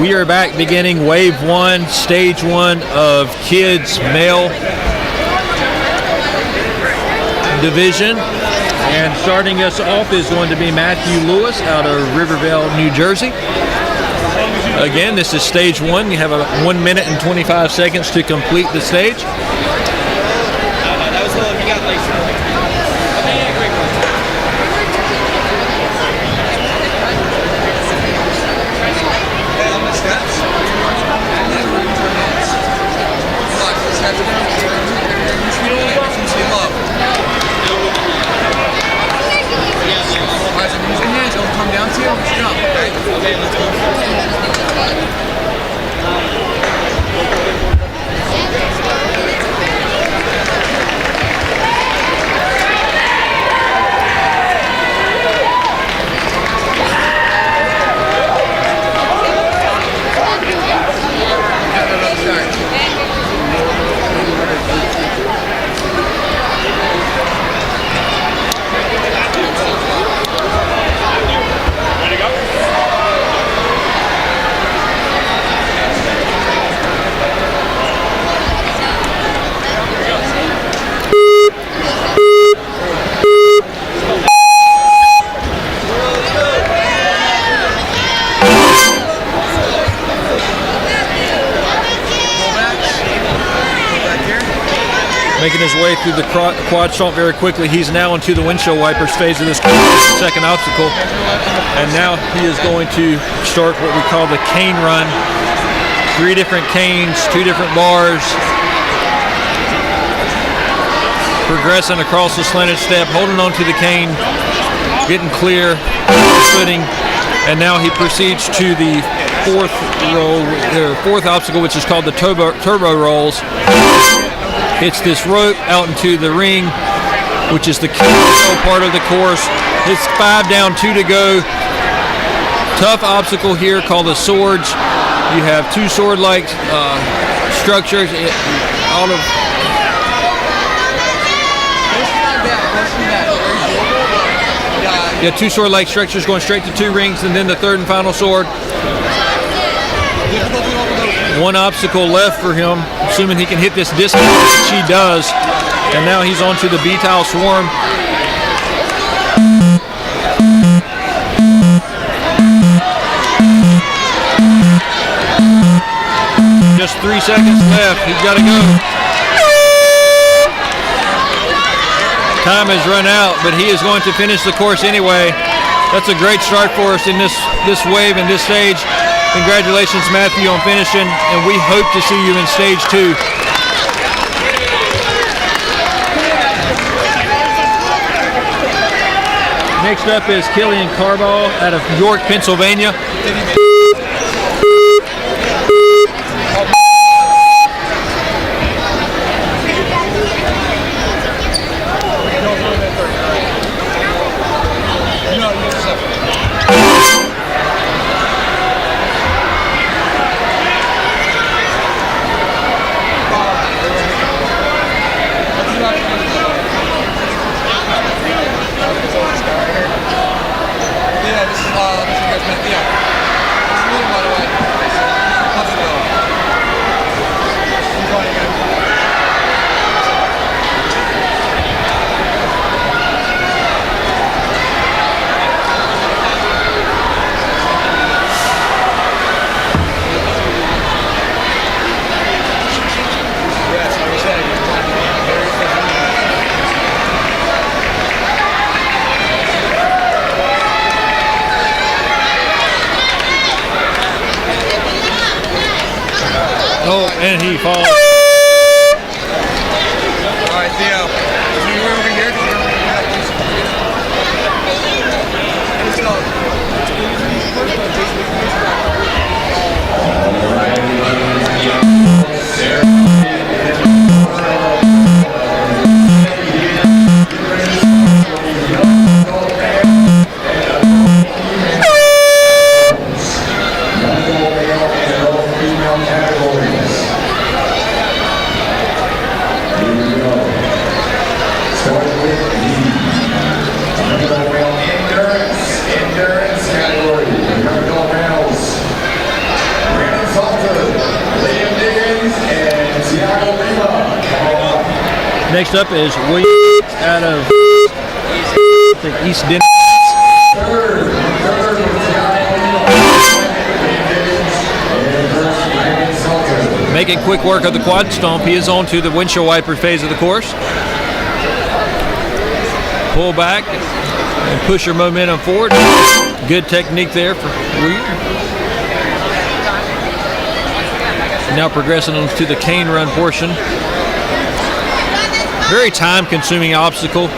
We are back beginning wave 1, stage 1 of kids male division. And starting us off is going to be Matthew Lewis out of Rivervale, New Jersey. Again, this is stage 1. You have 1 minute and 25 seconds to complete the stage. Making his way through the quad stomp very quickly. He's now into the windshield wipers phase of this second obstacle. And now he is going to start what we call the cane run. 3 different canes, 2 different bars. Progressing across the slanted step, holding on to the cane, getting clear, footing. And now he proceeds to the fourth obstacle, which is called the turbo rolls. Hits this rope out into the ring, which is the key part of the course. It's 5 down, 2 to go. Tough obstacle here called the swords. You have 2 sword-like structures. Yeah, 2 sword-like structures going straight to 2 rings, and then the third and final sword. 1 obstacle left for him, assuming he can hit this distance, which he does. And now he's on to the B-tile swarm. Just 3 seconds left. He's got to go. Time has run out, but he is going to finish the course anyway. That's a great start for us in this wave and this stage. Congratulations, Matthew, on finishing, and we hope to see you in stage 2. Next up is Killian Carball out of York, Pennsylvania. Oh, and he falls. All right, Theo. So you were over here? Next up is William out of Easton. Making quick work of the quad stomp. He is on to the windshield wiper phase of the course. Pull back and push your momentum forward. Good technique there for William. Now progressing on to the cane run portion. Very time-consuming obstacle.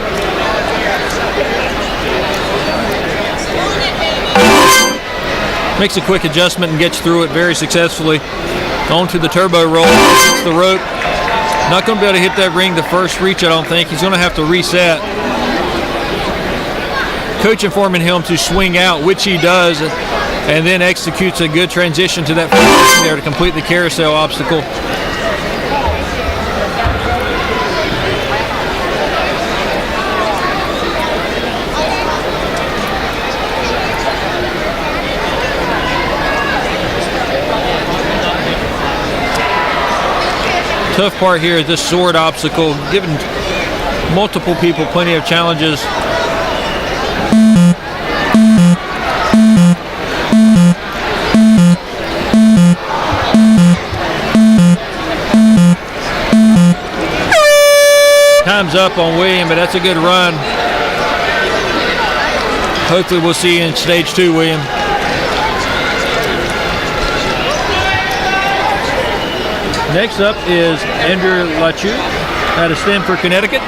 Makes a quick adjustment and gets through it very successfully. On to the turbo roll. Hits the rope. Not going to be able to hit that ring the first reach, I don't think. He's going to have to reset. Coach informing him to swing out, which he does, and then executes a good transition to that first ring there to complete the carousel obstacle. Tough part here is this sword obstacle, giving multiple people plenty of challenges. Time's up on William, but that's a good run. Hopefully we'll see you in stage 2, William. Next up is Andrew Lachu out of Stamford, Connecticut.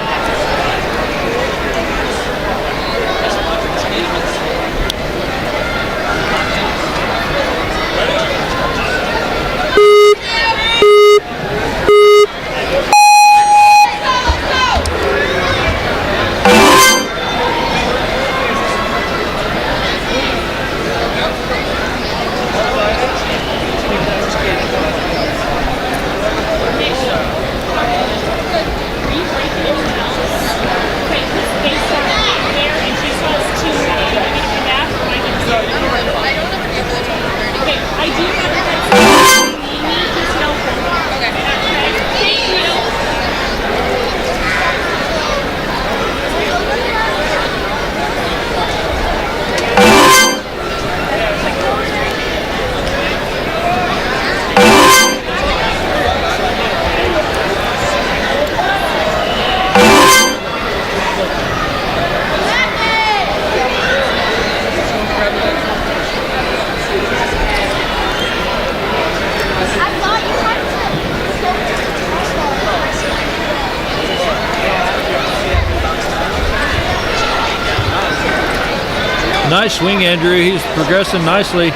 Nice swing, Andrew. He's progressing nicely.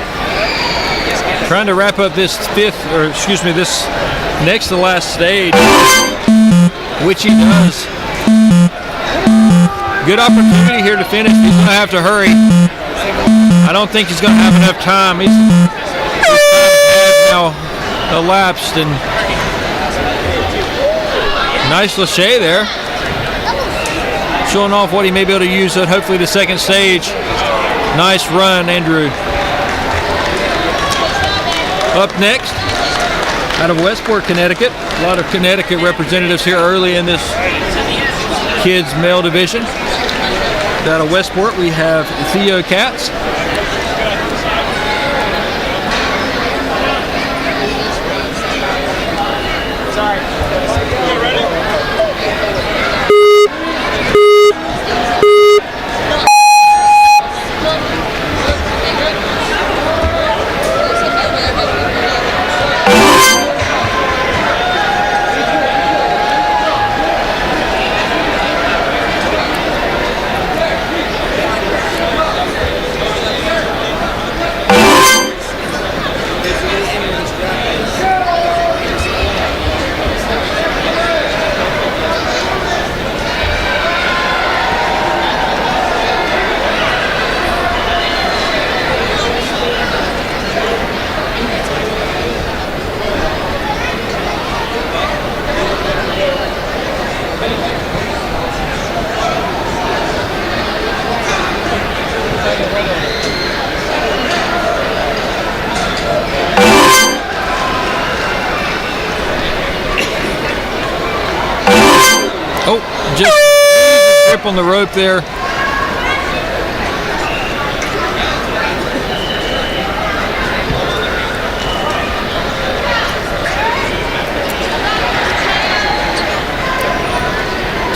Trying to wrap up this this next to last stage, which he does. Good opportunity here to finish. He's going to have to hurry. I don't think he's going to have enough time. His time has now elapsed, and nice lâché there. Showing off what he may be able to use at hopefully the second stage. Nice run, Andrew. Up next, out of Westport, Connecticut. A lot of Connecticut representatives here early in this kids male division. Out of Westport, we have Theo Katz. just loses grip on the rope there.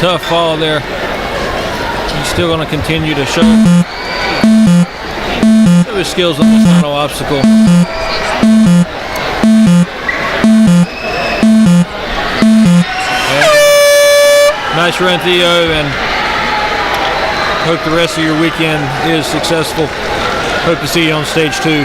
Tough fall there. He's still going to continue to show his skills on this final obstacle. Nice run, Theo, and hope the rest of your weekend is successful. Hope to see you on stage 2.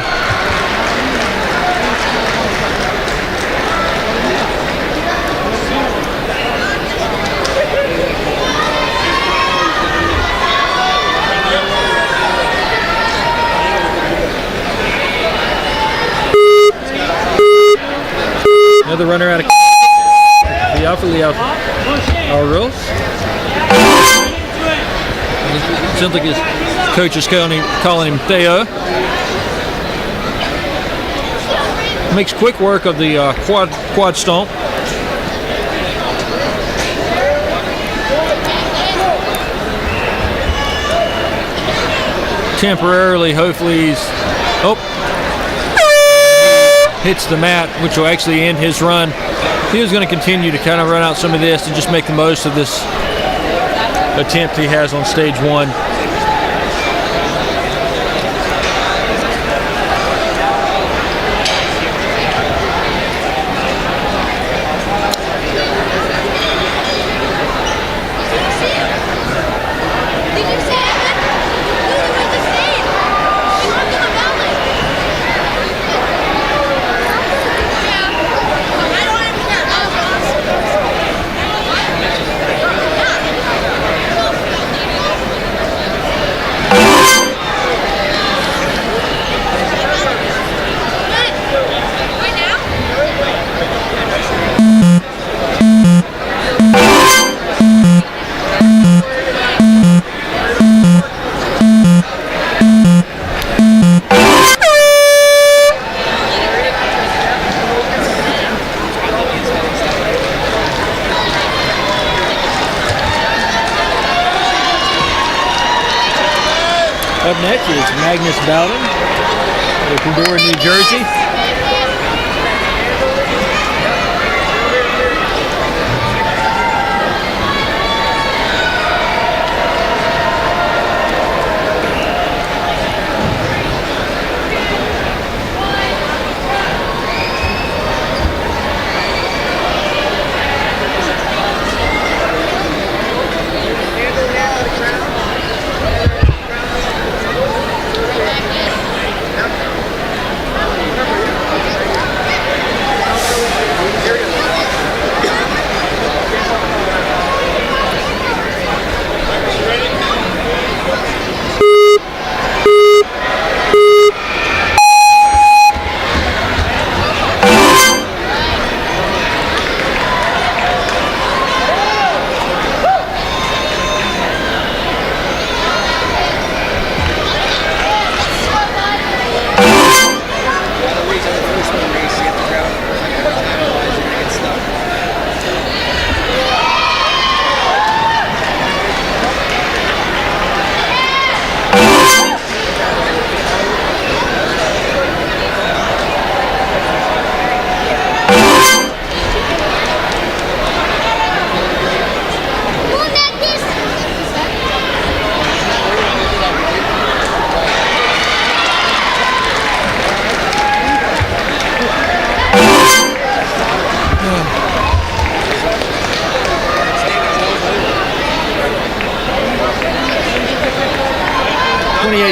Another runner out of the Alpha our rules. Sounds like his coach is calling him Theo. Makes quick work of the quad stomp. Temporarily, hopefully he's hits the mat, which will actually end his run. He was going to continue to kind of run out some of this and just make the most of this attempt he has on stage 1. Up next is Magnus Balden from Norden, New Jersey.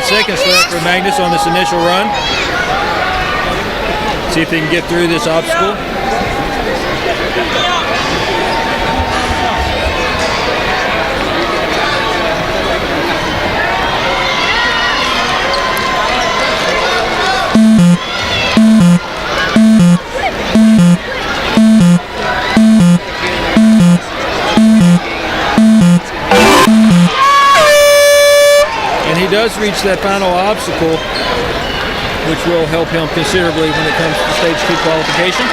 Seconds left for Magnus on this initial run. See if they can get through this obstacle. Does reach that final obstacle, which will help him considerably when it comes to stage 2 qualification.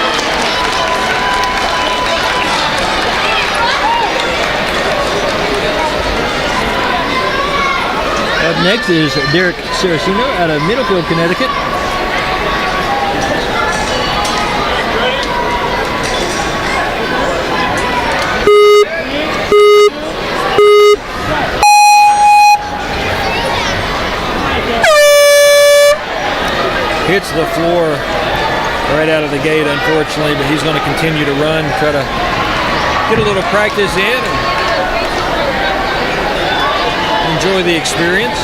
next is Derek Saraceno out of Middlefield, Connecticut. Hits the floor right out of the gate, unfortunately, but he's going to continue to run, try to get a little practice in and enjoy the experience.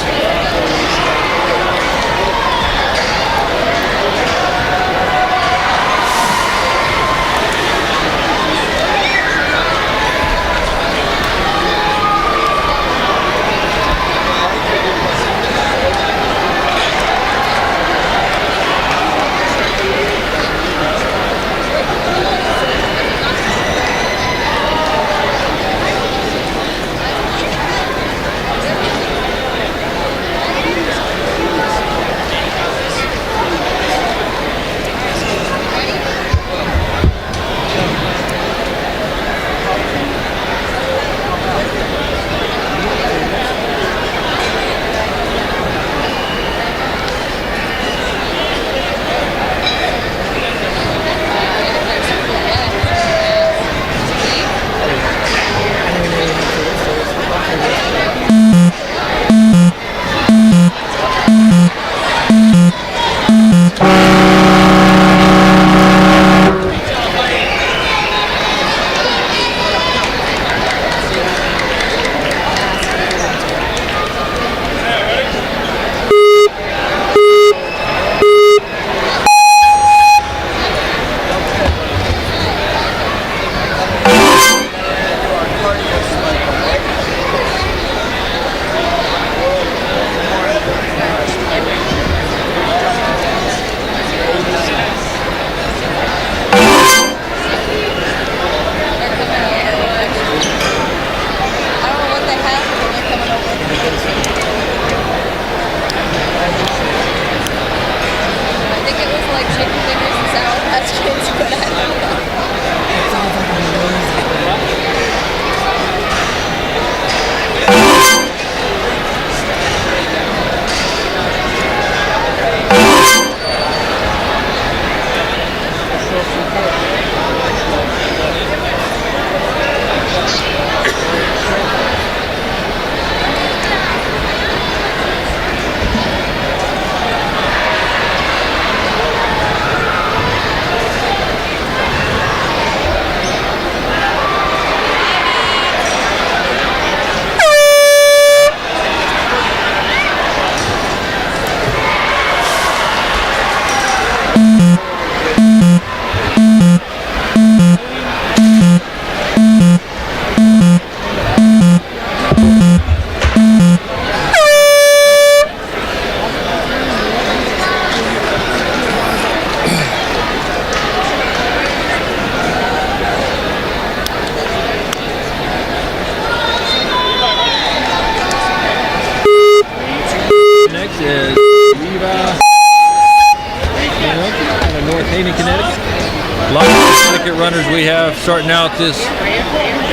Runners we have starting out this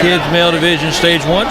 kids male division stage 1.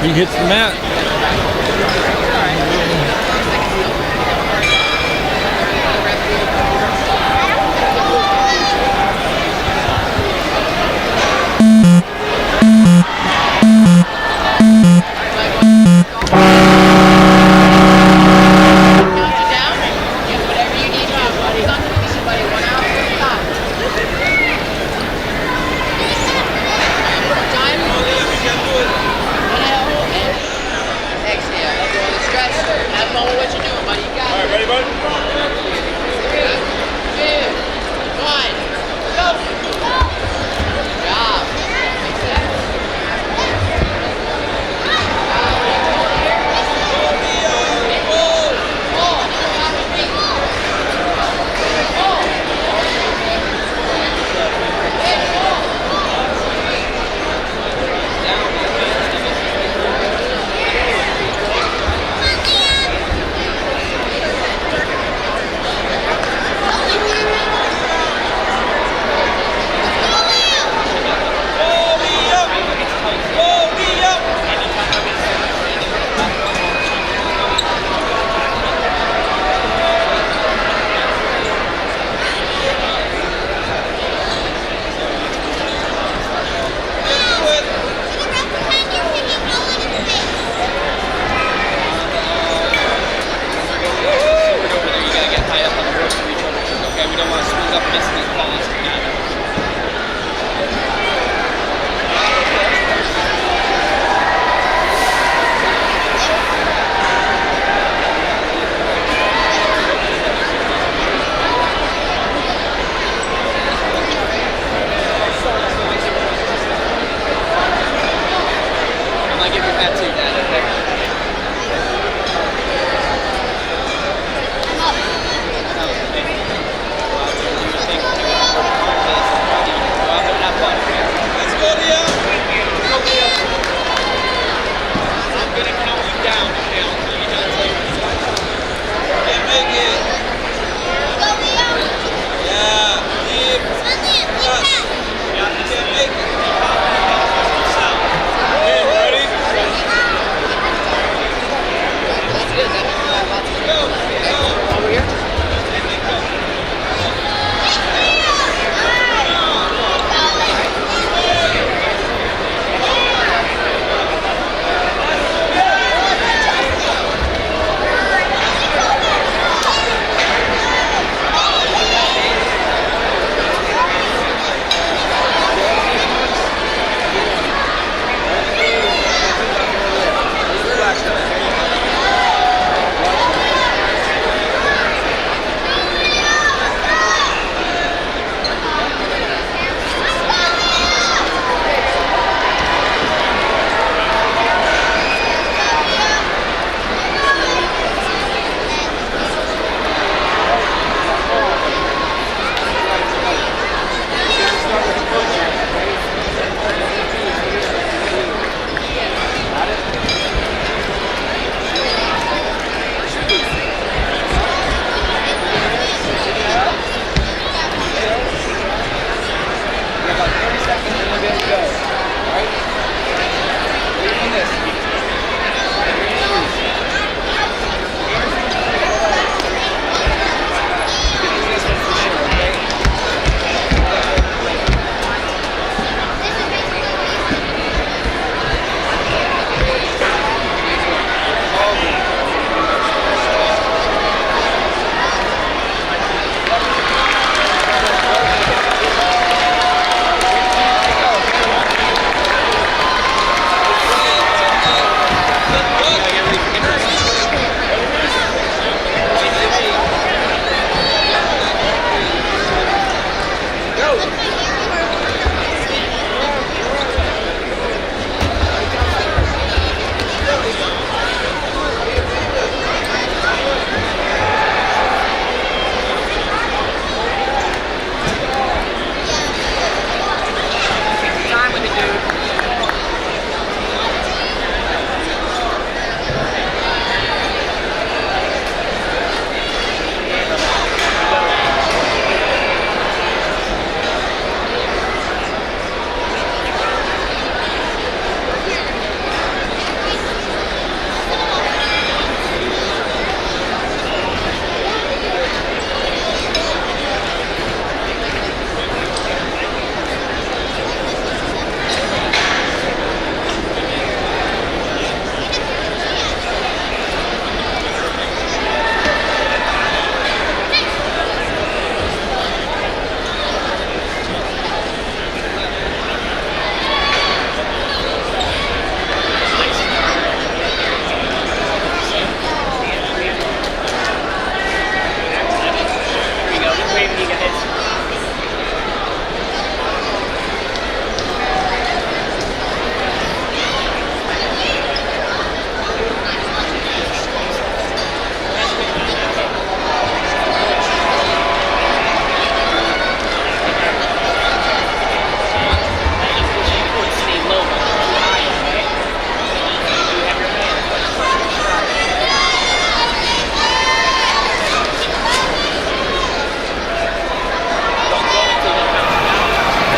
He hits the mat. You don't want to swing up missing these balls. I'm going to give you that too, Dad.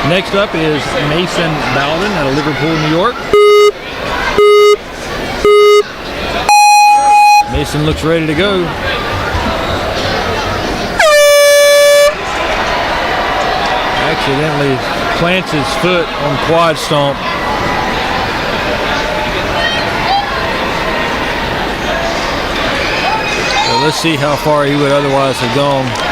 Next up is Mason Balden out of Liverpool, New York. Mason looks ready to go. Accidentally plants his foot on quad stomp. So let's see how far he would otherwise have gone.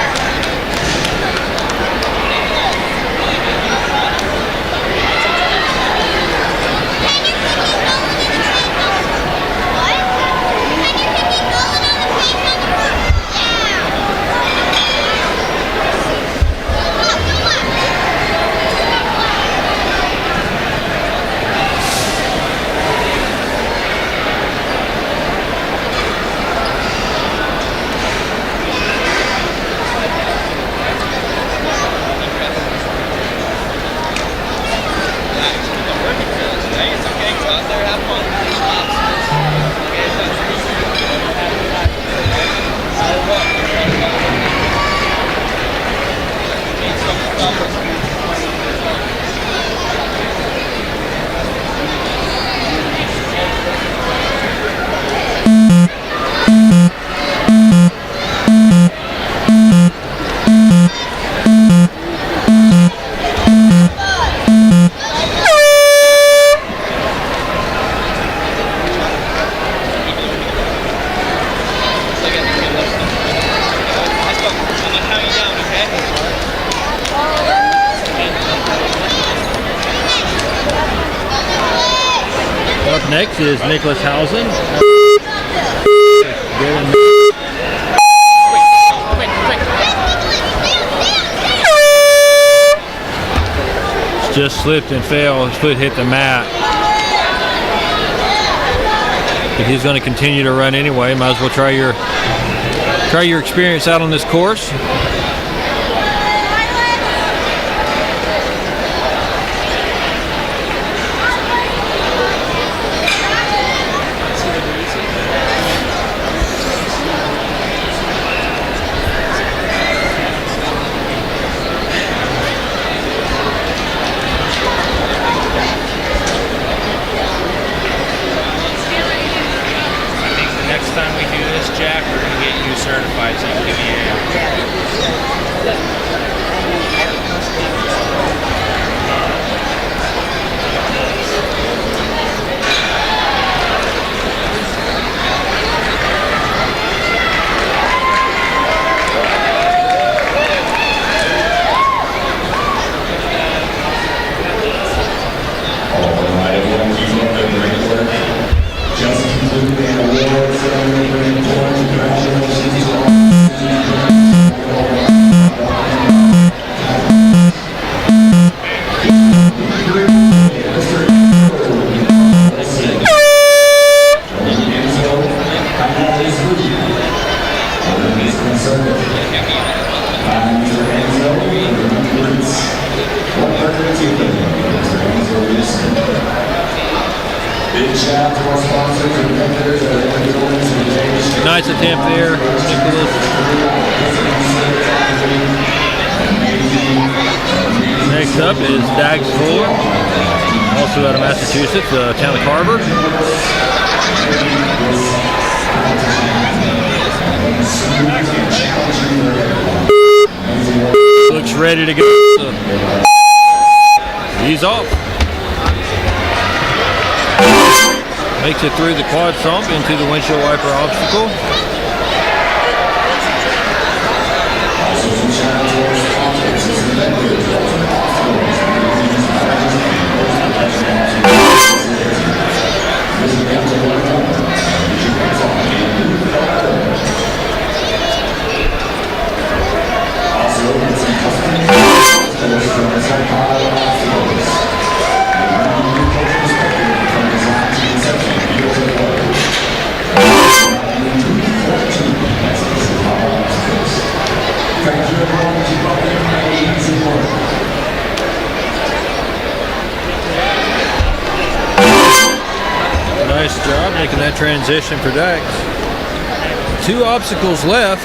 next is Nicholas Housen. Just slipped and fell. His foot hit the mat. But he's going to continue to run anyway. Might as well try your experience out on this course. Nice attempt there, Nicholas. Next up is Dax Fuller, also out of Massachusetts, the town of Barber. Looks ready to go. He's off. Makes it through the quad sump into the windshield wiper obstacle. Nice job making that transition for Dax. 2 obstacles left.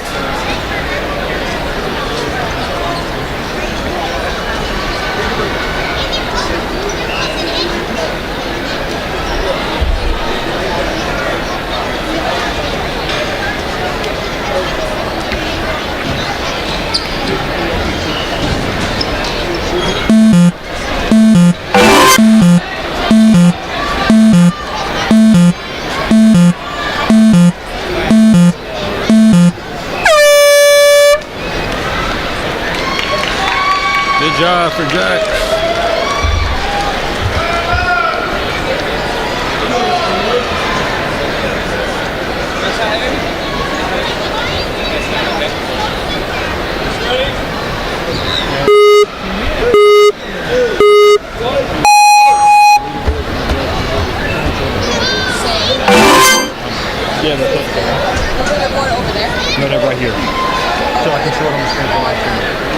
Good job for Jack. Yeah, that's it. Leaderboard over there? No, no, right here. So I can show it on the screen for my screen.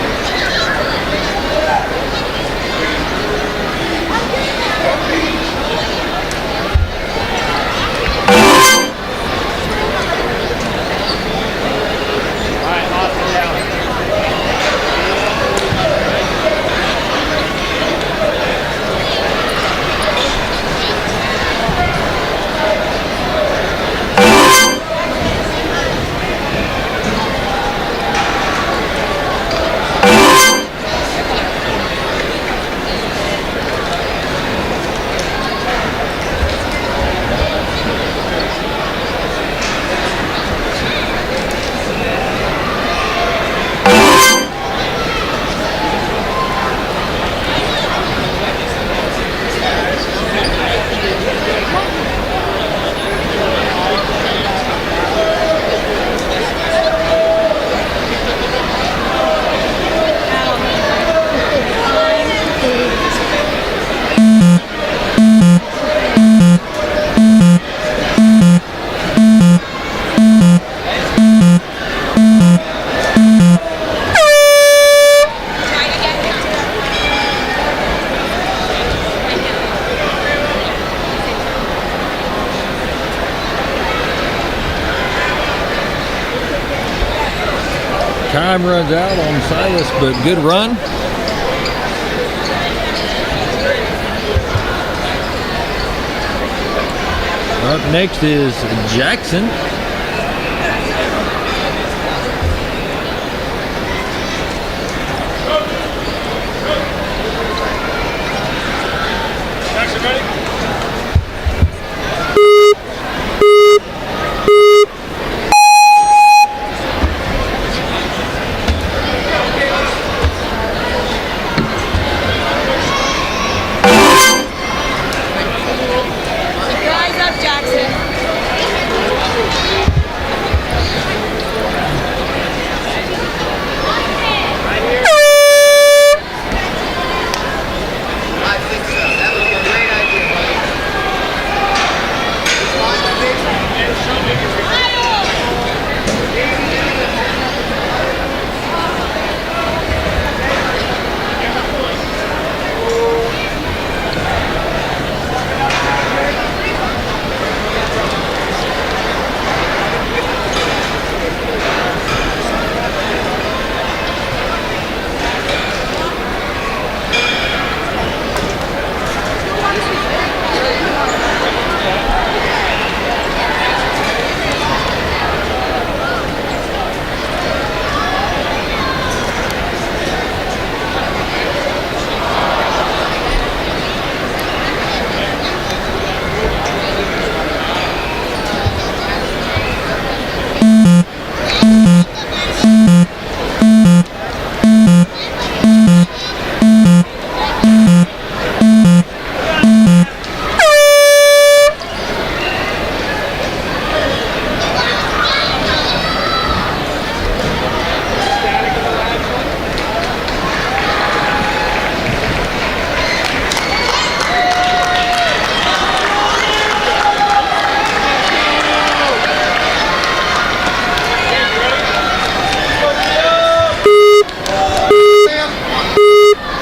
Time runs out on Silas, but good run. Up next is Jackson.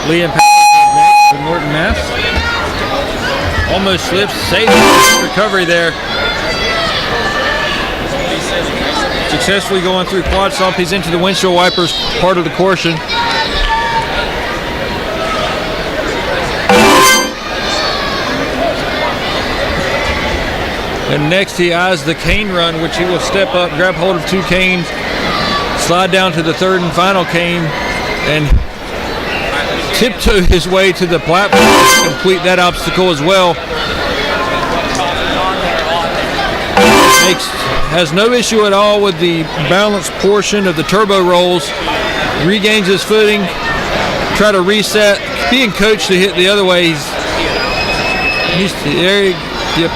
Liam next with Norden, Mass. Almost slips, safe recovery there. Successfully going through quad stomp. He's into the windshield wipers, part of the caution. And next he eyes the cane run, which he will step up, grab hold of 2 canes, slide down to the 3rd and final cane, and tiptoe his way to the platform to complete that obstacle as well. Has no issue at all with the balance portion of the turbo rolls. Regains his footing, try to reset, being coached to hit the other way. He's there. Yep.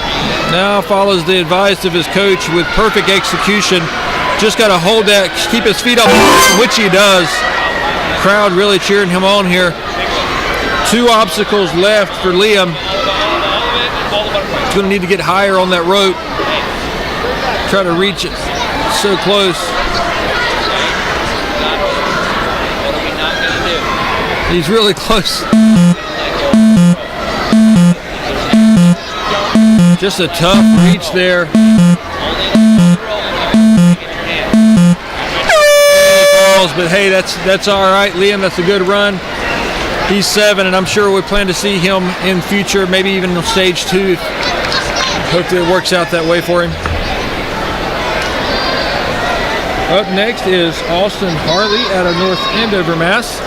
Now follows the advice of his coach with perfect execution. Just got to hold that, keep his feet up, which he does. Crowd really cheering him on here. 2 obstacles left for Liam. He's going to need to get higher on that rope. Try to reach it. So close. He's really close. Just a tough reach there. But hey, that's all right, Liam. That's a good run. He's 7, and I'm sure we plan to see him in future, maybe even on stage 2. Hopefully it works out that way for him. Up next is Austin Harley out of North Andover, Mass.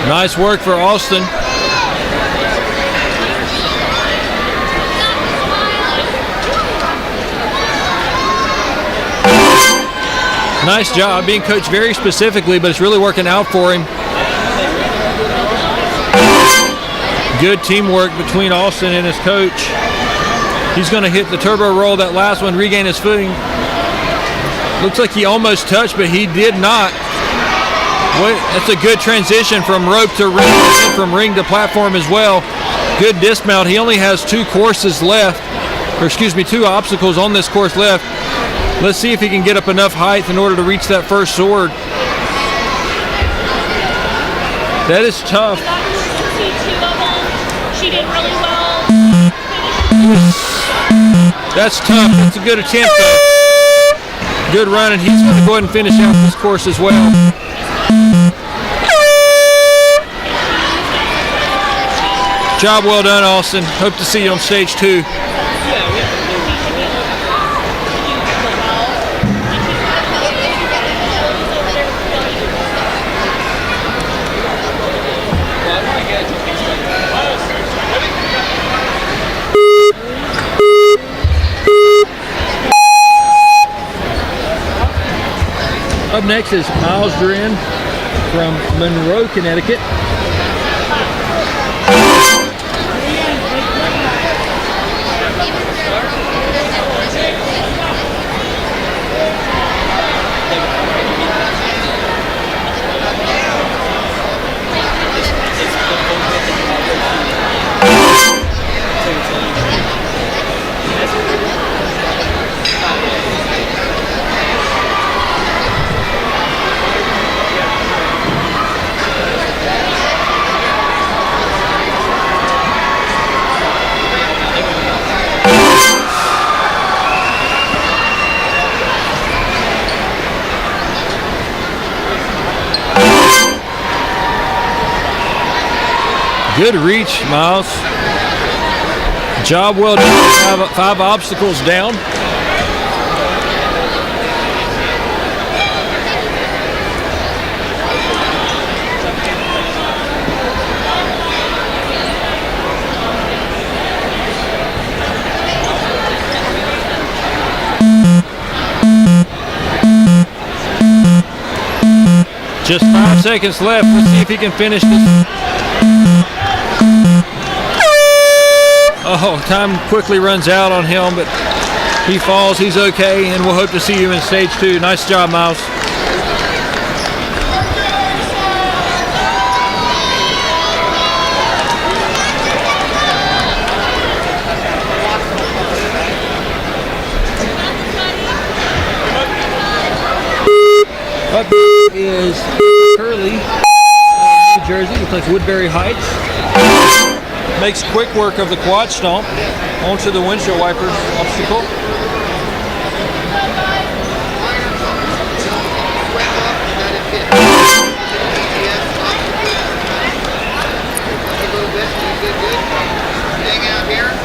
Nice work for Austin. Nice job, being coached very specifically, but it's really working out for him. Good teamwork between Austin and his coach. He's going to hit the turbo roll, that last one, regain his footing. Looks like he almost touched, but he did not. That's a good transition from rope to ring, and from ring to platform as well. Good dismount. He only has 2 courses left, or excuse me, 2 obstacles on this course left. Let's see if he can get up enough height in order to reach that first sword. That is tough. She did really well. That's tough. That's a good attempt, though. Good run, and he's going to go ahead and finish out this course as well. Job well done, Austin. Hope to see you on stage 2. Up next is Miles Duran from Monroe, Connecticut. Good reach, Miles. Job well done. 5 obstacles down. Just 5 seconds left. Let's see if he can finish this. Oh, time quickly runs out on him, but he falls. He's okay, and we'll hope to see you in stage 2. Nice job, Miles. Up is Curly, New Jersey. Looks like Woodbury Heights. Makes quick work of the quad stomp onto the windshield wipers obstacle. Hang out here.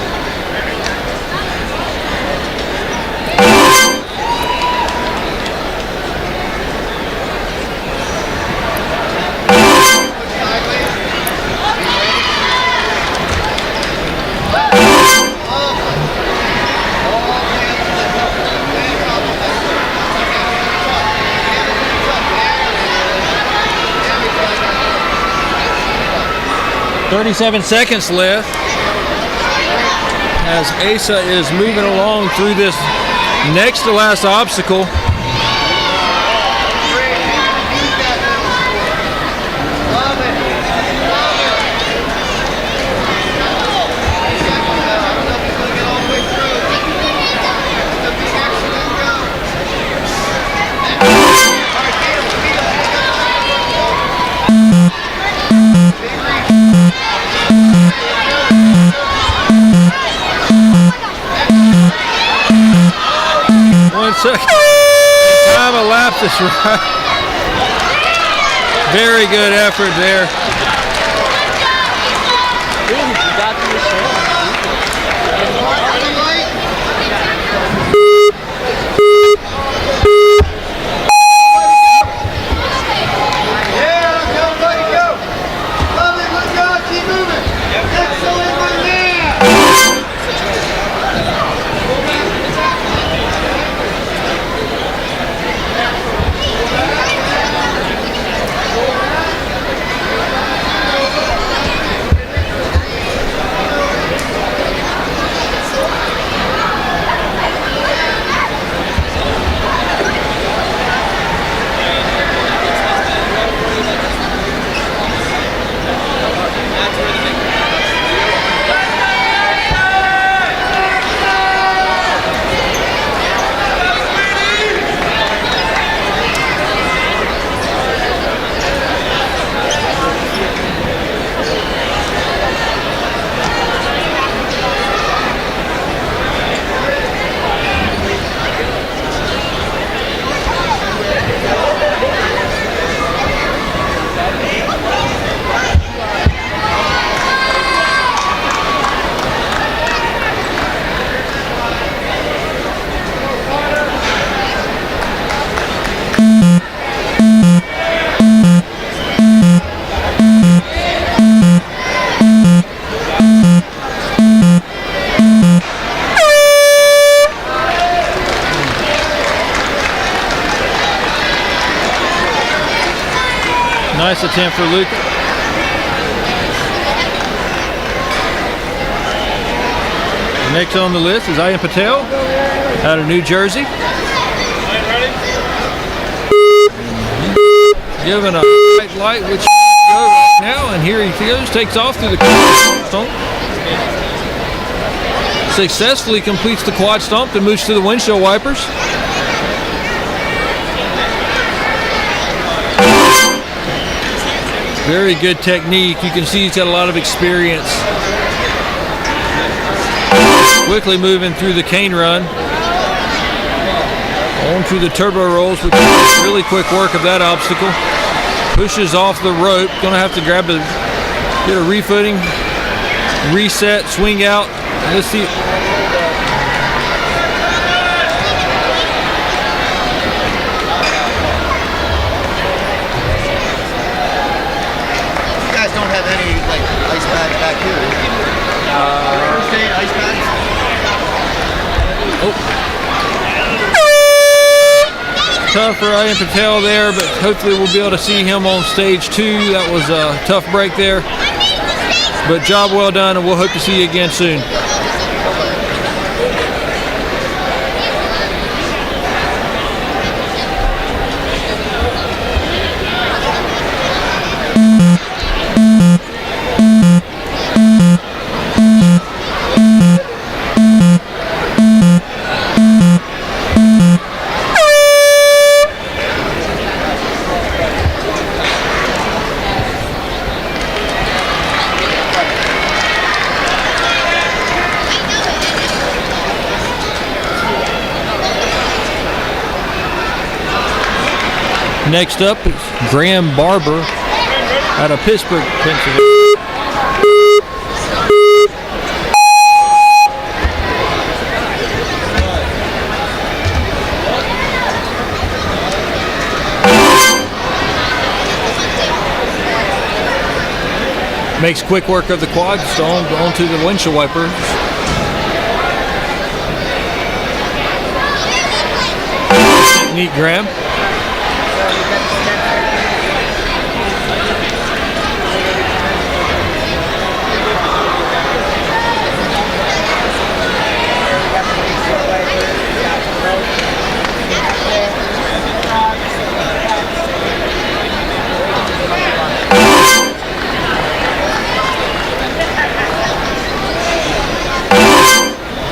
37 seconds left as Asa is moving along through this next to last obstacle. Second. Time elapses, right? Very good effort there. Nice attempt for Luke. Next on the list is Ian Patel out of New Jersey. Given a white light, which he go right now, and here he goes, takes off through the quad stomp. Successfully completes the quad stomp and moves to the windshield wipers. Very good technique. You can see he's got a lot of experience. Quickly moving through the cane run. On through the turbo rolls, which is really quick work of that obstacle. Pushes off the rope. Gonna have to get a refooting, reset, swing out. Let's see. You guys don't have any like ice pads back here. First aid ice pads. Oh. Tough for Ian Patel there, but hopefully we'll be able to see him on stage 2. That was a tough break there, but job well done, and we'll hope to see you again soon. Next up is Graham Barber out of Pittsburgh, Pennsylvania. Makes quick work of the quad stone onto the windshield wiper. Technique, Graham.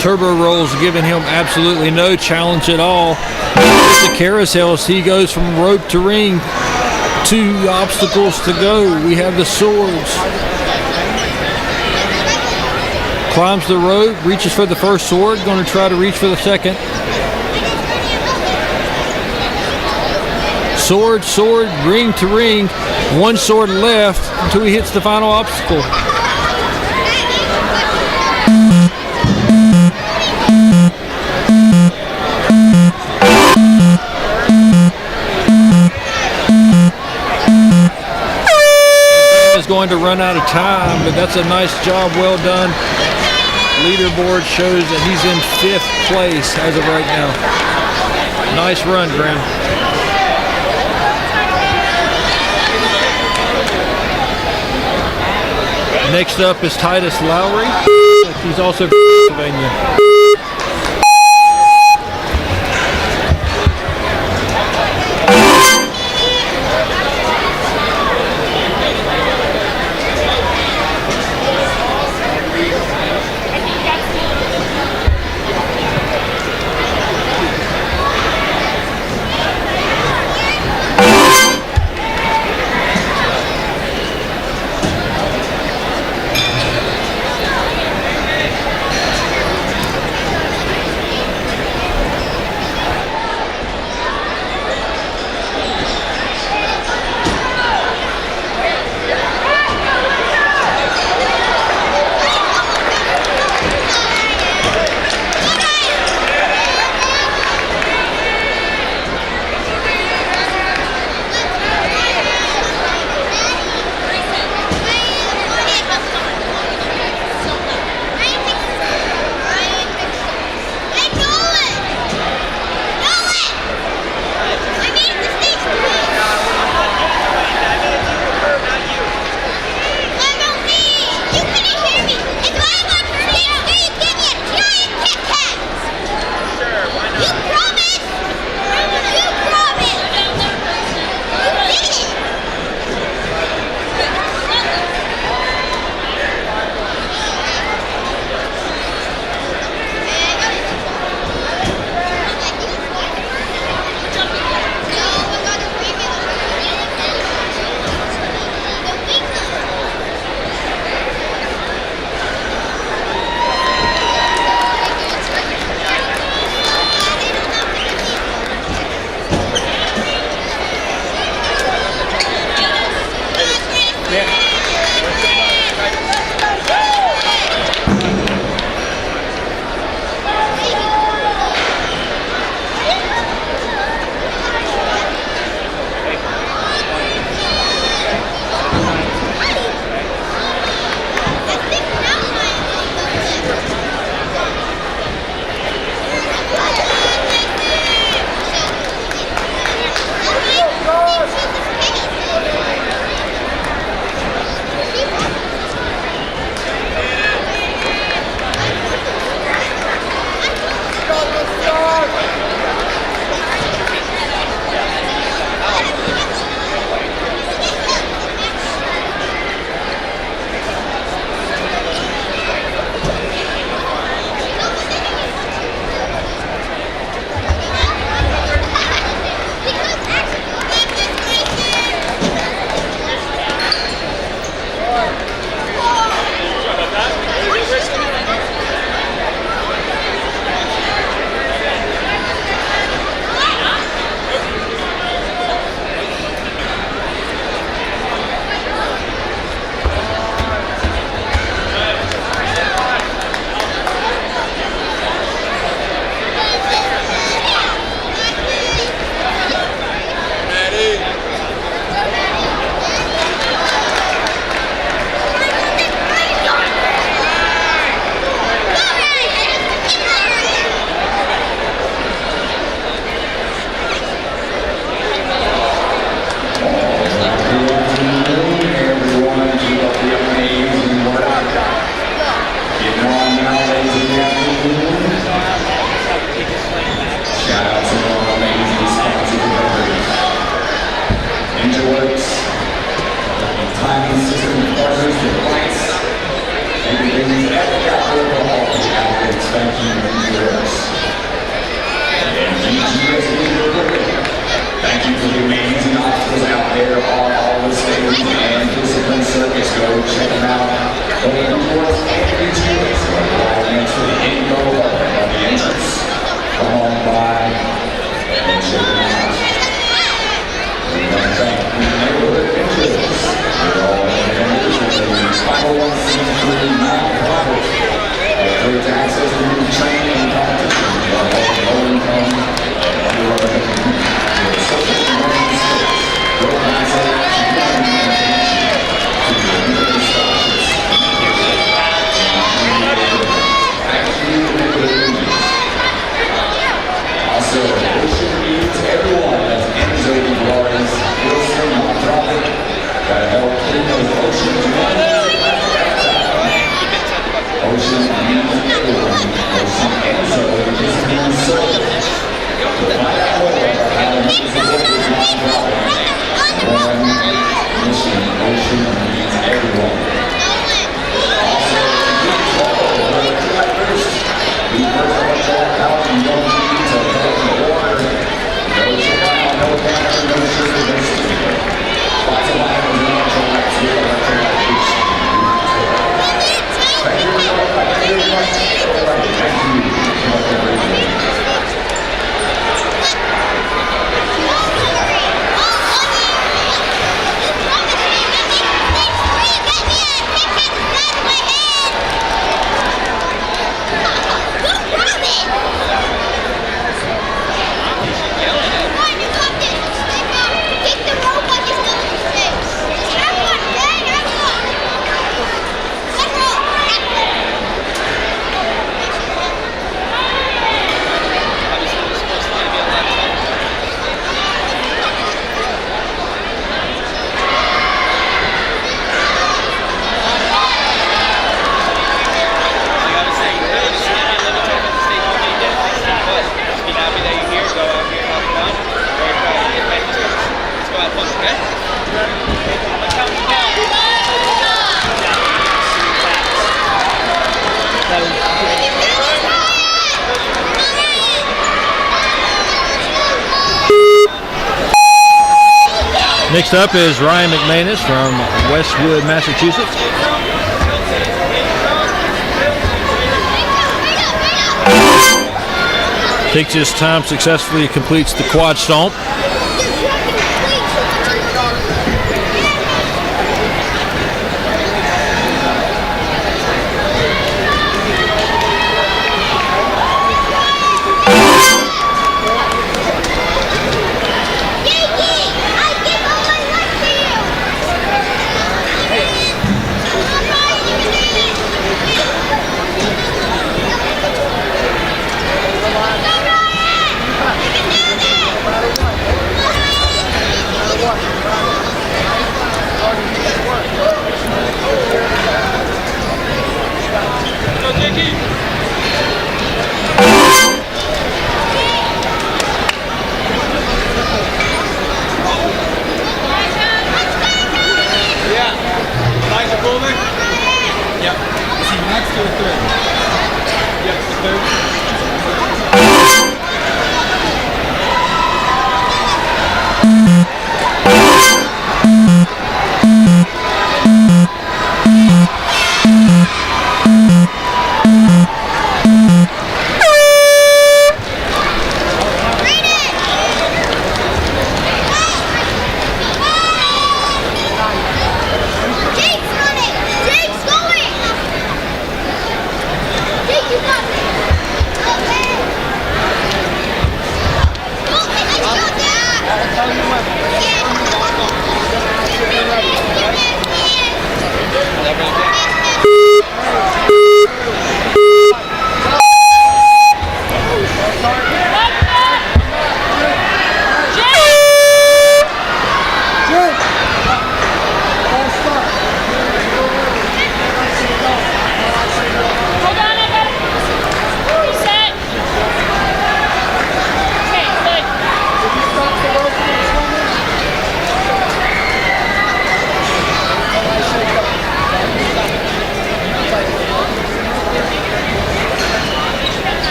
Turbo rolls giving him absolutely no challenge at all. The carousels, he goes from rope to ring. 2 obstacles to go. We have the swords. Climbs the rope, reaches for the first sword, going to try to reach for the second. Sword, sword, ring to ring. 1 sword left until he hits the final obstacle. Going to run out of time, but that's a nice job, well done. Leaderboard shows that he's in 5th place as of right now. Nice run, Graham. Next up is Titus Lowry. He's also from Pennsylvania. Let's go check them out. Leaderboards and YouTubers right next to the info button on the entrance. Come on by and check them out. We want to thank the neighborhood adventurers. We're all vendors with a 501c3 non-profit. Great access to new training and competitions. We are all low-income and underrepresented communities. We're a social promotion space. We're a mindset action learning and connection to the neighborhood scholarships. Back to you, neighborhood leaders. Also, ocean needs everyone as Enzo Flores, Wilson, nonprofit. Gotta help clean those oceans. Ocean needs everyone. Ocean Enzo is being sold. To find out more about how to make the workers nonprofit, one mission, Ocean needs everyone. Also, be first. Be first to let your out and don't need to cut the water. No child, no banner, no sugar, no sticker. Lots of items and electrolytes with electrolyte. Thank you very much. Thank you. Next up is Ryan McManus from Westwood, Massachusetts. Takes his time, successfully completes the quad stomp.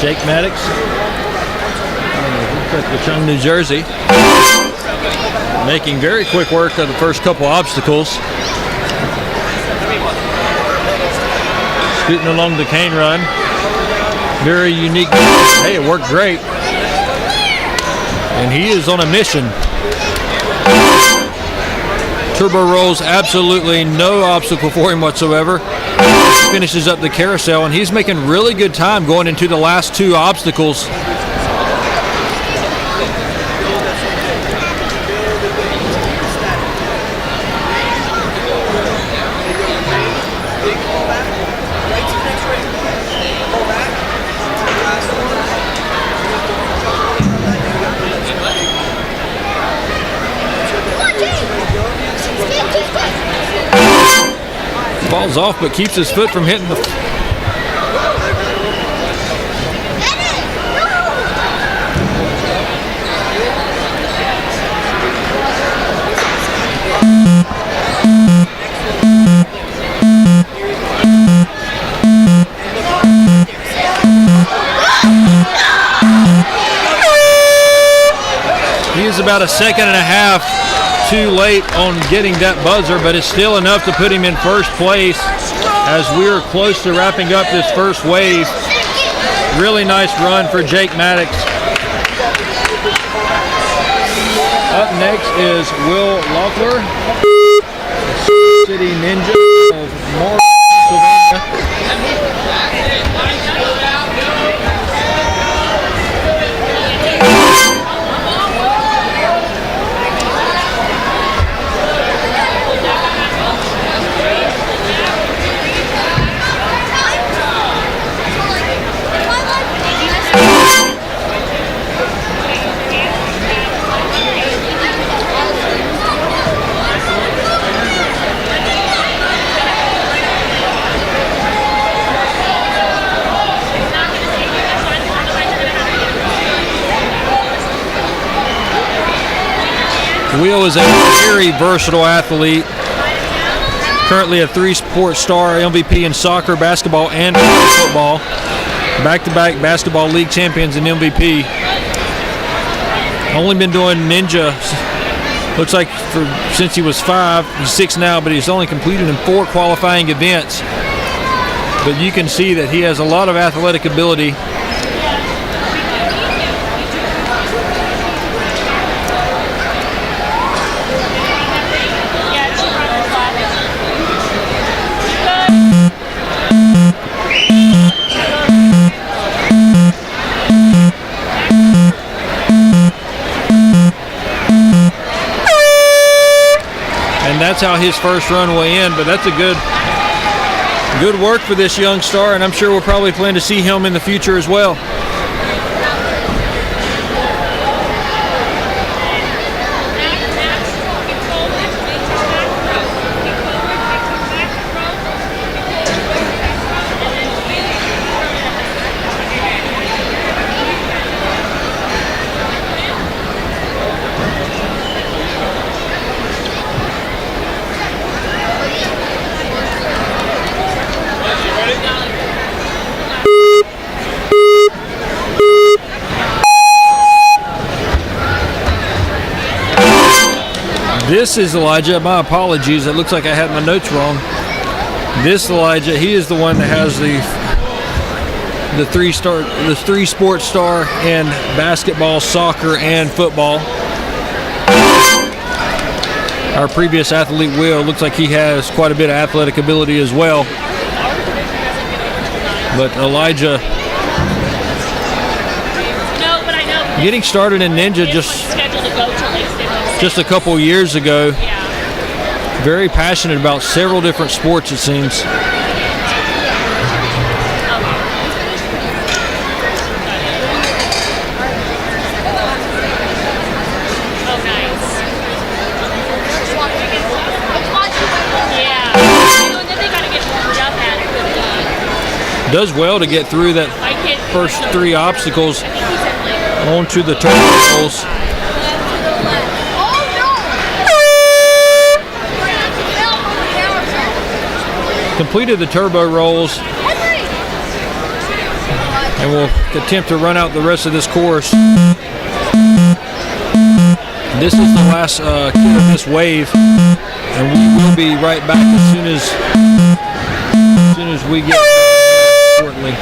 Jake Maddox, from New Jersey, making very quick work of the first couple obstacles. Scooting along the cane run. Very unique. Hey, it worked great. And he is on a mission. Turbo rolls, absolutely no obstacle for him whatsoever. Finishes up the carousel, and he's making really good time going into the last two obstacles. Falls off, but keeps his foot from hitting the... He is about a second and a half too late on getting that buzzer, but it's still enough to put him in first place as we're close to wrapping up this first wave. Really nice run for Jake Maddox. Up next is Will Loeffler, City Ninja of Morris, Pennsylvania. Will is a very versatile athlete. Currently a three-sport star, MVP in soccer, basketball, and football. Back-to-back basketball league champions and MVP. Only been doing ninja, looks like since he was 5. He's 6 now, but he's only completed in 4 qualifying events. But you can see that he has a lot of athletic ability. That's how his first run will end, but that's a good work for this young star, and I'm sure we'll probably plan to see him in the future as well. This is Elijah. My apologies. It looks like I had my notes wrong. This Elijah, he is the one that has the three-sport star in basketball, soccer, and football. Our previous athlete, Will, looks like he has quite a bit of athletic ability as well. But Elijah, getting started in ninja just a couple years ago. Very passionate about several different sports, it seems. Does well to get through that first 3 obstacles onto the turbo rolls. Completed the turbo rolls, and we'll attempt to run out the rest of this course. This is the last kid of this wave, and we will be right back as soon as we get importantly.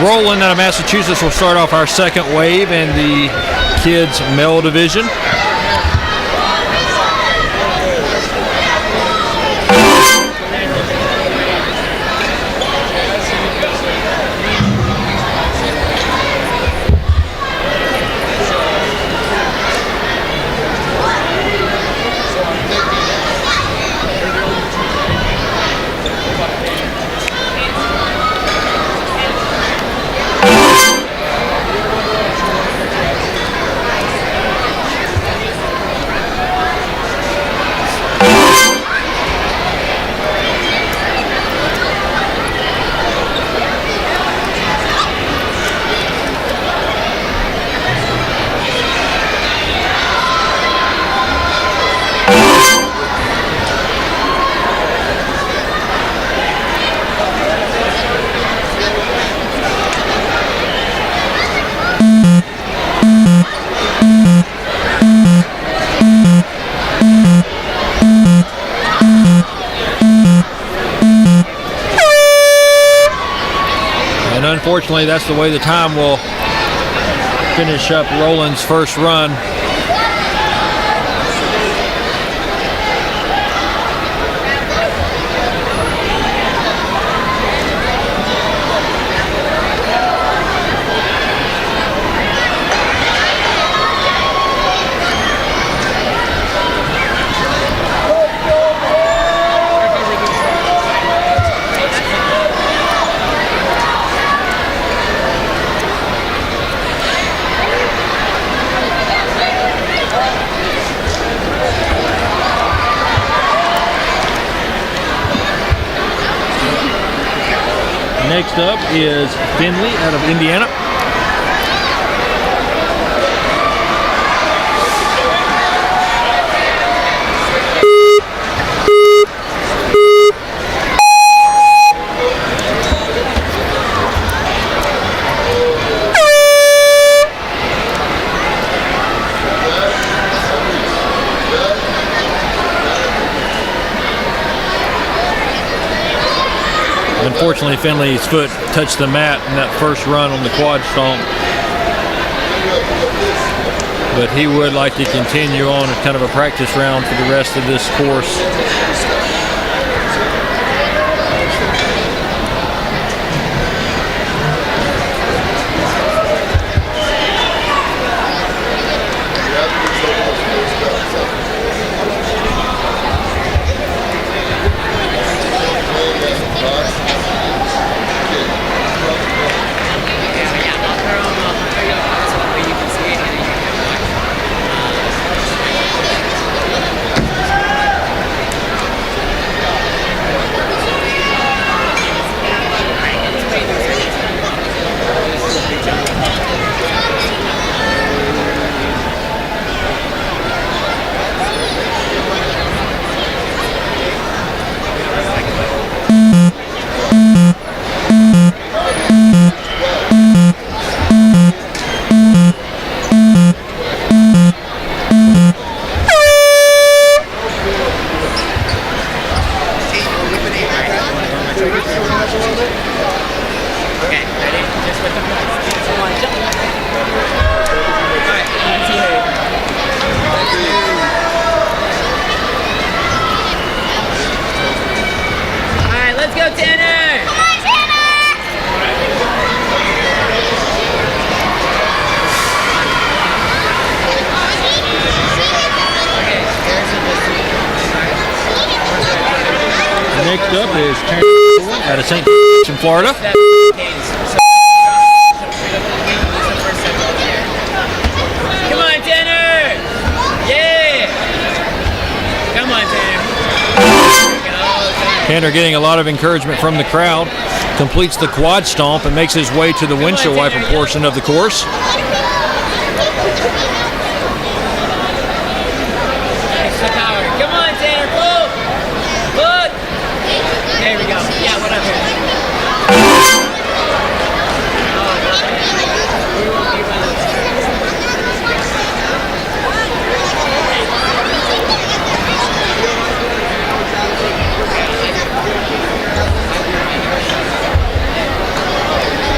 Roland out of Massachusetts will start off our second wave in the kids male division. Unfortunately, that's the way the time will finish up Roland's first run. Next up is Finley out of Indiana. Unfortunately, Finley's foot touched the mat in that first run on the quad stomp. But he would like to continue on as kind of a practice round for the rest of this course. Next up is out of St. in Florida. Come on, Tanner! Yeah! Come on, Tanner. Tanner getting a lot of encouragement from the crowd. Completes the quad stomp and makes his way to the windshield wiper portion of the course. Extra power. Come on, Tanner, pull! Look! There we go. Yeah, whatever.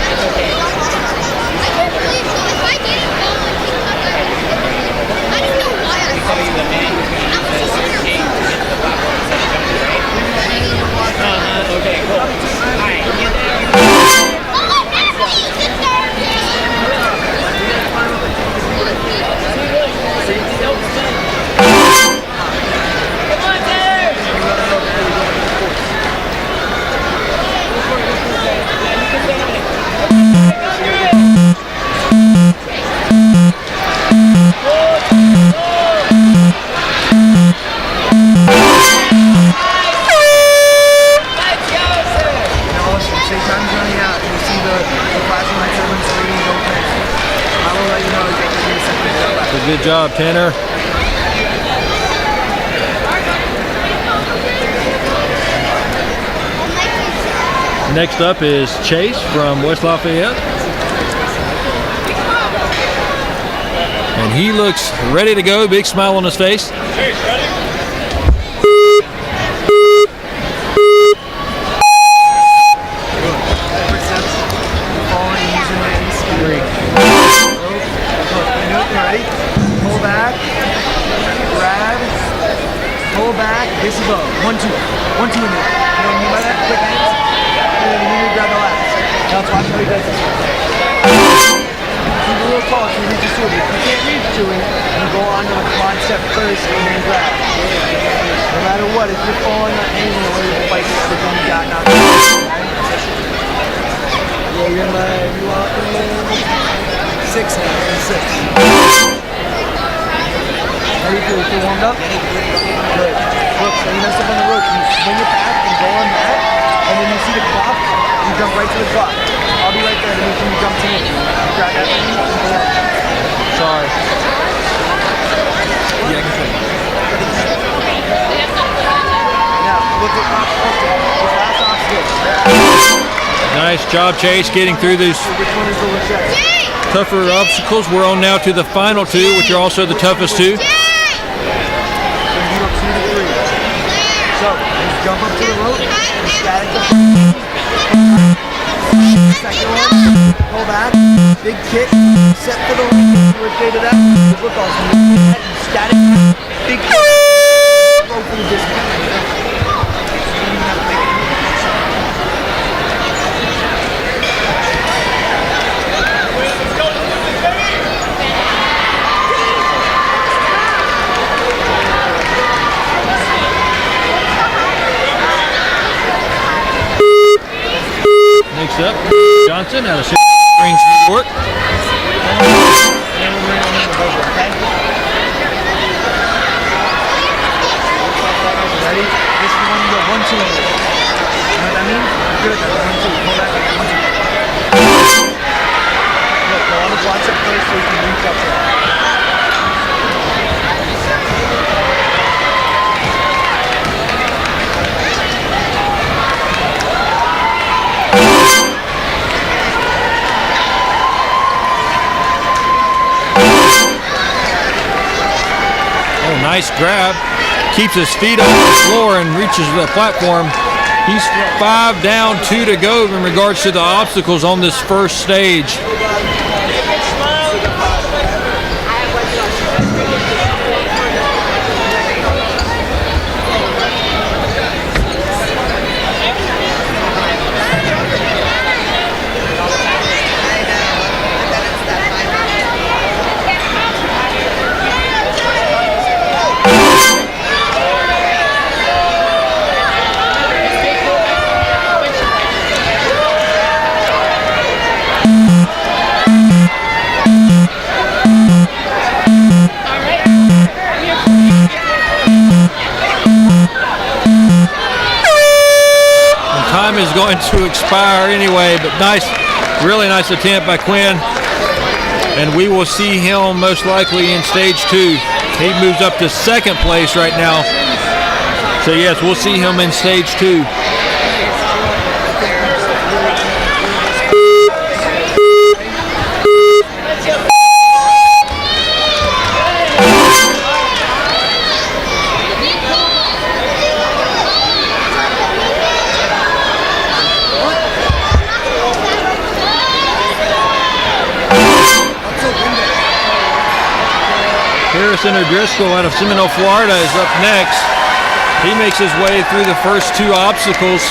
It's okay. job, Tanner. Next up is Chase from West Lafayette. And he looks ready to go, big smile on his face. Chase, ready? Pull back, grab, pull back, this is low. 1, 2, 1, 2 in there. You know what I mean by that? Quick hands. And then you grab the last. Now let's watch how he does this one. He's a little tall, so he reaches to it. If you can't reach to it, you go on to a quad step first and then grab. No matter what, if you're falling on anything, where you fight everything you got now. Yeah, you're like, you walk in 6 now, 6. How do you feel? You feel warmed up? Good. Look, so you mess up on the rope. You swing it back and go on that, and then you see the clock, you jump right to the clock. I'll be right there to make sure you jump to me. You grab that thing and go on. Sorry. Yeah, I can play. Now, look at my first one. This last obstacle. Nice job, Chase, getting through these Which one is the legit? tougher obstacles. We're on now to the final two, which are also the toughest two. So, just jump up to the rope, and static the second one, pull back, big kick, set for the rope, rotate it up, look awesome, static, big kick, rope for the distance. Next up, Johnson out of Springs, New York. Ready? This is one you go 1, 2. You know what that means? You're good at that. 1, 2. Pull back. 1, 2. Look, go on the quad step first so you can reach up there. Nice grab, keeps his feet on the floor and reaches the platform. He's 5 down, 2 to go in regards to the obstacles on this first stage. Is going to expire anyway, but nice, really nice attempt by Quinn, and we will see him most likely in stage 2. He moves up to second place right now, so yes, we'll see him in stage 2. Driscoll out of Seminole, Florida is up next. He makes his way through the first 2 obstacles.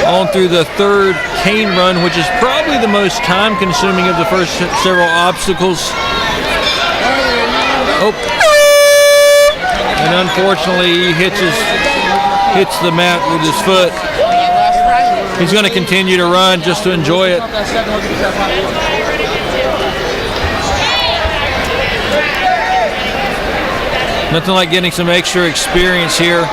On through the 3rd cane run, which is probably the most time consuming of the first several obstacles. Oh. And unfortunately he hits the mat with his foot. He's going to continue to run just to enjoy it. Nothing like getting some extra experience here.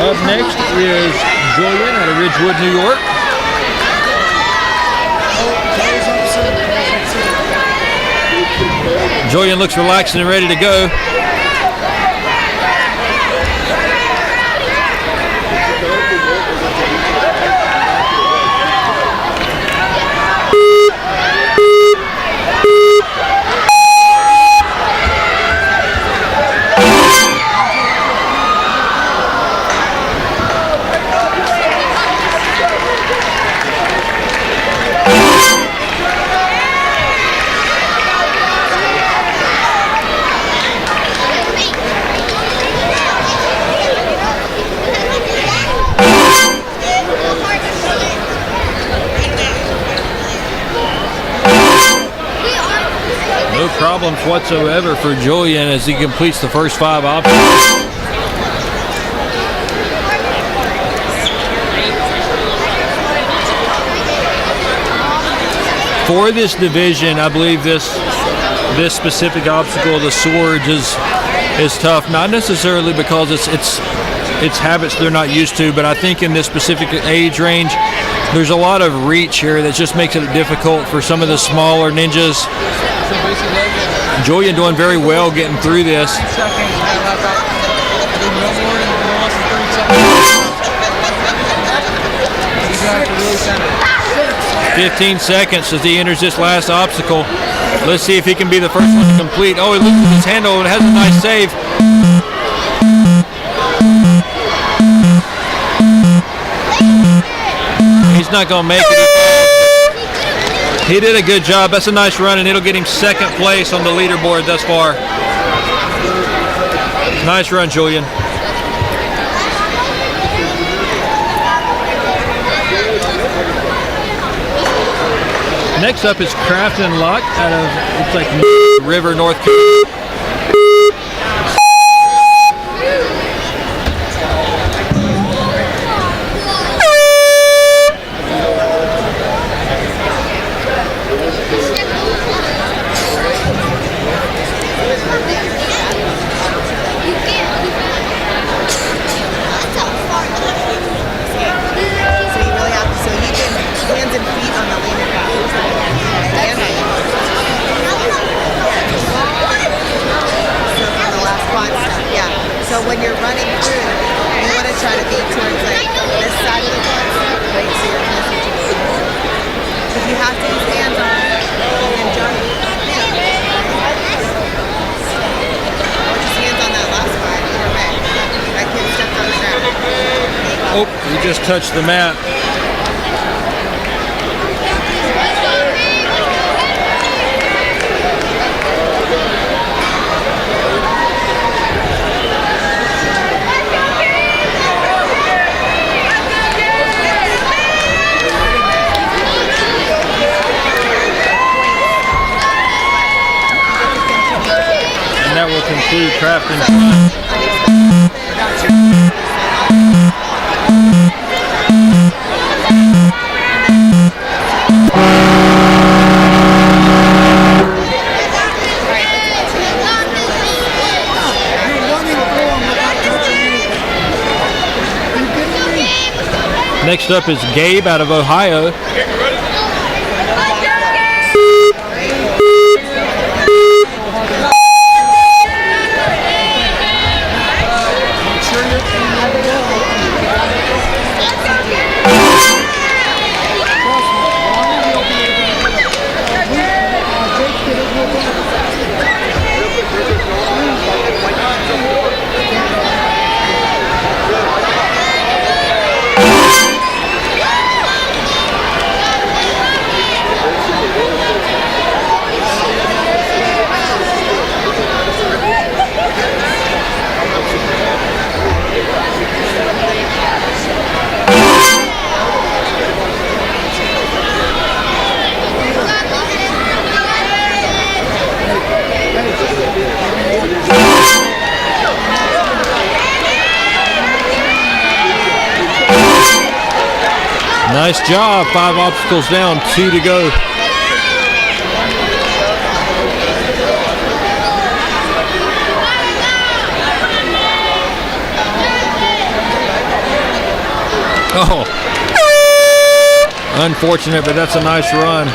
Up next is Julian out of Ridgewood, New York. Julian looks relaxed and ready to go. No problems whatsoever for Julian as he completes the first 5 obstacles. For this division, I believe this specific obstacle, the swords, is tough. Not necessarily because it's habits they're not used to, but I think in this specific age range, there's a lot of reach here that just makes it difficult for some of the smaller ninjas. Julian doing very well getting through this. 15 seconds as he enters this last obstacle. Let's see if he can be the first one to complete. Oh, he loses his handle and has a nice save. He's not going to make it. He did a good job. That's a nice run, and it'll get him 2nd place on the leaderboard thus far. Nice run, Julian. Next up is Craft and Lock out of, looks like River, North Carolina. So when you're running through, you want to try to be towards like this side of the concept, right? So you're closer to the floor. If you have to use hands on it, and then jump, or just hands on that last part, either way. That kid stepped on the ground. Oh, he just touched the mat. And that will conclude Craft and Next up is Gabe out of Ohio. Nice job. 5 obstacles down, 2 to go. Oh. Unfortunate, but that's a nice run.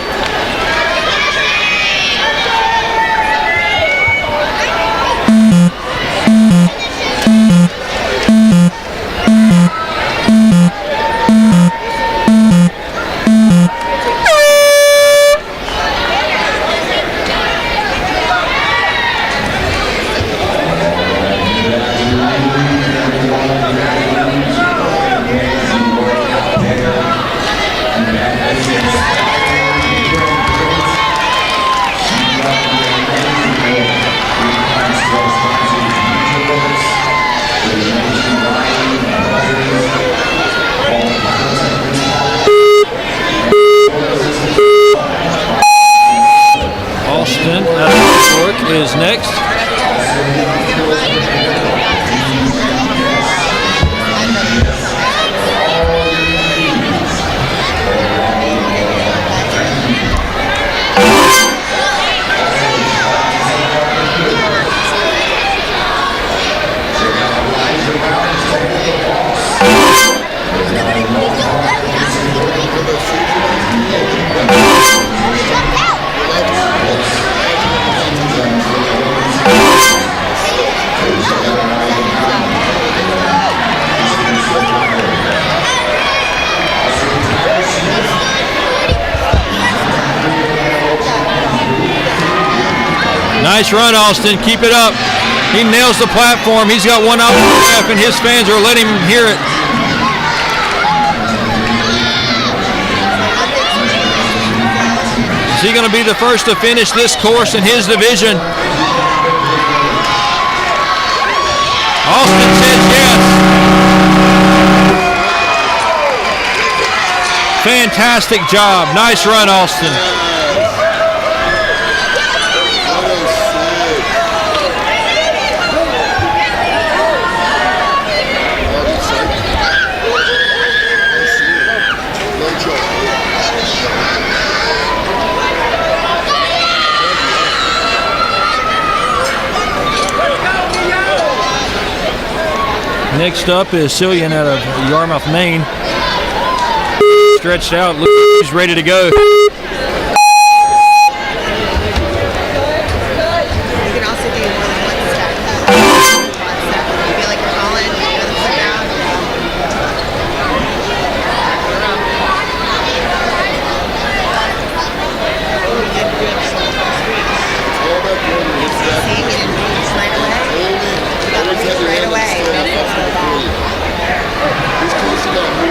Is next. Nice run, Austin. Keep it up. He nails the platform. He's got one autograph, and his fans are letting him hear it. Is he going to be the first to finish this course in his division? Austin says yes. Fantastic job. Nice run, Austin. Next up is Cillian out of Yarmouth, Maine. Stretched out, he's ready to go. You can also do more than one stack. You feel like you're falling, you go sit down. See, you didn't reach right away. You got to reach right away. See that?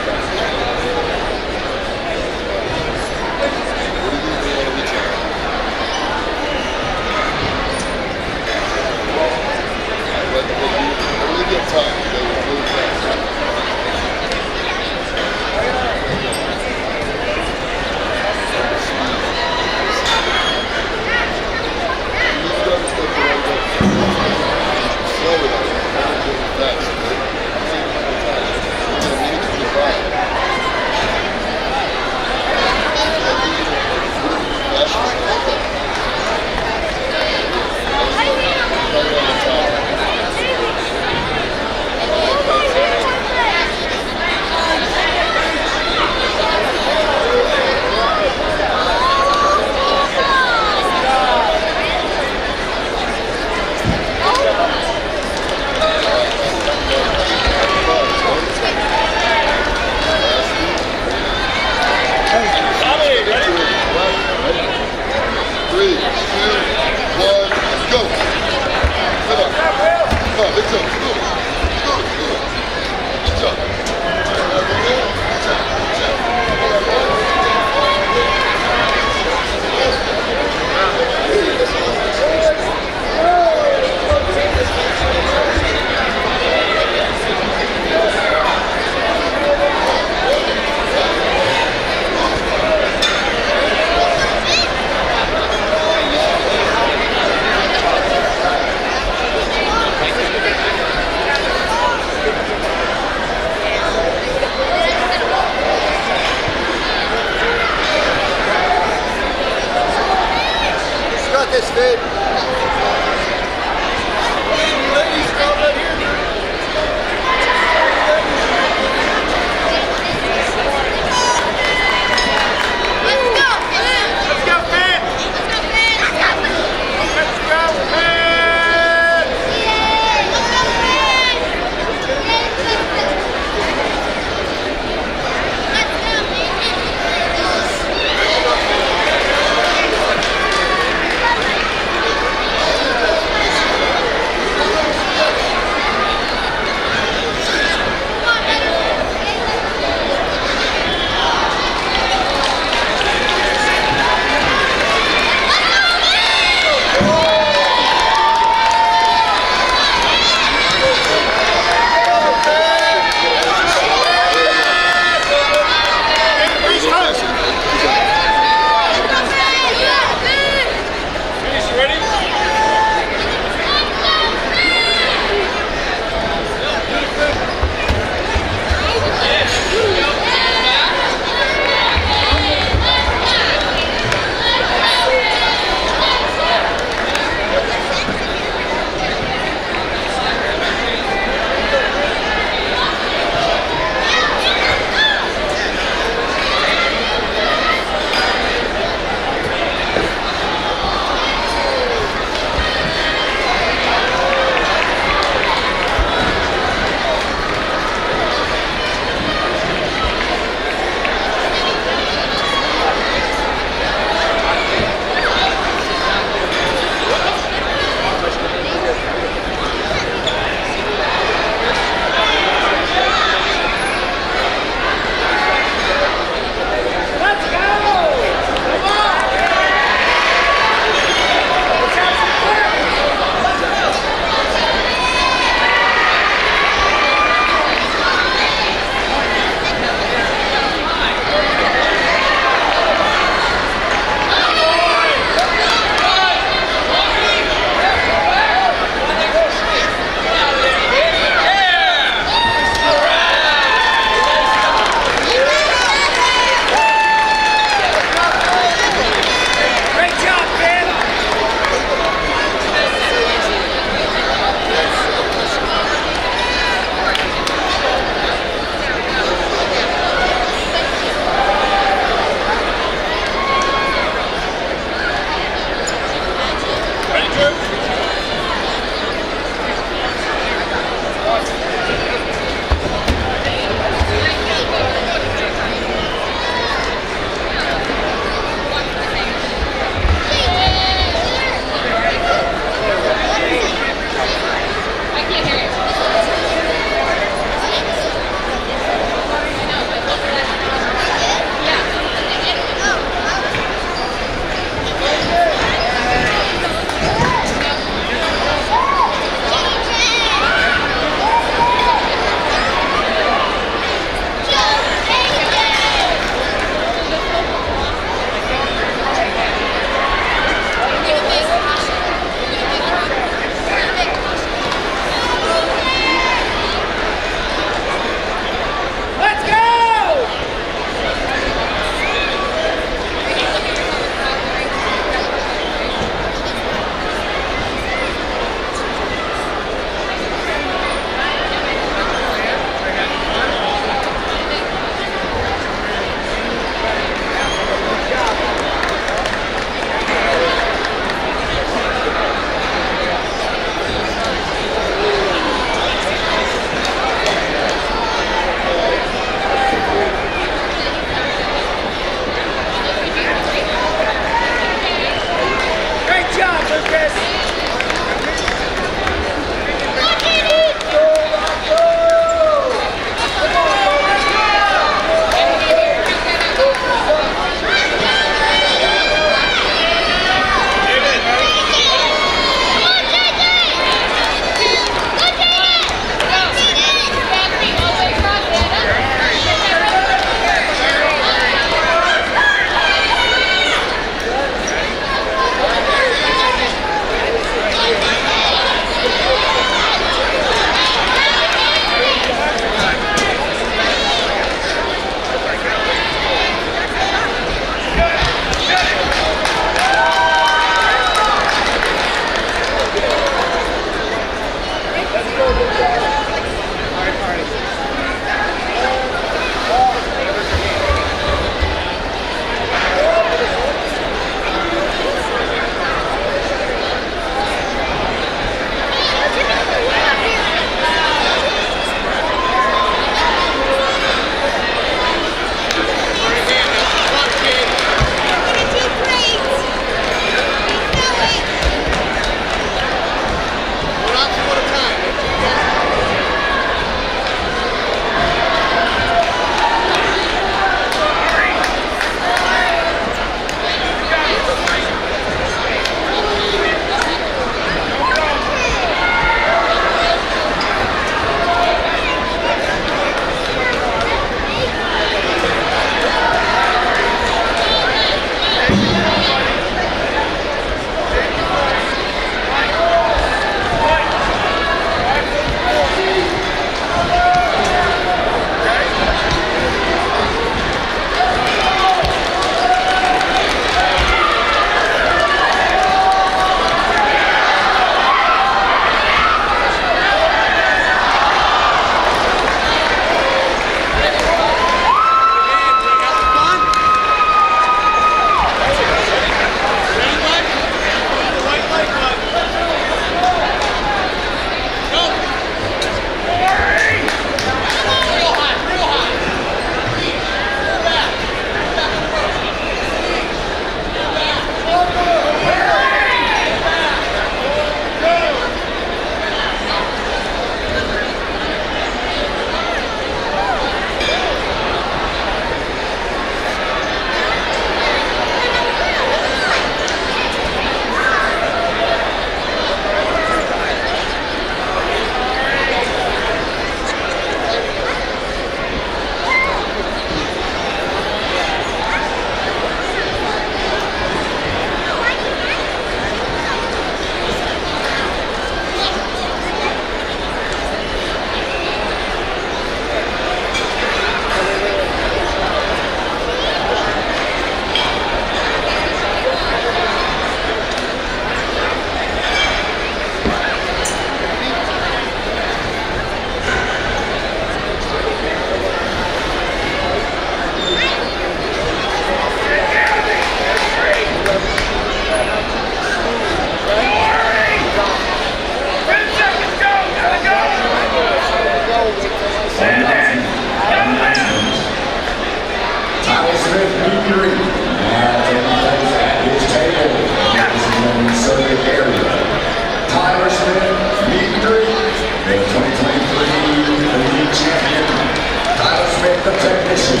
Over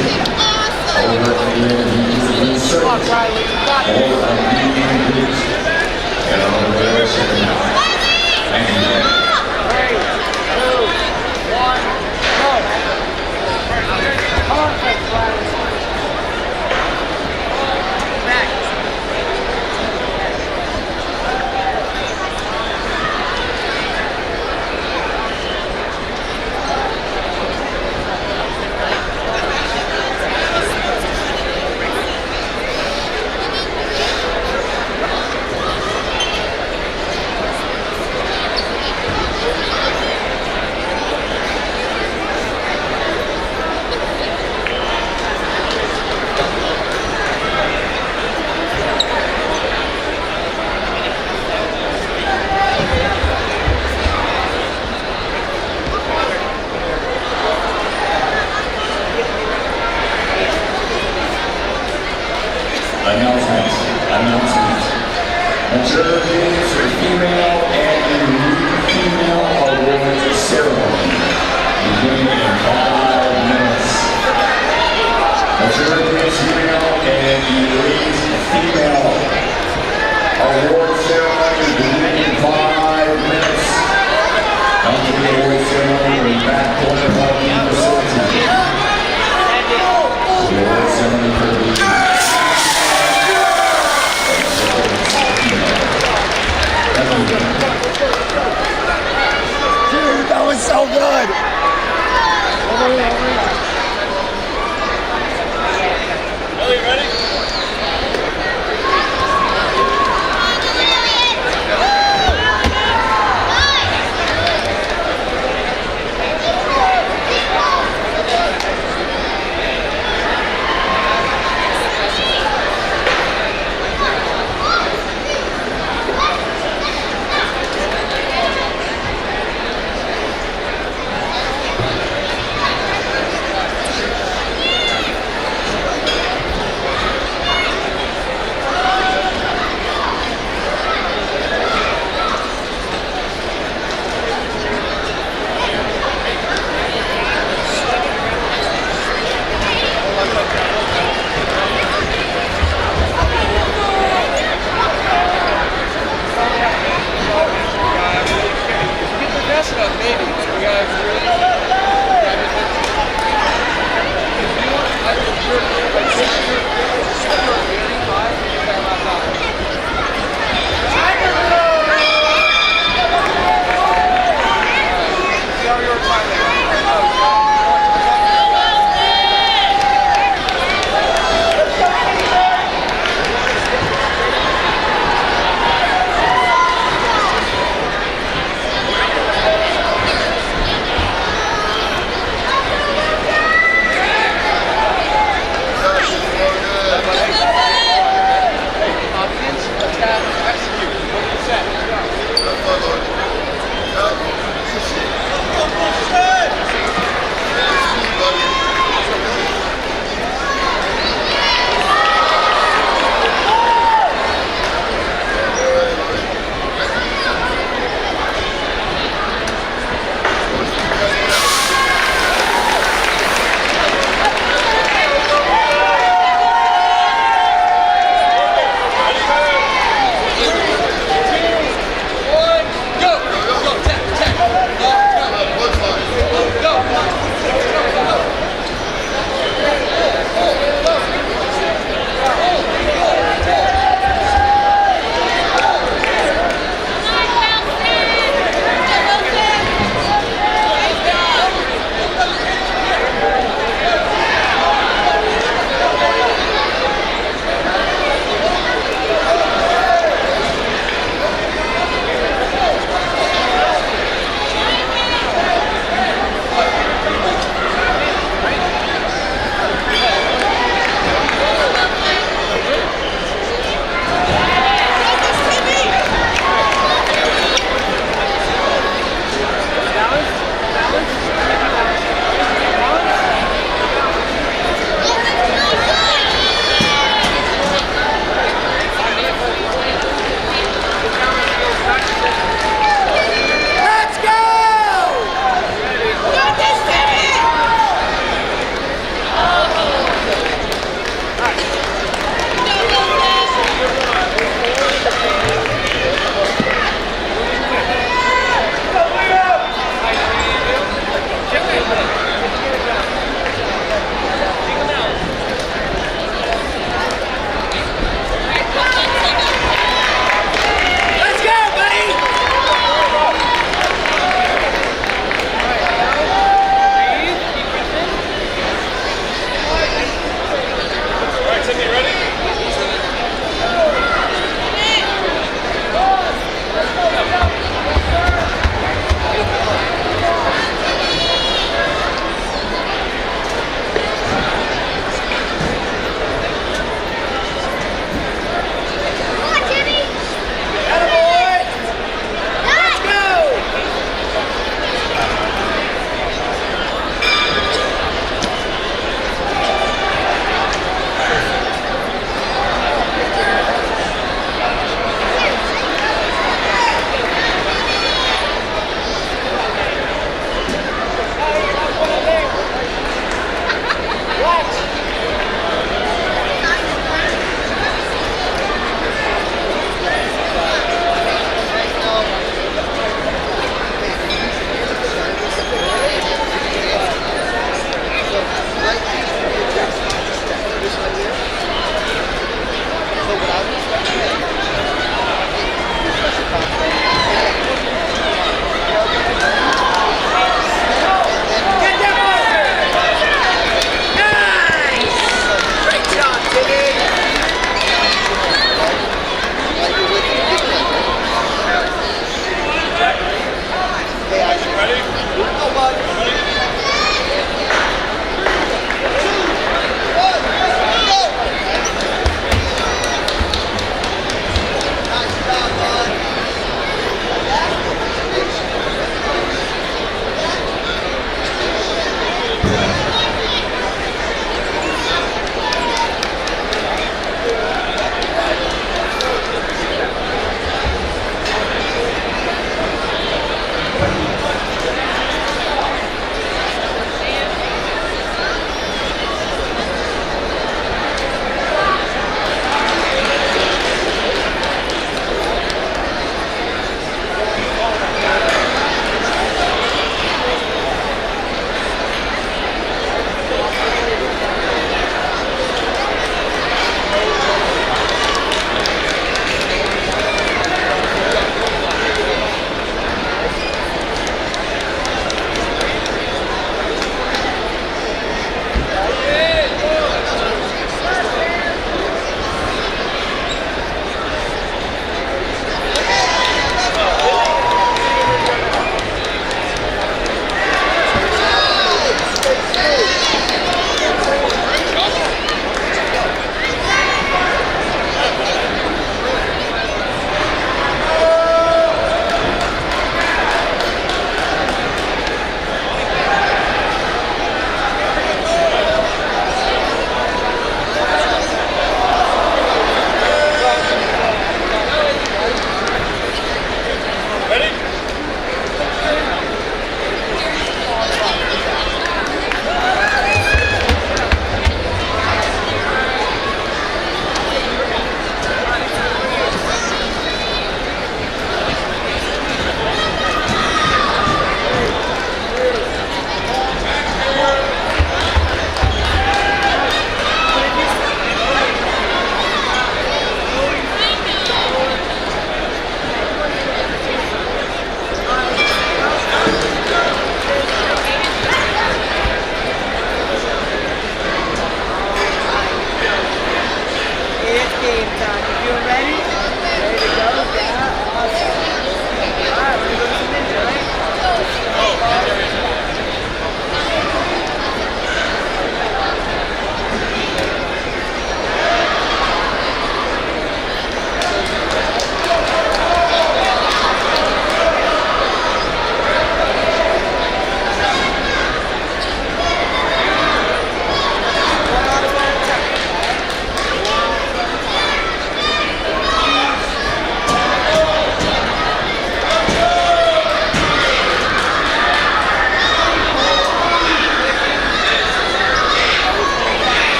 again, he's a good service. Over again, he's and over there, second down. Thank you. 3, 2, 1, go. Perfect, Riley. Announcements. Mature kids for female and unique female awards ceremony beginning in 5 minutes. Mature kids female and unique female award ceremony beginning in 5 minutes. Come to the award ceremony in the back corner of the facility. The award ceremony for the Dude, that was so good.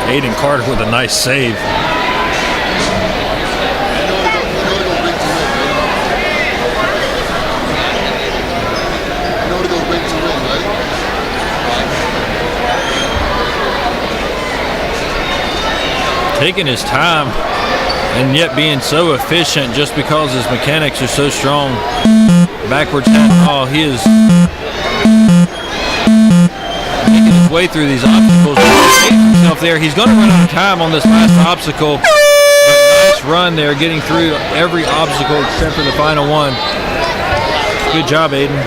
Aiden Carter with a nice save. Taking his time and yet being so efficient just because his mechanics are so strong. Backwards hat, he is making his way through these obstacles. Himself there. He's going to run out of time on this last obstacle. But nice run there, getting through every obstacle except for the final one. Good job, Aiden.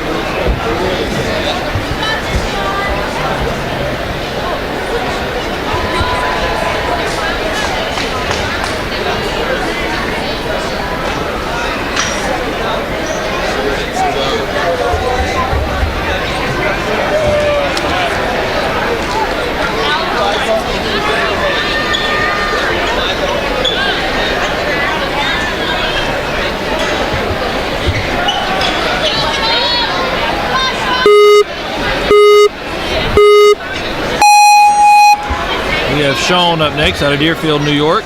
We have Sean up next out of Deerfield, New York.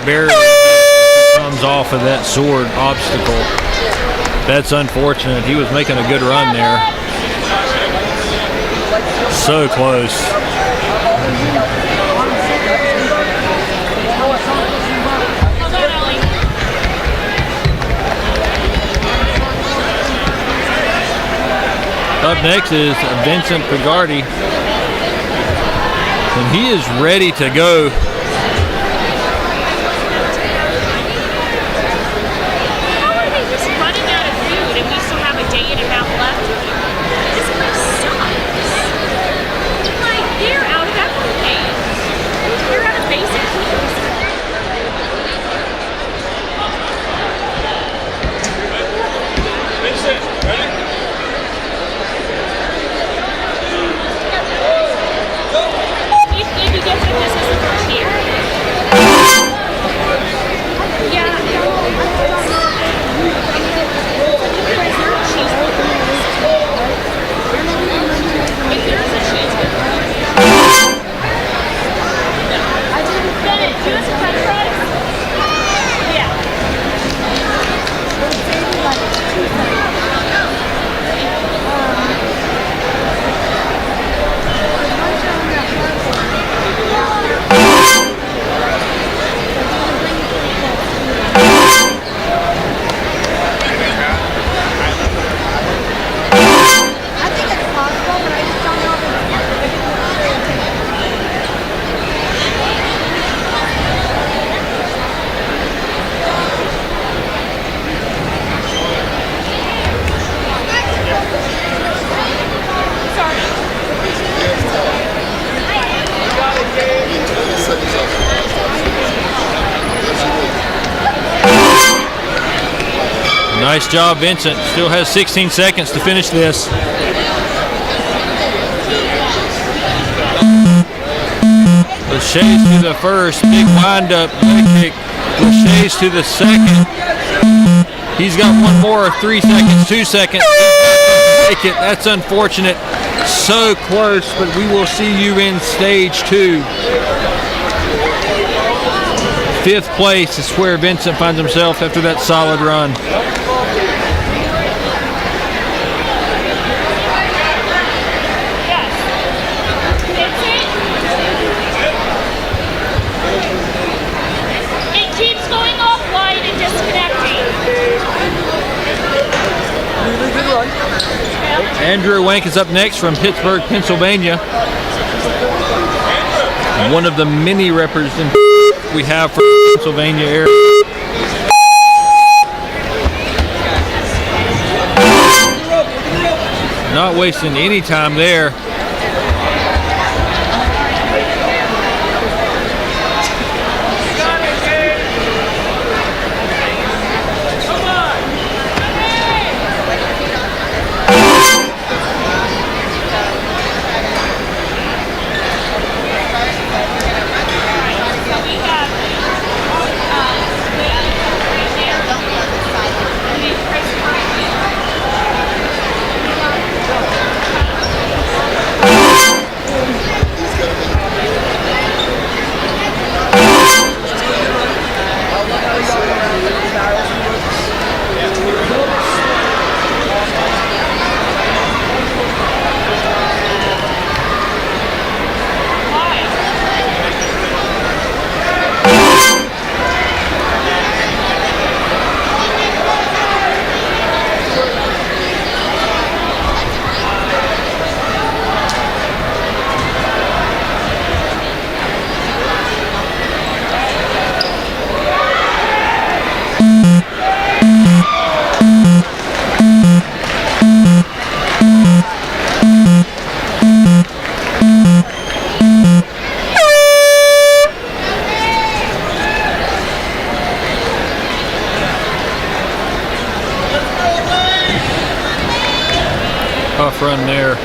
Barrett comes off of that sword obstacle. That's unfortunate. He was making a good run there. So close. Up next is Vincent Pigardi, and he is ready to go. Nice job, Vincent. Still has 16 seconds to finish this. Lachey's to the first. Big wind-up leg kick. Lachey's to the second. He's got one more. 3 seconds, 2 seconds. make it. That's unfortunate. So close, but we will see you in stage 2. 5th place is where Vincent finds himself after that solid run. It keeps going off wide and disconnecting. Really good run. Andrew Wank is up next from Pittsburgh, Pennsylvania. One of the many representatives we have from the Pennsylvania area. Not wasting any time there. Tough run there.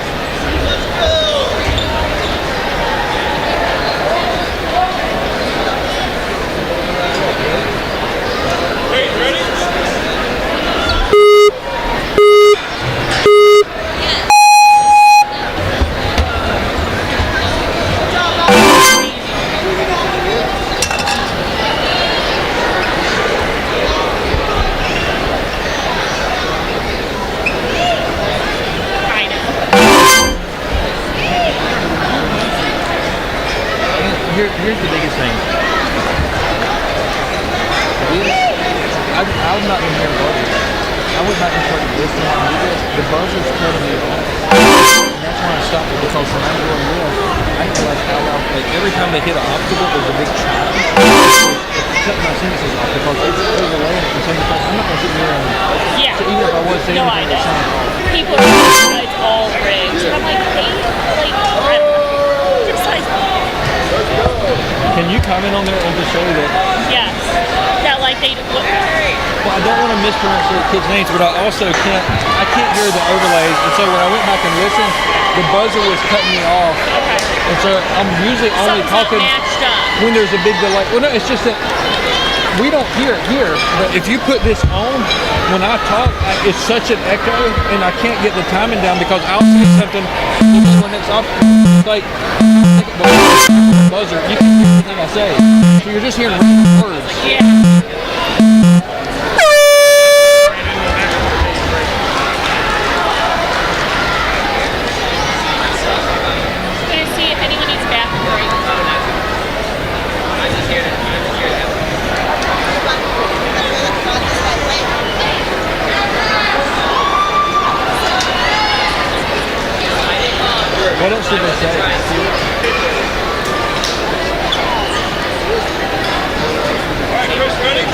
Here's the biggest thing. I've not been hearing buzzers. I would not be starting this and not do this. The buzzer's cutting me off. And that's why I stopped it, because when I'm doing this, I realize how loud, like every time they hit an obstacle, there's a big chime. It's cutting my senses off because it's overlaying it. And I'm not going to sit here and so even if I was saying anything, it sounds off. People are it's all rigged. And I'm like, hey, like, just like, Can you comment on there and just show that? yes. That like they Well, I don't want to mispronounce the kids' names, but I also can't hear the overlays. And so when I went back and listened, the buzzer was cutting me off. okay. And so I'm usually only Something's not talking matched up. when there's a big delay. Well, no, it's just that we don't hear it here. But if you put this on, when I talk, it's such an echo, and I can't get the timing down because I'll say something when it's off. Like, the buzzer, you can hear everything I say. So you're just hearing random words. Yeah. Gonna see if anyone needs bathroom break. What else did they say? All right, Chris, ready?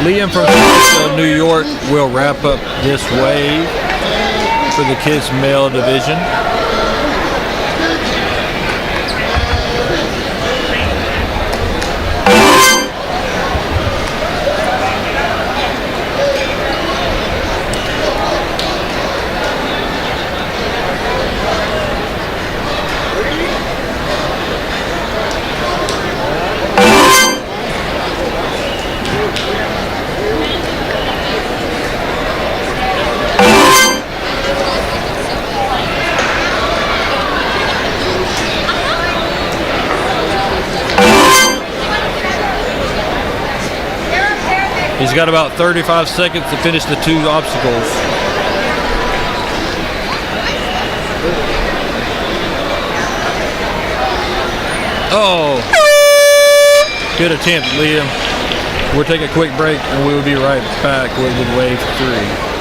Liam from Saso, New York will wrap up this wave for the kids male division. He's got about 35 seconds to finish the 2 obstacles. Oh, good attempt, Liam. We'll take a quick break and we will be right back with wave 3.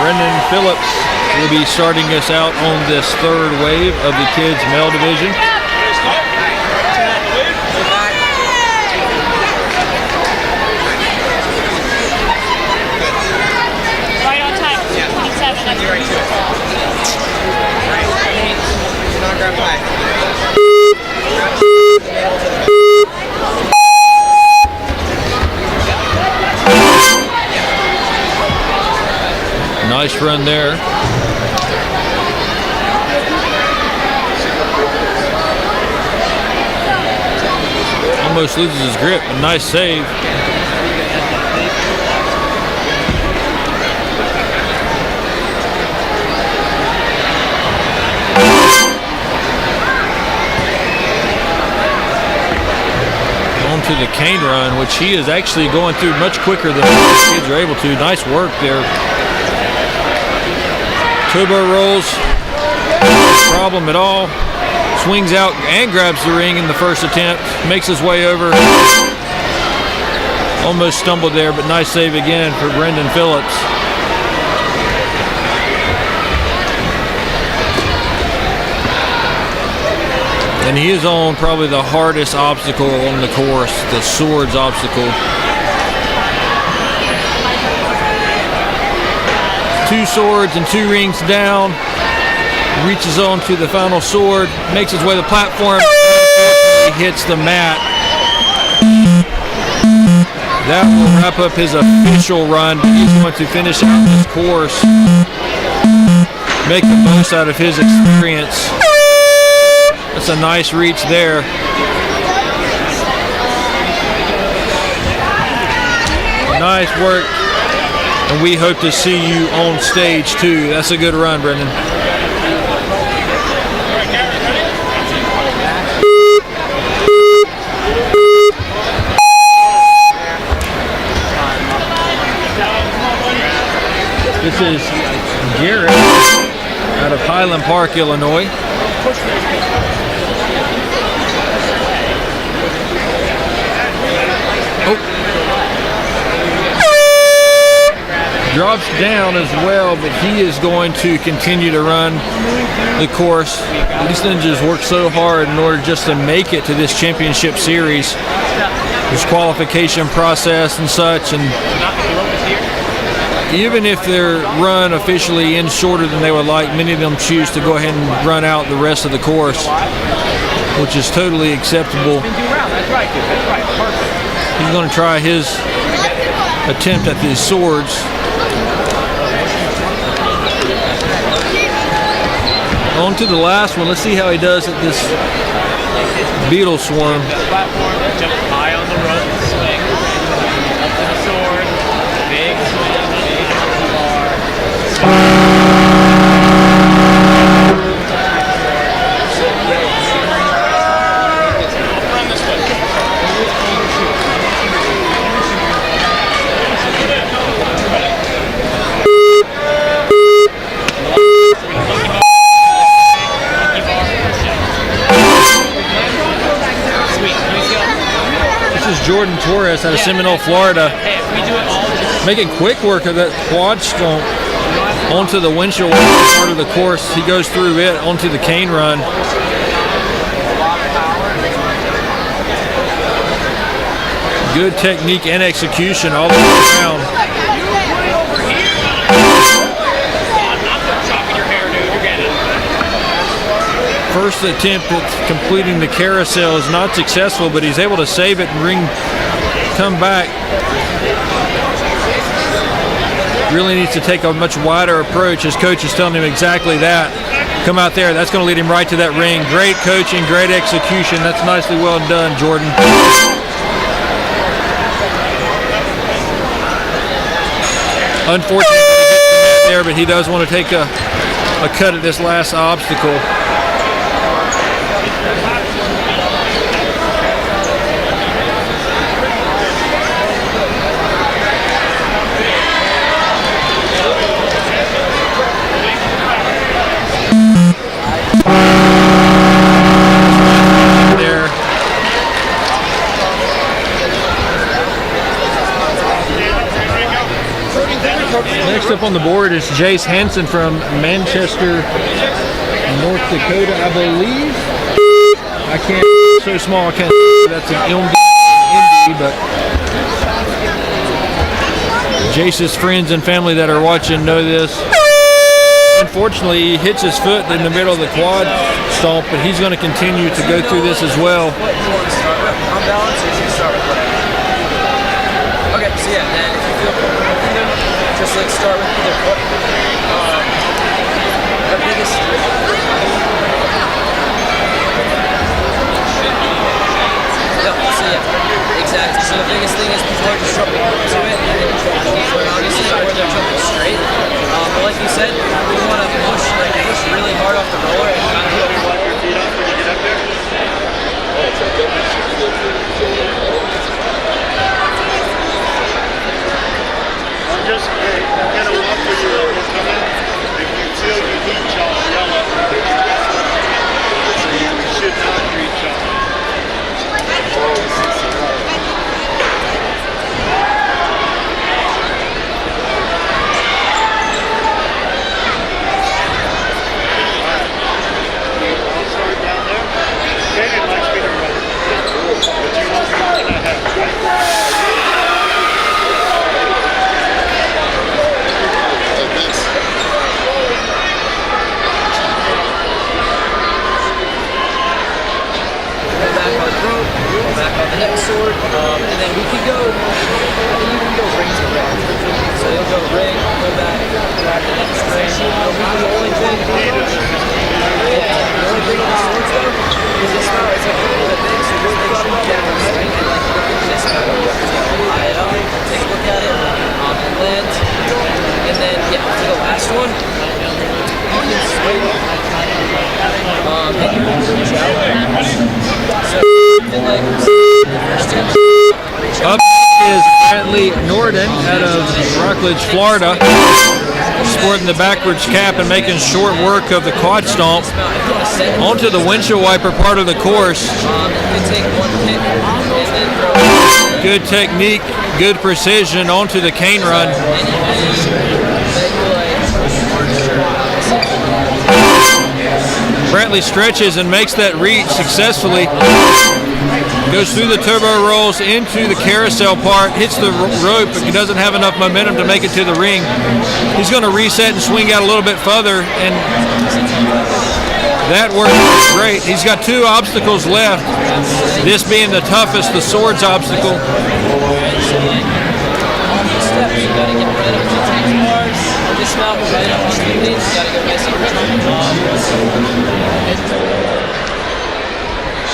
Brennan Phillips will be starting us out on this third wave of the kids male division. Right on time. 27. That's You're right to it. Not grab flag. Nice run there. Almost loses his grip, but nice save. On to the cane run, which he is actually going through much quicker than the kids are able to. Nice work there. Turbo rolls, no problem at all. Swings out and grabs the ring in the first attempt. Makes his way over. Almost stumbled there, but nice save again for Brendan Phillips. And he is on probably the hardest obstacle on the course, the swords obstacle. 2 swords and 2 rings down. Reaches on to the final sword, makes his way to the platform, unfortunately hits the mat. That will wrap up his official run. He's going to finish out this course, make the most out of his experience. That's a nice reach there. Nice work. And we hope to see you on stage too. That's a good run, Brendan. This is Garrett out of Highland Park, Illinois. Drops down as well, but he is going to continue to run the course. These ninjas work so hard in order just to make it to this championship series. There's qualification process and such, and even if their run officially ends shorter than they would like, many of them choose to go ahead and run out the rest of the course, which is totally acceptable. He's going to try his attempt at these swords. On to the last one. Let's see how he does at this beetle swarm. Jump high on the rope, swing up to the sword, big swing, big bar. Run this way. This is Jordan Torres out of Seminole, Florida. Making quick work of that quad stomp onto the windshield part of the course. He goes through it onto the cane run. Good technique and execution all the way around. First attempt at completing the carousel is not successful, but he's able to save it and come back. Really needs to take a much wider approach. His coach is telling him exactly that. Come out there, that's going to lead him right to that ring. Great coaching, great execution. That's nicely well done, Jordan. Unfortunately, he gets the net there, but he does want to take a cut at this last obstacle. Next up on the board is Jace Hansen from Manchester, North Dakota, I believe. I can't, so small I can't, that's an MD, but Jace's friends and family that are watching know this. Unfortunately, he hits his foot in the middle of the quad stomp, but he's going to continue to go through this as well. On balance, you should start with whatever. Okay, so yeah, and if you feel confident, just like start with either foot. The biggest. Exactly. So the biggest thing is before just jumping up to it, and then obviously or they're jumping straight. But like you said, you want to push really hard off the roller and kind of wipe your feet off when you get up there. I'm just gonna walk with you while we're coming. If you feel you need jump, yell up. So you should not reach up. David likes me to run, but you won't be running ahead. Go back on the rope, go back on the next sword, and then we can go, you can go ring to ring. So you'll go ring, go back, grab the next ring. The only thing, the only thing on the swords though, is it's not, it's like a little bit big, so you'll make sure you get it right, and like look at this guy, eye it up, take a look at it, and land, and then for the last one, you can swing, and you can reach out. So, like, Up is Brantley Norden out of Rockledge, Florida, sporting the backwards cap and making short work of the quad stomp onto the windshield wiper part of the course. Good technique, good precision onto the cane run. Brantley stretches and makes that reach successfully. Goes through the turbo rolls into the carousel part, hits the rope, but he doesn't have enough momentum to make it to the ring. He's going to reset and swing out a little bit further, and that worked great. He's got 2 obstacles left, this being the toughest, the swords obstacle. Dismount right up onto the pins, you gotta go nice and quick.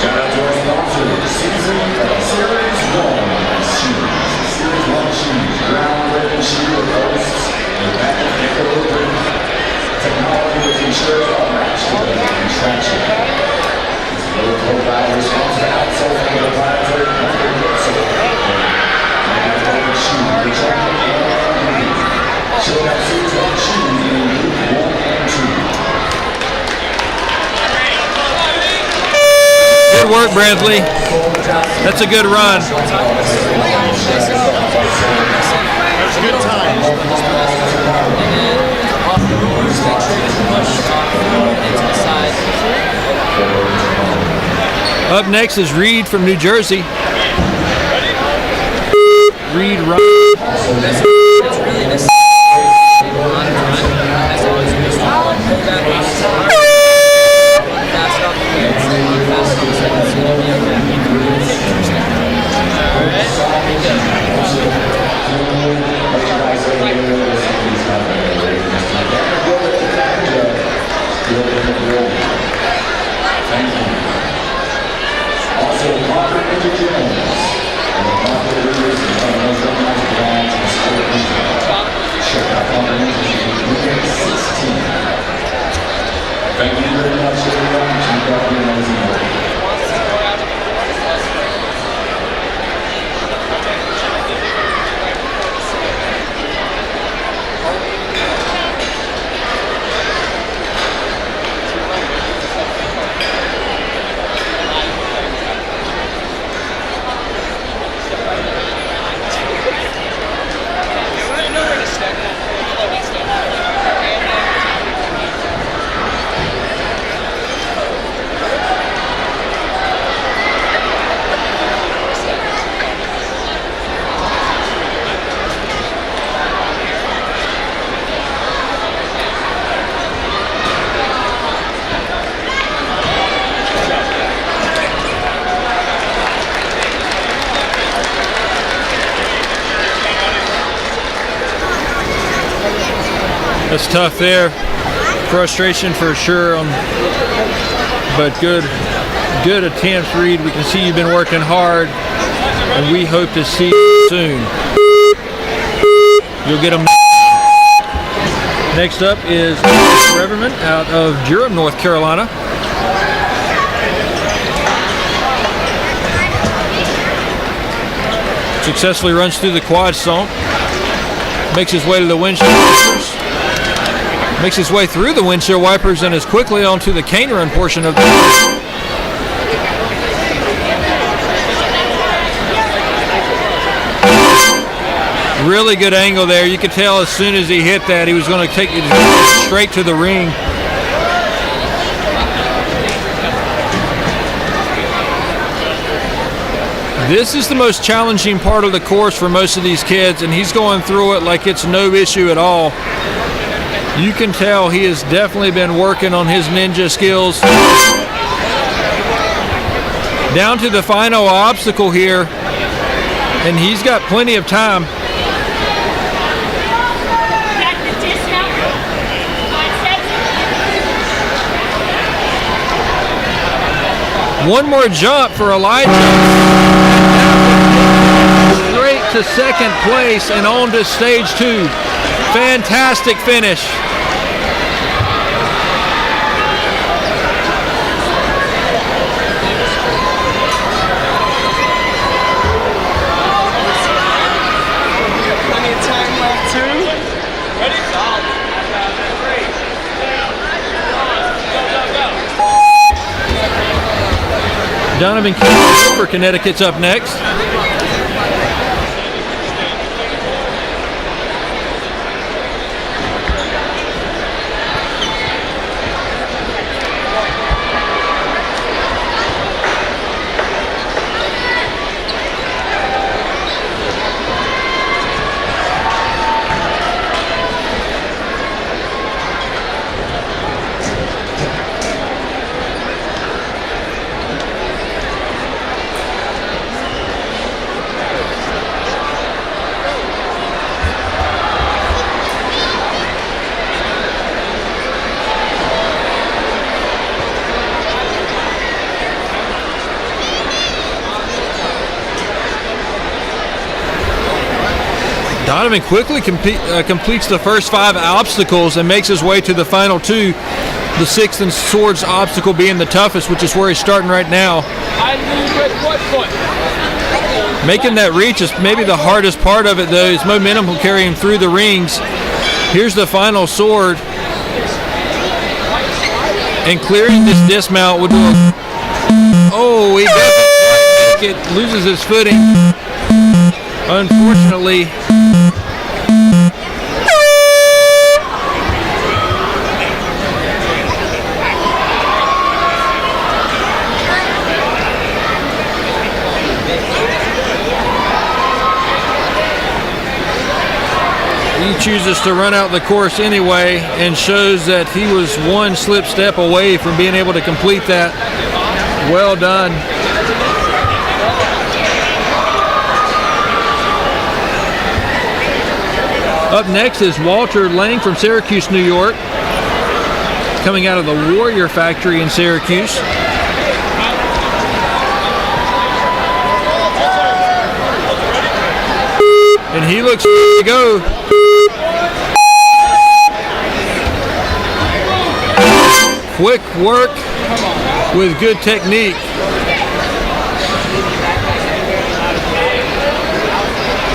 Shout out to our sponsors, Season Series 1 Shoes. Series 1 Shoes, ground-breaking shoe of hosts, and patent equilibrium. Technology with ensures unmatched stability and traction. Low profile response to outsole and proprietary comfort support. Ground-breaking shoe, which so that Series 1 Shoe in Group 1 and 2. Good work, Brantley. That's a good run. That's a good time. Up next is Reed from New Jersey. Reed run. That's tough there. Frustration for sure, but good attempts, Reed. We can see you've been working hard, and we hope to see you soon. You'll get them. Next up is Reverman out of Durham, North Carolina. Successfully runs through the quad stomp. Makes his way to the windshield wipers. Makes his way through the windshield wipers and is quickly onto the cane run portion of the really good angle there. You could tell as soon as he hit that he was going to take it straight to the ring. This is the most challenging part of the course for most of these kids, and he's going through it like it's no issue at all. You can tell he has definitely been working on his ninja skills. Down to the final obstacle here, and he's got plenty of time. One more jump for Elijah. Straight to second place and on to stage 2. Fantastic finish. Plenty of time left too. Donovan for Connecticut's up next. Donovan quickly completes the first 5 obstacles and makes his way to the final 2. The 6th and swords obstacle being the toughest, which is where he's starting right now. Making that reach is maybe the hardest part of it, though. His momentum will carry him through the rings. Here's the final sword. And clearing this dismount would do a... Oh, he doesn't make it. Loses his footing. Unfortunately. He chooses to run out the course anyway and shows that he was one slip step away from being able to complete that. Well done. Up next is Walter Lang from Syracuse, New York, coming out of the Warrior Factory in Syracuse. And he looks ready to go. Quick work with good technique.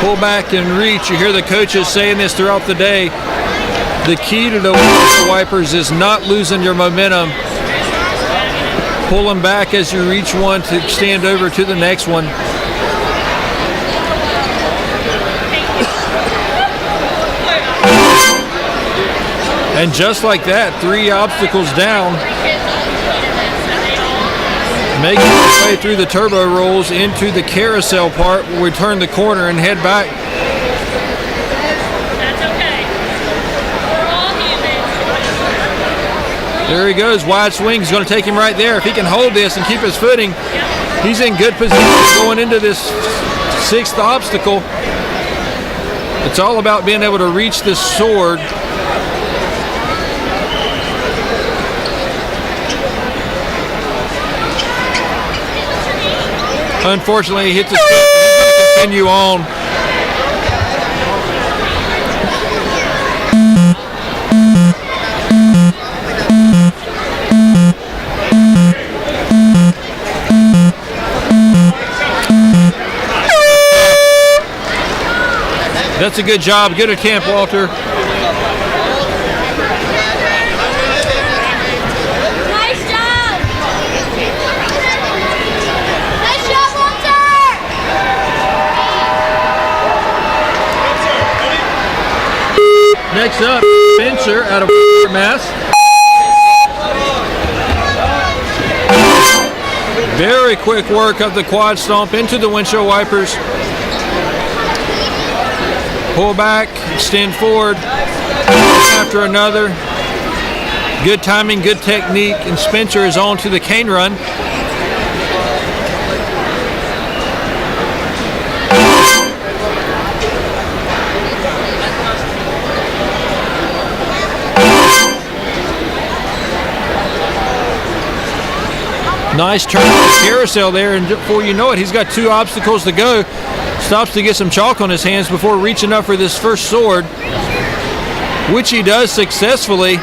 Pull back and reach. You hear the coaches saying this throughout the day. The key to the wipers is not losing your momentum. Pull them back as you reach one to extend over to the next one. And just like that, 3 obstacles down. Making his way through the turbo rolls into the carousel part where we turn the corner and head back. That's okay. We're all humans. There he goes, wide swing. He's going to take him right there. If he can hold this and keep his footing, he's in good position going into this 6th obstacle. It's all about being able to reach this sword. Unfortunately, he hits his foot. He's going to continue on. That's a good job. Good attempt, Walter. Nice job! Nice job, Walter! Next up, Spencer out of Mass. Very quick work of the quad stomp into the windshield wipers. Pull back, extend forward, after another. Good timing, good technique, and Spencer is on to the cane run. Nice turn of the carousel there, and before you know it, he's got 2 obstacles to go. Stops to get some chalk on his hands before reaching up for this first sword, which he does successfully.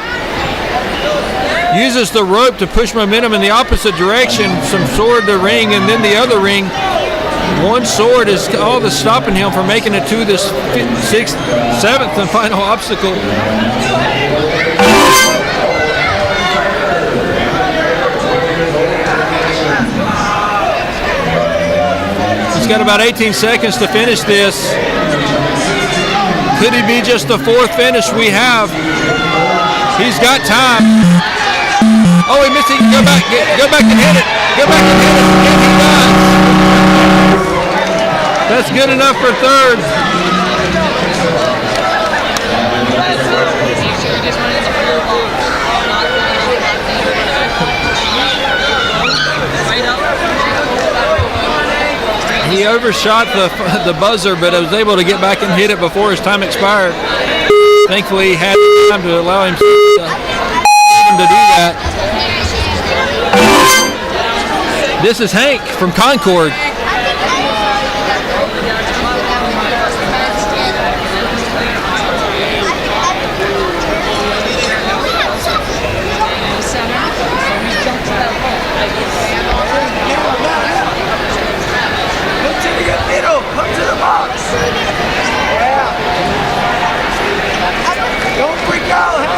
Uses the rope to push momentum in the opposite direction, some sword to ring and then the other ring. 1 sword is all that's stopping him from making it to this 6th, 7th, and final obstacle. He's got about 18 seconds to finish this. Could he be just the 4th finish we have? He's got time. Oh, he missed it. Go back and hit it. Go back and hit it. And he does. That's good enough for 3rd. He overshot the buzzer, but was able to get back and hit it before his time expired. Thankfully, he had time to allow him to do that. This is Hank from Concord. Come to the box. Yeah. Don't freak out, huh?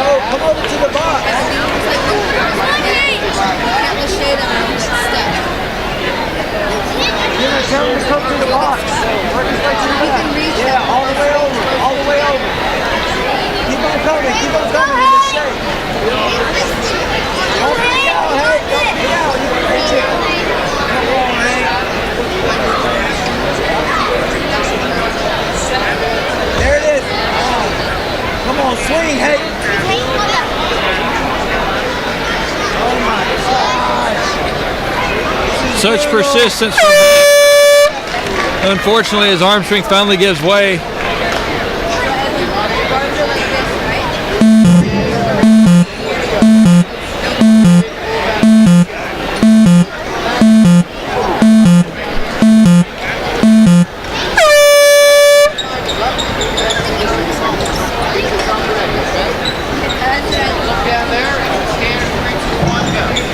Oh, come over to the box. Tell him to come to the box. Yeah, all the way over. All the way over. Keep on coming. Keep on coming in this shape. Don't freak out, hey. Don't freak out. You can reach it. Come on, Hank. There it is. Come on, swing, hey. Oh my gosh. Such persistence. Unfortunately, his arm strength finally gives way.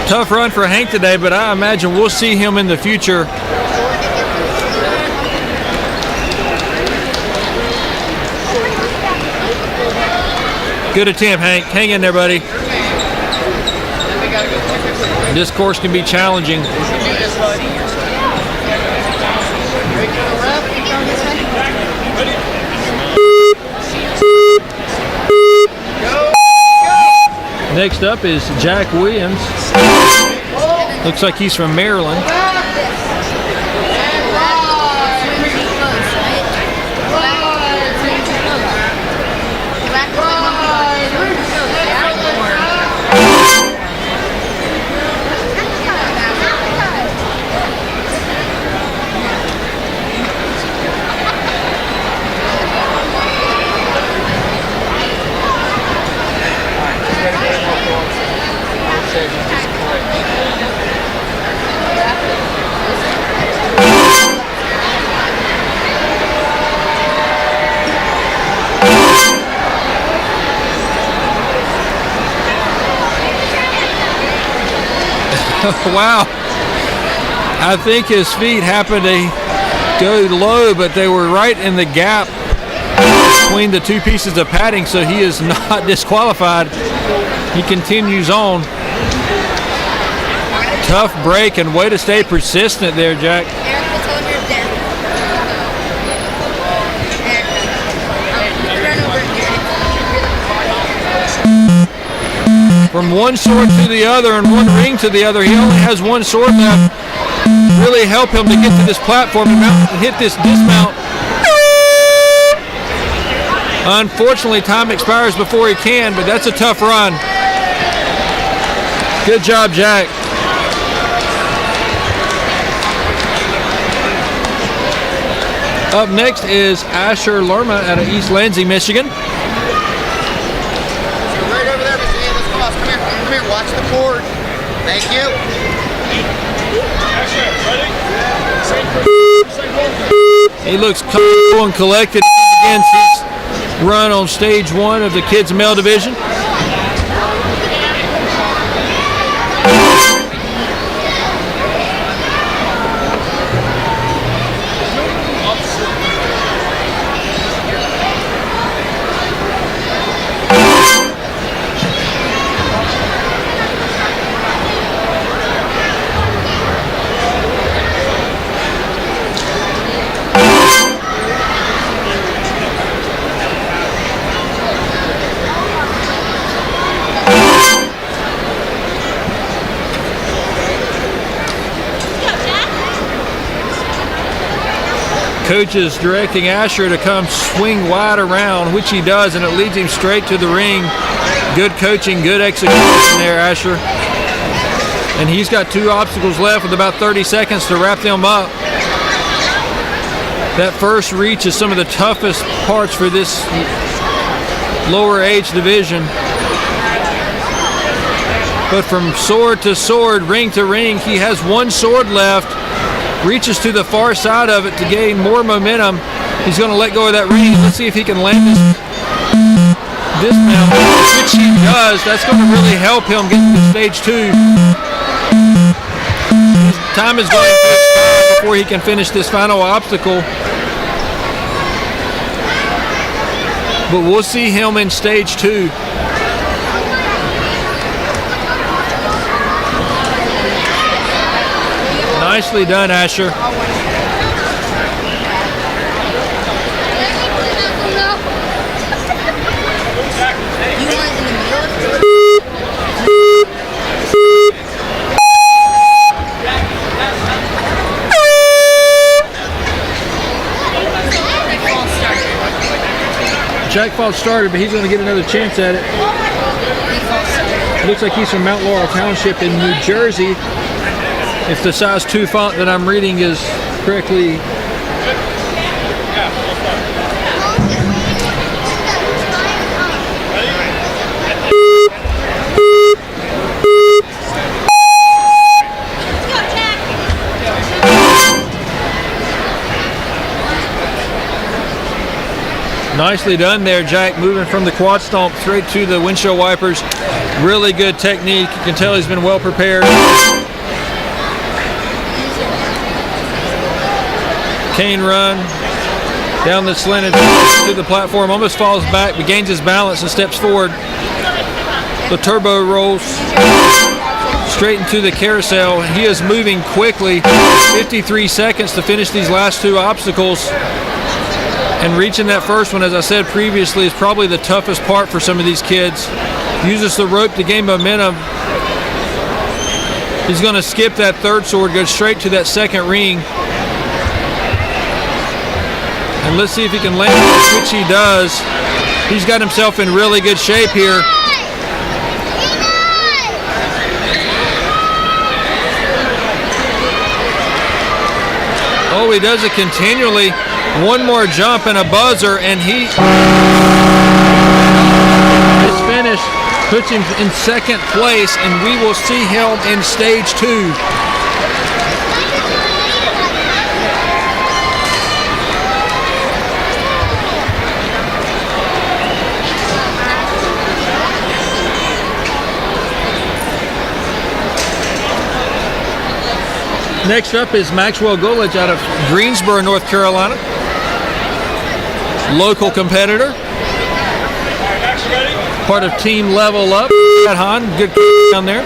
Tough run for Hank today, but I imagine we'll see him in the future. Good attempt, Hank. Hang in there, buddy. This course can be challenging. Next up is Jack Williams. Looks like he's from Maryland. Wow. I think his feet happened to go low, but they were right in the gap between the two pieces of padding, so he is not disqualified. He continues on. Tough break and way to stay persistent there, Jack. From one sword to the other and one ring to the other, he only has one sword left. Really help him to get to this platform and hit this dismount. Unfortunately, time expires before he can, but that's a tough run. Good job, Jack. Up next is Asher Lerma out of East Lansing, Michigan. Right over there, Mr. Let's go. Come here, watch the board. Thank you. He looks comfortable and collected against his run on stage 1 of the kids male division. Coach is directing Asher to come swing wide around, which he does, and it leads him straight to the ring. Good coaching, good execution there, Asher. And he's got 2 obstacles left with about 30 seconds to wrap them up. That first reach is some of the toughest parts for this lower age division. But from sword to sword, ring to ring, he has 1 sword left. Reaches to the far side of it to gain more momentum. He's going to let go of that ring. Let's see if he can land this dismount, which he does. That's going to really help him get to stage 2. His time is going to expire before he can finish this final obstacle. But we'll see him in stage 2. Nicely done, Asher. Jack Falls started, but he's going to get another chance at it. Looks like he's from Mount Laurel Township in New Jersey. If the size 2 font that I'm reading is correctly. Nicely done there, Jack, moving from the quad stomp straight to the windshield wipers. Really good technique. You can tell he's been well prepared. Cane run down the slanted to the platform, almost falls back, but gains his balance and steps forward. The turbo rolls straight into the carousel. He is moving quickly. 53 seconds to finish these last 2 obstacles. And reaching that first one, as I said previously, is probably the toughest part for some of these kids. Uses the rope to gain momentum. He's going to skip that 3rd sword, go straight to that 2nd ring. And let's see if he can land it, which he does. He's got himself in really good shape here. Oh, he does it continually. 1 more jump and a buzzer, and he is finished. Puts him in 2nd place, and we will see him in stage 2. Next up is Maxwell Gulich out of Greensboro, North Carolina. Local competitor. Part of Team Level Up. Han, good down there.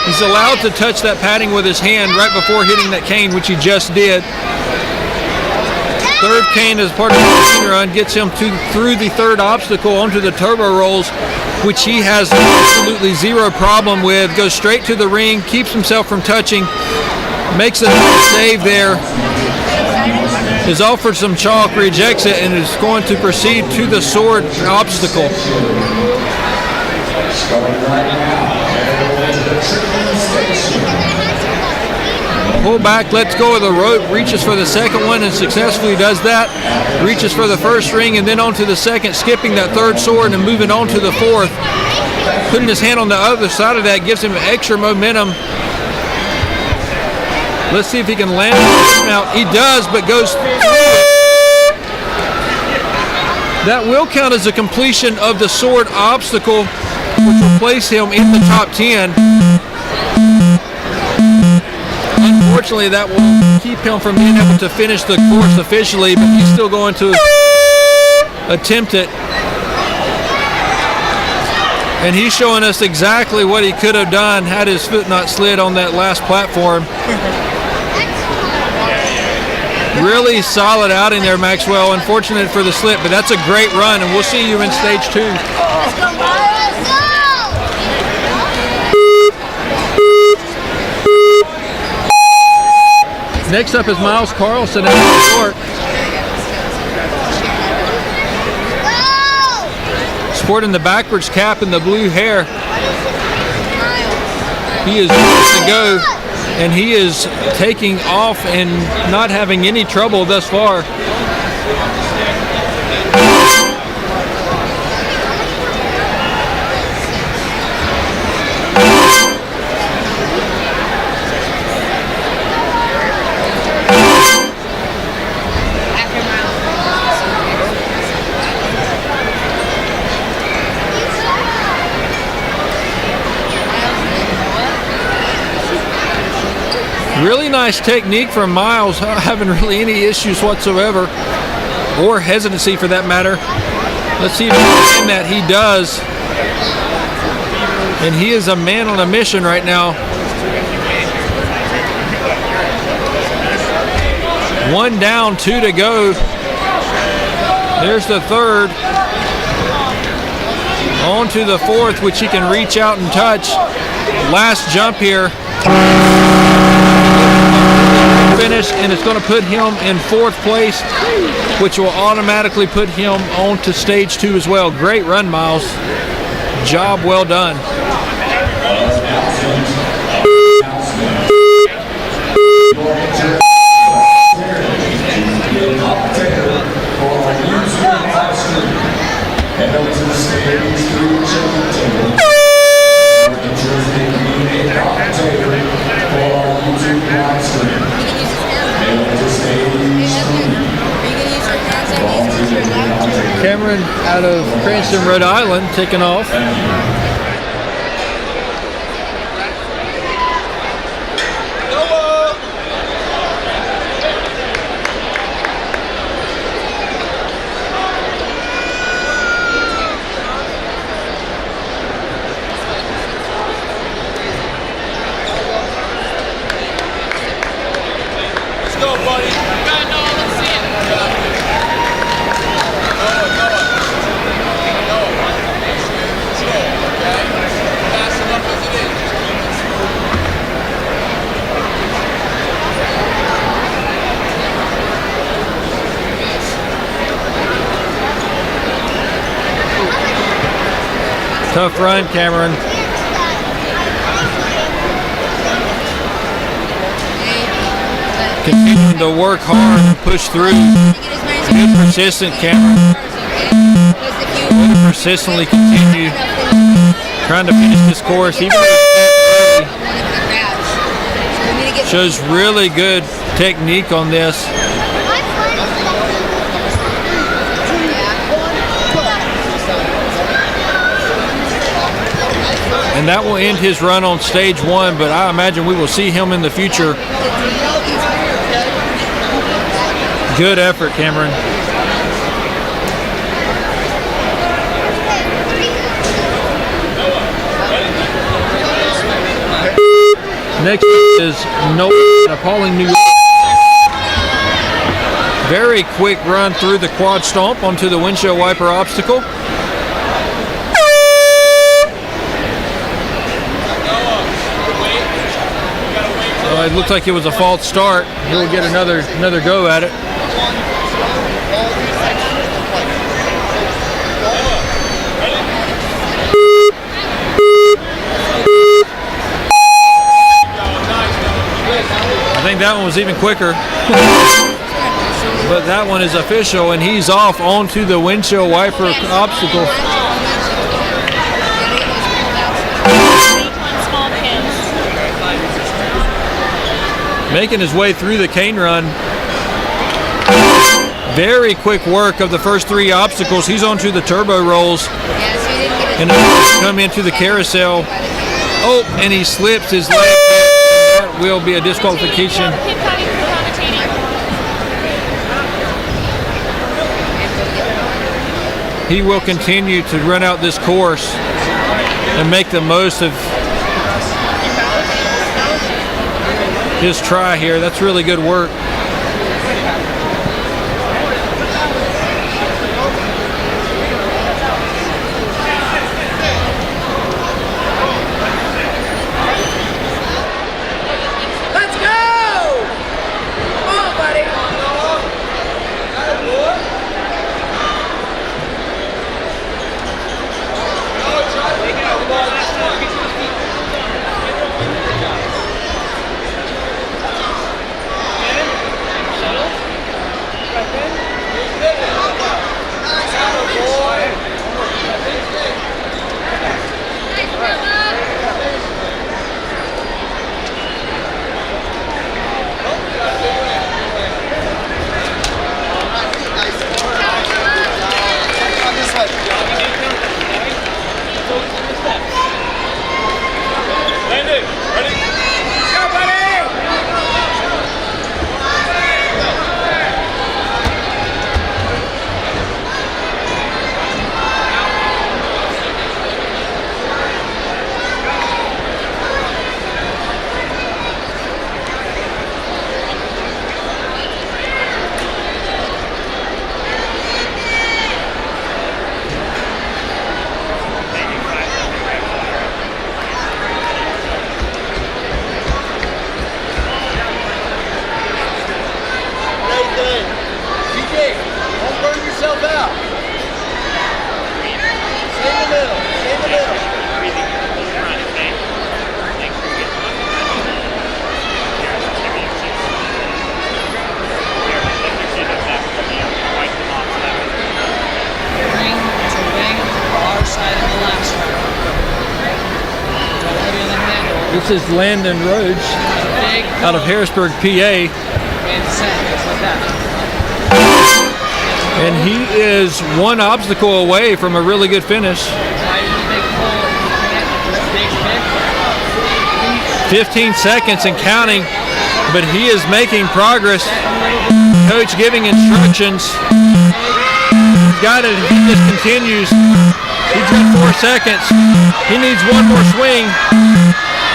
He's allowed to touch that padding with his hand right before hitting that cane, which he just did. Third cane as part of the machine run gets him through the third obstacle onto the turbo rolls, which he has absolutely zero problem with. Goes straight to the ring, keeps himself from touching, makes a nice save there. Is offered some chalk, rejects it, and is going to proceed to the sword obstacle. Pull back, lets go of the rope, reaches for the second one and successfully does that. Reaches for the first ring and then onto the second, skipping that third sword and moving on to the fourth. Putting his hand on the other side of that gives him extra momentum. Let's see if he can land it. Now he does, but goes through. That will count as a completion of the sword obstacle, which will place him in the top 10. Unfortunately, that will keep him from being able to finish the course officially, but he's still going to attempt it. And he's showing us exactly what he could have done had his foot not slid on that last platform. Really solid outing there, Maxwell. Unfortunate for the slip, but that's a great run, and we'll see you in stage 2. Next up is Miles Carlson out of New York. Sporting the backwards cap and the blue hair. He is ready to go, and he is taking off and not having any trouble thus far. Really nice technique from Miles, not having really any issues whatsoever, or hesitancy for that matter. Let's see if he can, that he does. And he is a man on a mission right now. One down, 2 to go. There's the third. On to the fourth, which he can reach out and touch. Last jump here. Finish, and it's going to put him in 4th place, which will automatically put him on to stage 2 as well. Great run, Miles. Job well done. Cameron out of Cranston, Rhode Island, taking off. Let's go, buddy. Let's see it. Tough run, Cameron. Continuing to work hard and push through. Good persistent, Cameron. Persistently continue trying to finish this course, even though Shows really good technique on this. And that will end his run on stage 1, but I imagine we will see him in the future. Good effort, Cameron. Next is Nolan, appalling New York. Very quick run through the quad stomp onto the windshield wiper obstacle. It looked like it was a false start. He'll get another go at it. I think that one was even quicker. But that one is official, and he's off onto the windshield wiper obstacle. Making his way through the cane run. Very quick work of the first 3 obstacles. He's onto the turbo rolls. And come into the carousel. Oh, and he slips his leg. That will be a disqualification. He will continue to run out this course and make the most of his try here. That's really good work. Let's go! Come on, buddy. This is Landon Rhodes out of Harrisburg, PA. And he is 1 obstacle away from a really good finish. 15 seconds and counting, but he is making progress. Coach giving instructions. Got it if he just continues. He's got 4 seconds. He needs 1 more swing.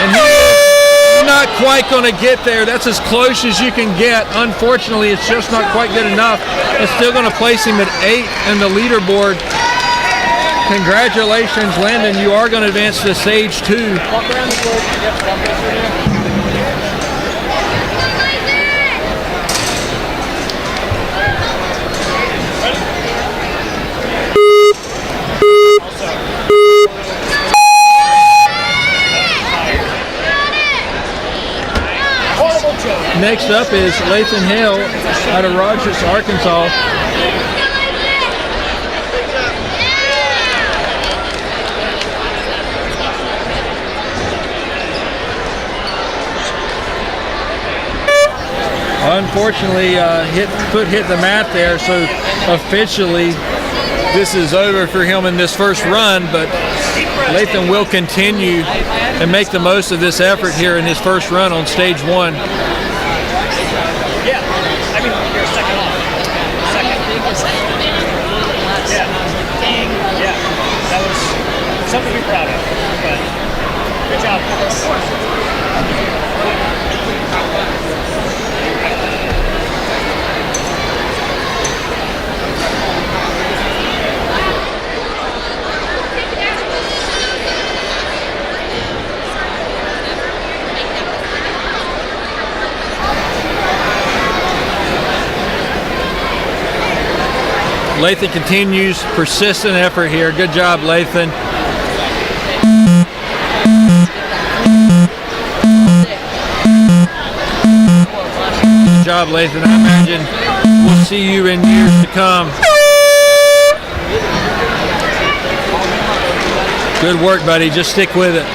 And he's not quite going to get there. That's as close as you can get. Unfortunately, it's just not quite good enough. It's still going to place him at 8 in the leaderboard. Congratulations, Landon. You are going to advance to stage 2. Next up is Lathan Hale out of Rogers, Arkansas. Unfortunately, foot hit the mat there, so officially this is over for him in this first run, but Lathan will continue and make the most of this effort here in his first run on stage 1. Yeah, I mean, you're second off. Second. Yeah, that was something to be proud of, but good job. Lathan continues, persistent effort here. Good job, Lathan. Good job, Lathan. I imagine we'll see you in years to come. Good work, buddy. Just stick with it.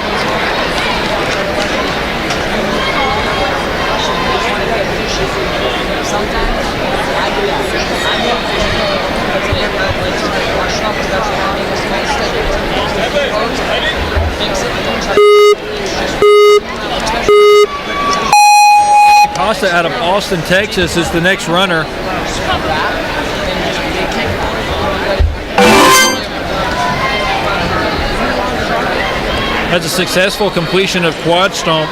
Costa out of Austin, Texas is the next runner. Has a successful completion of quad stomp.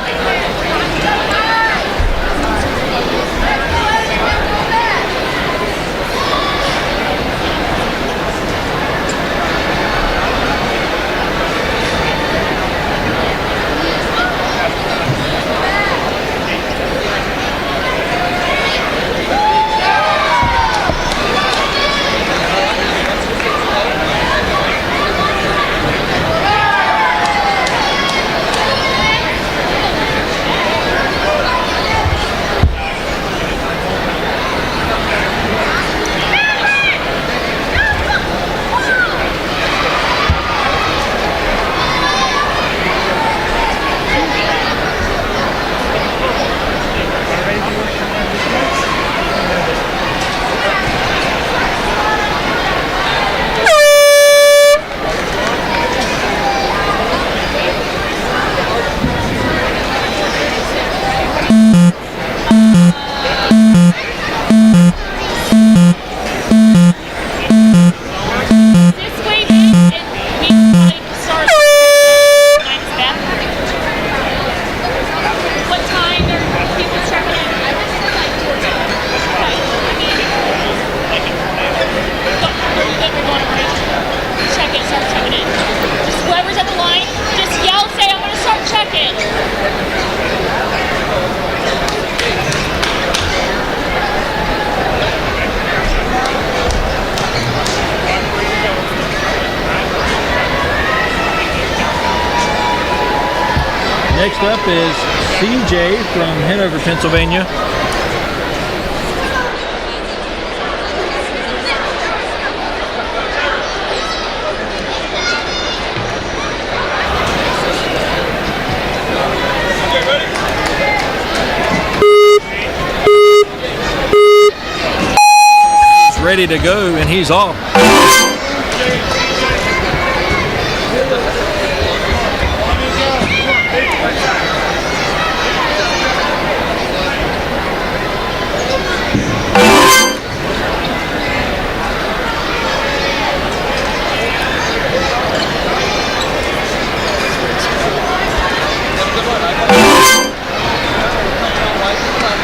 Next up is CJ from Hanover, Pennsylvania. He's ready to go and he's off.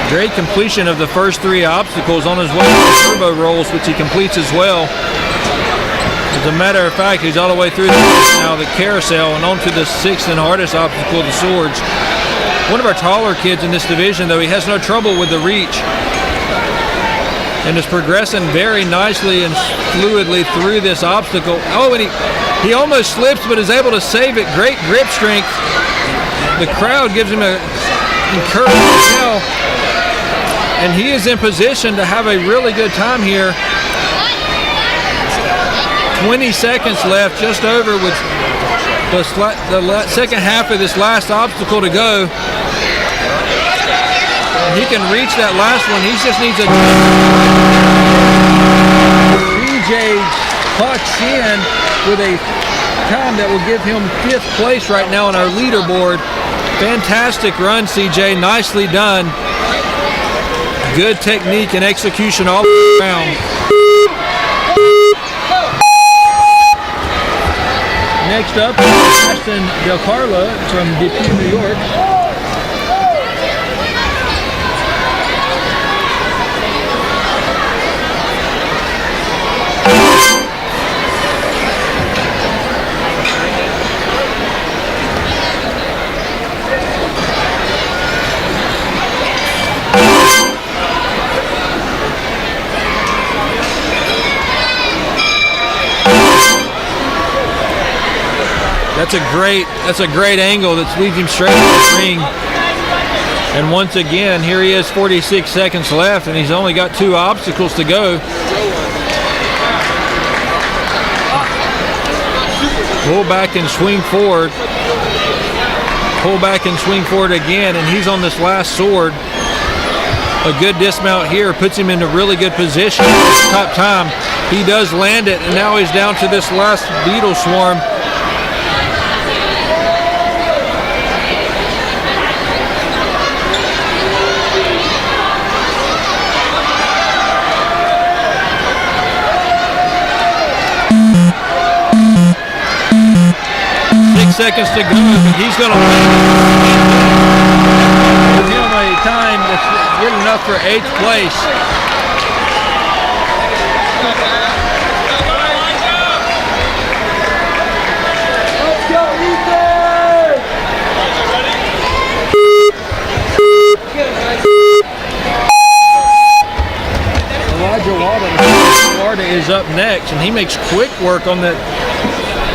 Great completion of the first 3 obstacles on his way to the turbo rolls, which he completes as well. As a matter of fact, he's all the way through now the carousel and on to the 6th and hardest obstacle, the swords. One of our taller kids in this division, though, he has no trouble with the reach and is progressing very nicely and fluidly through this obstacle. Oh, and he almost slips but is able to save it. Great grip strength. The crowd gives him an encouraging yell. And he is in position to have a really good time here. 20 seconds left, just over, with the second half of this last obstacle to go. And He can reach that last one. He just needs a... PJ clocks in with a time that will give him 5th place right now on our leaderboard. Fantastic run, CJ. Nicely done. Good technique and execution all around. Next up, Ashton Del Carlo from Depew, New York. That's a great angle that leads him straight to the ring. And once again, here he is, 46 seconds left, and he's only got 2 obstacles to go. Pull back and swing forward. Pull back and swing forward again, and he's on this last sword. A good dismount here puts him in a really good position. Top time, he does land it, and now he's down to this last beetle swarm. 6 seconds to go, but he's going to give him a time that's good enough for 8th place. Let's go, Ethan! Elijah Walden from Florida is up next, and he makes quick work on that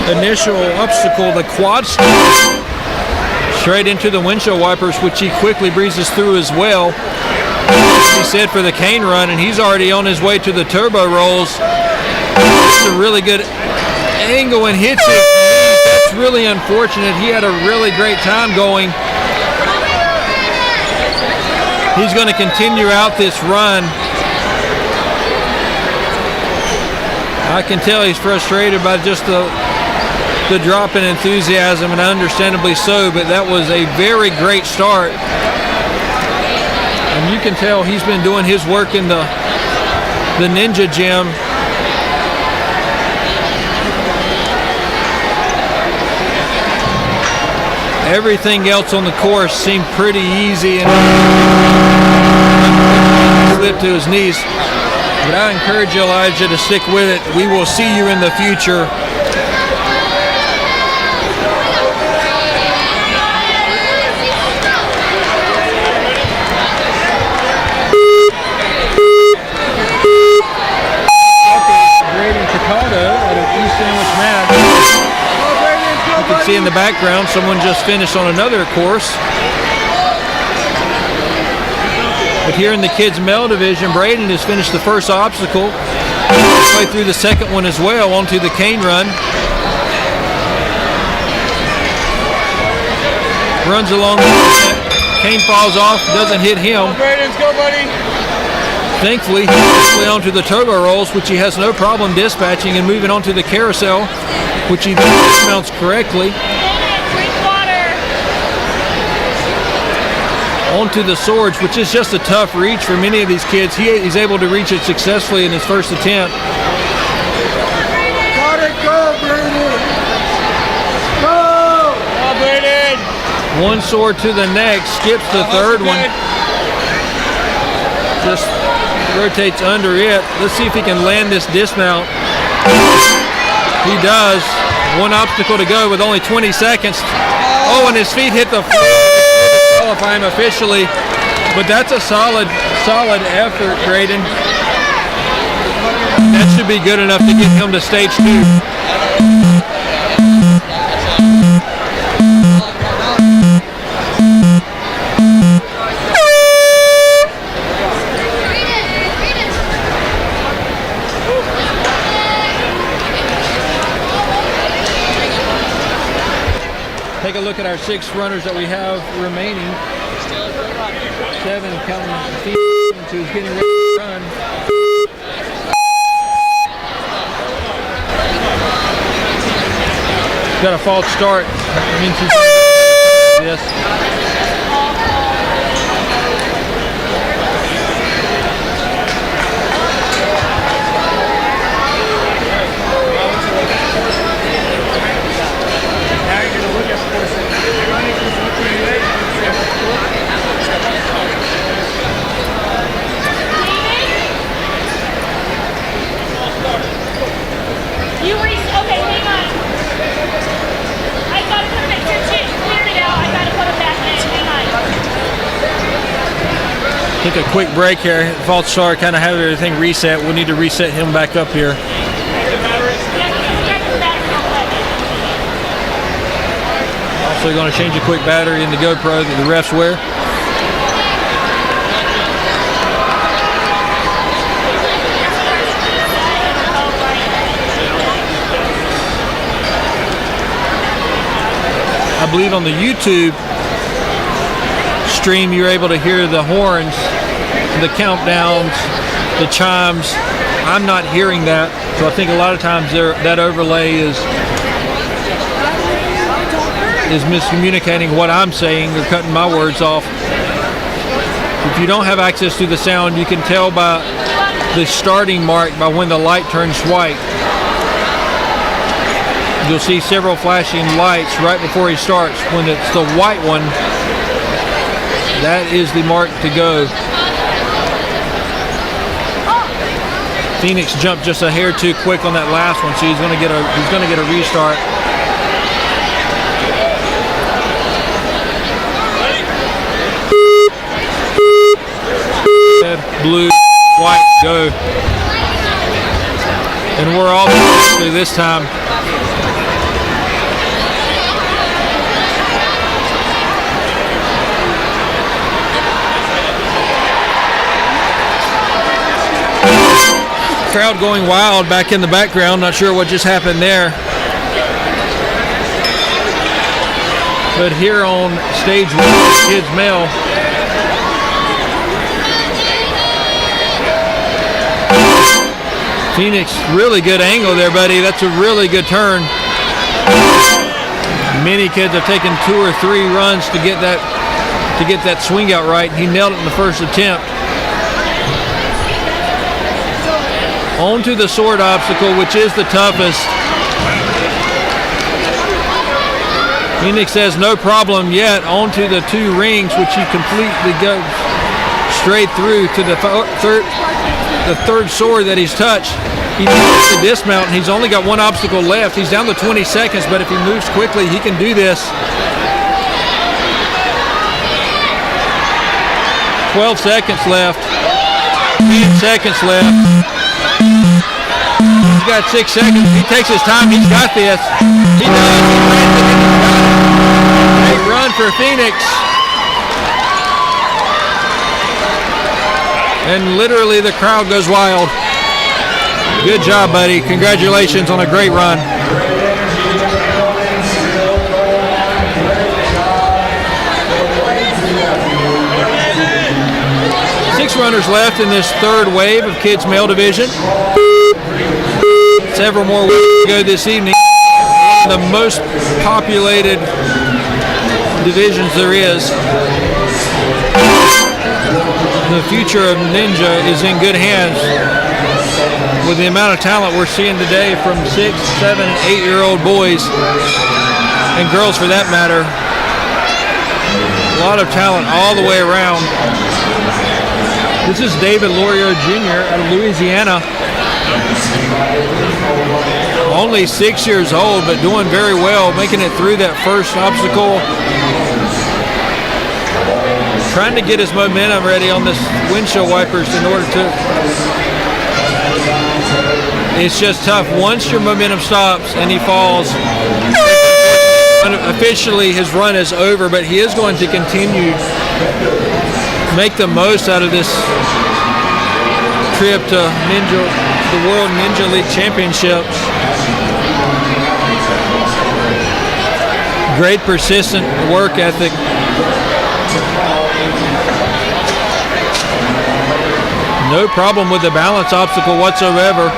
initial obstacle, the quad straight into the windshield wipers, which he quickly breezes through as well. He said for the cane run, and he's already on his way to the turbo rolls. It's a really good angle and hits it. That's really unfortunate. He had a really great time going. He's going to continue out this run. I can tell he's frustrated by just the drop in enthusiasm, and understandably so, but that was a very great start. And you can tell he's been doing his work in the Ninja Gym. Everything else on the course seemed pretty easy, and slipped to his knees. But I encourage you, Elijah, to stick with it. We will see you in the future. Out of Easton with Maddox. You can see in the background someone just finished on another course. But here in the kids male division, Braden has finished the first obstacle, way through the second one as well, onto the cane run. Runs along, cane falls off, doesn't hit him. Braden's go, buddy. Thankfully, he's onto the turbo rolls, which he has no problem dispatching, and moving onto the carousel, which he dismounts correctly. Drink water. Onto the swords, which is just a tough reach for many of these kids. He's able to reach it successfully in his first attempt. Got it, go, Brennan! Go! Go, Brennan! One sword to the next, skips the third one. Just rotates under it. Let's see if he can land this dismount. He does. One obstacle to go with only 20 seconds. Oh, and his feet hit the floor to qualify him officially. But that's a solid effort, Braden. That should be good enough to get him to stage 2. Take a look at our 6 runners that we have remaining. 7 coming to who's getting ready to run. Got a false start. Means he's this. Okay, hang on. I gotta put him in. Clear it out. I gotta put him back in. Hang on. Take a quick break here. False start, kind of have everything reset. We'll need to reset him back up here. Also going to change a quick battery in the GoPro that the refs wear. I believe on the YouTube stream you're able to hear the horns, the countdowns, the chimes. I'm not hearing that, so I think a lot of times that overlay is miscommunicating what I'm saying or cutting my words off. If you don't have access to the sound, you can tell by the starting mark by when the light turns white. You'll see several flashing lights right before he starts. When it's the white one, that is the mark to go. Phoenix jumped just a hair too quick on that last one, so he's going to get a restart. Red, blue, white, go. And we're all through this time. Crowd going wild back in the background. Not sure what just happened there. But here on stage 1, kids male, Phoenix, really good angle there, buddy. That's a really good turn. Many kids have taken 2 or 3 runs to get that swing out right. He nailed it in the first attempt. On to the sword obstacle, which is the toughest. Phoenix says no problem yet. On to the 2 rings, which he completely goes straight through to the third sword that he's touched. He needs to dismount, and he's only got 1 obstacle left. He's down to 20 seconds, but if he moves quickly, he can do this. 12 seconds left. 10 seconds left. He's got 6 seconds. He takes his time. He's got this. He does. A run for Phoenix. And literally the crowd goes wild. Good job, buddy. Congratulations on a great run. Six runners left in this third wave of kids male division. Several more waves to go this evening. The most populated divisions there is. The future of Ninja is in good hands with the amount of talent we're seeing today from 6, 7, and 8-year-old boys and girls for that matter. A lot of talent all the way around. This is David Lorio Jr. out of Louisiana. Only 6 years old, but doing very well, making it through that first obstacle. Trying to get his momentum ready on this windshield wipers in order to... It's just tough. Once your momentum stops and he falls, officially his run is over, but he is going to continue to make the most out of this trip to the World Ninja League Championships. Great persistent work ethic. No problem with the balance obstacle whatsoever.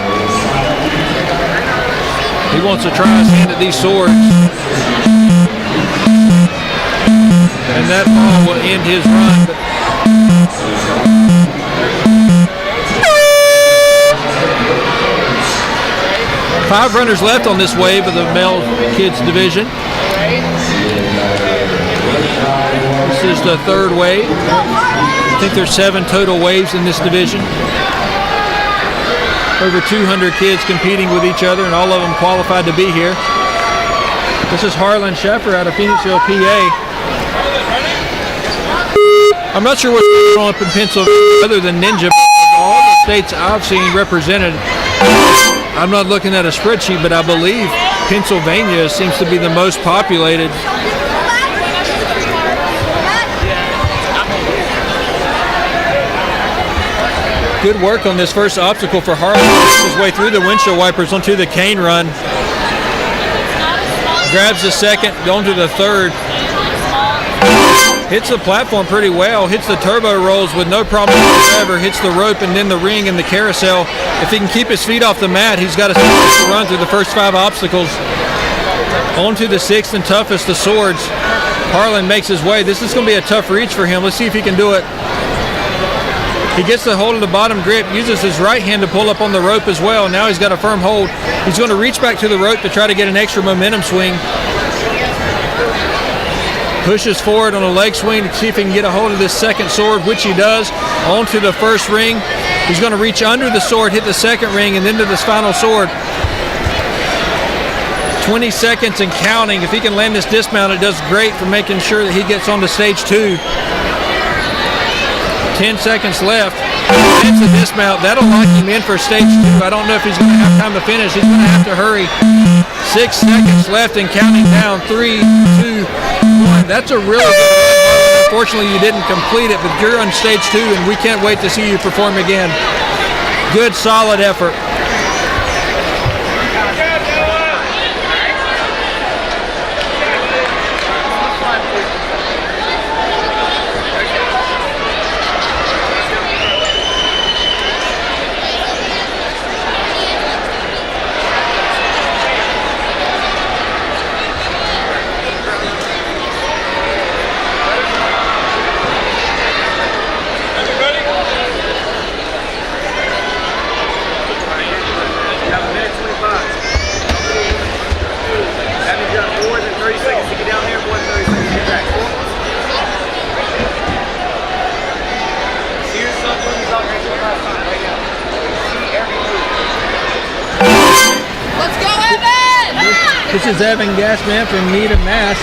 He wants to try his hand at these swords. And that ball will end his run. But 5 runners left on this wave of the male kids division. This is the 3rd wave. I think there's 7 total waves in this division. Over 200 kids competing with each other, and all of them qualified to be here. This is Harlan Sheffer out of Phoenixville, PA. I'm not sure what's going on up in Pennsylvania other than Ninja. All the states I've seen represented, I'm not looking at a spreadsheet, but I believe Pennsylvania seems to be the most populated. Good work on this first obstacle for Harley. His way through the windshield wipers onto the cane run. Grabs the second, going to the third. Hits the platform pretty well. Hits the turbo rolls with no problem whatsoever. Hits the rope and then the ring and the carousel. If he can keep his feet off the mat, he's got a chance to run through the first 5 obstacles. On to the 6th and toughest, the swords. Harlan makes his way. This is going to be a tough reach for him. Let's see if he can do it. He gets the hold of the bottom grip, uses his right hand to pull up on the rope as well. Now he's got a firm hold. He's going to reach back to the rope to try to get an extra momentum swing. Pushes forward on a leg swing to see if he can get a hold of this second sword, which he does. On to the first ring. He's going to reach under the sword, hit the second ring, and then to this final sword. 20 seconds and counting. If he can land this dismount, it does great for making sure that he gets on to stage 2. 10 seconds left. Hits the dismount. That'll lock him in for stage 2. I don't know if he's going to have time to finish. He's going to have to hurry. 6 seconds left and counting down. 3, 2, 1. That's a really good run. Unfortunately, you didn't complete it, but you're on stage 2, and we can't wait to see you perform again. Good, solid effort. This is Evan Gasman from Norden, Mass.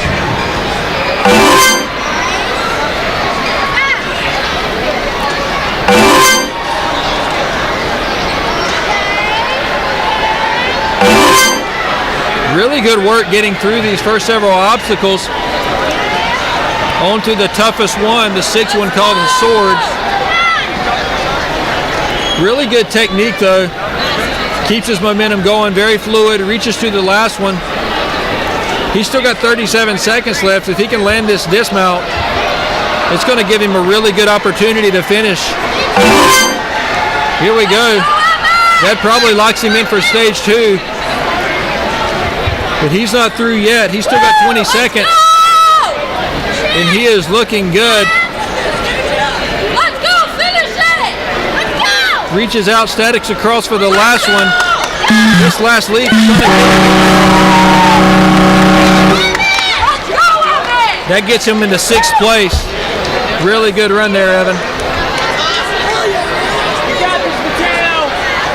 Really good work getting through these first several obstacles. On to the toughest one, the 6th one called the swords. Really good technique though. Keeps his momentum going, very fluid, reaches to the last one. He's still got 37 seconds left. If he can land this dismount, it's going to give him a really good opportunity to finish. Here we go. That probably locks him in for stage 2. But he's not through yet. He's still got 20 seconds. And he is looking good. Let's go, finish it! Let's go! Reaches out, statics across for the last one. This last leap. That gets him into 6th place. Really good run there, Evan. You got this, Patel.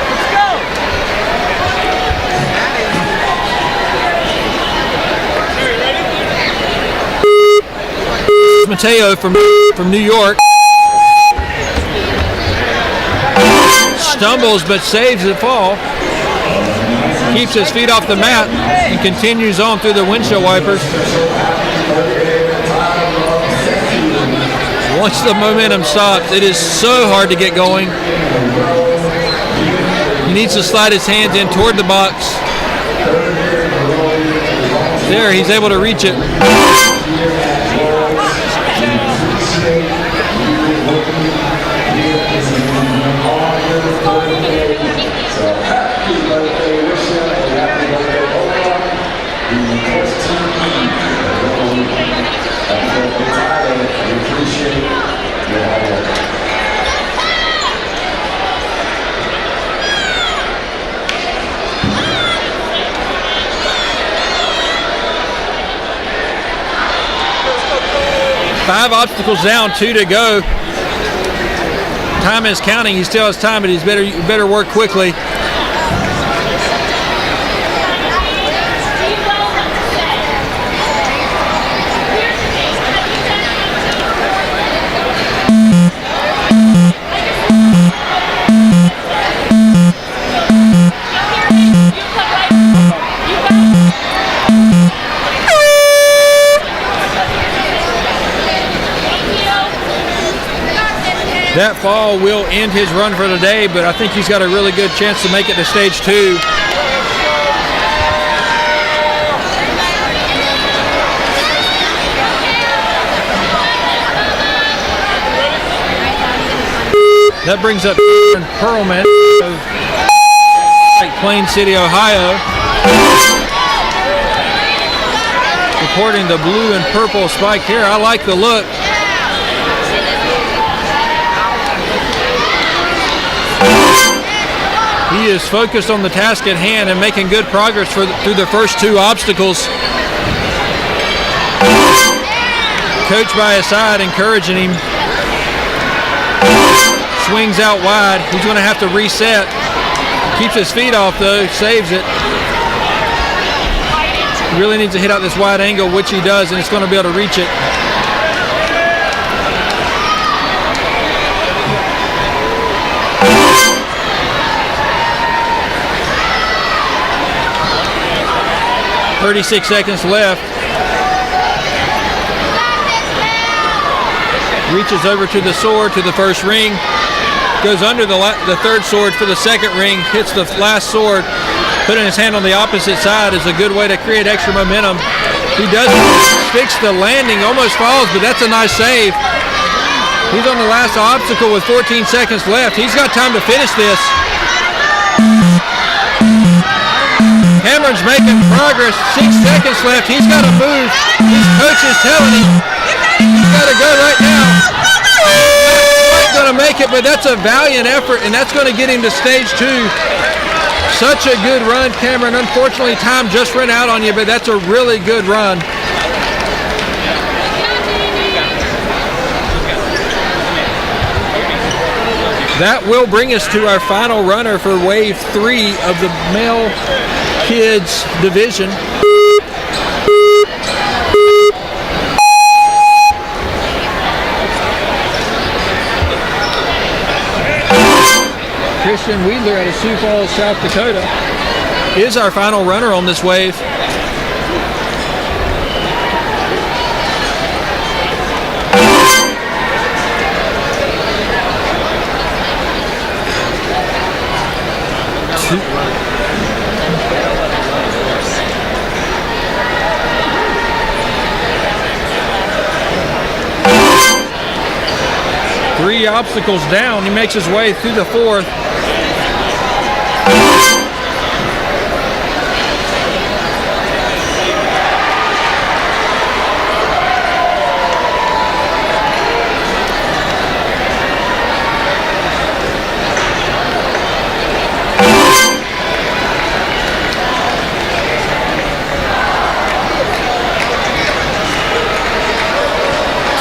Let's go. Mateo from New York. Stumbles but saves the fall. Keeps his feet off the mat and continues on through the windshield wipers. Once the momentum stops, it is so hard to get going. He needs to slide his hands in toward the box. There, he's able to reach it. 5 obstacles down, 2 to go. Time is counting. He still has time, but he's better work quickly. That fall will end his run for the day, but I think he's got a really good chance to make it to stage 2. That brings up Perlman of Plain City, Ohio, reporting the blue and purple spike here. I like the look. He is focused on the task at hand and making good progress through the first 2 obstacles. Coach by his side, encouraging him. Swings out wide. He's going to have to reset. Keeps his feet off though, saves it. He really needs to hit out this wide angle, which he does, and it's going to be able to reach it. .36 seconds left. Reaches over to the sword, to the first ring. Goes under the 3rd sword for the 2nd ring. Hits the last sword. Putting his hand on the opposite side is a good way to create extra momentum. He does fix the landing, almost falls, but that's a nice save. He's on the last obstacle with 14 seconds left. He's got time to finish this. Cameron's making progress. 6 seconds left. He's got to move. His coach is telling him he's got to go right now. He's not going to make it, but that's a valiant effort, and that's going to get him to stage 2. Such a good run, Cameron. Unfortunately, time just ran out on you, but that's a really good run. That will bring us to our final runner for Wave 3 of the male kids division. Christian Wheeler out of Sioux Falls, South Dakota is our final runner on this wave. Three obstacles down. He makes his way through the 4th.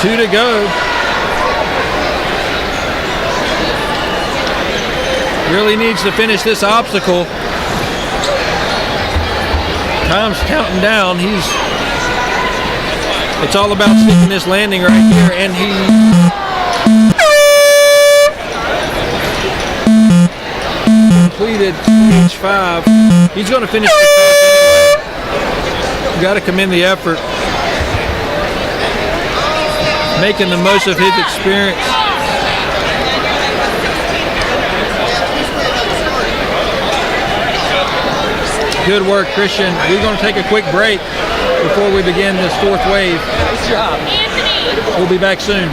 Two to go. Really needs to finish this obstacle. Time's counting down. It's all about sticking this landing right here, and he completed stage 5. He's going to finish the course anyway. Got to commend the effort. Making the most of his experience. Good work, Christian. We're going to take a quick break before we begin this 4th wave. Nice job. Anthony. We'll be back soon.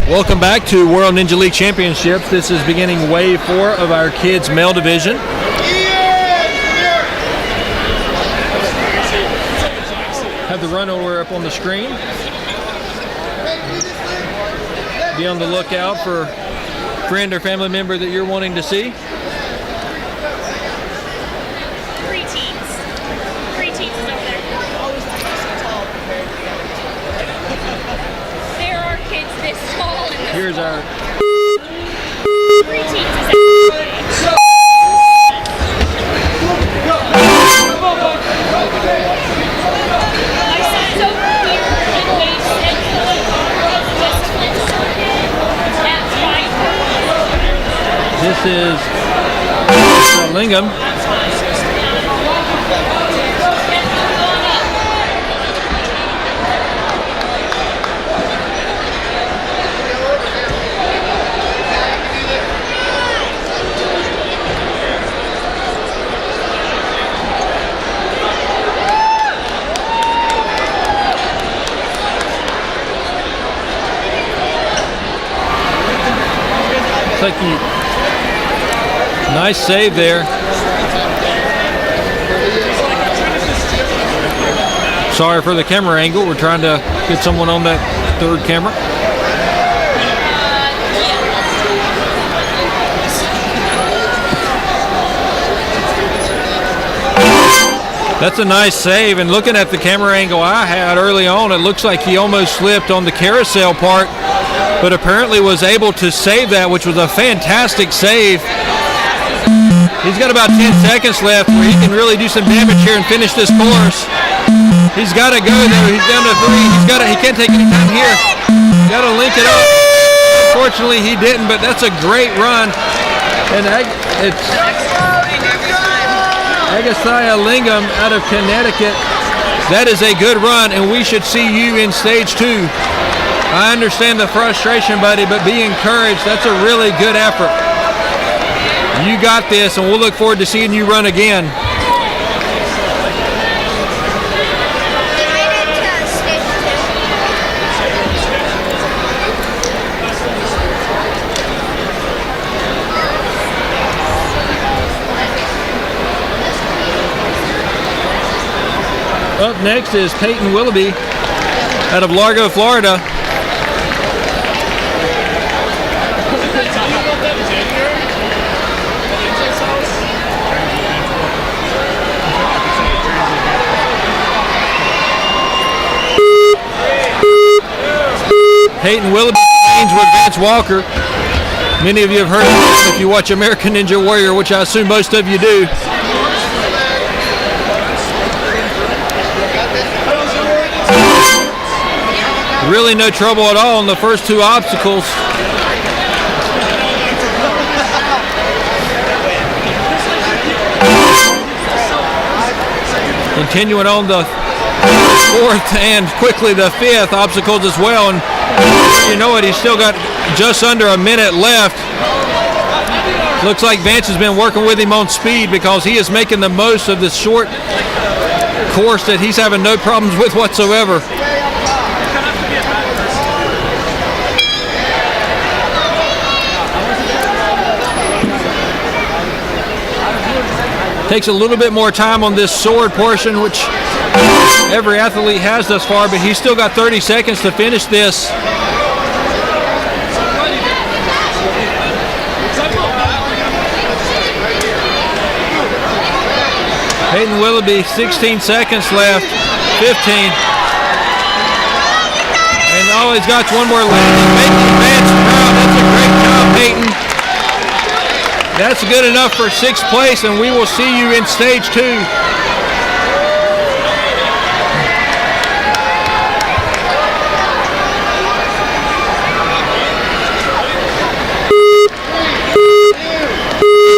Welcome back to World Ninja League Championships. This is beginning wave 4 of our kids male division. Have the run order up on the screen. Be on the lookout for friend or family member that you're wanting to see. 3 teams. 3 teams is over there. There are kids this tall in this Here's our 3 teams is there. My son's over here in wave 6. Just Flint circuit. That's right. This is Lingham. Like you, nice save there. Sorry for the camera angle. We're trying to get someone on that third camera. That's a nice save, and looking at the camera angle I had early on, it looks like he almost slipped on the carousel part, but apparently was able to save that, which was a fantastic save. He's got about 10 seconds left where he can really do some damage here and finish this course. He's got to go though. He's down to 3. He can't take any time here. Got to link it up. Unfortunately, he didn't, but that's a great run. And it's Agathia Lingham out of Connecticut. That is a good run, and we should see you in stage 2. I understand the frustration, buddy, but be encouraged. That's a really good effort. You got this, and we'll look forward to seeing you run again. Up next is Peyton Willoughby out of Largo, Florida. Peyton Willoughby trains with Vance Walker. Many of you have heard of him if you watch American Ninja Warrior, which I assume most of you do. Really no trouble at all on the first 2 obstacles. Continuing on the 4th and quickly the 5th obstacles as well, and you know what, he's still got just under a minute left. Looks like Vance has been working with him on speed because he is making the most of this short course that he's having no problems with whatsoever. Takes a little bit more time on this sword portion, which every athlete has thus far, but he's still got 30 seconds to finish this. Peyton Willoughby, 16 seconds left, 15. And all he's got is one more landing, making Vance proud. That's a great job, Peyton. That's good enough for 6th place, and we will see you in stage 2.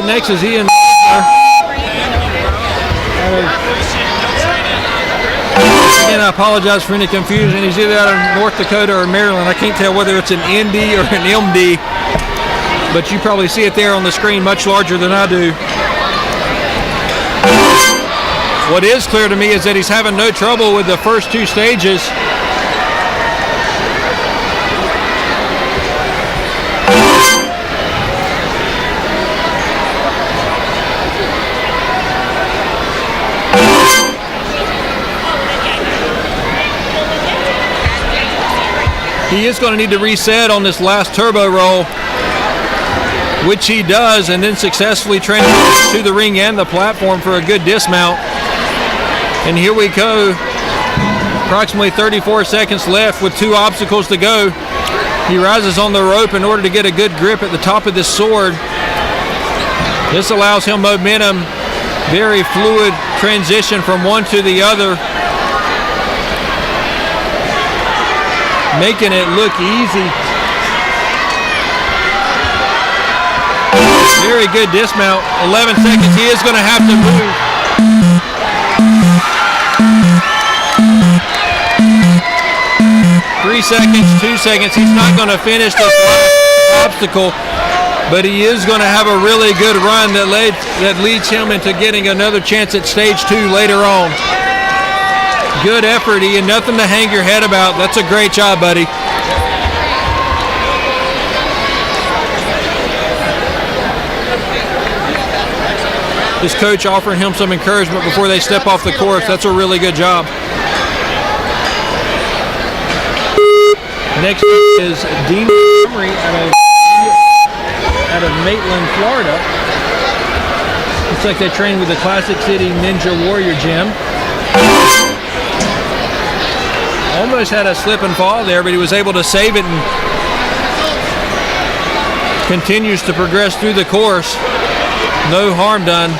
Next is Ian. Again, I apologize for any confusion. He's either out of North Dakota or Maryland. I can't tell whether it's an ND or an MD. But you probably see it there on the screen much larger than I do. What is clear to me is that he's having no trouble with the first 2 stages. He is going to need to reset on this last turbo roll, which he does, and then successfully transitions to the ring and the platform for a good dismount. And here we go. Approximately 34 seconds left with 2 obstacles to go. He rises on the rope in order to get a good grip at the top of this sword. This allows him momentum, very fluid transition from one to the other, making it look easy. Very good dismount. 11 seconds. He is going to have to move. Three seconds, 2 seconds. He's not going to finish this last obstacle, but he is going to have a really good run that leads him into getting another chance at stage 2 later on. Good effort, Ian. Nothing to hang your head about. That's a great job, buddy. His coach offering him some encouragement before they step off the course. That's a really good job. Next is Dean Montgomery out of Maitland, Florida. Looks like they train with the Classic City Ninja Warrior Gym. Almost had a slip and fall there, but he was able to save it and continues to progress through the course. No harm done.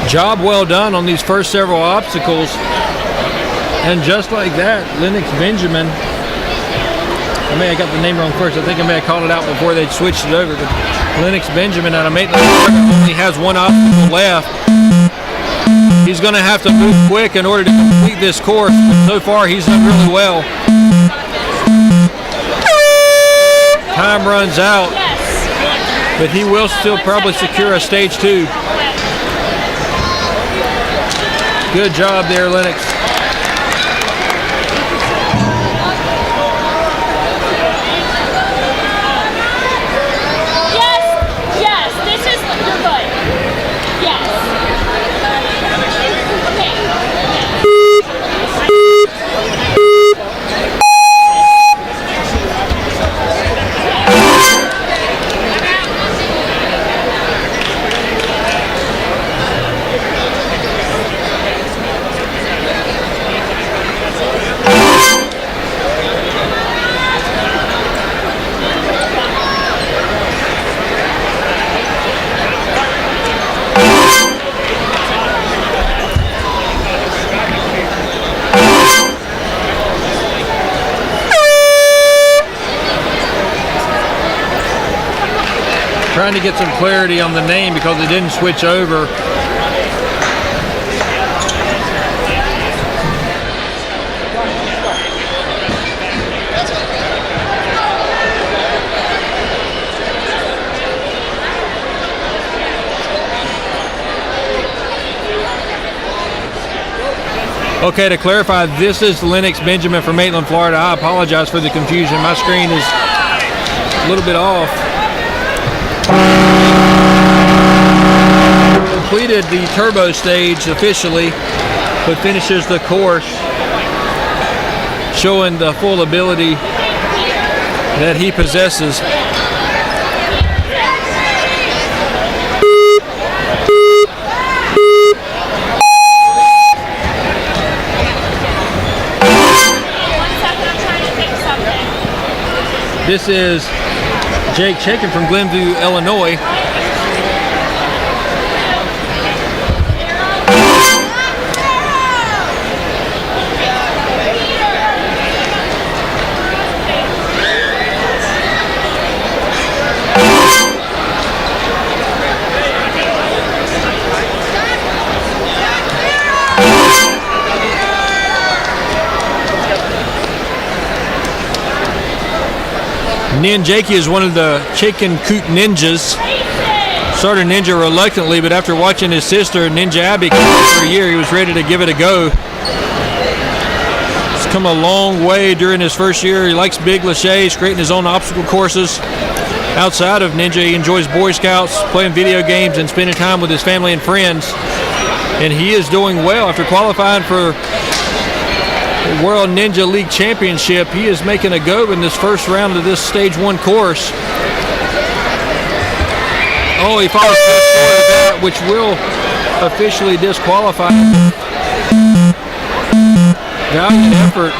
Job well done on these first several obstacles. And just like that, Lennox Benjamin, I may have got the name wrong first. I think I may have called it out before they switched it over. But Lennox Benjamin out of Maitland only has 1 obstacle left. He's going to have to move quick in order to complete this course. So far, he's done really well. Time runs out, but he will still probably secure a stage 2. Good job there, Lennox. Yes, this is, you're good. Yes. Trying to get some clarity on the name because it didn't switch over. Okay, to clarify, this is Lennox Benjamin from Maitland, Florida. I apologize for the confusion. My screen is a little bit off. Completed the turbo stage officially, but finishes the course showing the full ability that he possesses. This is Jake Chaikin from Glenview, Illinois. Ninjaki is one of the Chicken Coot ninjas. Started ninja reluctantly, but after watching his sister, Ninja Abby, for a year, he was ready to give it a go. He's come a long way during his first year. He likes big laches, creating his own obstacle courses. Outside of Ninja, he enjoys Boy Scouts, playing video games, and spending time with his family and friends. And he is doing well. After qualifying for the World Ninja League Championship, he is making a go in this first round of this Stage 1 course. Oh, he falls just short of that, which will officially disqualify him. Valiant effort.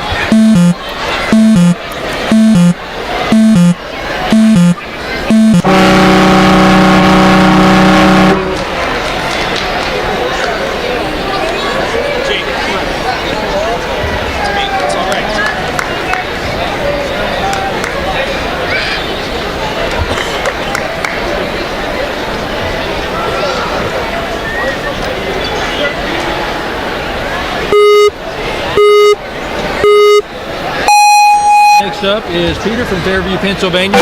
Next up is Peter from Fairview, Pennsylvania.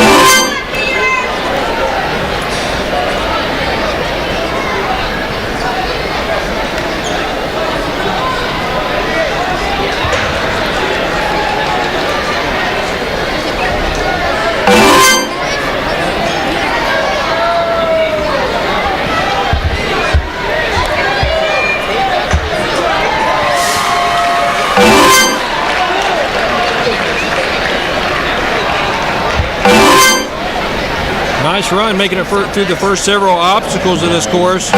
Nice run, making it through the first several obstacles of this course.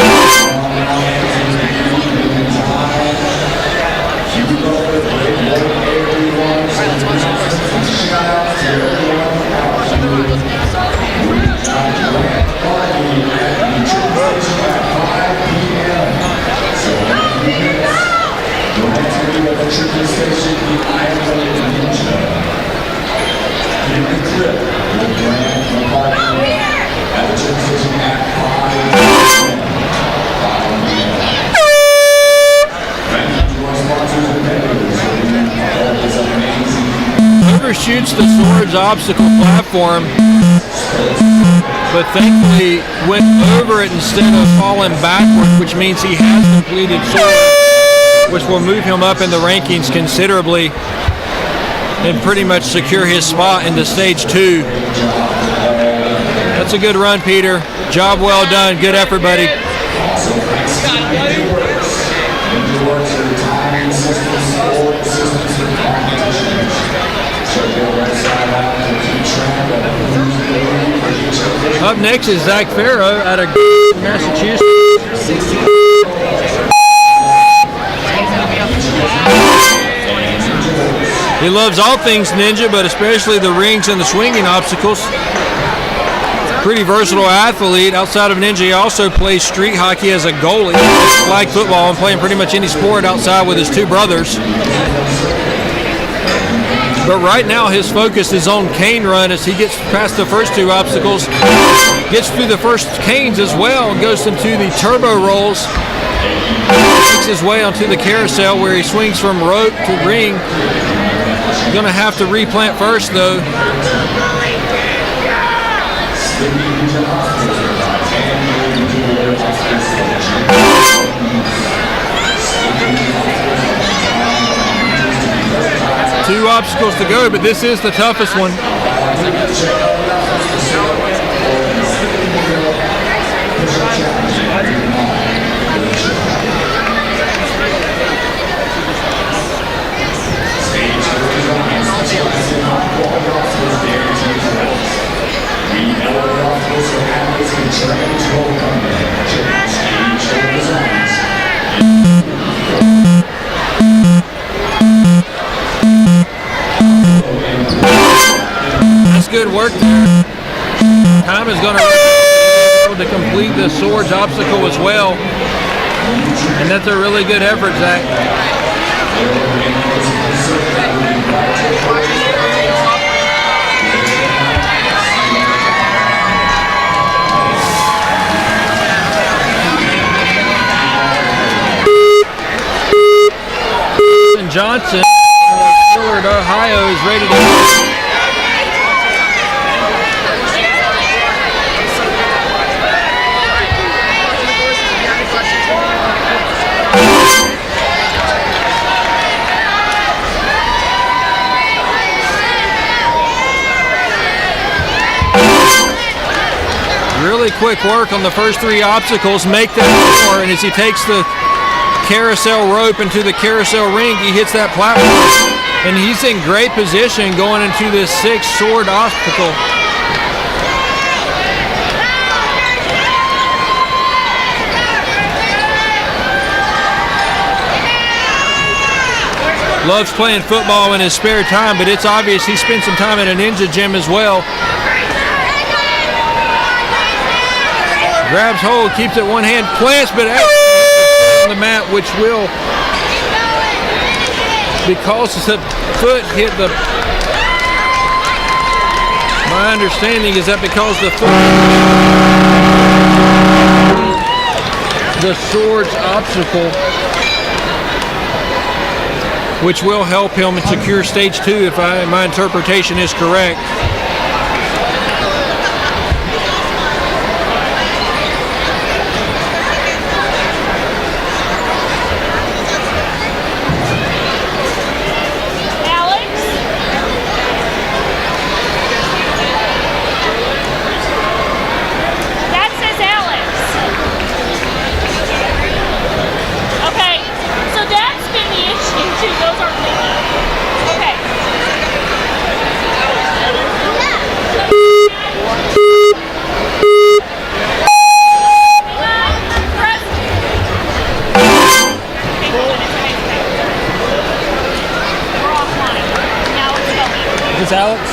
Shoots the Swords obstacle platform, but thankfully went over it instead of falling backward, which means he has completed Sword, which will move him up in the rankings considerably and pretty much secure his spot into Stage 2. That's a good run, Peter. Job well done. Good effort, buddy. Up next is Zach Farrow out of Massachusetts. He loves all things ninja, but especially the rings and the swinging obstacles. Pretty versatile athlete. Outside of ninja, he also plays street hockey as a goalie, flag football, and playing pretty much any sport outside with his two brothers. But right now his focus is on cane run as he gets past the first two obstacles, gets through the first canes as well, and goes into the turbo rolls. Makes his way onto the carousel where he swings from rope to ring. He's going to have to replant first though. Two obstacles to go, but this is the toughest one. That's good work there. Time is going to be able to complete the swords obstacle as well. And that's a really good effort, Zach. Johnson, Willard, Ohio, is ready to go. Really quick work on the first 3 obstacles, make that 4, and as he takes the carousel rope into the carousel ring, he hits that platform, and he's in great position going into this 6th sword obstacle. Loves playing football in his spare time, but it's obvious he spent some time at a ninja gym as well. Grabs hold, keeps it one hand, plants, but on the mat, which will, because the foot hit the, my understanding is that because the foot, the sword's obstacle, which will help him secure stage 2 if my interpretation is correct. Alex?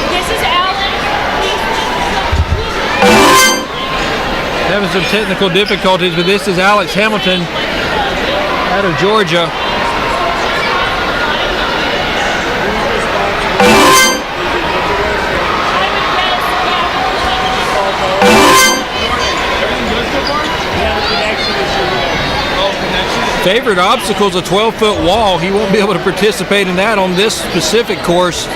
This is Alan. Having some technical difficulties, but this is Alex Hamilton out of Georgia. Favorite obstacle is a 12-foot wall. He won't be able to participate in that on this specific course.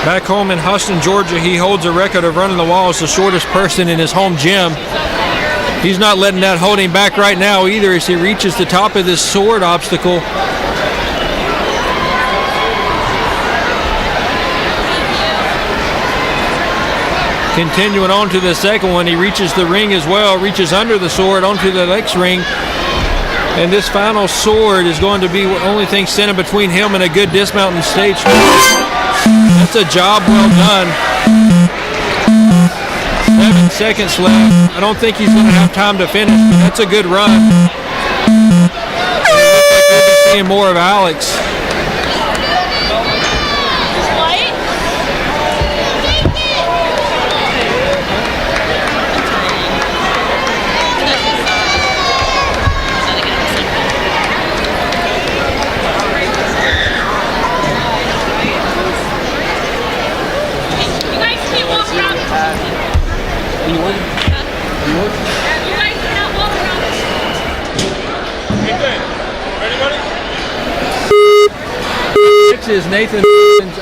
Back home in Houston, Georgia, he holds a record of running the wall as the shortest person in his home gym. He's not letting that hold him back right now either as he reaches the top of this sword obstacle. Continuing on to the second one, he reaches the ring as well, reaches under the sword onto the next ring. And this final sword is going to be the only thing standing between him and a good dismounting stage. That's a job well done. 7 seconds left. I don't think he's going to have time to finish, but that's a good run. And it looks like we'll be seeing more of Alex. Next is Nathan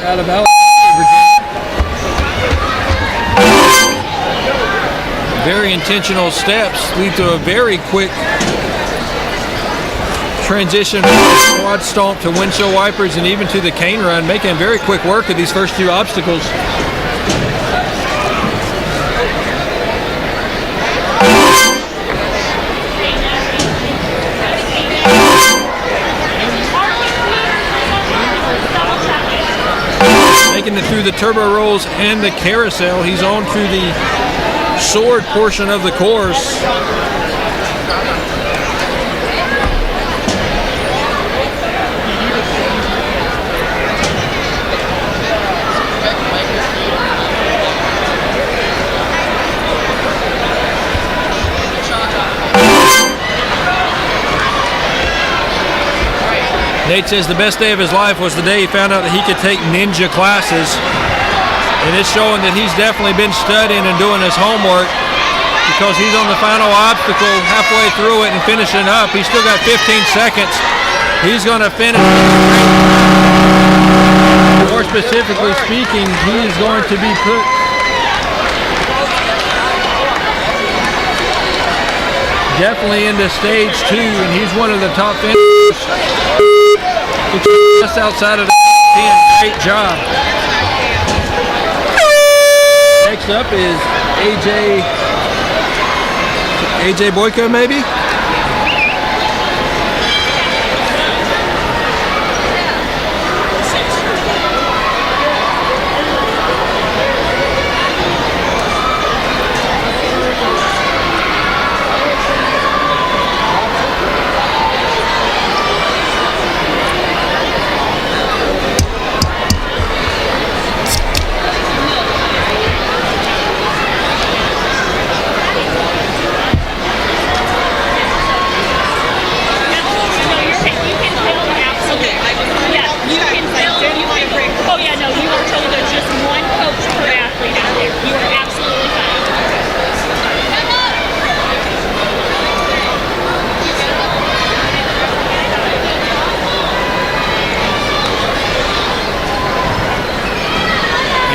out of Alexandria, Virginia. Very intentional steps lead to a very quick transition from quad stomp to windshield wipers and even to the cane run, making very quick work of these first 2 obstacles. Making it through the turbo rolls and the carousel. He's on to the sword portion of the course. Nate says the best day of his life was the day he found out that he could take ninja classes. And it's showing that he's definitely been studying and doing his homework because he's on the final obstacle halfway through it and finishing up. He's still got 15 seconds. He's going to finish. More specifically speaking, he is going to be put definitely into stage 2, and he's one of the top finishers. Just outside of the 10. Great job. Next up is AJ Boyko, maybe?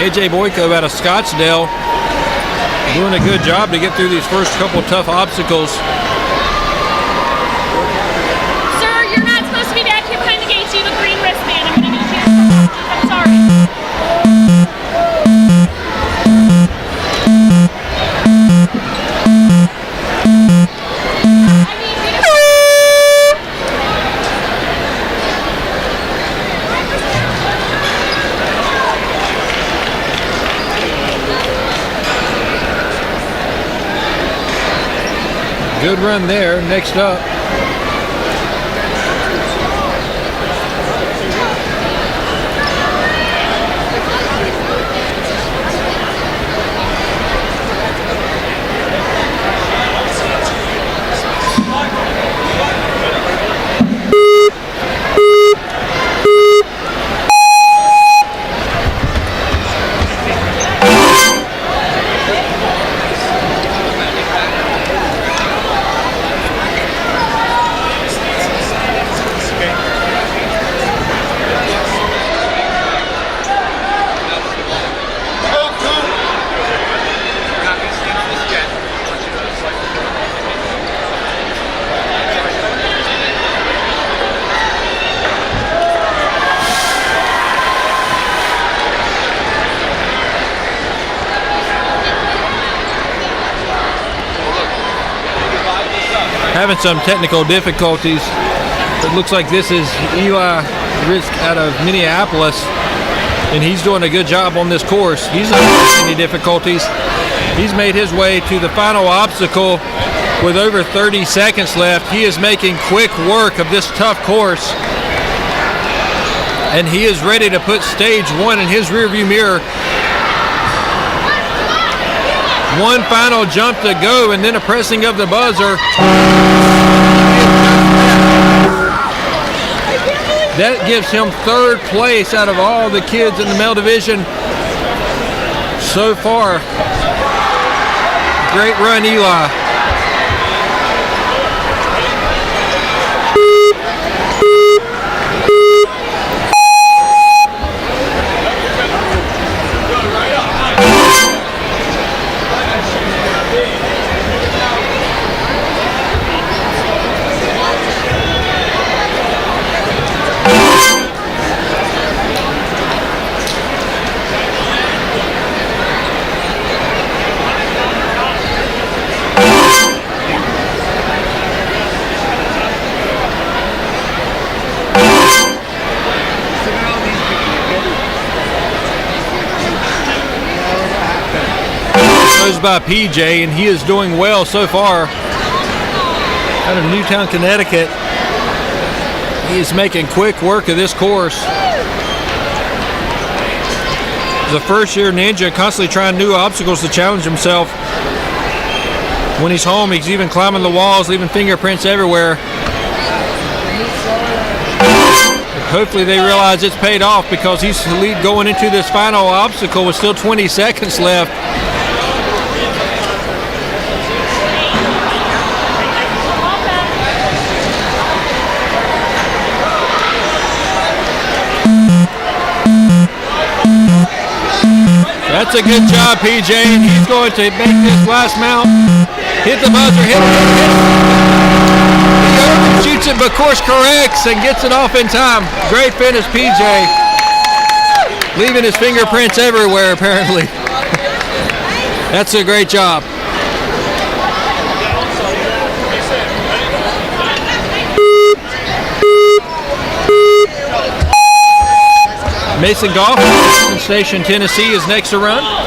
AJ Boyko out of Scottsdale doing a good job to get through these first couple tough obstacles. Sir, you're not supposed to be back here behind the gates. You have a green wristband. I'm going to need you. I'm sorry. Good run there. Next up, having some technical difficulties. It looks like this is Eli Risk out of Minneapolis, and he's doing a good job on this course. He's not having any difficulties. He's made his way to the final obstacle with over 30 seconds left. He is making quick work of this tough course, and he is ready to put stage one in his rearview mirror. One final jump to go, and then a pressing of the buzzer. That gives him third place out of all the kids in the male division so far. Great run, Eli. By PJ, and he is doing well so far. Out of Newtown, Connecticut, he is making quick work of this course. He's a first-year ninja, constantly trying new obstacles to challenge himself. When he's home, he's even climbing the walls, leaving fingerprints everywhere. Hopefully they realize it's paid off, because he's going into this final obstacle with still 20 seconds left. That's a good job, PJ, and he's going to make this last mount. Hit the buzzer, hit it. He overshoots it, but course corrects and gets it off in time. Great finish, PJ. Leaving his fingerprints everywhere, apparently. That's a great job. Mason Goff from Station, Tennessee is next to run.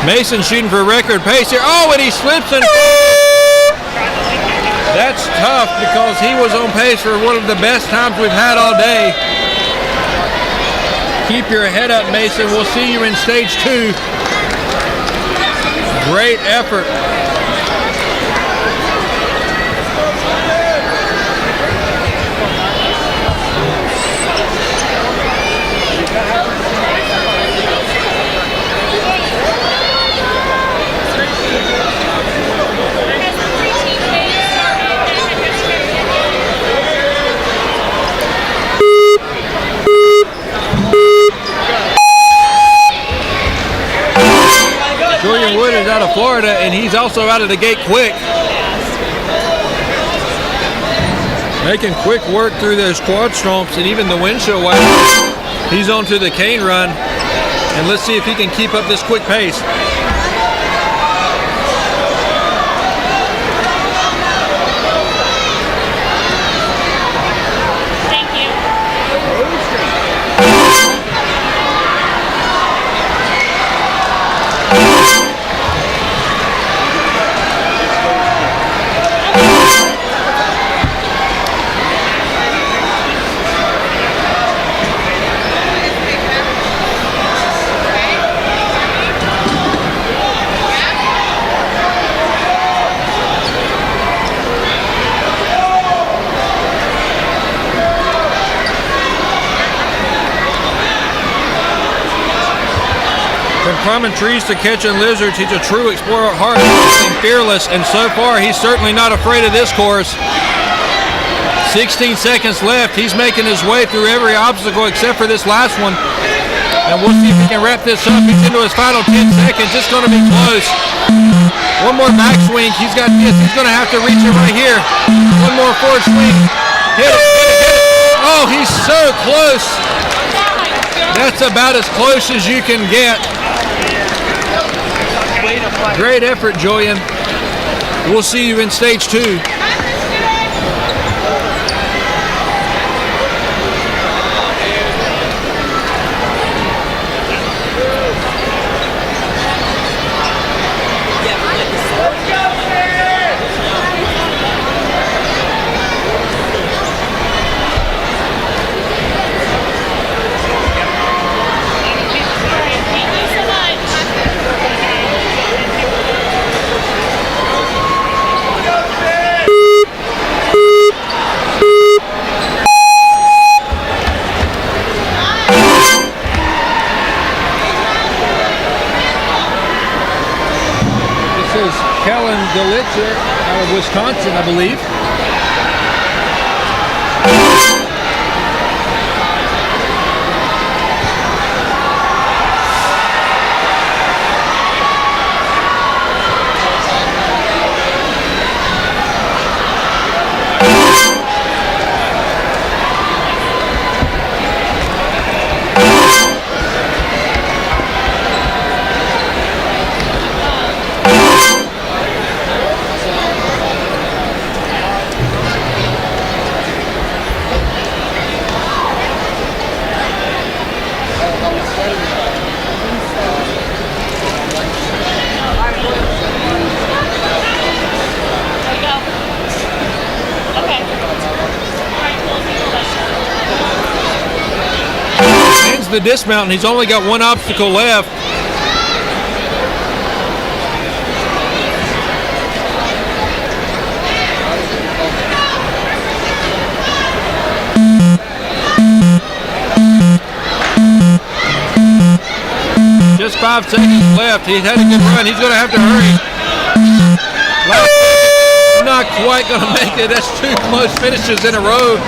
Mason shooting for record pace here. Oh, and he slips and that's tough because he was on pace for one of the best times we've had all day. Keep your head up, Mason. We'll see you in stage 2. Great effort. Julian Wood is out of Florida, and he's also out of the gate quick. Making quick work through those quad stomps and even the windshield wiper. He's on to the cane run, and let's see if he can keep up this quick pace. From climbing trees to catching lizards, he's a true explorer at heart, and fearless, and so far he's certainly not afraid of this course. 16 seconds left. He's making his way through every obstacle except for this last one. And we'll see if he can wrap this up. He's into his final 10 seconds. It's going to be close. One more backswing. He's got this. He's going to have to reach it right here. One more forward swing. Hit it, hit it, hit it. Oh, he's so close. That's about as close as you can get. Great effort, Julian. We'll see you in stage 2. Out of Wisconsin, I believe. the dismount, and he's only got one obstacle left. Just 5 seconds left. He's had a good run. He's going to have to hurry. Not quite going to make it. That's 2 close finishes in a row.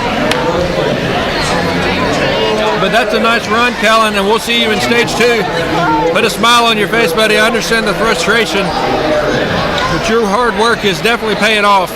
But that's a nice run, Callan, and we'll see you in stage 2. Put a smile on your face, buddy. I understand the frustration, but your hard work is definitely paying off.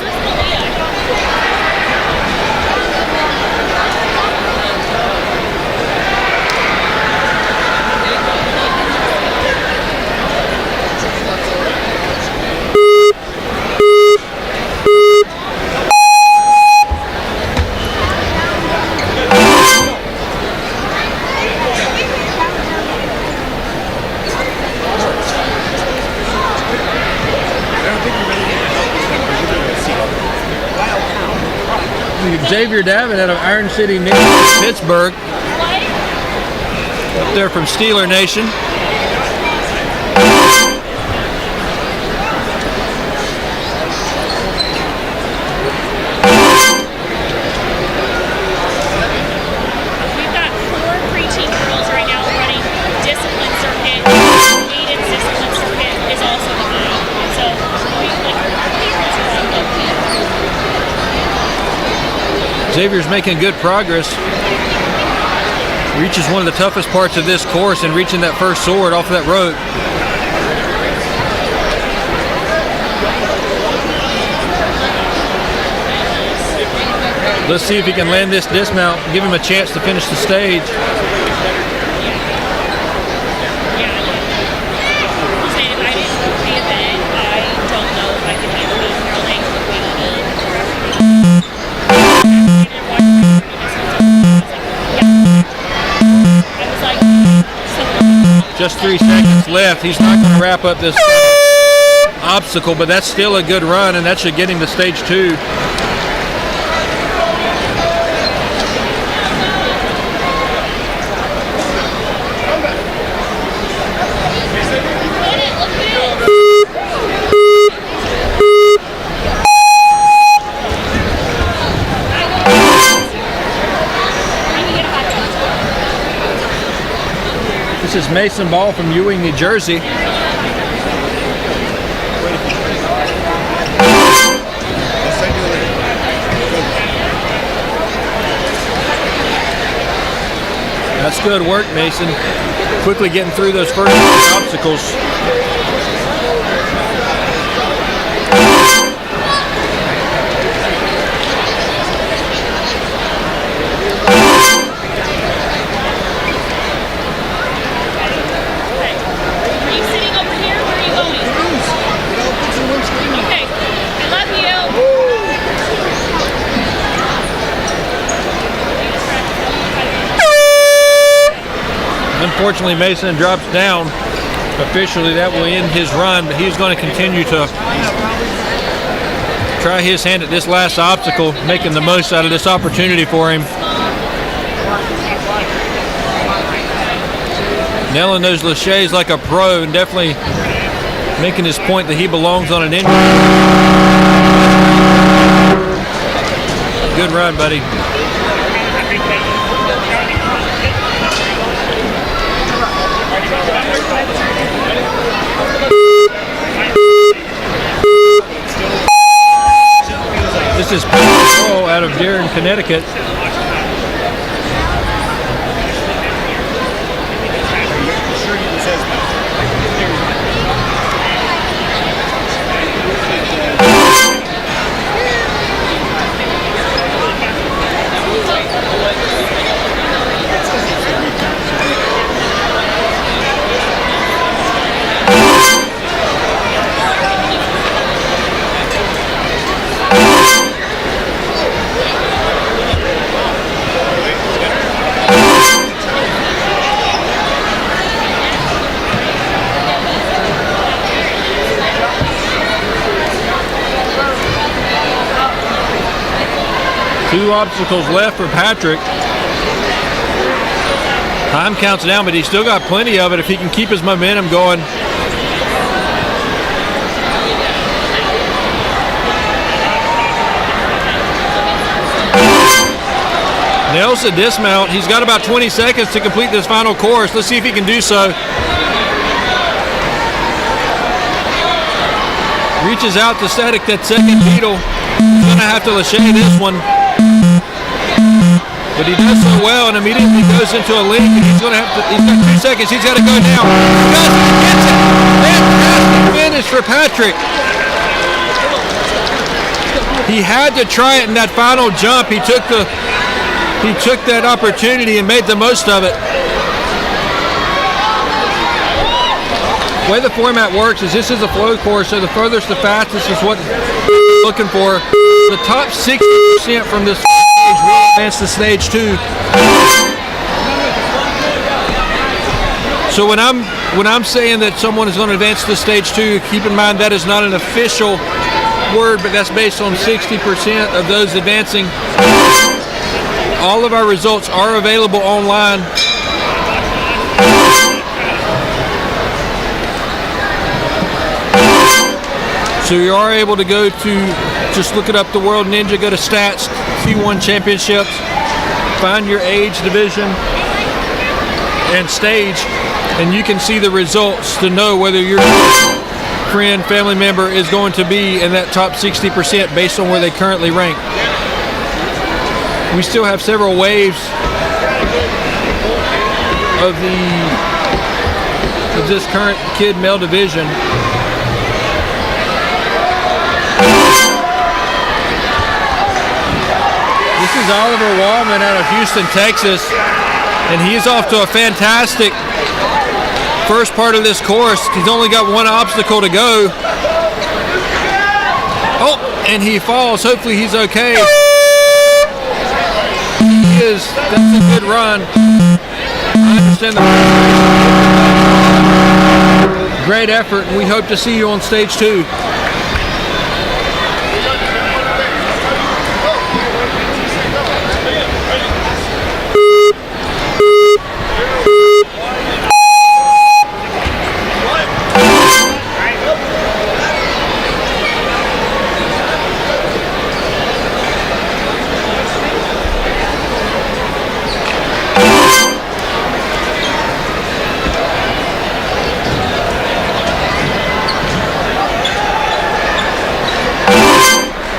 Xavier Davitt out of Iron City, Pittsburgh. Up there from Steeler Nation. We've got 4 preteen girls right now running discipline circuit. Aiden's discipline circuit is also behind. So Xavier's making good progress. Reaches one of the toughest parts of this course and reaching that first sword off that rope. Let's see if he can land this dismount and give him a chance to finish the stage. Just 3 seconds left. He's not going to wrap up this obstacle, but that's still a good run, and that should get him to stage 2. This is Mason Ball from Ewing, New Jersey. That's good work, Mason. Quickly getting through those first obstacles. Unfortunately, Mason drops down. Officially, that will end his run, but he's going to continue to try his hand at this last obstacle, making the most out of this opportunity for him. Nailing those laches like a pro and definitely making his point that he belongs on an injury. Good run, buddy. This is Patel out of Dearborn, Connecticut. Two obstacles left for Patrick. Time counts down, but he's still got plenty of it if he can keep his momentum going. Nails the dismount. He's got about 20 seconds to complete this final course. Let's see if he can do so. Reaches out to static that second needle. He's going to have to lâcher this one. But he does so well and immediately goes into a link, and he's got 2 seconds. He's got to go now. He does it. He gets it. Fantastic finish for Patrick. He had to try it in that final jump. He took that opportunity and made the most of it. The way the format works is this is a flow course, so the furthest, the fastest is what we're looking for. The top 60% from this stage will advance to stage 2. So when I'm saying that someone is going to advance to stage 2, keep in mind that is not an official word, but that's based on 60% of those advancing. All of our results are available online. So you are able to go to, just look it up, the World Ninja, go to stats, Q1 championships, find your age division and stage, and you can see the results to know whether your friend, family member is going to be in that top 60% based on where they currently rank. We still have several waves of this current kid male division. This is Oliver Wallman out of Houston, Texas, and he's off to a fantastic first part of this course. He's only got one obstacle to go. Oh, and he falls. Hopefully he's okay. That's a good run. I understand the great effort, and we hope to see you on stage 2.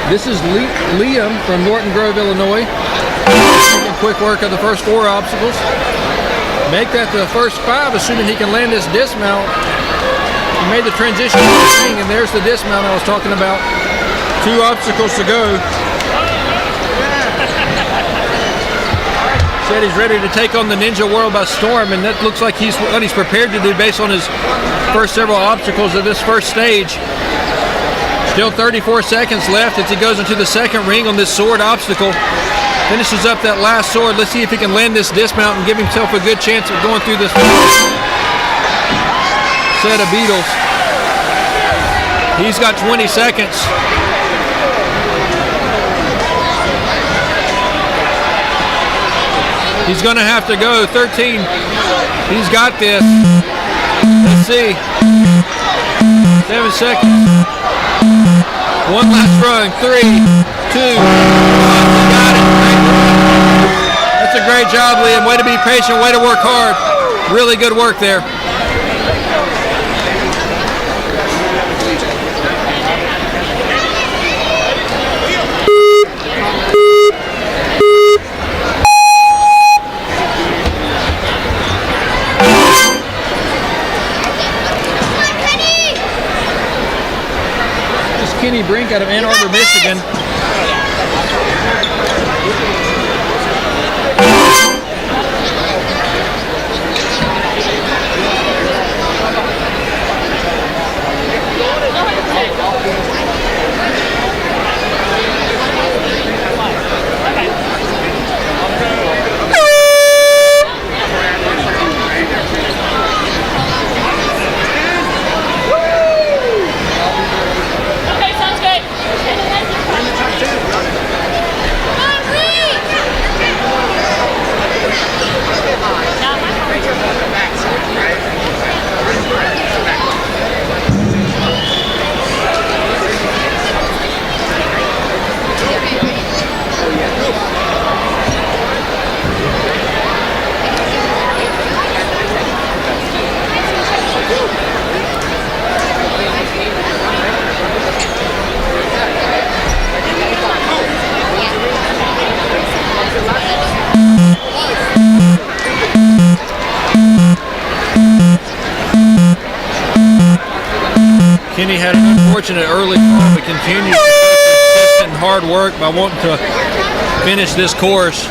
This is Liam from Norton Grove, Illinois. Making quick work of the first 4 obstacles. Make that the first 5, assuming he can land this dismount. He made the transition to the ring, and there's the dismount I was talking about. 2 obstacles to go. Said he's ready to take on the Ninja World by storm, and that looks like what he's prepared to do based on his first several obstacles of this first stage. Still 34 seconds left as he goes into the second ring on this sword obstacle. Finishes up that last sword. Let's see if he can land this dismount and give himself a good chance of going through this set of beetles. He's got 20 seconds. He's going to have to go. 13. He's got this. Let's see. 7 seconds. One last run. 3, 2, 1. Got it. That's a great job, Liam. Way to be patient. Way to work hard. Really good work there. Kenny Brink out of Ann Arbor, Michigan. Kenny had an unfortunate early fall, but continues to show consistent hard work by wanting to finish this course,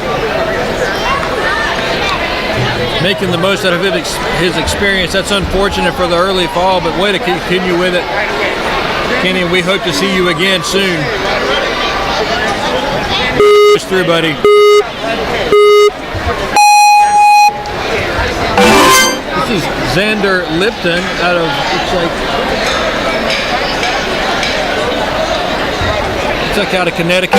making the most out of his experience. That's unfortunate for the early fall, but way to continue with it, Kenny. We hope to see you again soon. Push through, buddy. This is Xander Lipton out of, it's like out of Connecticut.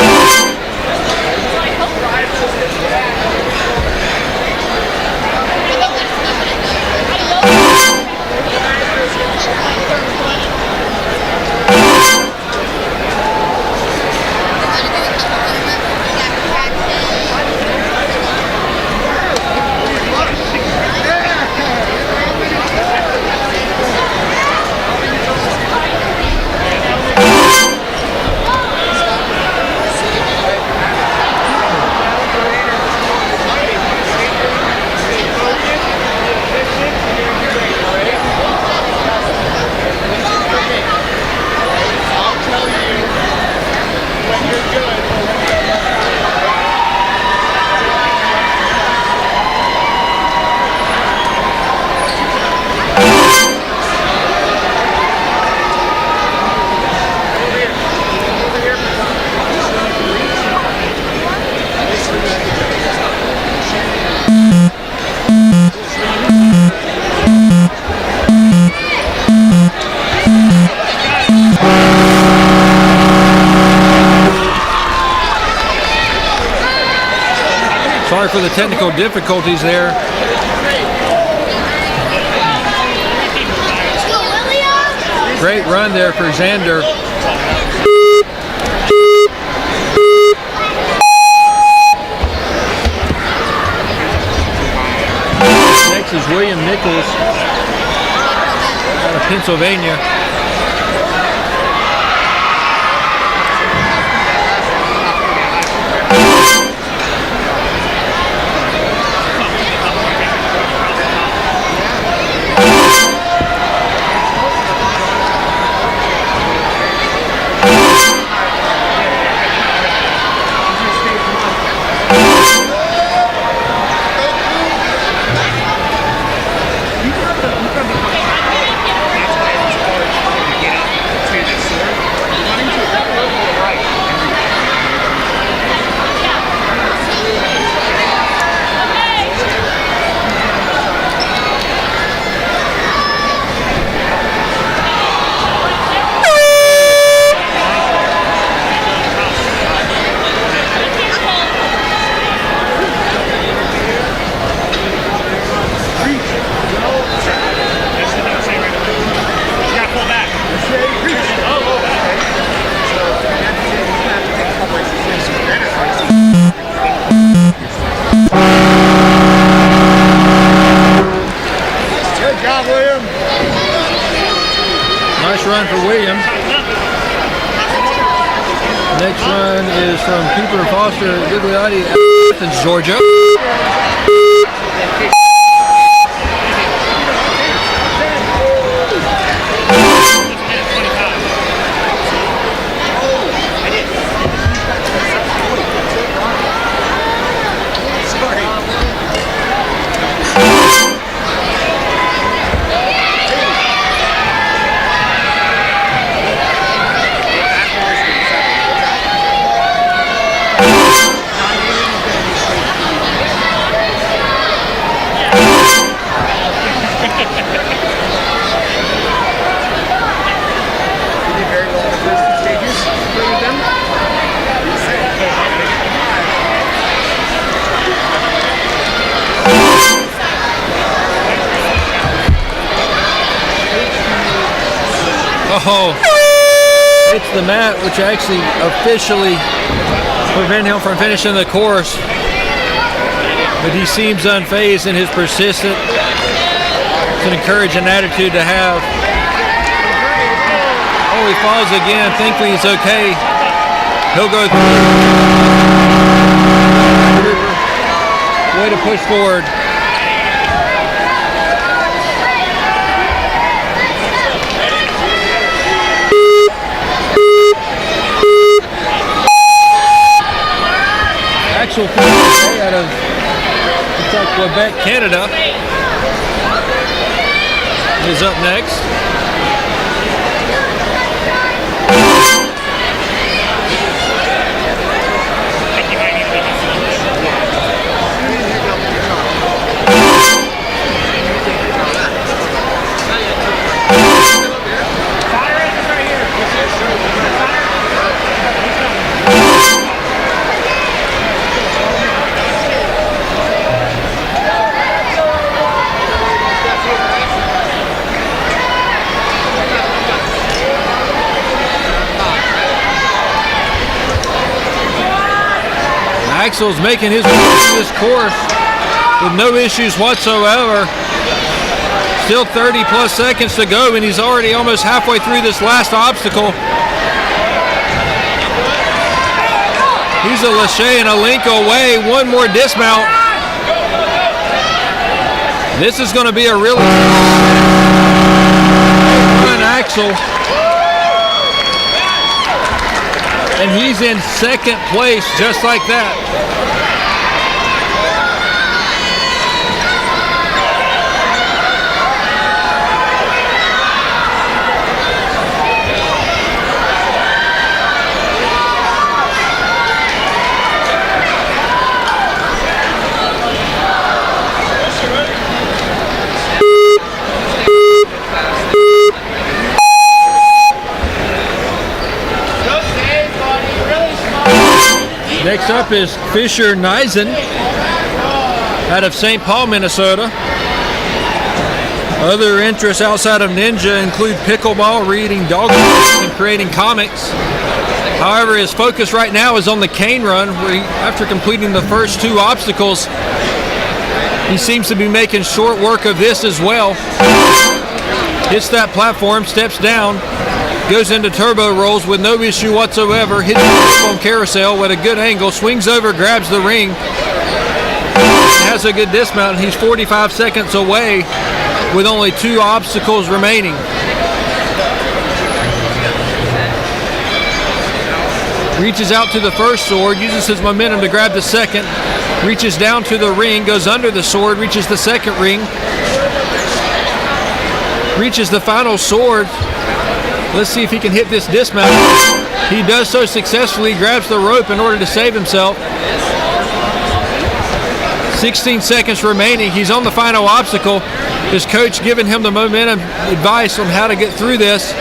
Sorry for the technical difficulties there. Great run there for Xander. Next is William Nichols out of Pennsylvania. Run for William. Next run is from Cooper Foster, Gigliotti, Athens, Georgia. Oh, it's the mat which actually officially prevented him from finishing the course. But he seems unfazed in his persistent. It's an encouraging attitude to have. Oh, he falls again. Thankfully he's okay. He'll go through. Way to push forward. Actual out of Quebec, Canada is up next. Maxwell's making his way through this course with no issues whatsoever. Still 30 plus seconds to go, and he's already almost halfway through this last obstacle. He's a Lachey and a link away. One more dismount. This is going to be a really good axle. And he's in second place just like that. Next up is Fisher Neisen out of St. Paul, Minnesota. Other interests outside of Ninja include pickleball, reading dog and creating comics. However, his focus right now is on the cane run, where he, after completing the first two obstacles, he seems to be making short work of this as well. Hits that platform, steps down, goes into turbo rolls with no issue whatsoever, hits the on carousel with a good angle, swings over, grabs the ring, has a good dismount, and he's 45 seconds away with only two obstacles remaining. Reaches out to the first sword, uses his momentum to grab the second, reaches down to the ring, goes under the sword, reaches the second ring, reaches the final sword. Let's see if he can hit this dismount. He does so successfully, grabs the rope in order to save himself. 16 seconds remaining. He's on the final obstacle. His coach giving him the momentum advice on how to get through this.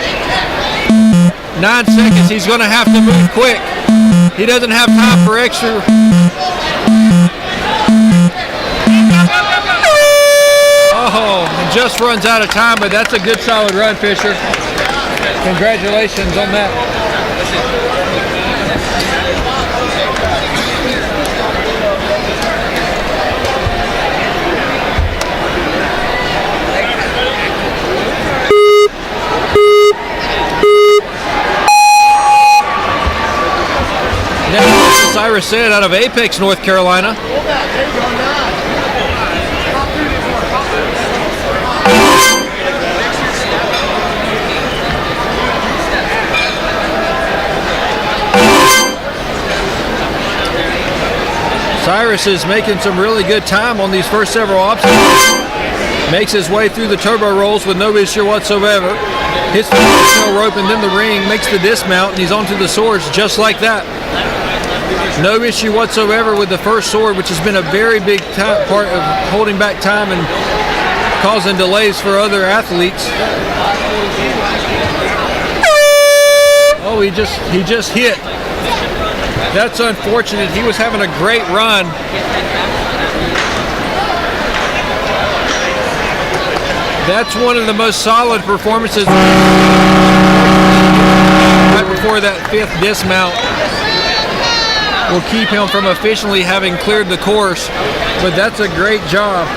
9 seconds. He's going to have to move quick. He doesn't have time for extra. Oh, and just runs out of time, but that's a good solid run, Fisher. Congratulations on that. Next, as Cyrus said, out of Apex, North Carolina. Cyrus is making some really good time on these first several obstacles. Makes his way through the turbo rolls with no issue whatsoever. Hits the rope and then the ring, makes the dismount, and he's onto the swords just like that. No issue whatsoever with the first sword, which has been a very big part of holding back time and causing delays for other athletes. Oh, he just hit. That's unfortunate. He was having a great run. That's one of the most solid performances right before that fifth dismount. Will keep him from officially having cleared the course, but that's a great job.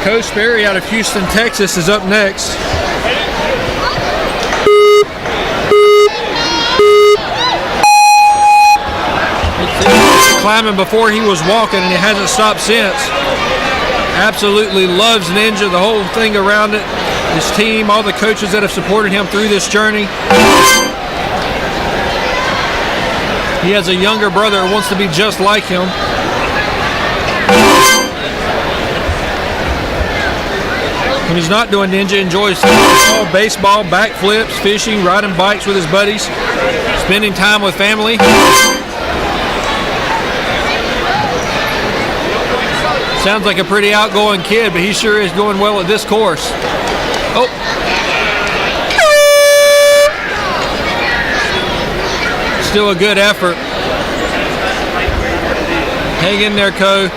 Coach Sperry out of Houston, Texas is up next. climbing before he was walking, and he hasn't stopped since. Absolutely loves Ninja, the whole thing around it, his team, all the coaches that have supported him through this journey. He has a younger brother who wants to be just like him. When he's not doing Ninja, enjoys football, baseball, backflips, fishing, riding bikes with his buddies, spending time with family. Sounds like a pretty outgoing kid, but he sure is doing well at this course. Oh. Still a good effort. Hang in there, Co.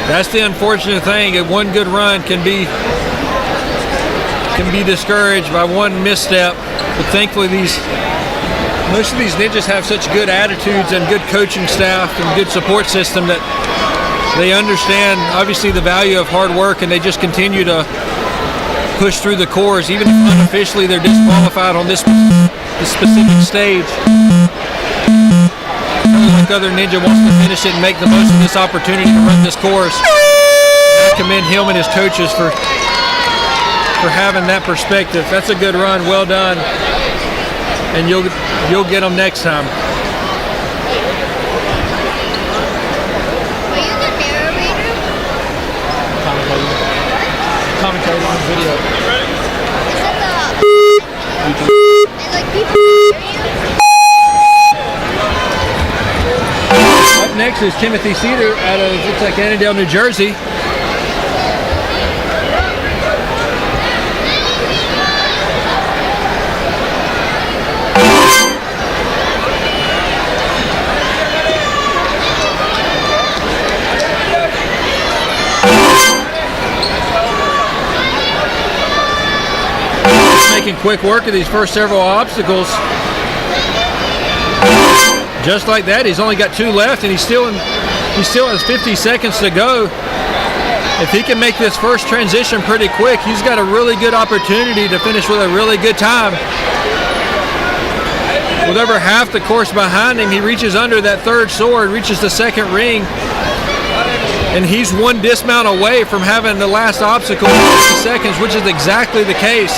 That's the unfortunate thing. One good run can be discouraged by one misstep. But thankfully, most of these ninjas have such good attitudes and good coaching staff and good support system that they understand obviously the value of hard work, and they just continue to push through the course. Even if unofficially they're disqualified on this specific stage, like other ninja wants to finish it and make the most of this opportunity to run this course. I commend him and his coaches for having that perspective. That's a good run, well done, and you'll get them next time. Are you the narrator? Commentator on video. Is that and like people hear you? Up next is Timothy Cedar out of, looks like, Annandale, New Jersey. Making quick work of these first several obstacles. Just like that, he's only got 2 left, and he still has 50 seconds to go. If he can make this first transition pretty quick, he's got a really good opportunity to finish with a really good time. With over half the course behind him, he reaches under that third sword, reaches the second ring, and he's one dismount away from having the last obstacle in 50 seconds, which is exactly the case.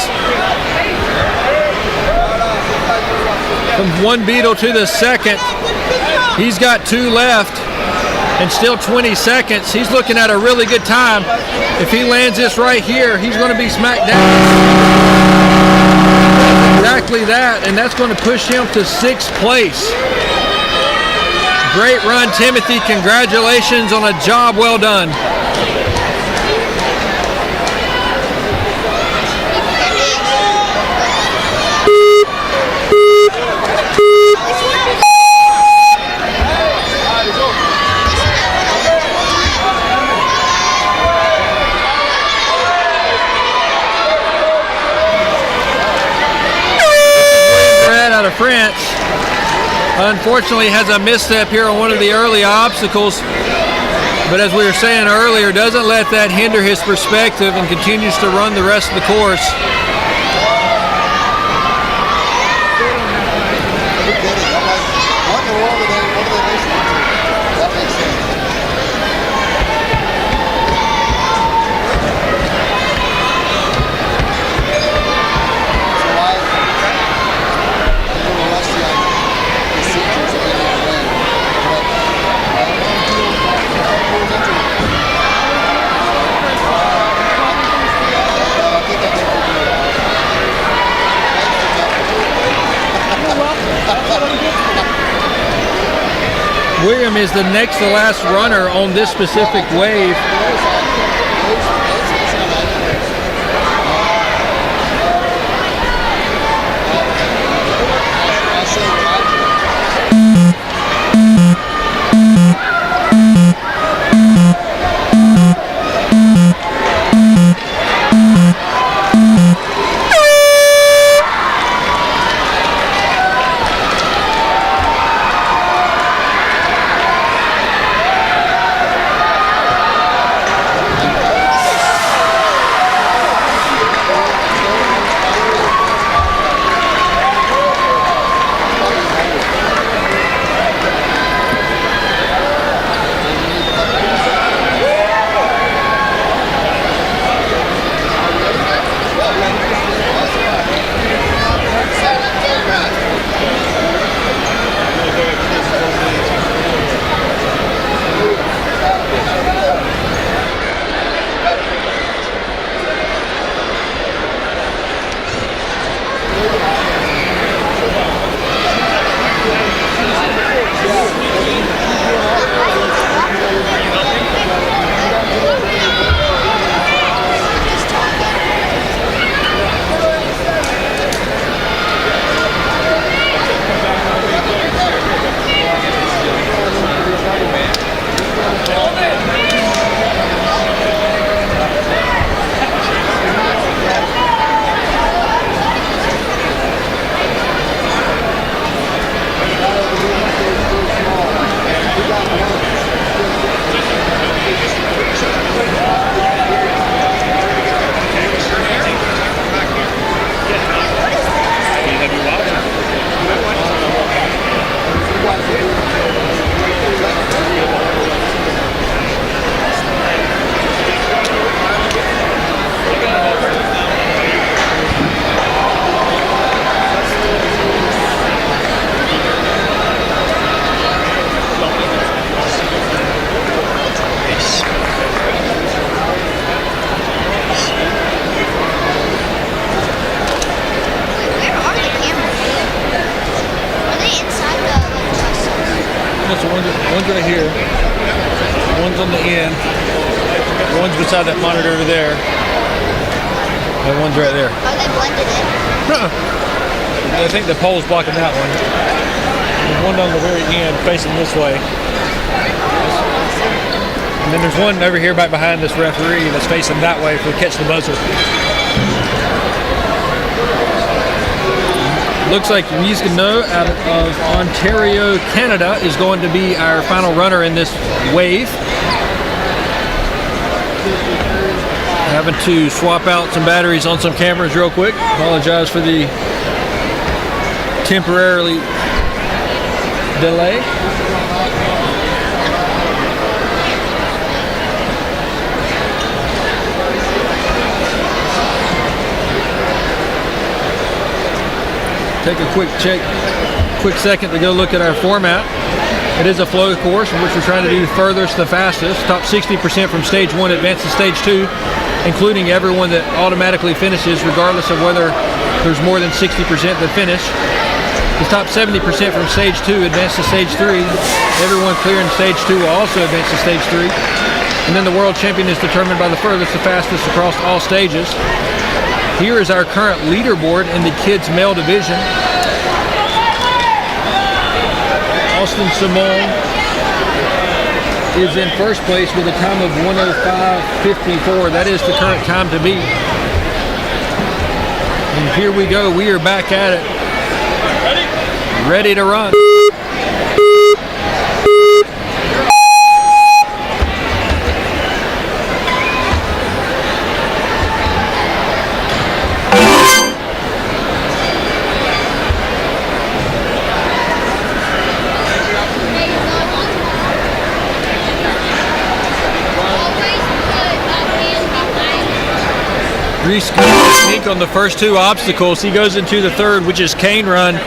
From one beetle to the second, he's got 2 left and still 20 seconds. He's looking at a really good time. If he lands this right here, he's going to be smacked down. Exactly that, and that's going to push him to 6th place. Great run, Timothy. Congratulations on a job well done. Out of France, unfortunately has a misstep here on one of the early obstacles, but as we were saying earlier, doesn't let that hinder his perspective and continues to run the rest of the course. William is the next to last runner on this specific wave. One's right here. One's on the end. One's beside that monitor over there. And one's right there. Oh, they blended it. I think the pole's blocking that one. There's one on the very end facing this way. And then there's one over here back behind this referee that's facing that way for catch the buzzer. Looks like Wiesgano out of Ontario, Canada is going to be our final runner in this wave. Having to swap out some batteries on some cameras real quick. Apologize for the temporarily delay. Take a quick second to go look at our format. It is a flow course in which we're trying to do furthest the fastest. Top 60% from stage 1 advance to stage 2, including everyone that automatically finishes regardless of whether there's more than 60% that finish. The top 70% from stage 2 advance to stage 3. Everyone clearing stage 2 will also advance to stage 3. And then the world champion is determined by the furthest the fastest across all stages. Here is our current leaderboard in the kids male division. Austin Simone is in first place with a time of 1:05:54. That is the current time to beat. And here we go. We are back at it. Ready to run. Sneak on the first 2 obstacles. He goes into the third, which is cane run.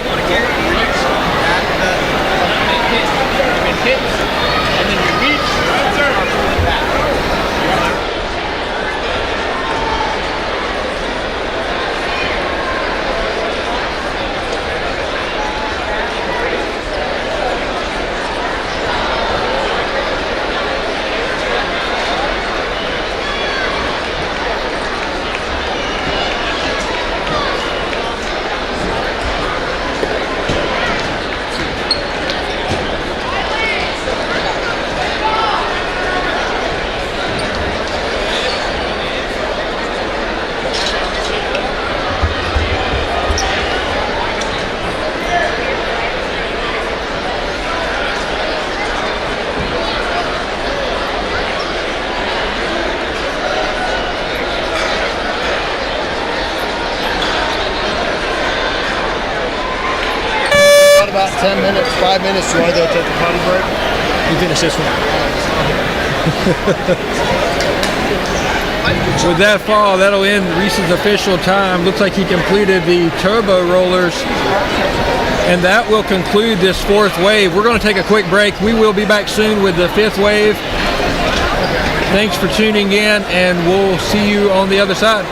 About 10 minutes, 5 minutes. You want to go take a potty break? You finish this one. With that fall, that'll end Reese's official time. Looks like he completed the turbo rollers. And that will conclude this 4th wave. We're going to take a quick break. We will be back soon with the 5th wave. Thanks for tuning in, and we'll see you on the other side.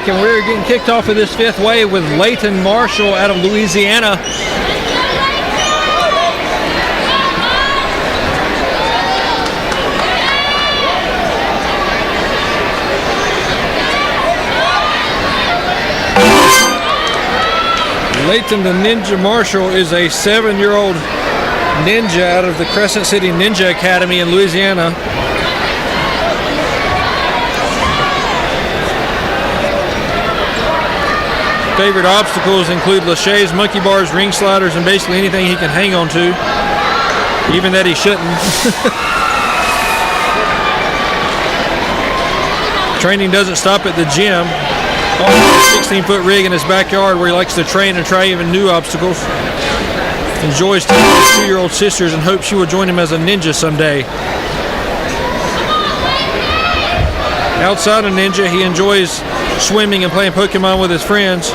back, and we're getting kicked off of this fifth wave with Leighton Marshall out of Louisiana. Leighton the Ninja Marshall is a 7-year-old ninja out of the Crescent City Ninja Academy in Louisiana. Favorite obstacles include laches, monkey bars, ring sliders, and basically anything he can hang on to, even that he shouldn't. Training doesn't stop at the gym. A 16-foot rig in his backyard where he likes to train and try even new obstacles. Enjoys teaching his 2-year-old sisters and hopes she will join him as a ninja someday. Outside of ninja, he enjoys swimming and playing Pokemon with his friends.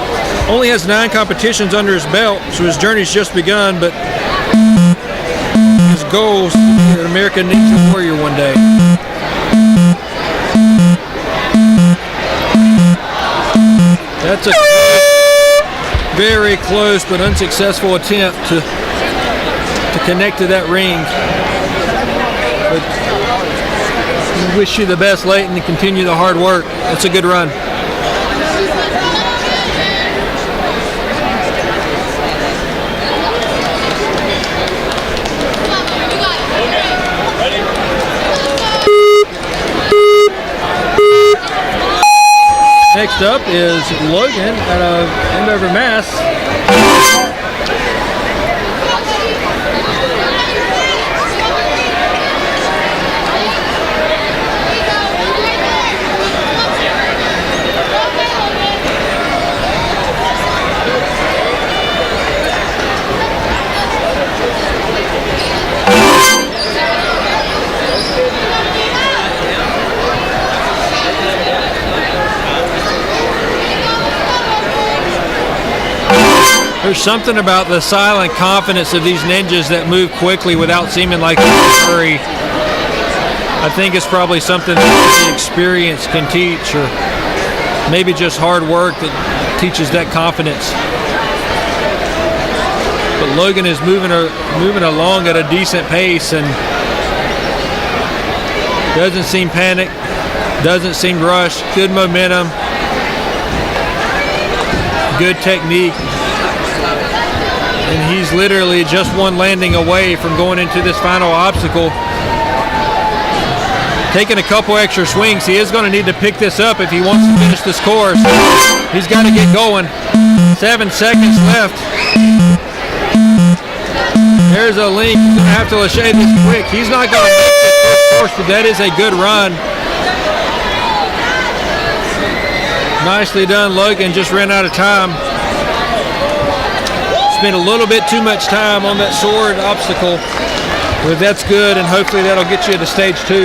Only has 9 competitions under his belt, so his journey's just begun, but his goal is to be an American Ninja Warrior one day. That's a very close but unsuccessful attempt to connect to that ring. But we wish you the best, Leighton, and continue the hard work. That's a good run. Next up is Logan out of Andover, Mass. There's something about the silent confidence of these ninjas that move quickly without seeming like they're in a hurry. I think it's probably something that the experience can teach, or maybe just hard work that teaches that confidence. But Logan is moving along at a decent pace and doesn't seem panicked, doesn't seem rushed. Good momentum, good technique. And he's literally just one landing away from going into this final obstacle. Taking a couple extra swings. He is going to need to pick this up if he wants to finish this course. He's got to get going. 7 seconds left. There's a link. He's going to have to lache this quick. He's not going to make this first course, but that is a good run. Nicely done, Logan. Just ran out of time. Spent a little bit too much time on that sword obstacle, but that's good, and hopefully that'll get you to stage 2.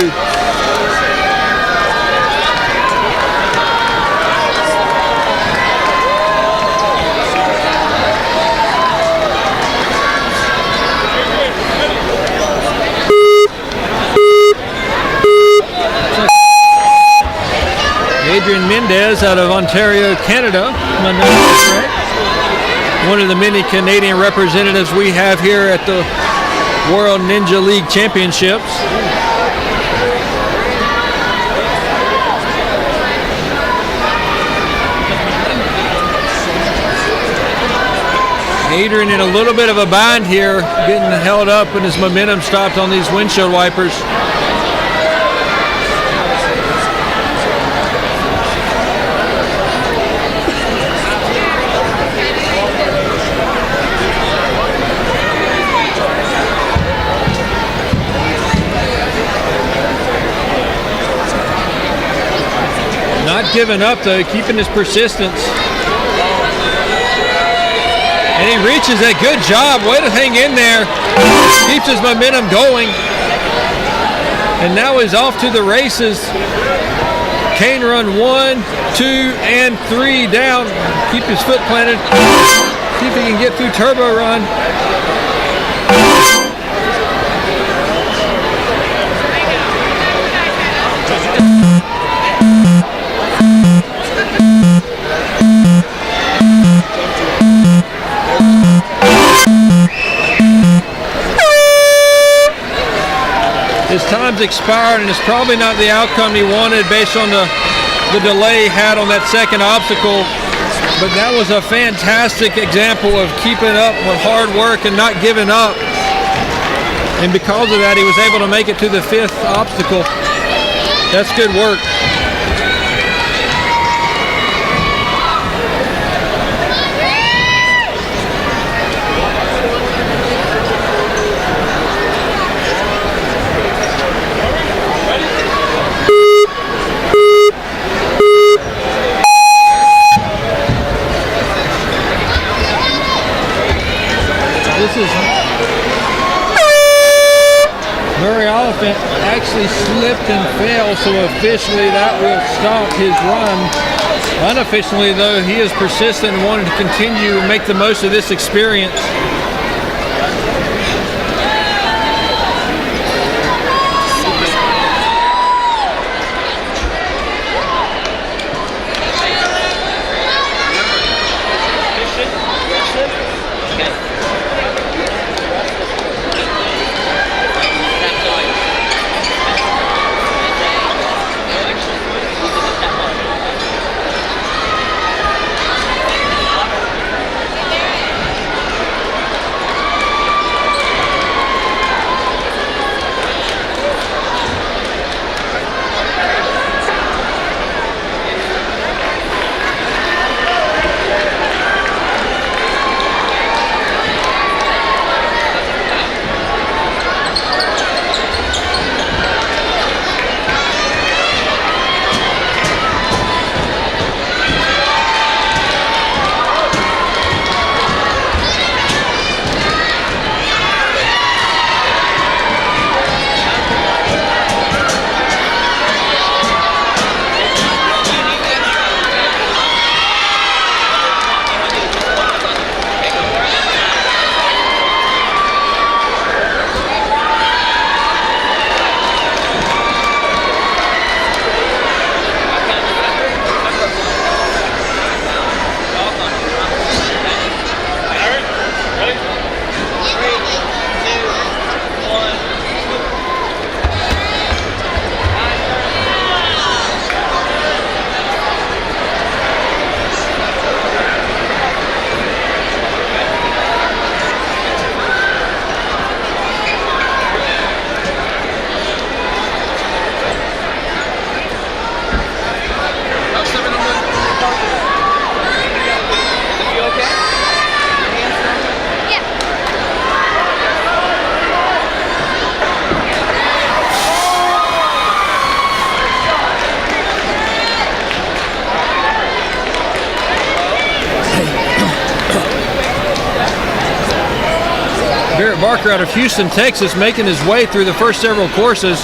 Adrian Mendez out of Ontario, Canada. Am I correct? One of the many Canadian representatives we have here at the World Ninja League Championships. Adrian in a little bit of a bind here, getting held up and his momentum stopped on these windshield wipers. Not giving up though, keeping his persistence. And he reaches that. Good job, way to hang in there. Keeps his momentum going. And now he's off to the races. Cane run 1, 2, and 3 down. Keep his foot planted. See if he can get through turbo run. expired, and it's probably not the outcome he wanted based on the delay he had on that second obstacle. But that was a fantastic example of keeping up with hard work and not giving up. And because of that, he was able to make it to the 5th obstacle. That's good work. This is Murray Oliphant actually slipped and fell, so officially that will stop his run. Unofficially, though, he is persistent and wanted to continue and make the most of this experience. Barker out of Houston, Texas, making his way through the first several courses.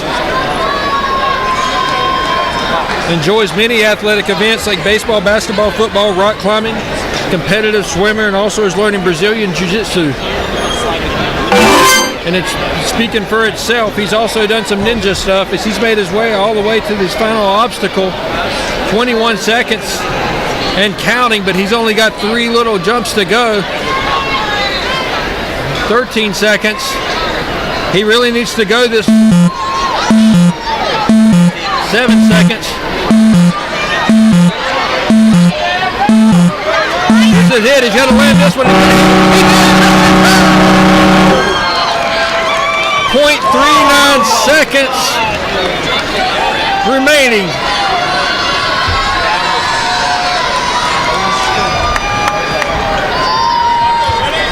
Enjoys many athletic events like baseball, basketball, football, rock climbing, competitive swimmer, and also is learning Brazilian Jiu-Jitsu. And it's speaking for itself. He's also done some ninja stuff as he's made his way all the way to this final obstacle. 21 seconds and counting, but he's only got 3 little jumps to go. 13 seconds. He really needs to go this. 7 seconds. This is it. He's got to land this one. 0.39 seconds remaining.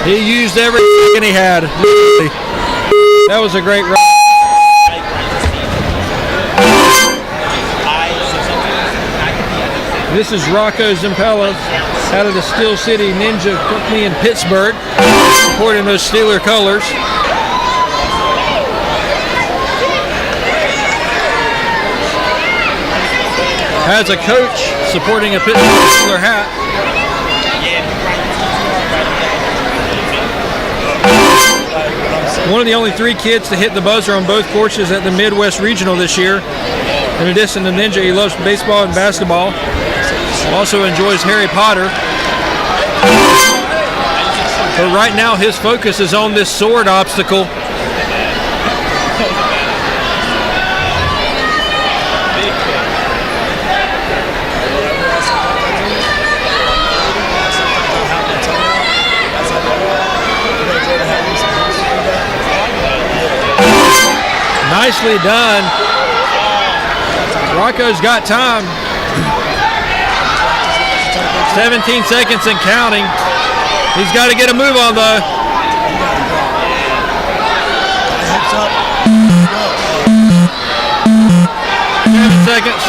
He used every second he had. That was a great run. This is Rocco Zampella out of the Steel City Ninja Company in Pittsburgh, supporting those Steeler colors. Has a coach supporting a Pittsburgh Steeler hat. One of the only 3 kids to hit the buzzer on both courses at the Midwest Regional this year. In addition to Ninja, he loves baseball and basketball. Also enjoys Harry Potter. But right now his focus is on this sword obstacle. Nicely done. Rocco's got time. 17 seconds and counting. He's got to get a move on though. Heads up. 7 seconds.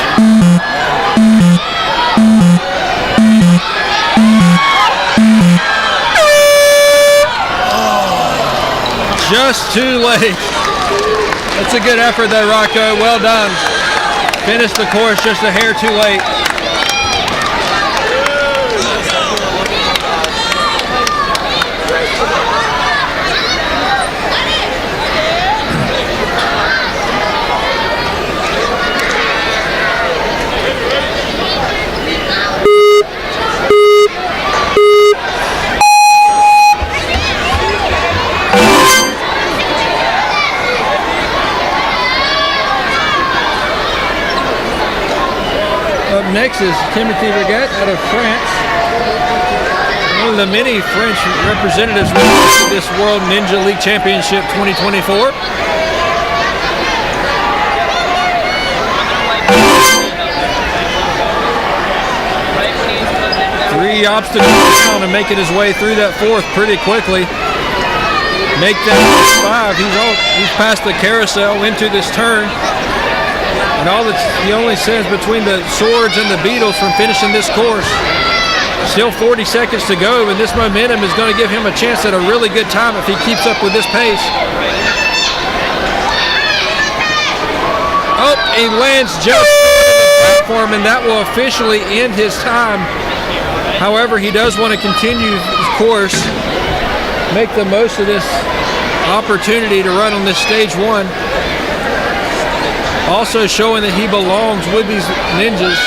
Just too late. That's a good effort though, Rocco. Well done. Finished the course just a hair too late. Up next is Timothy Regat out of France. One of the many French representatives of this World Ninja League Championship 2024. Three obstacles down and making his way through that fourth pretty quickly. Make that 5. He's past the carousel into this turn. And all that's the only sense between the Swords and the Beetles from finishing this course. Still 40 seconds to go, and this momentum is going to give him a chance at a really good time if he keeps up with this pace. Oh, he lands just short of the platform, and that will officially end his time. However, he does want to continue his course, make the most of this opportunity to run on this stage 1. Also showing that he belongs with these ninjas.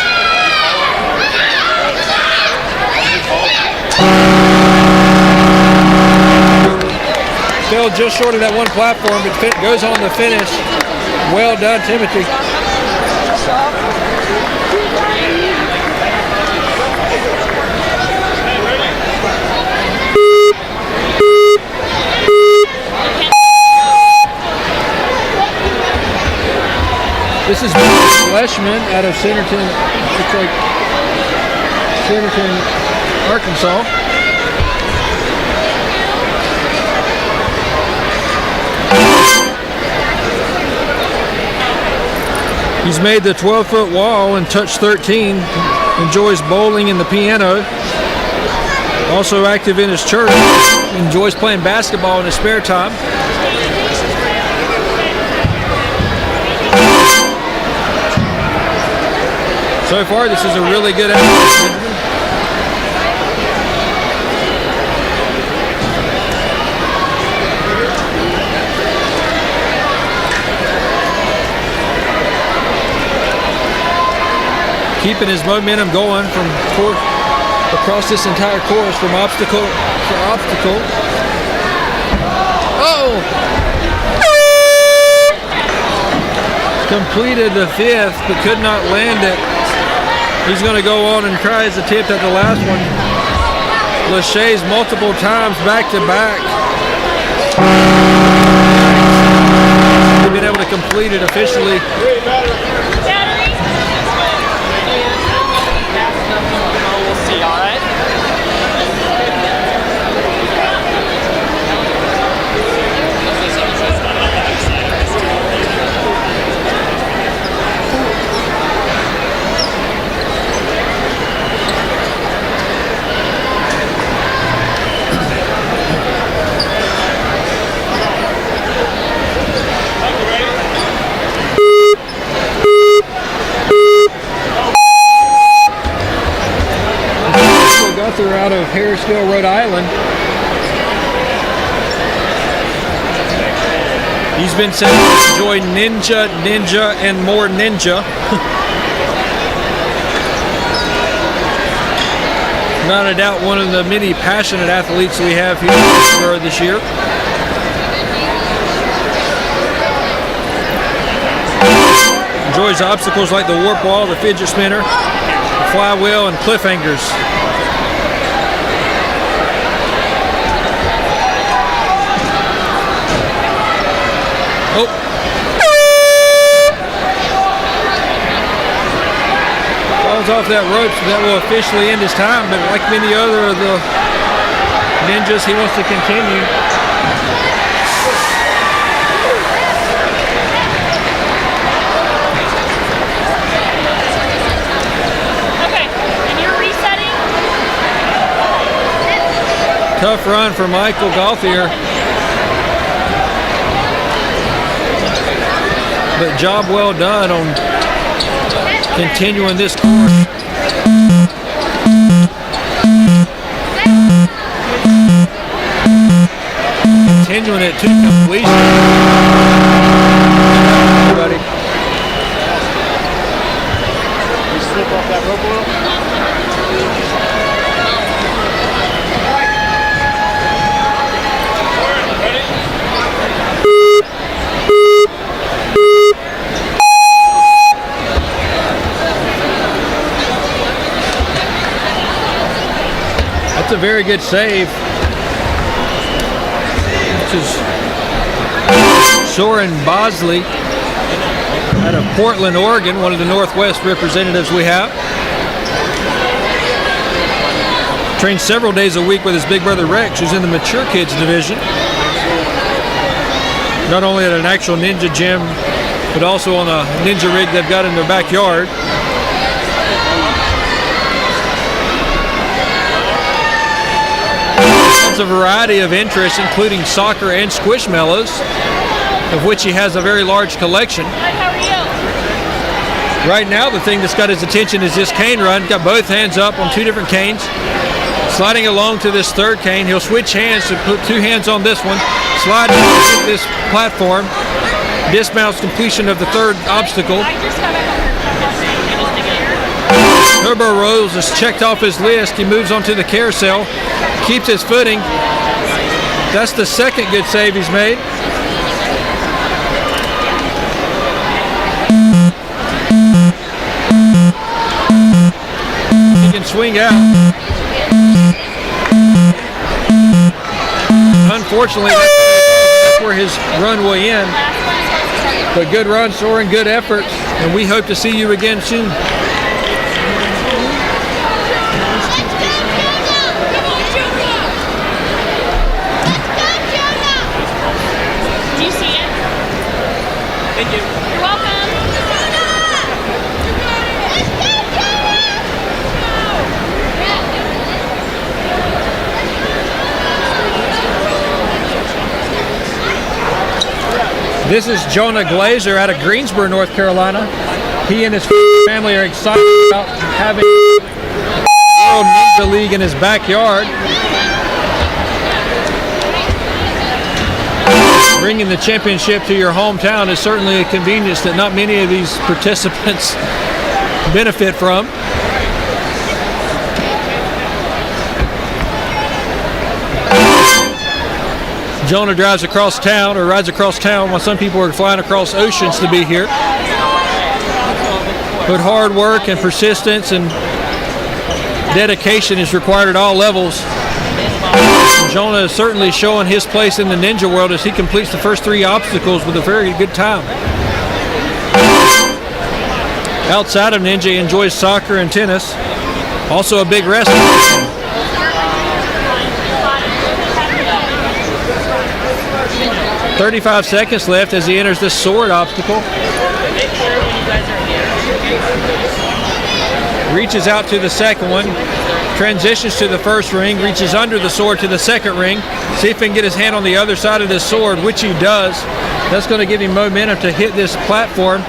Fell just short of that one platform, but goes on to finish. Well done, Timothy. This is Fleshman out of Centerton, looks like Centerton, Arkansas. He's made the 12-foot wall and touched 13. Enjoys bowling and the piano. Also active in his church. Enjoys playing basketball in his spare time. So far, this is a really good effort. Keeping his momentum going from across this entire course, from obstacle to obstacle. Oh! Completed the 5th, but could not land it. He's going to go on and try his attempt at the last one. Lachey's multiple times back to back. He's been able to complete it officially. We'll see, all right? Gunther out of Harrisville, Rhode Island. He's been said to enjoy ninja, and more ninja. Without a doubt, one of the many passionate athletes we have here this year. Enjoys obstacles like the warp wall, the fidget spinner, the flywheel, and cliffhangers. Oh. falls off that rope, so that will officially end his time. But like many other of the ninjas, he wants to continue. Okay, and you're resetting? Tough run for Michael Gauthier. But job well done on continuing this course. Continuing it to completion. Everybody. You slip off that rope a little? That's a very good save. This is Soren Bosley out of Portland, Oregon, one of the Northwest representatives we have. Trains several days a week with his big brother Rex, who's in the mature kids division. Not only at an actual ninja gym, but also on a ninja rig they've got in their backyard. A variety of interests, including soccer and squishmallows, of which he has a very large collection. Hi, how are you? Right now, the thing that's got his attention is this cane run. Got both hands up on two different canes. Sliding along to this third cane. He'll switch hands to put two hands on this one. Slide down to hit this platform. Dismounts completion of the third obstacle. I just got back on Turbo Rose is checked off his list. He moves on to the carousel. Keeps his footing. That's the second good save he's made. He can swing out. Unfortunately, that's where his run will end. But good run, Soren, good effort, and we hope to see you again soon. Thank you. You're welcome. This is Jonah Glazer out of Greensboro, North Carolina. He and his family are excited about having the World Ninja League in his backyard. Bringing the championship to your hometown is certainly a convenience that not many of these participants benefit from. Jonah drives across town, or rides across town, while some people are flying across oceans to be here. But hard work and persistence and dedication is required at all levels. Jonah is certainly showing his place in the ninja world as he completes the first three obstacles with a very good time. Outside of ninja, he enjoys soccer and tennis. Also a big wrestling fan. 35 seconds left as he enters this sword obstacle. Make sure when you guys are here. Reaches out to the second one. Transitions to the first ring, reaches under the sword to the second ring. See if he can get his hand on the other side of this sword, which he does. That's going to give him momentum to hit this platform,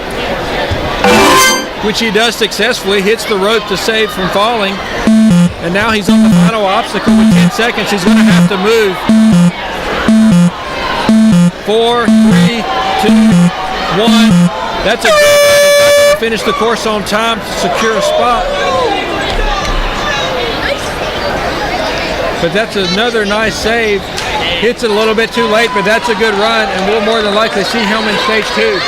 which he does successfully. Hits the rope to save from falling. And now he's on the final obstacle with 10 seconds. He's going to have to move. 4, 3, 2, 1. That's a good run. He's not going to finish the course on time to secure a spot. But that's another nice save. Hits it a little bit too late, but that's a good run, and we'll more than likely see him in stage 2.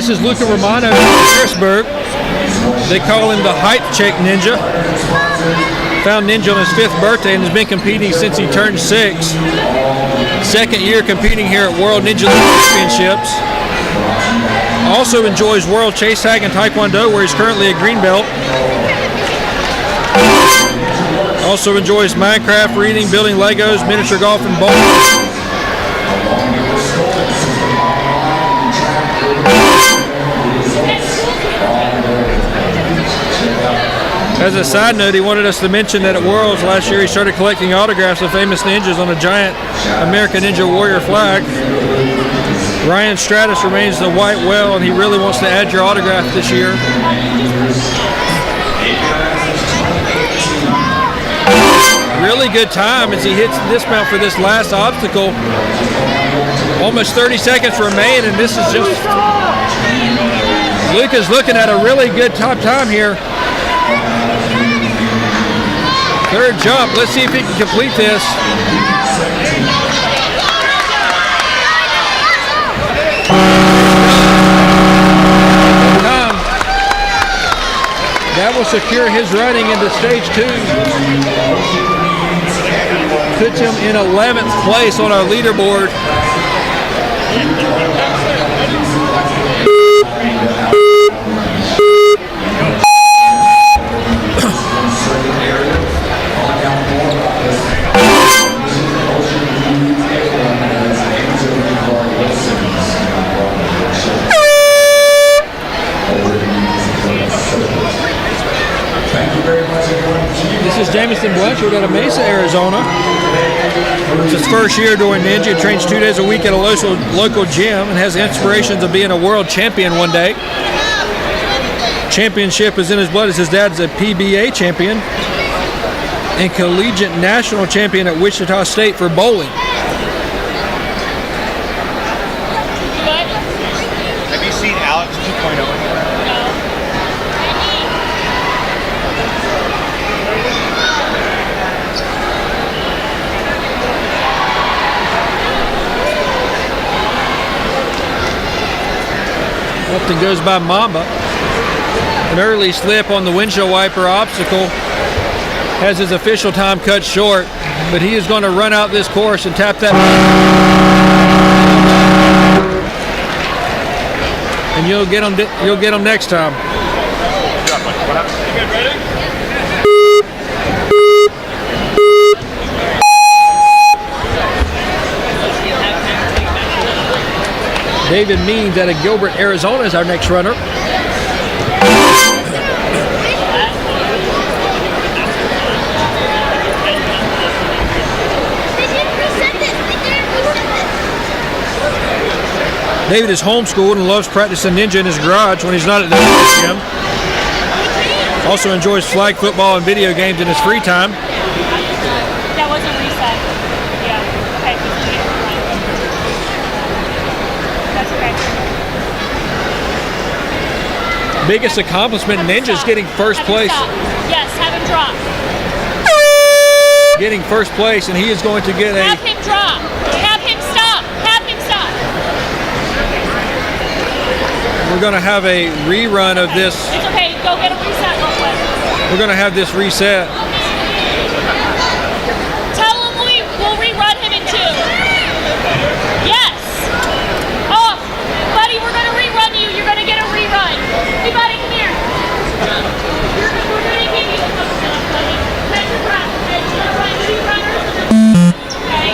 This is Luca Romano from Harrisburg. They call him the Height Check Ninja. Found Ninja on his 5th birthday and has been competing since he turned 6. Second year competing here at World Ninja League Championships. Also enjoys World Chase Tag and Taekwondo, where he's currently a green belt. Also enjoys Minecraft, reading, building Legos, miniature golf, and bowling. As a side note, he wanted us to mention that at Worlds last year he started collecting autographs of famous ninjas on a giant American Ninja Warrior flag. Ryan Stratus remains the white whale, and he really wants to add your autograph this year. Really good time as he hits the dismount for this last obstacle. Almost 30 seconds remain, and this is just... Luca's looking at a really good top time here. Third jump. Let's see if he can complete this. That will secure his running into stage 2. Puts him in 11th place on our leaderboard. This is Jamison Blanchard out of Mesa, Arizona. It's his first year doing Ninja. He trains 2 days a week at a local gym and has aspirations of being a world champion one day. Championship is in his blood as his dad's a PBA champion and collegiate national champion at Wichita State for bowling. Have you seen Alex 2.0? Upton goes by Mamba. An early slip on the windshield wiper obstacle has his official time cut short, but he is going to run out this course and tap that. And you'll get him next time. David Means out of Gilbert, Arizona is our next runner. David is homeschooled and loves practicing ninja in his garage when he's not at the gym. Also enjoys flag football and video games in his free time. That wasn't reset. Yeah. Okay. That's okay. Biggest accomplishment in ninja is getting first place. Yes, have him drop. Getting first place, and he is going to get a... Have him drop. Have him stop. Have him stop. We're going to have a rerun of this. It's okay. Go get a reset real quick. We're going to have this reset. Tell him we'll rerun him in 2. Yes. Off. Buddy, we're going to rerun you. You're going to get a rerun. Hey, buddy, come here. We're going to give you a couple minutes, buddy. Take your breath. Okay.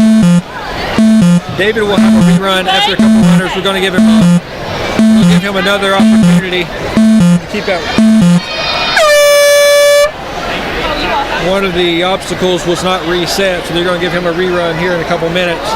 David will have a rerun after a couple runners. We're going to give him another opportunity to keep out. One of the obstacles was not reset, so they're going to give him a rerun here in a couple minutes.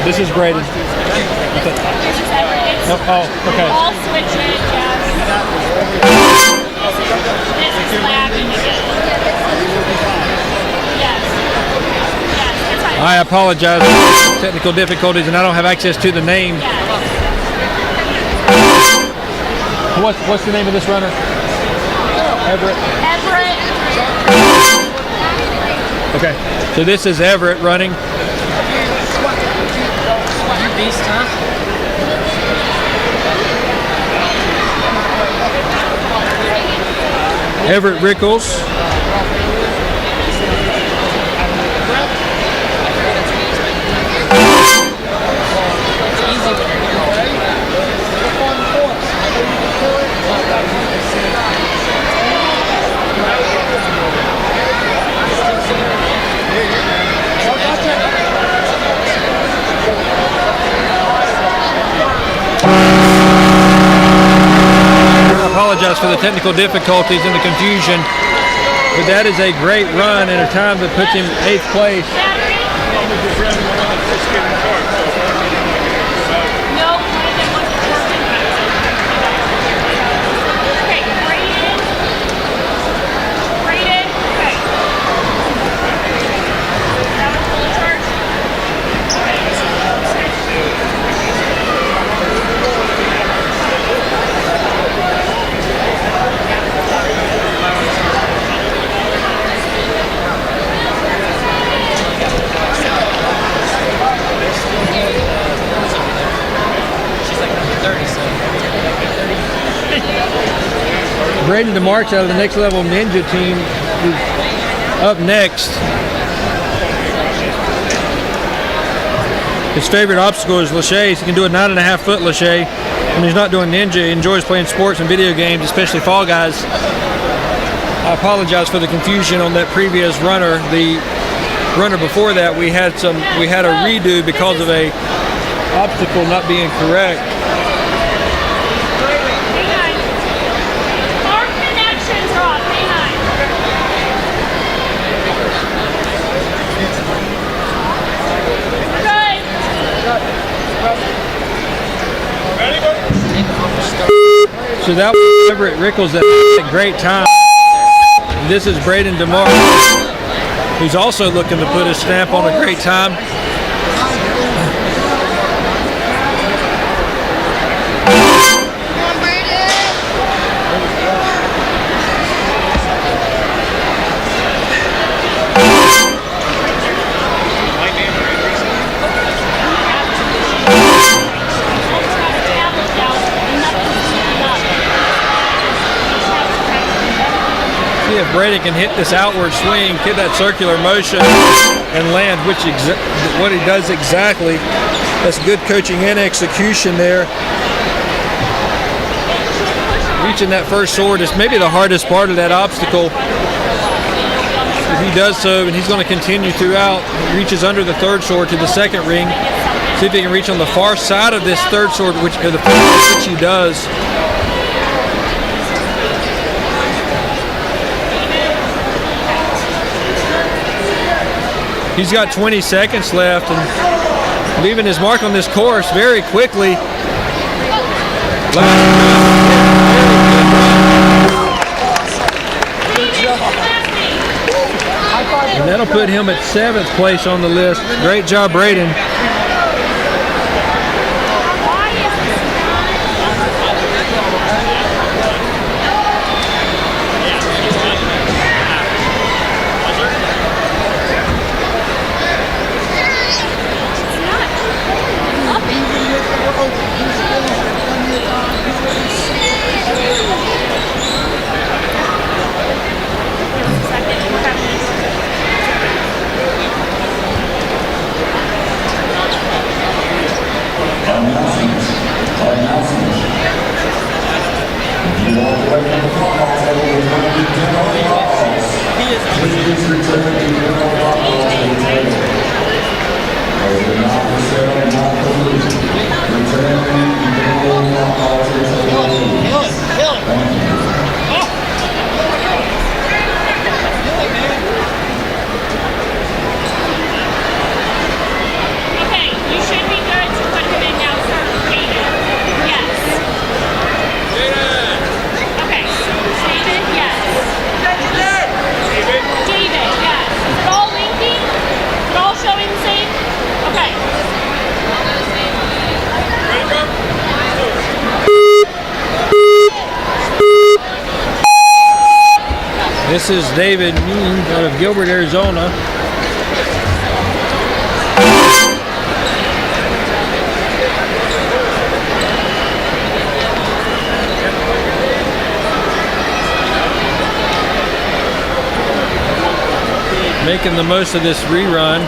This is Braden. This is Everett. Oh, okay. All switches, yes. This is lagging again. Yes. Yes, that's right. I apologize for technical difficulties, and I don't have access to the name. What's the name of this runner? Everett. Okay, so this is Everett running. Beast, huh? Everett Rickles. I apologize for the technical difficulties and the confusion, but that is a great run and a time that puts him 8th place. Braden DeMarch out of the Next Level Ninja team is up next. His favorite obstacle is Lachey. He can do a 9.5 foot Lachey. When he's not doing ninja, he enjoys playing sports and video games, especially Fall Guys. I apologize for the confusion on that previous runner. The runner before that, we had a redo because of a obstacle not being correct. So that was Everett Rickles that had a great time. This is Braden DeMar, who's also looking to put his stamp on a great time. If Braden can hit this outward swing, get that circular motion, and land, what he does exactly. That's good coaching and execution there. Reaching that first sword is maybe the hardest part of that obstacle. If he does so, and he's going to continue throughout, he reaches under the third sword to the second ring. See if he can reach on the far side of this third sword, which he does. He's got 20 seconds left and leaving his mark on this course very quickly. And that'll put him at 7th place on the list. Great job, Braden. David, yes. Is it all linking? Is it all showing the same? This is David Means out of Gilbert, Arizona. Making the most of this rerun.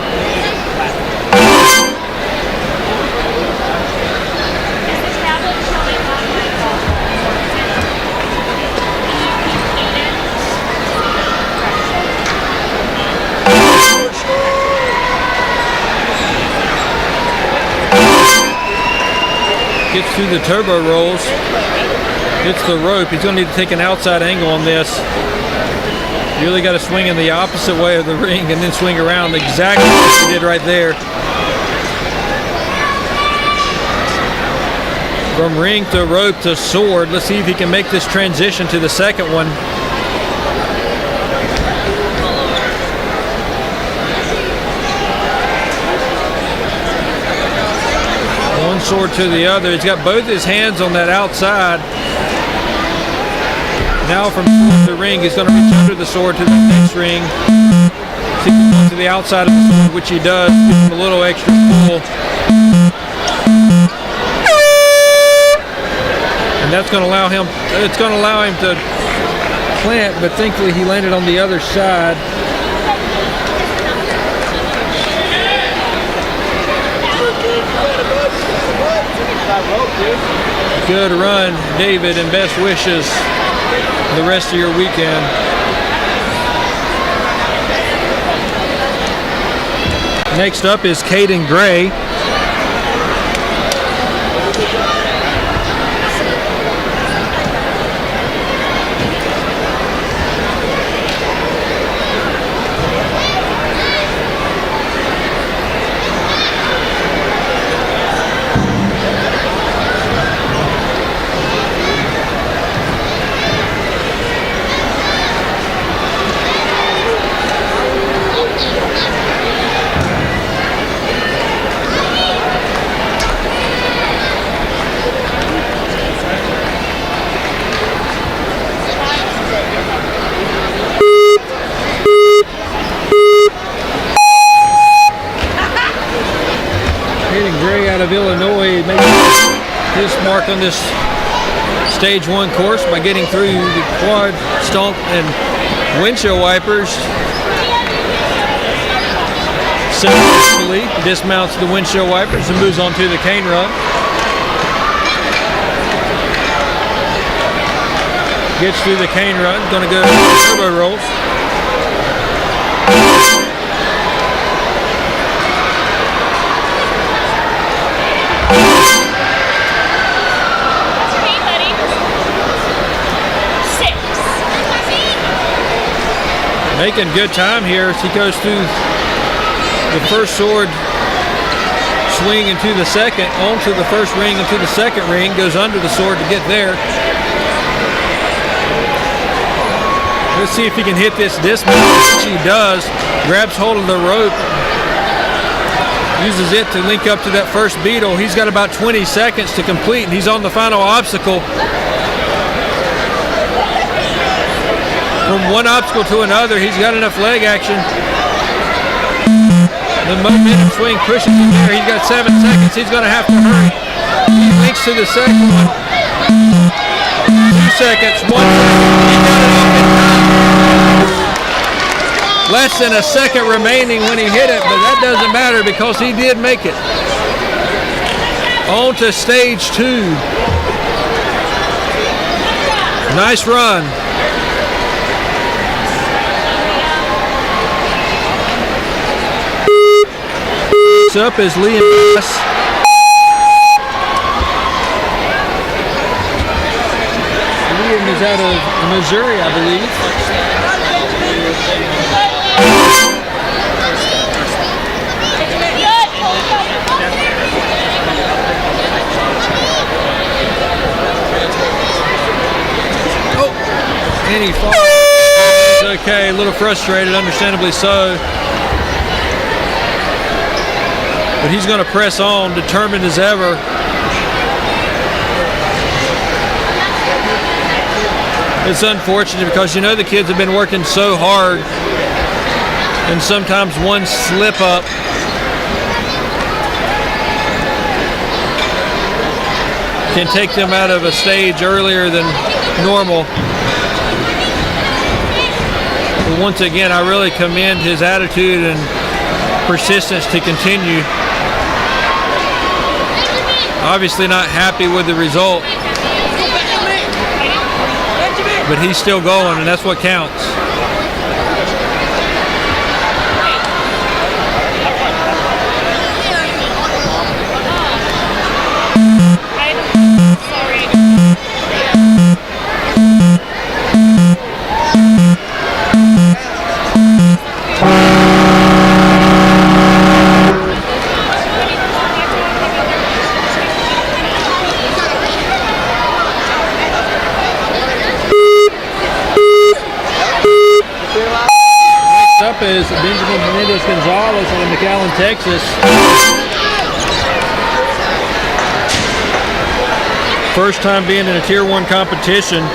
Gets through the turbo rolls, hits the rope. He's going to need to take an outside angle on this. You really got to swing in the opposite way of the ring and then swing around exactly what he did right there. From ring to rope to sword. Let's see if he can make this transition to the second one. One sword to the other. He's got both his hands on that outside. Now from the ring, he's going to reach under the sword to the next ring. See if he goes to the outside of the sword, which he does. Give him a little extra pull. And that's going to allow him, it's going to allow him to plant, but thankfully he landed on the other side. Good run, David, and best wishes the rest of your weekend. Next up is Caden Gray. Of Illinois making his mark on this stage 1 course by getting through the quad, stomp, and windshield wipers. Successfully dismounts the windshield wipers and moves on to the cane run. Gets through the cane run, gonna go turbo rolls. Making good time here as he goes through the first sword swing into the second, onto the first ring, into the second ring, goes under the sword to get there. Let's see if he can hit this dismount, which he does. Grabs hold of the rope, uses it to link up to that first beetle. He's got about 20 seconds to complete, and he's on the final obstacle. From one obstacle to another, he's got enough leg action. The momentum swing pushes him there. He's got 7 seconds. He's going to have to hurry. He links to the second one. 2 seconds. 1 second. He got it off in time. Less than a second remaining when he hit it, but that doesn't matter because he did make it. On to stage 2. Nice run. Up is Liam Bass. Liam is out of Missouri, I believe. Oh, and he falls. Okay, a little frustrated, understandably so. But he's going to press on, determined as ever. It's unfortunate because you know the kids have been working so hard, and sometimes one slip up can take them out of a stage earlier than normal. But once again, I really commend his attitude and persistence to continue. Obviously not happy with the result, but he's still going, and that's what counts. Is Benjamin Menendez-Gonzalez out of McAllen, Texas. First time being in a Tier 1 competition.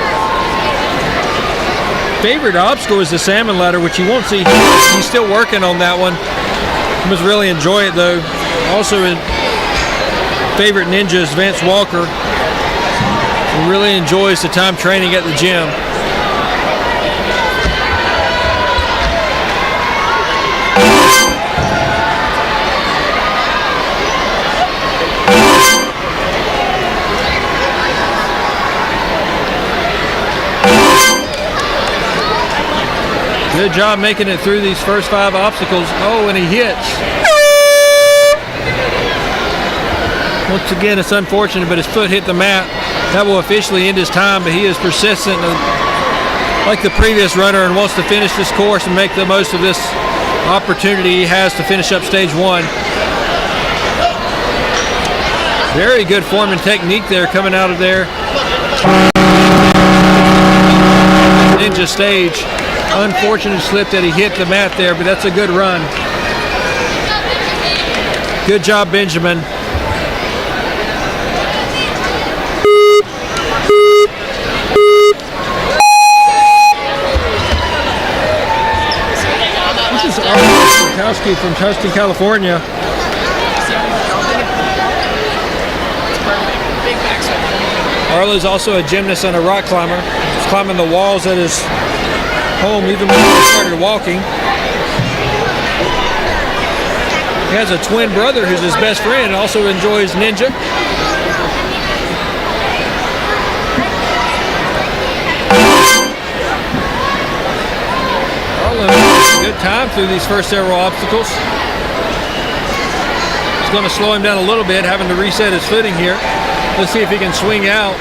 Favorite obstacle is the salmon ladder, which you won't see here. He's still working on that one. He must really enjoy it though. Also, favorite ninja is Vance Walker. He really enjoys the time training at the gym. Good job making it through these first 5 obstacles. Oh, and he hits. Once again, it's unfortunate, but his foot hit the mat. That will officially end his time, but he is persistent like the previous runner and wants to finish this course and make the most of this opportunity he has to finish up stage 1. Very good form and technique there coming out of there. Ninja stage. Unfortunate slip that he hit the mat there, but that's a good run. Good job, Benjamin. This is Arlo from Tustin, California. Arlo's also a gymnast and a rock climber. He's climbing the walls at his home even when he started walking. He has a twin brother who's his best friend and also enjoys ninja. Harland has a good time through these first several obstacles. It's going to slow him down a little bit, having to reset his footing here. Let's see if he can swing out.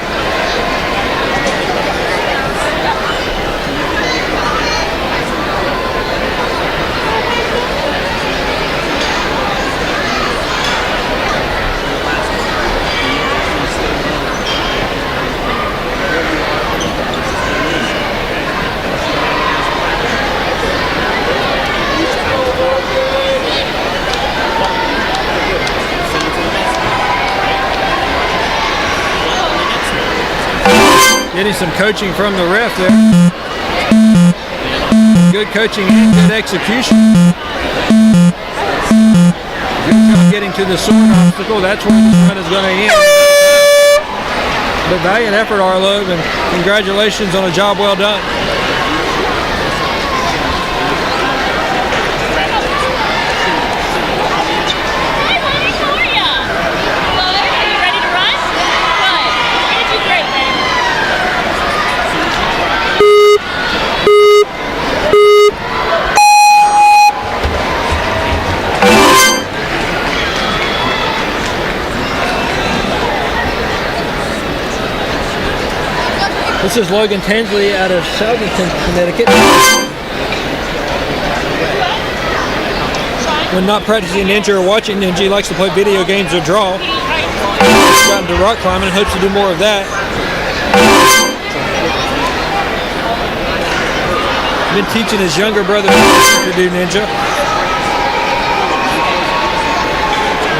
Getting some coaching from the ref there. Good coaching and good execution. Good job getting to the sword obstacle. That's where this run is going to end. But valiant effort, Arlo, and congratulations on a job well done. This is Logan Tansley out of Southington, Connecticut. When not practicing ninja or watching ninja, he likes to play video games or draw. He's gotten to rock climbing and hopes to do more of that. Been teaching his younger brother to do ninja.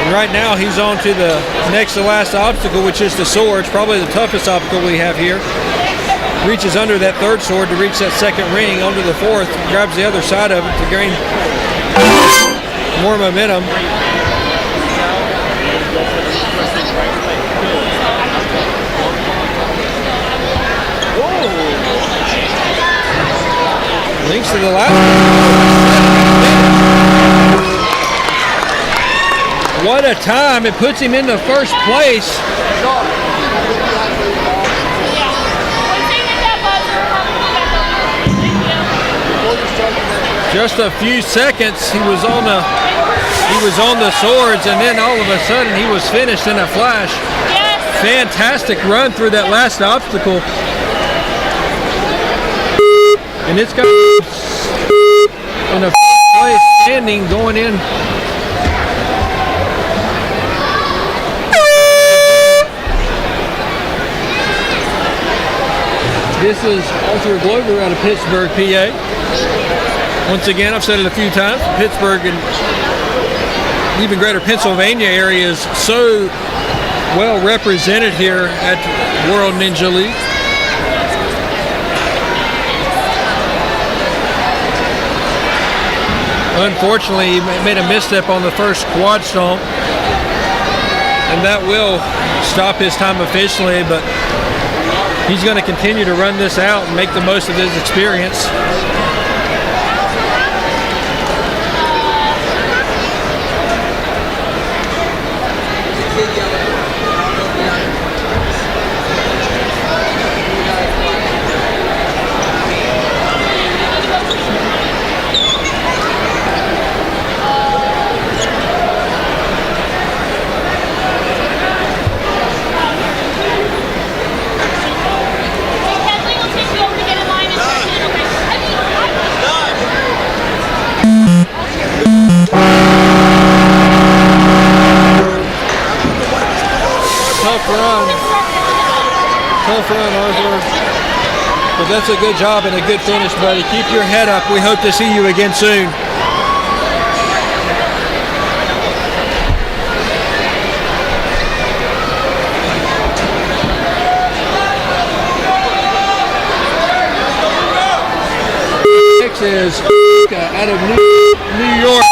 And right now he's on to the next to last obstacle, which is the swords, probably the toughest obstacle we have here. reaches under that third sword to reach that second ring, onto the fourth, grabs the other side of it to gain more momentum. Links to the last. What a time. It puts him in the first place. Just a few seconds, he was on the swords, and then all of a sudden he was finished in a flash. Yes. Fantastic run through that last obstacle. And it's got in the first place standing going in. This is Arthur Glover out of Pittsburgh, PA. Once again, I've said it a few times, Pittsburgh and even greater Pennsylvania area is so well represented here at World Ninja League. Unfortunately, he made a misstep on the first quad stomp, and that will stop his time officially, but he's going to continue to run this out and make the most of his experience. Tough run, Arthur. But that's a good job and a good finish, buddy. Keep your head up. We hope to see you again soon. Next is out of New York.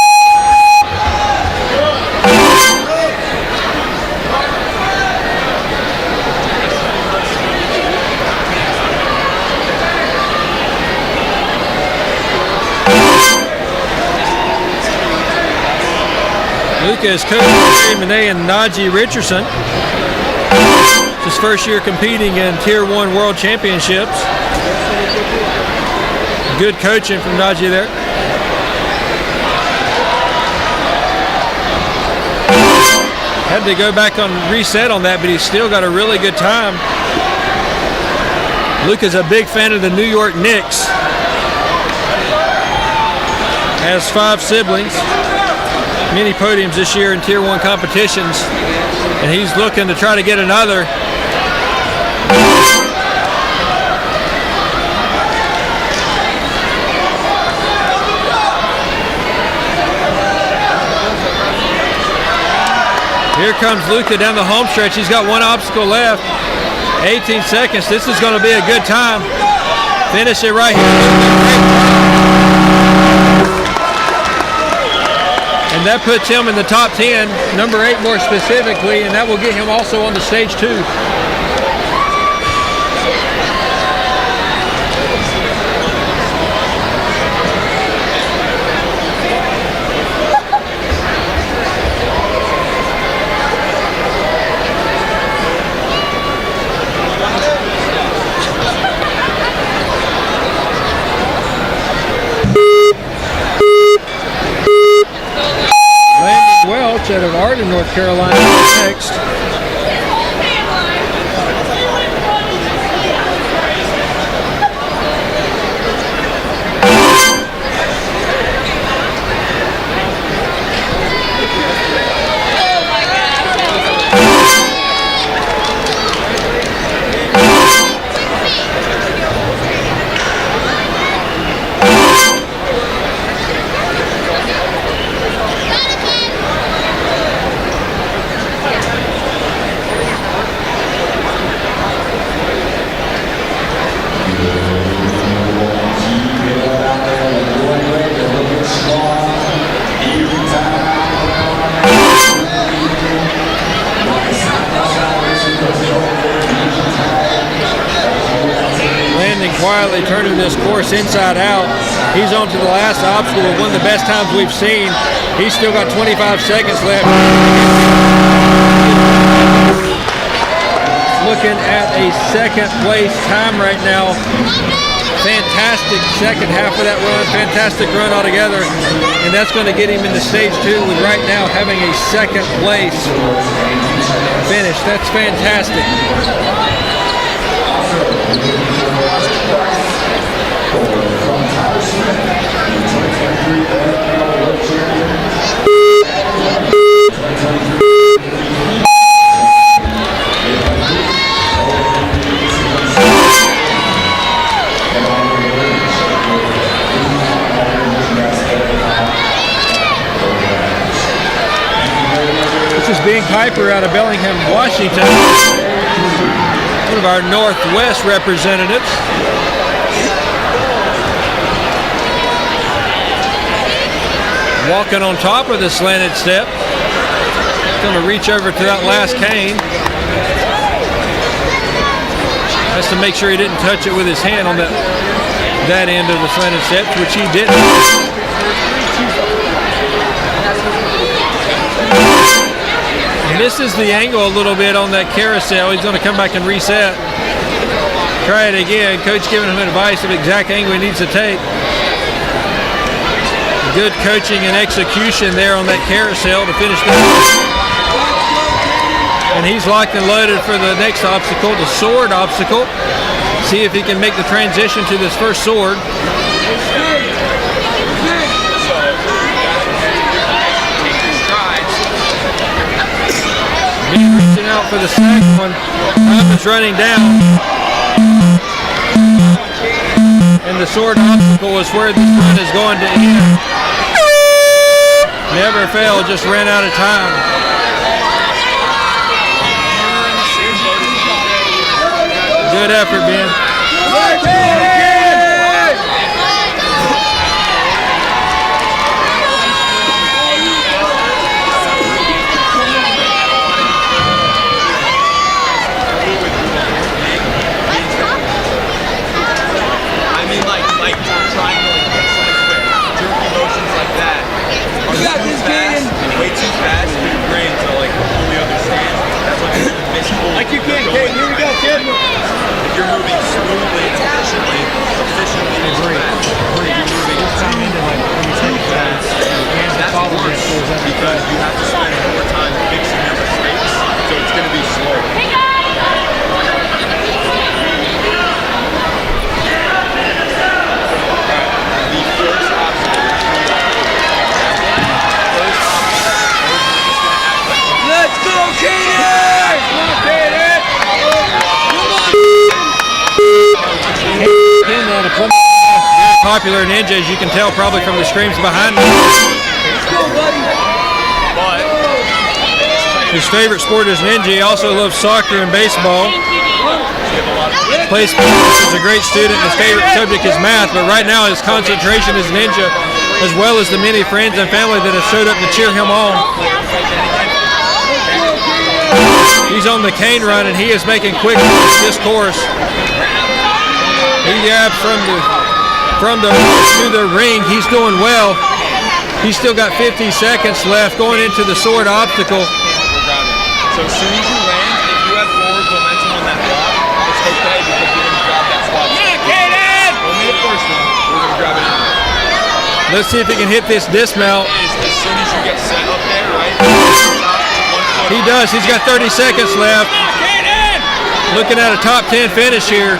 Lucas coach Renee and Najee Richardson. It's his first year competing in Tier 1 World Championships. Good coaching from Najee there. Had to go back on reset on that, but he's still got a really good time. Luca's a big fan of the New York Knicks. Has 5 siblings. Many podiums this year in Tier 1 competitions, and he's looking to try to get another. Here comes Luca down the home stretch. He's got one obstacle left. 18 seconds. This is going to be a good time. Finish it right here. And that puts him in the top 10, number 8 more specifically, and that will get him also on the stage 2. Welch out of Arden, North Carolina next. quietly turning this course inside out. He's on to the last obstacle, one of the best times we've seen. He's still got 25 seconds left. Looking at a second place time right now. Fantastic second half of that run, fantastic run altogether, and that's going to get him into stage 2 with right now having a second place finish. That's fantastic. This is Ben Kuiper out of Bellingham, Washington, one of our Northwest representatives. Walking on top of the slanted step. Going to reach over to that last cane. Has to make sure he didn't touch it with his hand on that end of the slanted steps, which he didn't. And this is the angle a little bit on that carousel. He's going to come back and reset. Try it again. Coach giving him advice of exact angle he needs to take. Good coaching and execution there on that carousel to finish the. And he's locked and loaded for the next obstacle, the sword obstacle. See if he can make the transition to this first sword. Reaching out for the second one. Time is running down. And the sword obstacle is where this run is going to end. Never failed, just ran out of time. Good effort, Ben. Way too fast, your brain to like fully understand. That's what you miss. Like you can't, Kate. Here we go, kid. If you're moving smoothly and efficiently is fast. If you're moving too fast, that's worse because you have to spend more time fixing your mistakes, so it's going to be slow. Hey guys! The first obstacle. Let's go, Kaden! Come on, Kaden! Very popular in NJ, as you can tell probably from the screams behind me. Let's go, buddy! His favorite sport is ninja. He also loves soccer and baseball. Plays sports, is a great student. His favorite subject is math, but right now his concentration is ninja, as well as the many friends and family that have showed up to cheer him on. He's on the cane run and he is making quick this course. He jabs from the ring. He's doing well. He's still got 50 seconds left going into the sword obstacle. So as soon as you land, if you have forward momentum on that block, it's okay because you're going to grab that spot. Yeah, Kaden! Only the first one, we're going to grab it in. Let's see if he can hit this dismount. As soon as you get set up there, right? He does. He's got 30 seconds left. Looking at a top 10 finish here.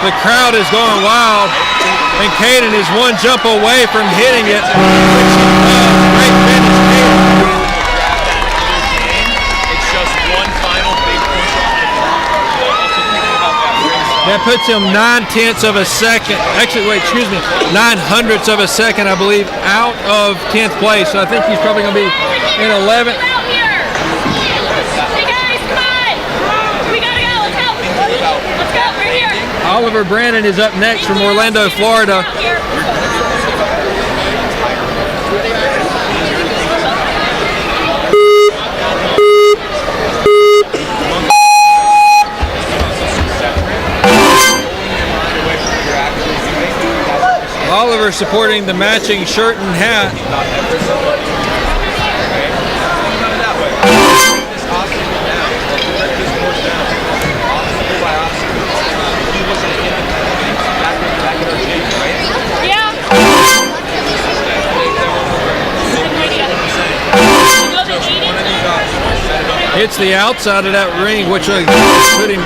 The crowd is going wild, and Kaden is one jump away from hitting it. Great finish, Kaden. It's just one final big push off the top. Also thinking about that. That puts him 9/10 of a second. Actually, wait, excuse me, 9/100 of a second, I believe, out of 10th place. So I think he's probably going to be in 11th. Hey guys, come on! We gotta go. Let's go. Let's go. We're here. Oliver Brennan is up next from Orlando, Florida. there supporting the matching shirt and hat. Hits the outside of that ring, which will put him,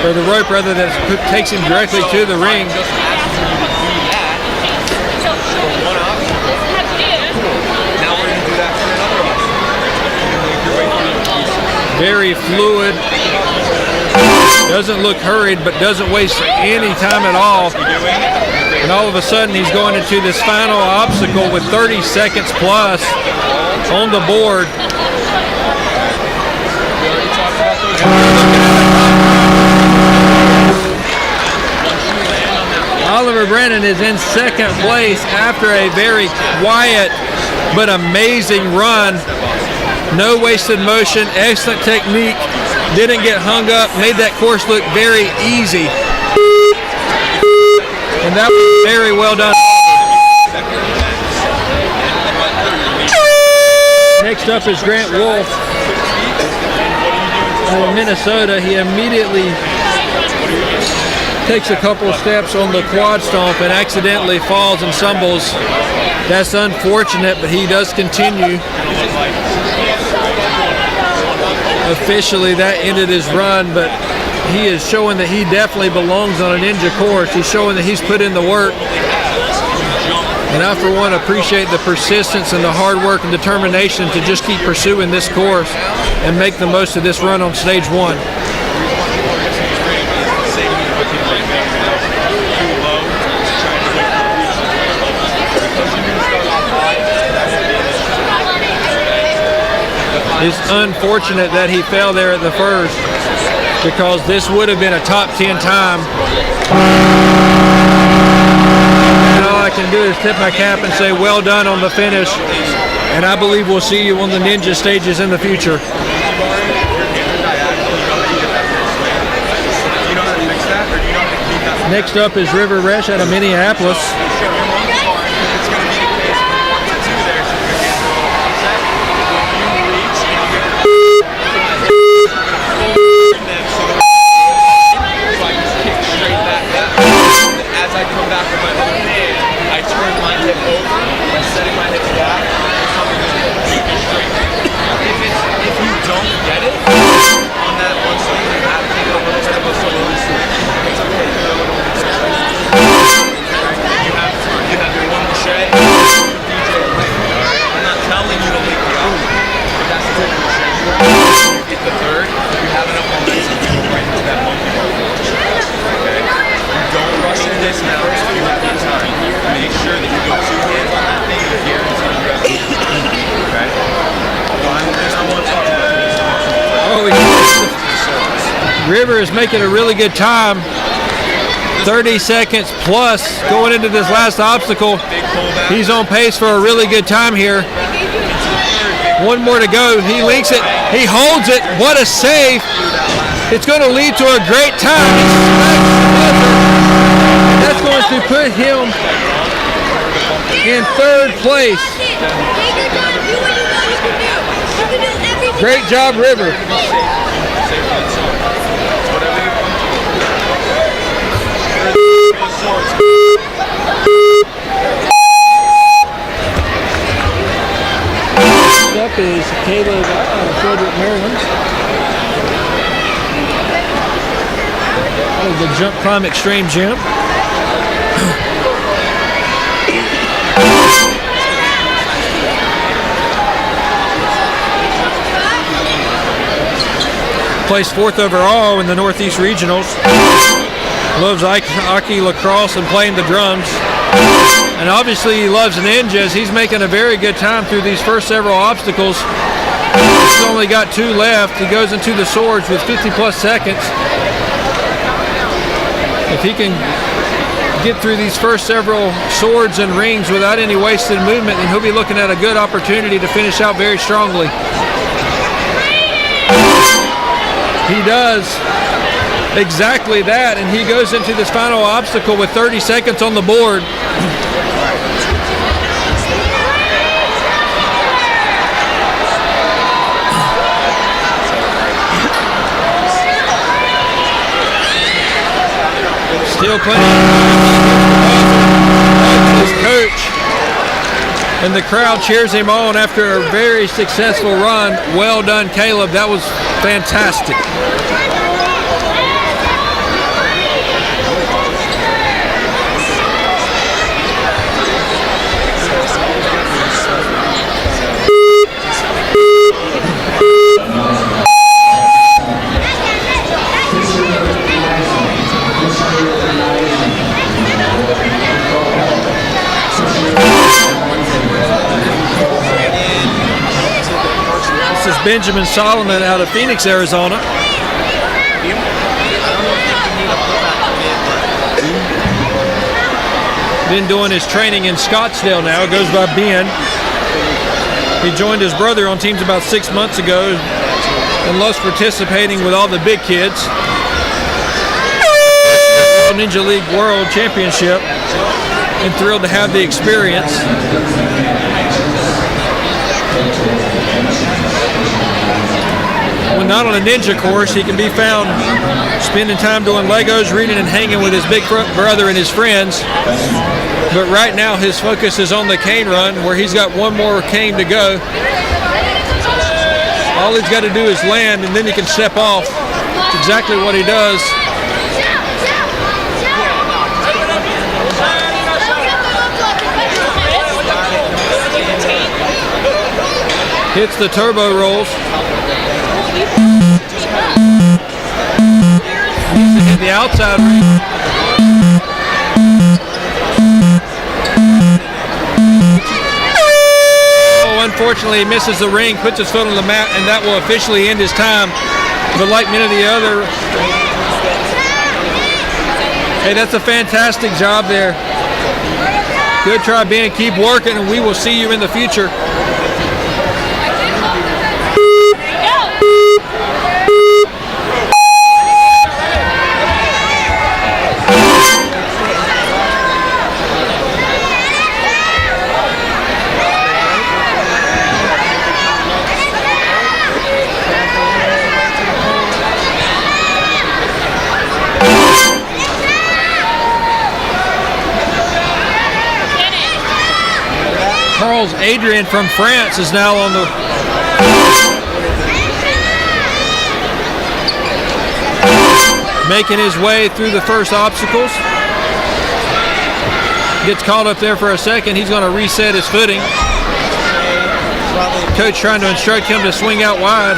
or the rope rather, that takes him directly to the ring. Very fluid. Doesn't look hurried, but doesn't waste any time at all. And all of a sudden, he's going into this final obstacle with 30 seconds plus on the board. Oliver Brennan is in second place after a very quiet but amazing run. No wasted motion, excellent technique, didn't get hung up, made that course look very easy. And that was very well done. Next up is Grant Wolf from Minnesota. He immediately takes a couple steps on the quad stomp and accidentally falls and stumbles. That's unfortunate, but he does continue. Officially, that ended his run, but he is showing that he definitely belongs on a ninja course. He's showing that he's put in the work. And I, for one, appreciate the persistence and the hard work and determination to just keep pursuing this course and make the most of this run on stage one. It's unfortunate that he fell there at the first, because this would have been a top 10 time. And all I can do is tip my cap and say well done on the finish, and I believe we'll see you on the ninja stages in the future. Next up is River Resch out of Minneapolis. As I come back with my other hand, I turn my hip over by setting my hips back. Keep it straight. If you don't get it on that one swing, you have to take a little bit of a solo swing. It's okay to go a little bit you have your one machete, DJ play. I'm not telling you to leave the other, but that's the type of machete. You get the third, you have enough momentum to go right into that monkey bar. Okay? Don't rush into this now. You have the time. Make sure that you go two hands on that thing and guarantee you got it. Okay? I want to talk about this. River is making a really good time. 30 seconds plus going into this last obstacle. He's on pace for a really good time here. One more to go. He links it. He holds it. What a save. It's going to lead to a great time. That's going to put him in third place. Great job, River. Next up is Caleb out of Frederick, Maryland. The jump climb extreme jump. Placed fourth overall in the Northeast Regionals. Loves hockey, lacrosse, and playing the drums. And obviously he loves ninjas. He's making a very good time through these first several obstacles. He's only got two left. He goes into the swords with 50 plus seconds. If he can get through these first several swords and rings without any wasted movement, then he'll be looking at a good opportunity to finish out very strongly. He does exactly that, and he goes into this final obstacle with 30 seconds on the board. Still playing. His coach. And the crowd cheers him on after a very successful run. Well done, Caleb. That was fantastic. This is Benjamin Solomon out of Phoenix, Arizona. Been doing his training in Scottsdale now. It goes by Ben. He joined his brother on teams about 6 months ago and loves participating with all the big kids. Ninja League World Championship, and thrilled to have the experience. When not on a ninja course, he can be found spending time doing Legos, reading and hanging with his big brother and his friends. But right now his focus is on the cane run, where he's got one more cane to go. All he's got to do is land, and then he can step off. That's exactly what he does. Hits the turbo rolls. Hit the outside ring. Oh, unfortunately, he misses the ring, puts his foot on the mat, and that will officially end his time. But like many of the other, hey, that's a fantastic job there. Good try, Ben. Keep working, and we will see you in the future. Adrian from France is now on the making his way through the first obstacles. Gets caught up there for a second. He's going to reset his footing. Coach trying to instruct him to swing out wide.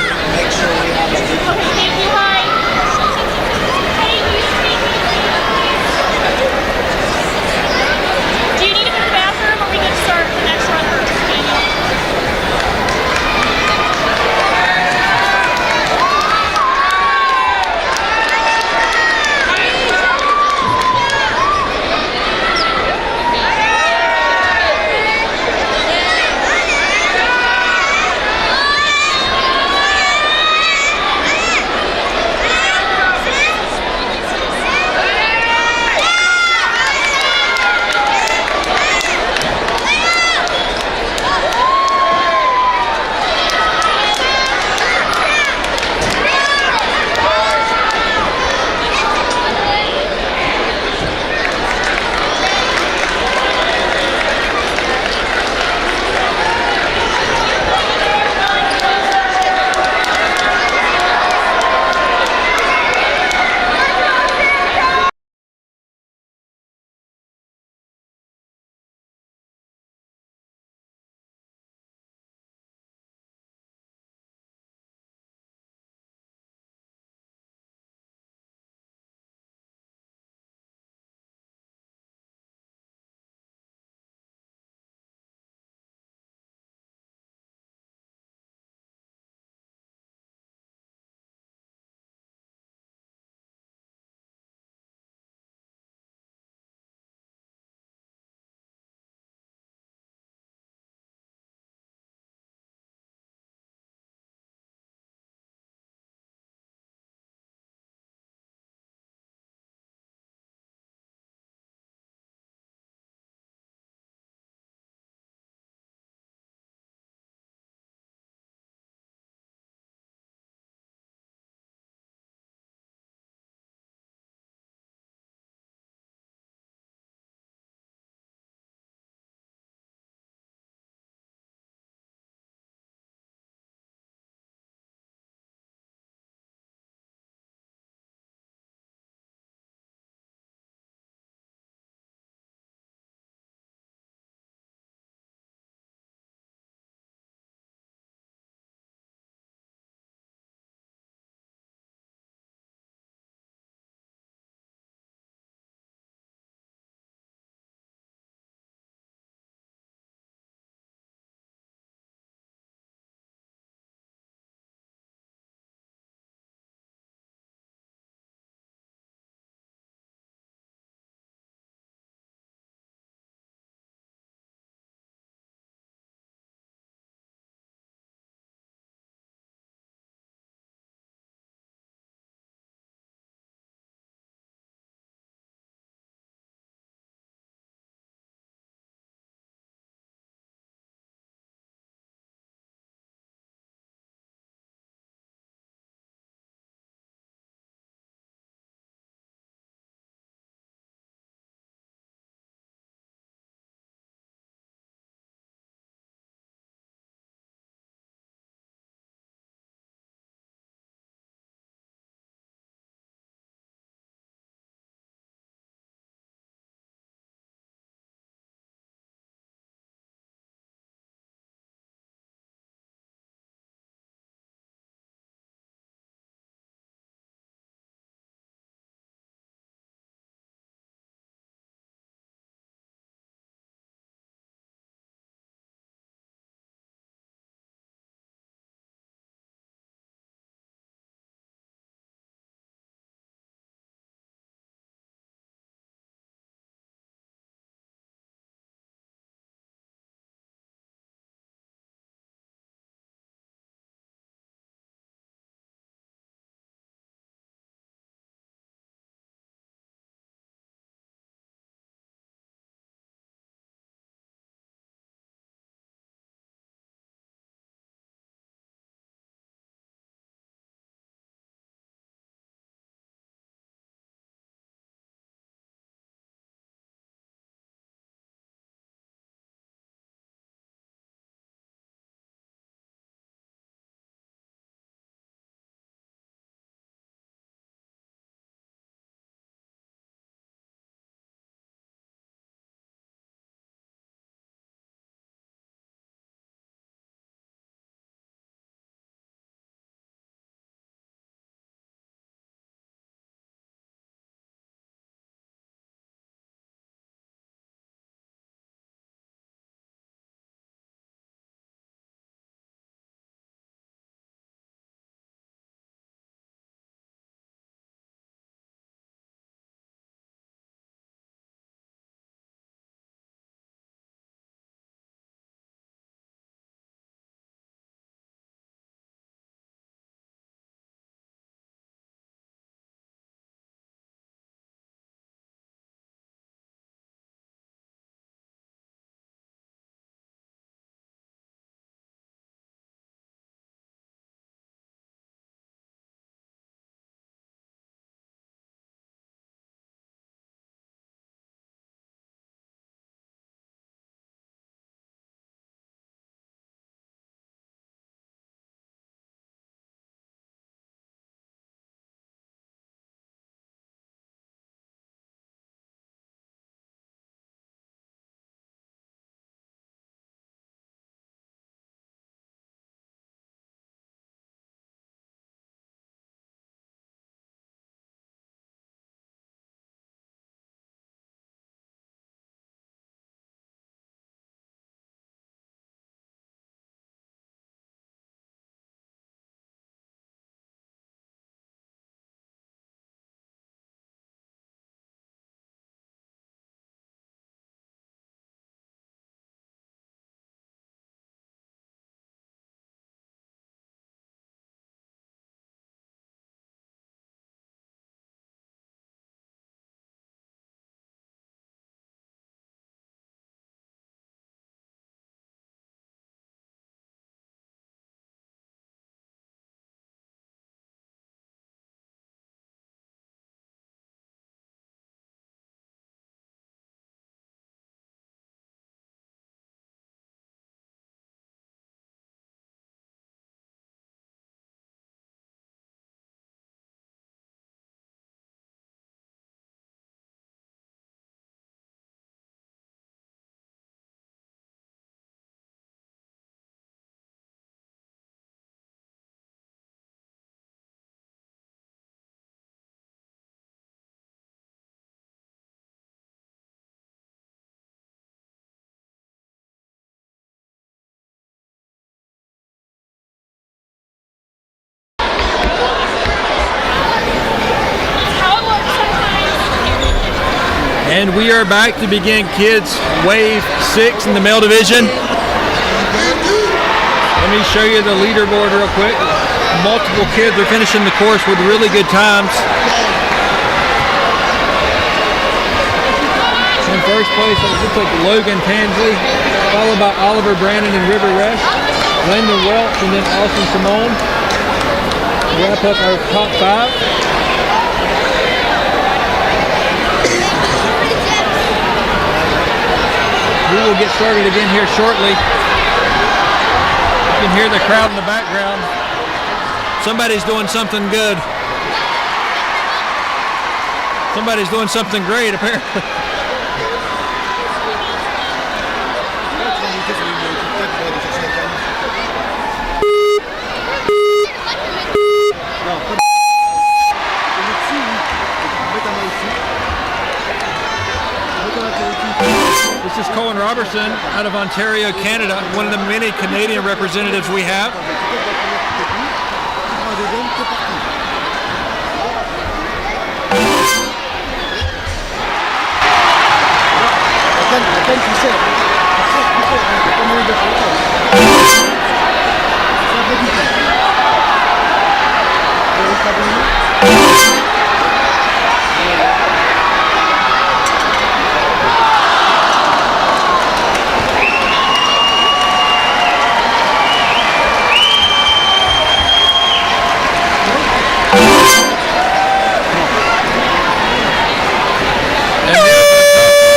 And we are back to begin kids wave 6 in the male division. Let me show you the leaderboard real quick. Multiple kids are finishing the course with really good times. In first place, it looks like Logan Tansley, followed by Oliver Brandon and River Resch, Landon Welch, and then Austin Simone. Wrap up our top 5. We will get started again here shortly. You can hear the crowd in the background. Somebody's doing something good. Somebody's doing something great, apparently. This is Colin Robertson out of Ontario, Canada, one of the many Canadian representatives we have.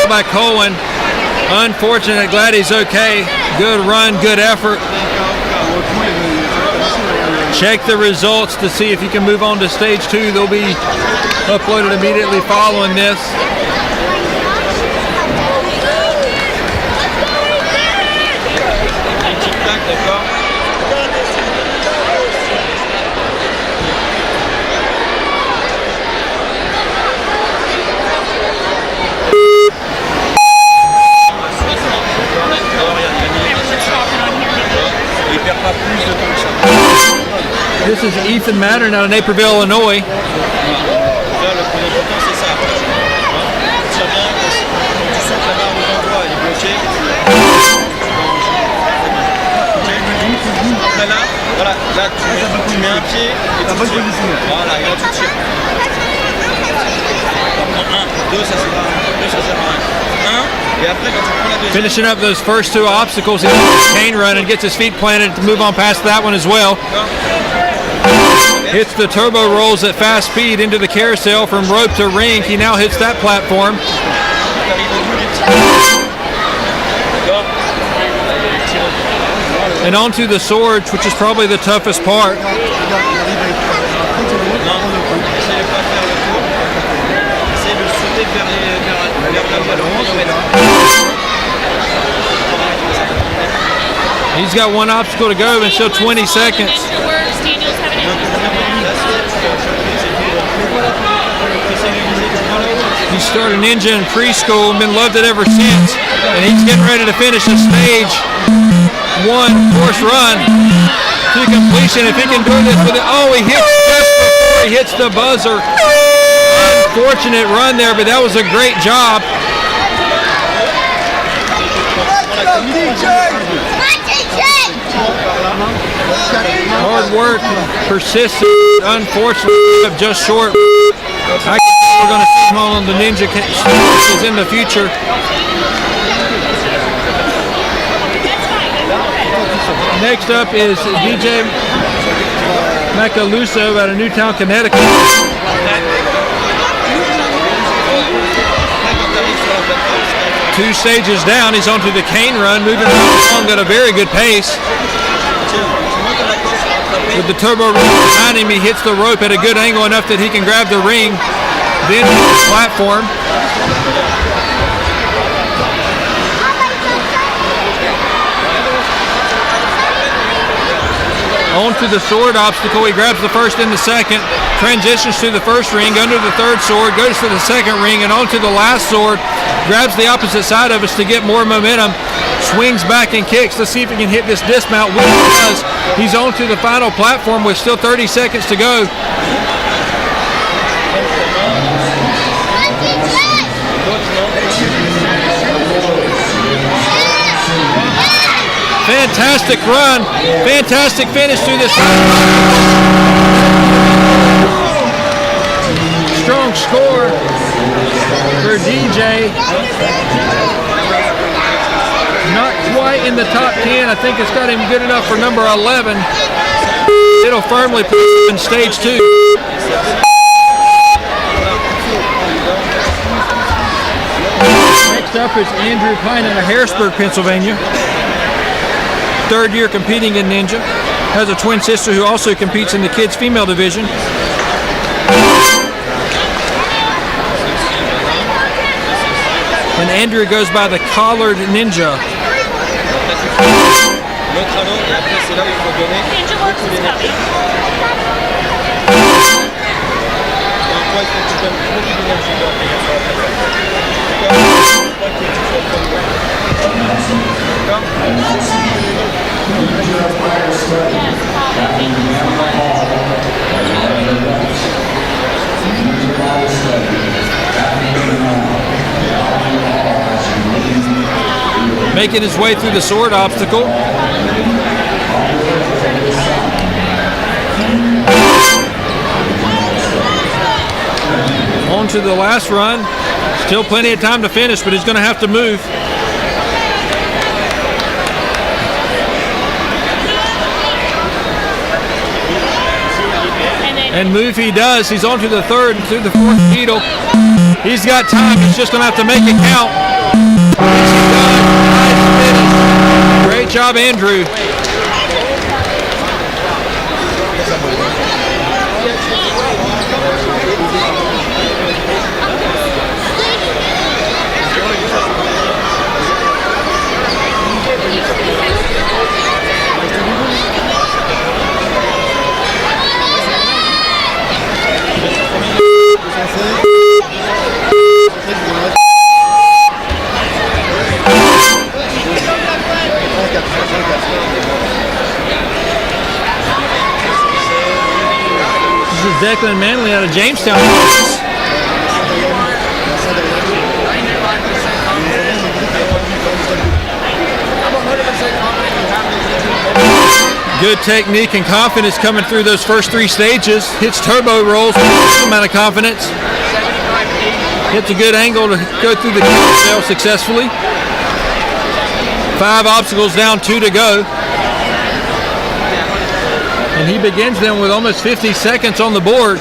By Colin, unfortunate, glad he's okay. Good run, good effort. Check the results to see if you can move on to stage 2. They'll be uploaded immediately following this. This is Ethan Mattern out of Naperville, Illinois. Tu mets un pied et tu tires. Voilà, et là tu tires. Un, deux, ça sert à rien. Deux, ça sert à rien. Un, et après quand tu prends la deuxième. Finishing up those first 2 obstacles, he does a cane run and gets his feet planted to move on past that one as well. Hits the turbo rolls at fast speed into the carousel from rope to ring. He now hits that platform. And onto the swords, which is probably the toughest part. He's got one obstacle to go and still 20 seconds. He started ninja in preschool and been loved it ever since. And he's getting ready to finish the stage 1 course run to completion. If he can do this with it, oh, he hits just before he hits the buzzer. Unfortunate run there, but that was a great job. Hard work, persistence, unfortunately, just short. I guess we're going to see him on the ninja stages in the future. Next up is DJ Macaluso out of Newtown, Connecticut. 2 stages down, he's onto the cane run, moving along at a very good pace. With the turbo rope behind him, he hits the rope at a good angle enough that he can grab the ring, then hit the platform. Onto the sword obstacle, he grabs the first and the second, transitions to the first ring, under the third sword, goes to the second ring, and onto the last sword, grabs the opposite side of us to get more momentum, swings back and kicks. Let's see if he can hit this dismount, which he does. He's onto the final platform with still 30 seconds to go. Fantastic run. Fantastic finish through this. Strong score for DJ. Not quite in the top 10. I think it's got him good enough for number 11. It'll firmly put him in stage 2. Next up is Andrew Pine out of Harrisburg, Pennsylvania. Third year competing in Ninja. Has a twin sister who also competes in the kids female division. And Andrew goes by the Collared Ninja. Ninja Works is coming. Making his way through the sword obstacle. On to the last run. Still plenty of time to finish, but he's going to have to move. And move he does. He's on to the third and to the fourth needle. He's got time. He's just going to have to make it count. Nice finish. Great job, Andrew. This is Declan Manley out of Jamestown. Good technique and confidence coming through those first 3 stages. Hits turbo rolls with a amount of confidence. Hits a good angle to go through the carousel successfully. 5 obstacles down, 2 to go. And he begins them with almost 50 seconds on the board.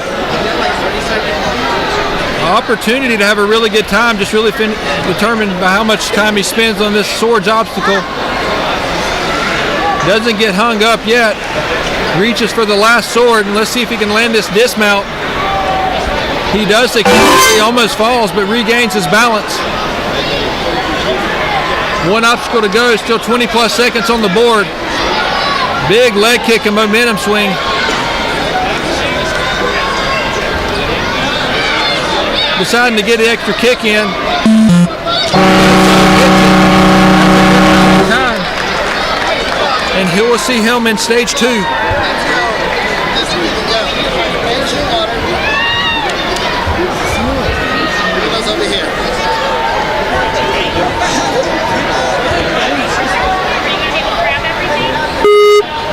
Opportunity to have a really good time, just really determined by how much time he spends on this swords obstacle. Doesn't get hung up yet. Reaches for the last sword, and let's see if he can land this dismount. He does successfully, almost falls, but regains his balance. 1 obstacle to go, still 20 plus seconds on the board. Big leg kick and momentum swing. Deciding to get the extra kick in. And he will see him in stage 2.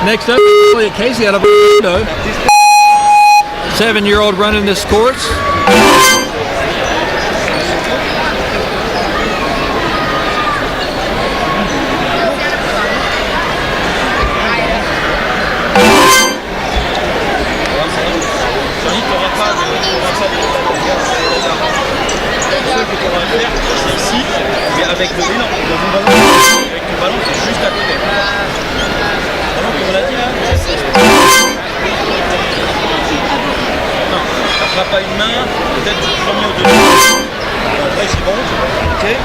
Next up, Elliot Casey out of Orlando. 7-year-old running this course. Avec le ballon, avec le ballon, c'est juste à côté. On l'a dit là. Non, ça fera pas une main, peut-être du premier au deuxième. Après c'est bon. Okay.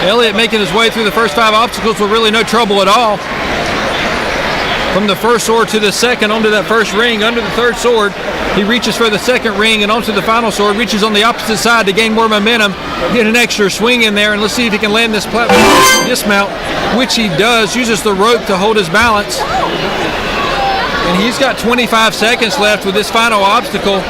Elliot making his way through the first 5 obstacles with really no trouble at all. From the first sword to the second, onto that first ring, under the third sword, he reaches for the second ring and onto the final sword, reaches on the opposite side to gain more momentum, get an extra swing in there, and let's see if he can land this platform dismount, which he does, uses the rope to hold his balance. And he's got 25 seconds left with this final obstacle.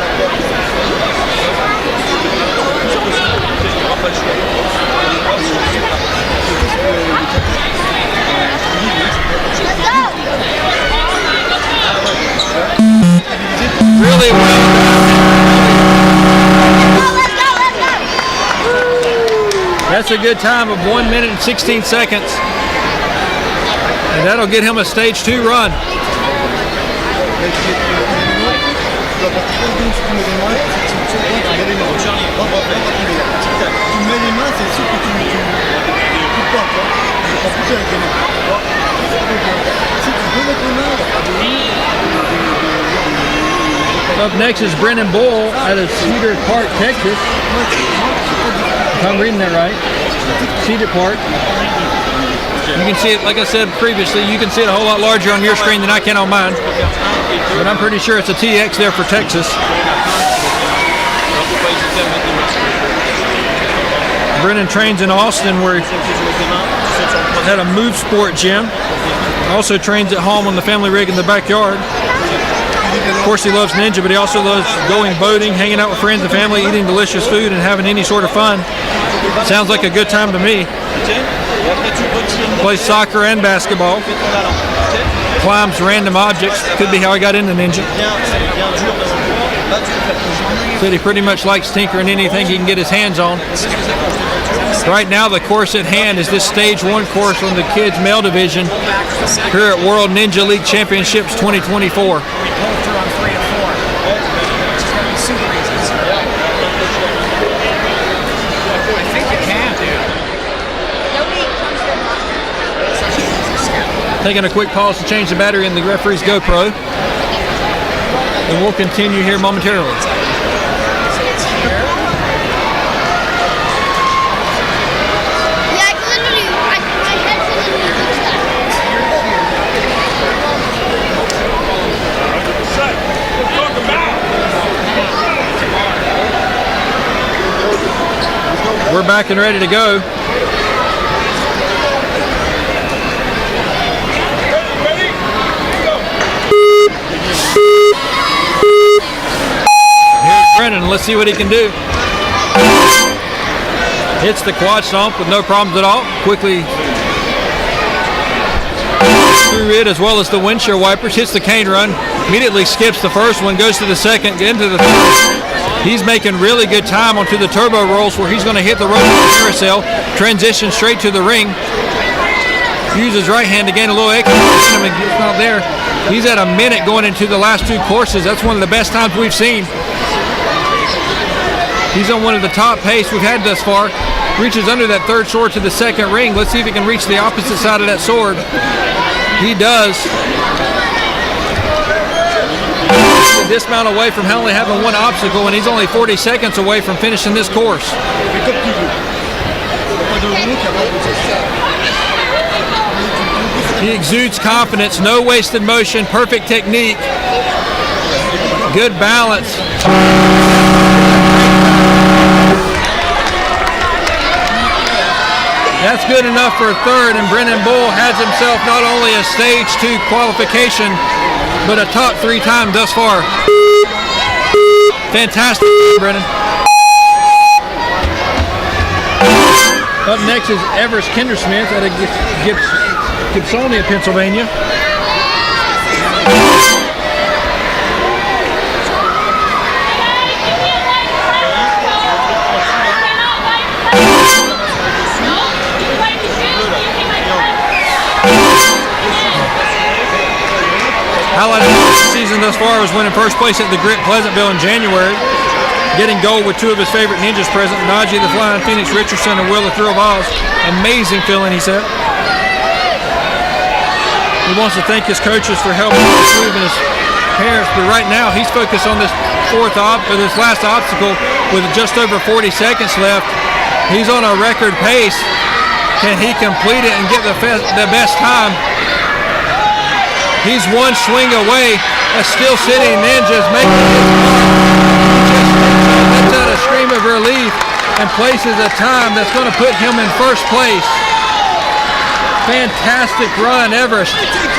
a good time of 1 minute and 16 seconds. And that'll get him a stage 2 run. Up next is Brennan Bull out of Cedar Park, Texas. If I'm reading that right. Cedar Park. You can see it, like I said previously, you can see it a whole lot larger on your screen than I can on mine. But I'm pretty sure it's a TX there for Texas. Brennan trains in Austin where he had a Move Sport gym. Also trains at home on the family rig in the backyard. Of course, he loves ninja, but he also loves going boating, hanging out with friends and family, eating delicious food, and having any sort of fun. Sounds like a good time to me. Plays soccer and basketball. Climbs random objects. Could be how he got into ninja. Said he pretty much likes tinkering anything he can get his hands on. Right now, the course at hand is this stage 1 course on the kids' male division here at World Ninja League Championships 2024. Taking a quick pause to change the battery in the referee's GoPro. And we'll continue here momentarily. We're back and ready to go. Here's Brennan. Let's see what he can do. Hits the quad stomp with no problems at all. Quickly through it as well as the windshield wipers. Hits the cane run. Immediately skips the first one. Goes to the second. Into the third. He's making really good time onto the turbo rolls where he's going to hit the rope carousel. Transition straight to the ring. Use his right hand to gain a little extra momentum and it's not there. He's at a minute going into the last 2 courses. That's one of the best times we've seen. He's on one of the top pace we've had thus far. Reaches under that third sword to the second ring. Let's see if he can reach the opposite side of that sword. He does. Dismount away from only having 1 obstacle, and he's only 40 seconds away from finishing this course. He exudes confidence, no wasted motion, perfect technique, good balance. That's good enough for a third, and Brennan Bull has himself not only a stage 2 qualification, but a top 3 time thus far. Fantastic, Brennan. Up next is Everest Kindersmith out of Gibsonia, Pennsylvania. Highlight of the season thus far was winning first place at the Grit Pleasantville in January. Getting gold with 2 of his favorite ninjas present, Najee the Flying Phoenix Richardson and Will the Thrill of Oz. Amazing feeling, he said. He wants to thank his coaches for helping improve his parents, but right now he's focused on this this last obstacle with just over 40 seconds left. He's on a record pace. Can he complete it and get the best time? He's 1 swing away. A still sitting ninja's making his mark. He just lets out a scream of relief and places a time that's going to put him in first place. Fantastic run, Everest.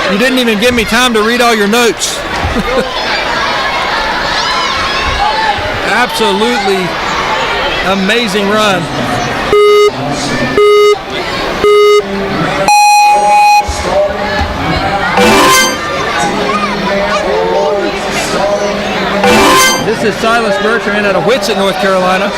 You didn't even give me time to read all your notes. Absolutely amazing run. This is Silas Bertrand out of Whitsett, North Carolina.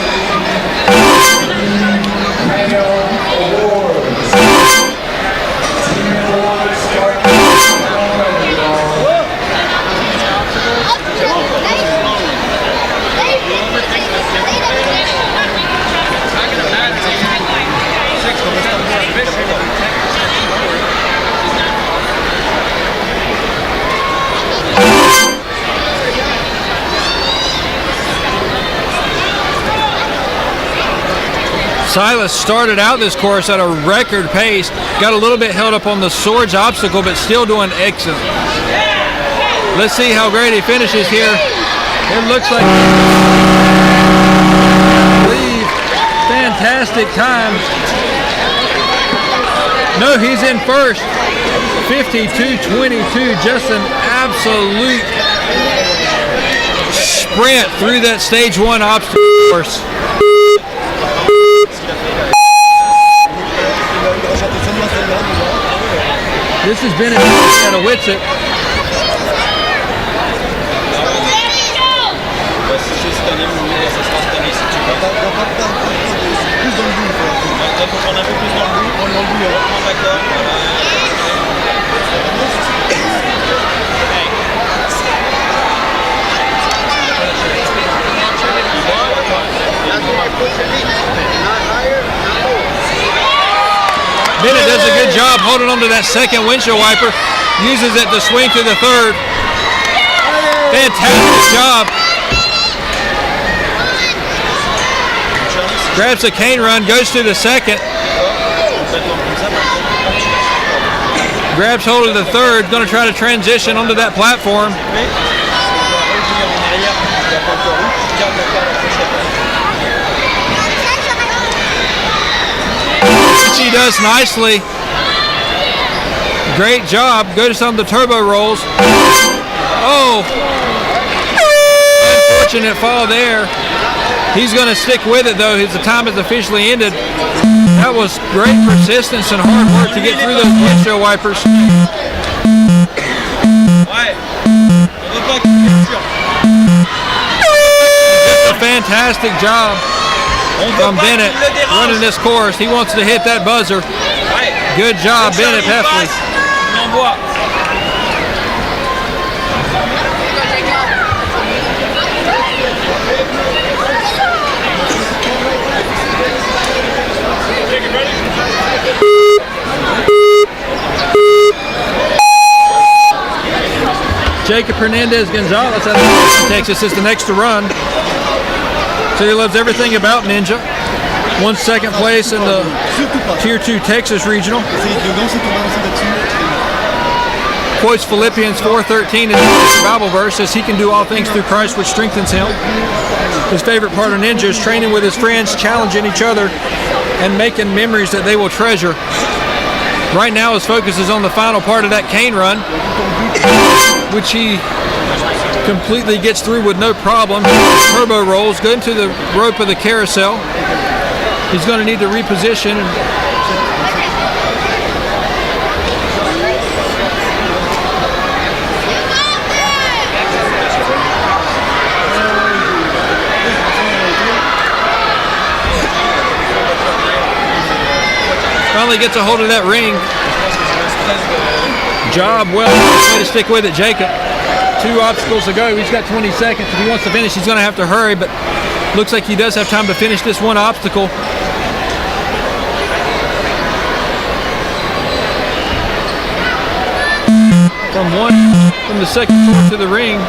Silas started out this course at a record pace, got a little bit held up on the swords obstacle, but still doing excellent. Let's see how great he finishes here. It looks like fantastic time. No, he's in first. 52-22, just an absolute sprint through that stage 1 obstacle course. This has been at a Witsit. Bennett does a good job holding on to that second windshield wiper, uses it to swing to the third. Fantastic job. Grabs the cane run, goes to the second. Grabs hold of the third, going to try to transition onto that platform. She does nicely. Great job. Go to some of the turbo rolls. Oh, unfortunate fall there. He's going to stick with it though. His time has officially ended. That was great persistence and hard work to get through those windshield wipers. Just a fantastic job from Bennett running this course. He wants to hit that buzzer. Good job, Bennett Heffley. Jacob Hernandez Gonzalez out of Texas is the next to run. So he loves everything about Ninja. Won second place in the Tier 2 Texas Regional. Quotes Philippians 4:13 in the Bible verse, says he can do all things through Christ which strengthens him. His favorite part of Ninja is training with his friends, challenging each other, and making memories that they will treasure. Right now his focus is on the final part of that cane run, which he completely gets through with no problem. Turbo rolls, go into the rope of the carousel. He's going to need to reposition. Finally gets a hold of that ring. Job well. Way to stick with it, Jacob. 2 obstacles to go. He's got 20 seconds. If he wants to finish, he's going to have to hurry, but looks like he does have time to finish this one obstacle. From the second floor to the ring.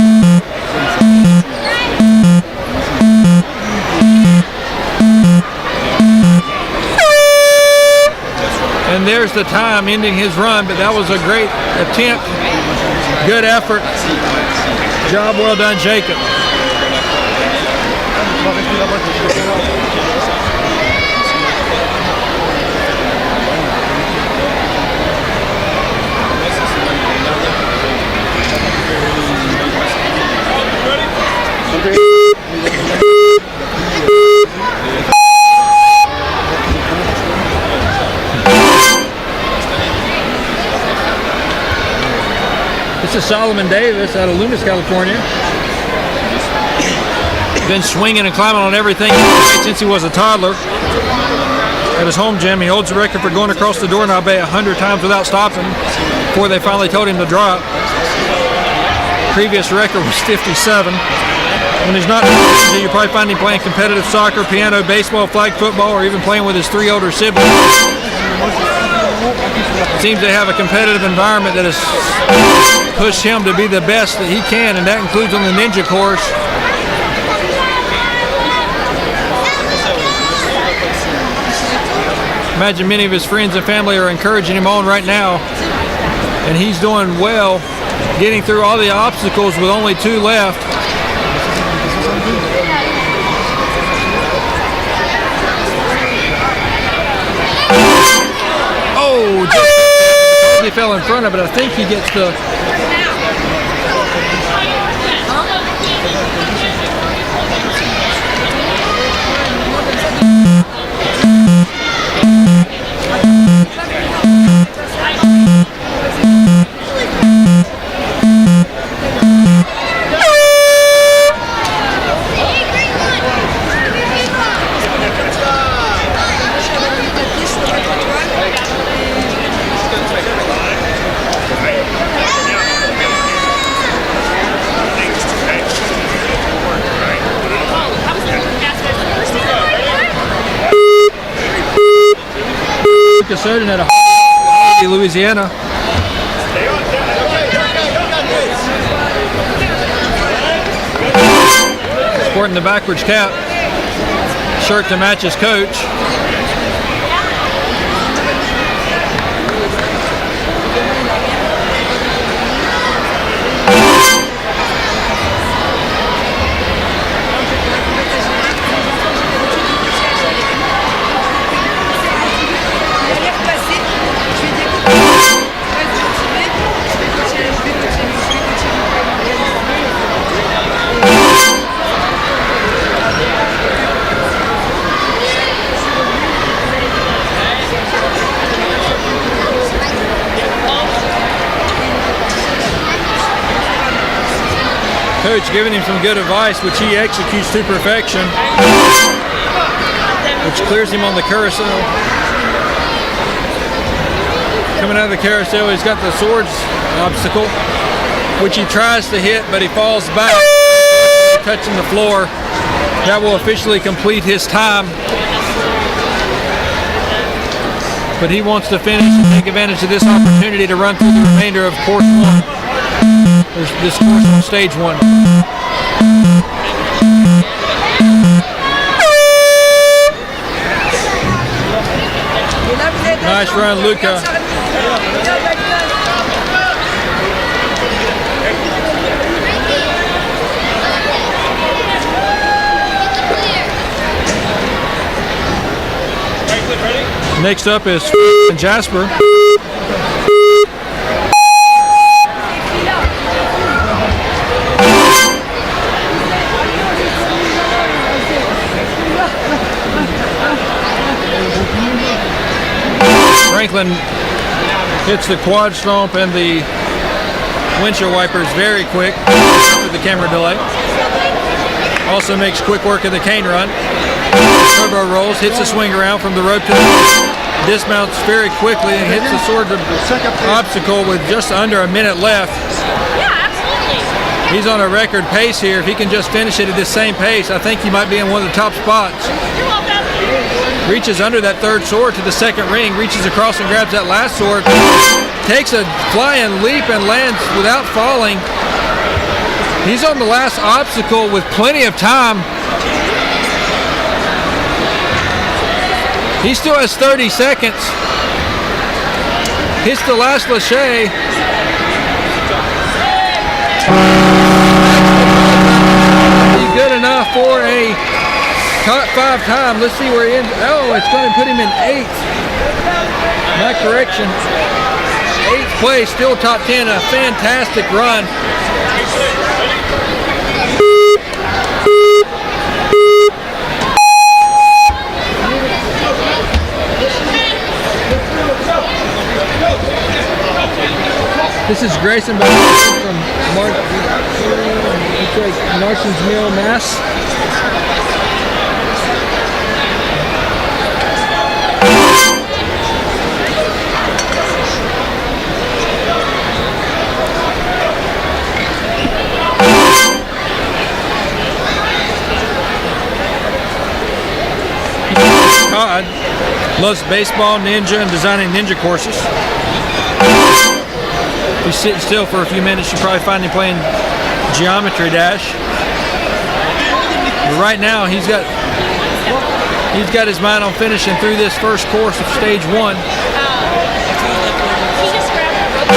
And there's the time ending his run, but that was a great attempt. Good effort. Job well done, Jacob. This is Solomon Davis out of Loomis, California. Been swinging and climbing on everything since he was a toddler. At his home gym, he holds the record for going across the doorknob bay 100 times without stopping before they finally told him to drop. Previous record was 57. When he's not in the you probably find him playing competitive soccer, piano, baseball, flag football, or even playing with his 3 older siblings. Seems to have a competitive environment that has pushed him to be the best that he can, and that includes on the Ninja course. Imagine many of his friends and family are encouraging him on right now. And he's doing well, getting through all the obstacles with only 2 left. Oh, just he fell in front of it. I think he gets the... Soden out of Louisiana. Sporting the backwards cap, shirt to match his coach. Coach giving him some good advice, which he executes to perfection, which clears him on the carousel. Coming out of the carousel, he's got the swords obstacle, which he tries to hit, but he falls back, touching the floor. That will officially complete his time. But he wants to finish and take advantage of this opportunity to run through the remainder of course 1. There's this course on stage 1. Nice run, Luca. Next up is Jasper. Franklin hits the quad stomp and the windshield wipers very quick after the camera delay. Also makes quick work of the cane run. Turbo rolls, hits the swing around from the rope to the dismounts very quickly and hits the sword obstacle with just under a minute left. Yeah, absolutely. He's on a record pace here. If he can just finish it at this same pace, I think he might be in one of the top spots. You're welcome. Reaches under that third sword to the second ring, reaches across and grabs that last sword, takes a flying leap and lands without falling. He's on the last obstacle with plenty of time. He still has 30 seconds. Hits the last lache. Good enough for a top 5 time. Let's see where he ends. Oh, it's going to put him in 8th. My correction. 8th place, still top 10. A fantastic run. This is Grayson Balden from Marston's Mill, Mass. Todd loves baseball, ninja, and designing ninja courses. If he's sitting still for a few minutes, you probably find him playing Geometry Dash. But right now, he's He's got his mind on finishing through this first course of stage 1. He just grabbed the rope.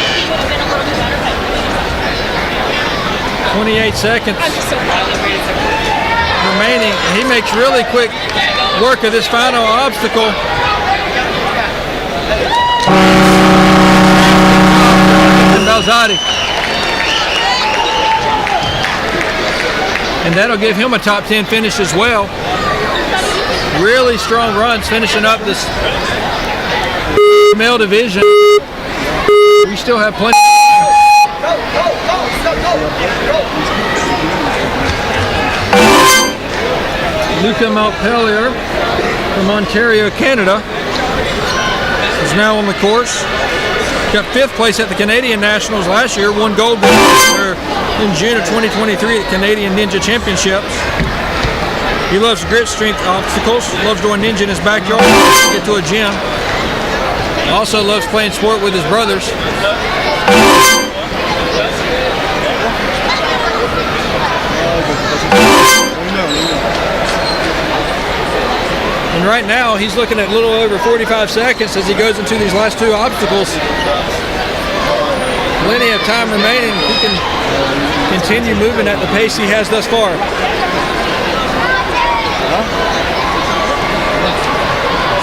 He would have been a little bit better, but 28 seconds I'm just so proud of him. remaining. He makes really quick work of this final obstacle. Balzati. And that'll give him a top 10 finish as well. Really strong runs finishing up this male division. We still have plenty. Luca Montpellier from Ontario, Canada is now on the course. Got 5th place at the Canadian Nationals last year, won gold in June of 2023 at Canadian Ninja Championships. He loves grit strength obstacles, loves doing ninja in his backyard, get to a gym. Also loves playing sport with his brothers. And right now he's looking at a little over 45 seconds as he goes into these last 2 obstacles. Plenty of time remaining. He can continue moving at the pace he has thus far.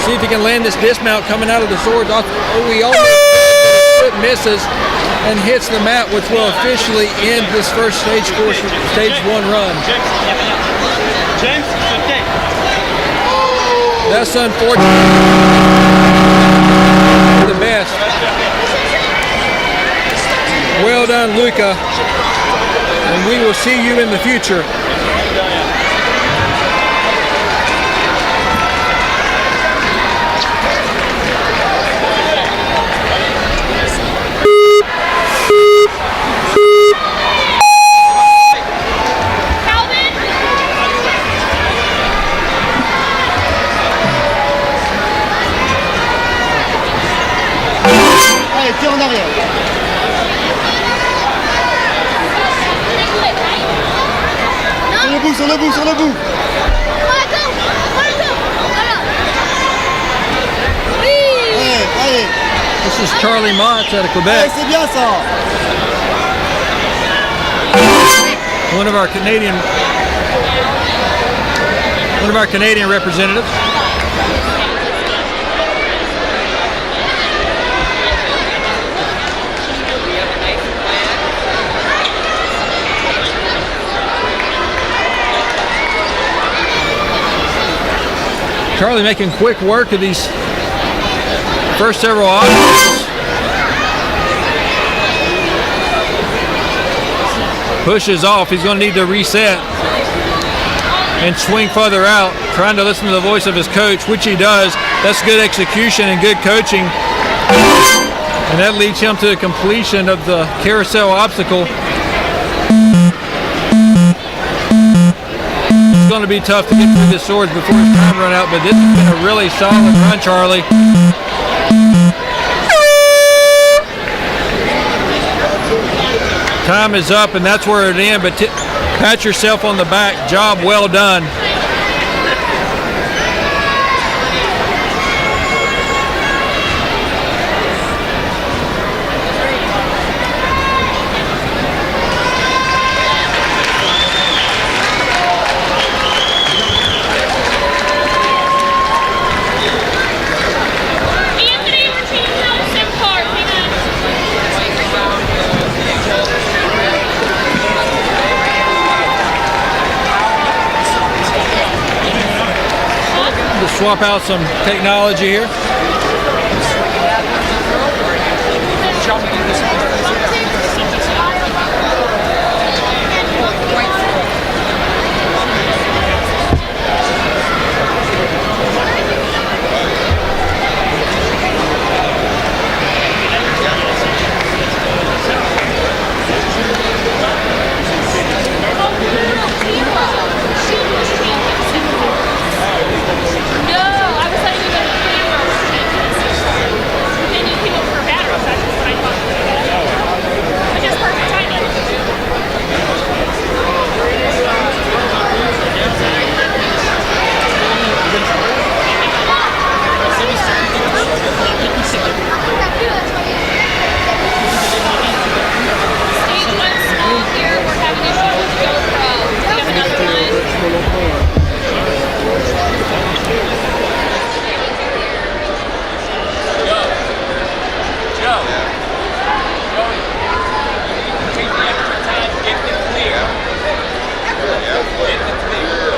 See if he can land this dismount coming out of the swords. Oh, we almost foot misses and hits the mat, which will officially end this first stage 1 run. James, okay. That's unfortunate. The best. Well done, Luca. And we will see you in the future. Allez, tire en arrière. Sur le bout, sur le bout. Allez, allez. This is Charlie Motts out of Quebec. Allez, c'est bien ça. One of our Canadian representatives. Charlie making quick work of these first several obstacles. Pushes off. He's going to need to reset and swing further out, trying to listen to the voice of his coach, which he does. That's good execution and good coaching. And that leads him to the completion of the carousel obstacle. It's going to be tough to get through the swords before his time run out, but this has been a really solid run, Charlie. Time is up, and that's where it ends, but pat yourself on the back. Job well done. Swap out some technology here. go. Take the extra time, get the clear. Get the clear.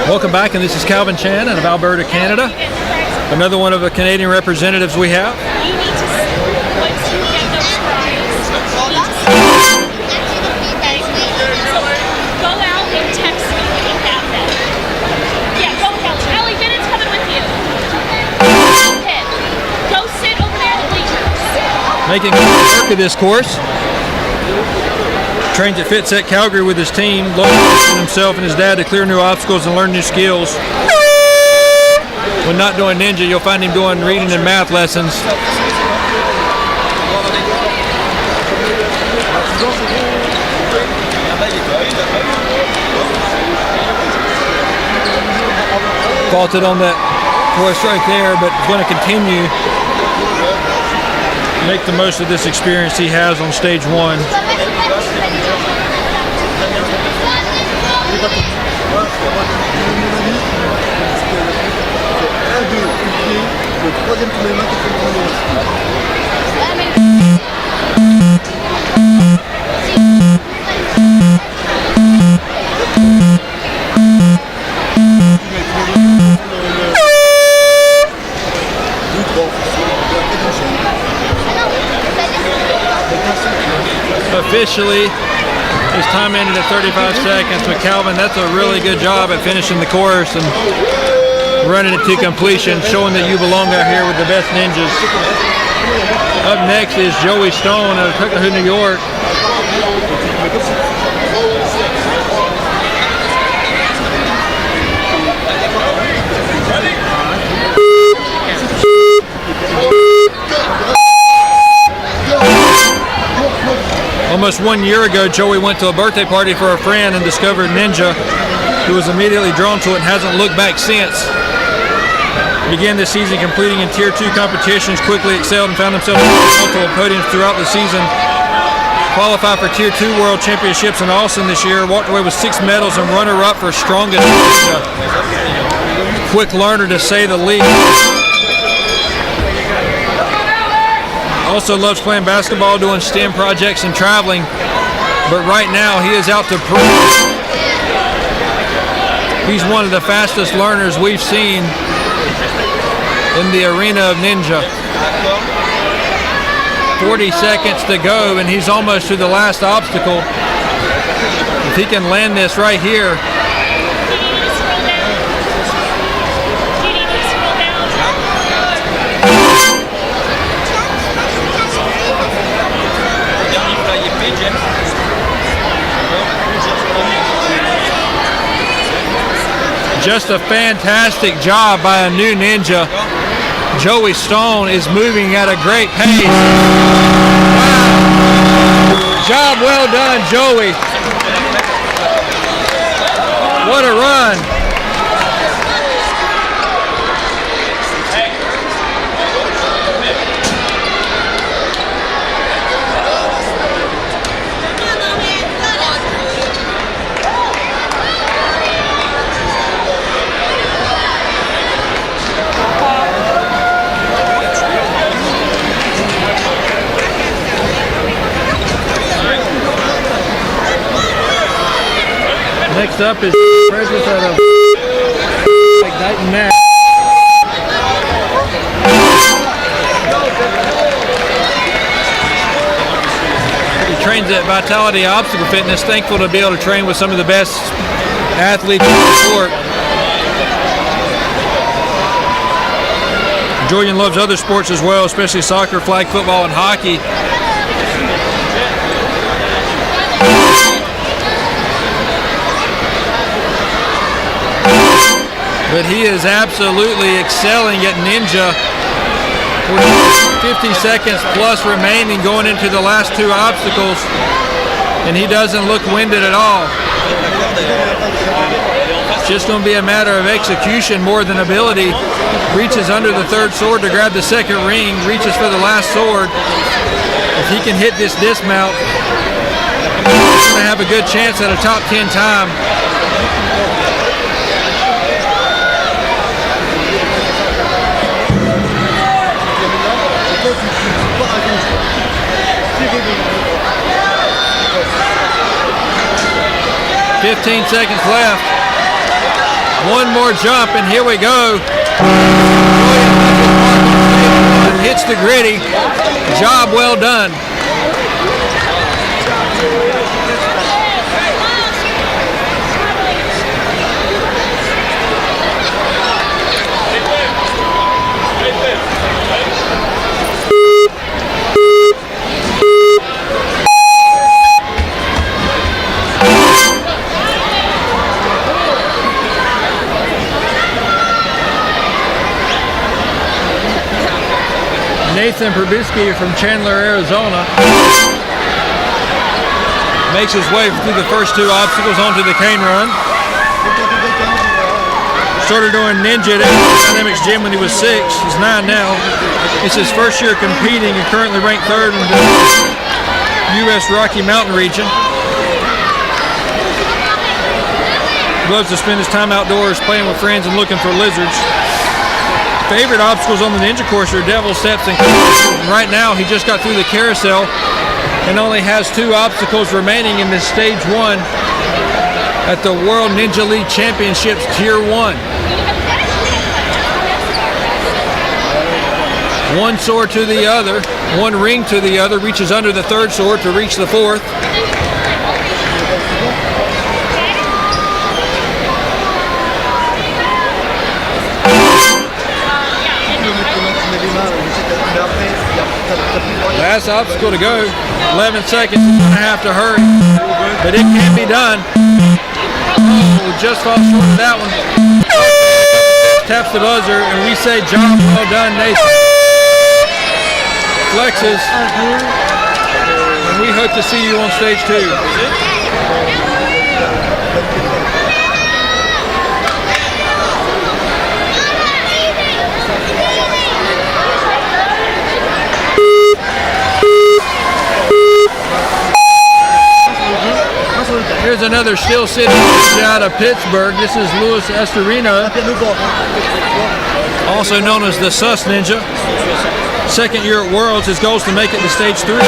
Welcome back, and this is Calvin Chan out of Alberta, Canada. Another one of the Canadian representatives we have. You need to, once you get those fries, go out and text me when you have them. Yeah, go help. Allie, Bennett's coming with you. Go sit over there in the bleachers. Making good work of this course. Trains at Fit Set Calgary with his team, motivating himself and his dad to clear new obstacles and learn new skills. When not doing ninja, you'll find him doing reading and math lessons. Faulted on that course right there, but going to continue to make the most of this experience he has on stage one. Officially, his time ended at 35 seconds, but Calvin, that's a really good job at finishing the course and running it to completion, showing that you belong out here with the best ninjas. Up next is Joey Stone out of Tuckahoe, New York. Almost 1 year ago, Joey went to a birthday party for a friend and discovered ninja. He was immediately drawn to it and hasn't looked back since. Began this season completing in Tier 2 competitions, quickly excelled and found himself on multiple podiums throughout the season. Qualified for Tier 2 World Championships in Austin this year, walked away with 6 medals and runner-up for strongest ninja. Quick learner to say the least. Also loves playing basketball, doing STEM projects and traveling, but right now he is out to prove. He's one of the fastest learners we've seen in the arena of ninja. 40 seconds to go, and he's almost to the last obstacle. If he can land this right here. Just a fantastic job by a new ninja. Joey Stone is moving at a great pace. Wow. Job well done, Joey. What a run. Next up is presence out of igniting that. He trains at Vitality Obstacle Fitness. Thankful to be able to train with some of the best athletes in the sport. Julian loves other sports as well, especially soccer, flag football, and hockey. But he is absolutely excelling at ninja. 50 seconds plus remaining going into the last two obstacles, and he doesn't look winded at all. It's just going to be a matter of execution more than ability. Reaches under the third sword to grab the second ring, reaches for the last sword. If he can hit this dismount, he's going to have a good chance at a top 10 time. $15 seconds left. One more jump, and here we go. Hits the gritty. Job well done. Nathan Probisky from Chandler, Arizona, makes his way through the first two obstacles onto the cane run. Started doing ninja at Dynamics Gym when he was 6. He's 9 now. It's his first year competing and currently ranked 3rd in the U.S. Rocky Mountain region. He loves to spend his time outdoors playing with friends and looking for lizards. Favorite obstacles on the ninja course are devil steps and right now he just got through the carousel and only has 2 obstacles remaining in this stage 1 at the World Ninja League Championships Tier 1. One sword to the other, one ring to the other, reaches under the third sword to reach the fourth. Last obstacle to go, 11 seconds, he's going to have to hurry, but it can be done. Oh, just falls short of that one. Taps the buzzer, and we say job well done, Nathan. Flexes, and we hope to see you on stage 2. Here's another Steel City out of Pittsburgh. This is Luis Estorino, also known as the Sus Ninja. Second year at Worlds. His goal is to make it to stage 3.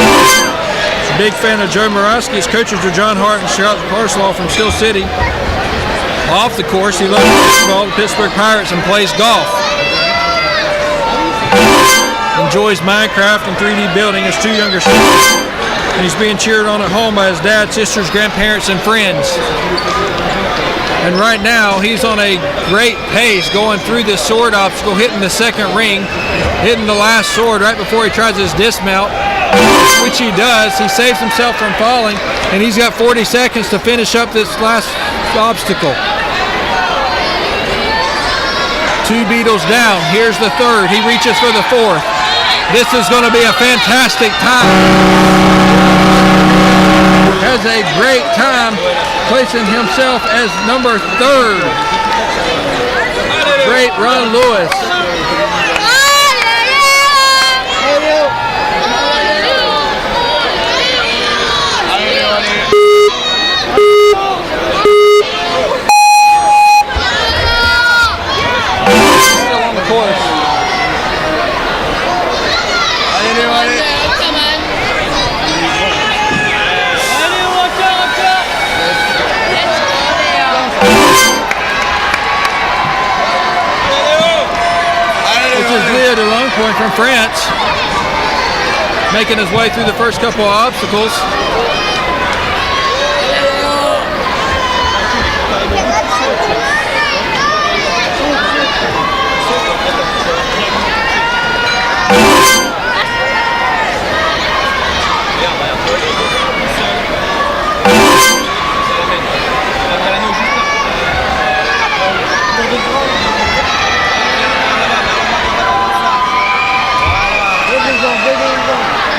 Big fan of Joe Morawski. His coaches are John Hart and Scott Parslaw from Steel City. Off the course, he loves basketball, the Pittsburgh Pirates, and plays golf. Enjoys Minecraft and 3D building. His 2 younger sisters. And he's being cheered on at home by his dad, sisters, grandparents, and friends. And right now, he's on a great pace going through this sword obstacle, hitting the second ring, hitting the last sword right before he tries his dismount, which he does. He saves himself from falling, and he's got 40 seconds to finish up this last obstacle. 2 Beetles down. Here's the third. He reaches for the fourth. This is going to be a fantastic time. Has a great time placing himself as number 3rd. Great run, Lewis. Along the course. Point from France, making his way through the first couple of obstacles.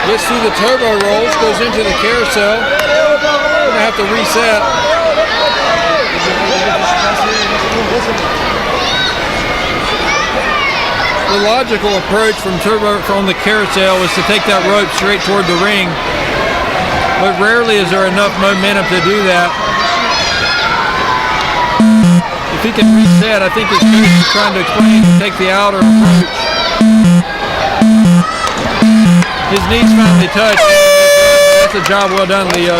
Gets through the turbo rolls, goes into the carousel. We're gonna have to reset. The logical approach from the carousel is to take that rope straight toward the ring, but rarely is there enough momentum to do that. If he can reset, I think his coach is trying to explain to take the outer approach. His knees finally touched. That's a job well done, Leo.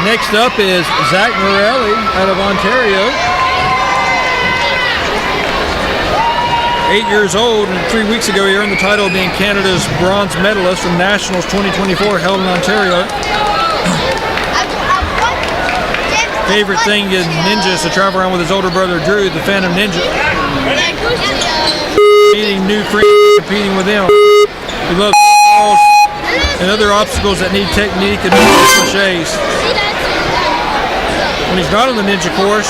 Next up is Zach Morelli out of Ontario. 8 years old, and 3 weeks ago he earned the title of being Canada's bronze medalist from Nationals 2024 held in Ontario. Favorite thing in Ninja is to travel around with his older brother Drew, the Phantom Ninja. Meeting new friends, competing with them. He loves balls and other obstacles that need technique and cliches. When he's not on the Ninja course,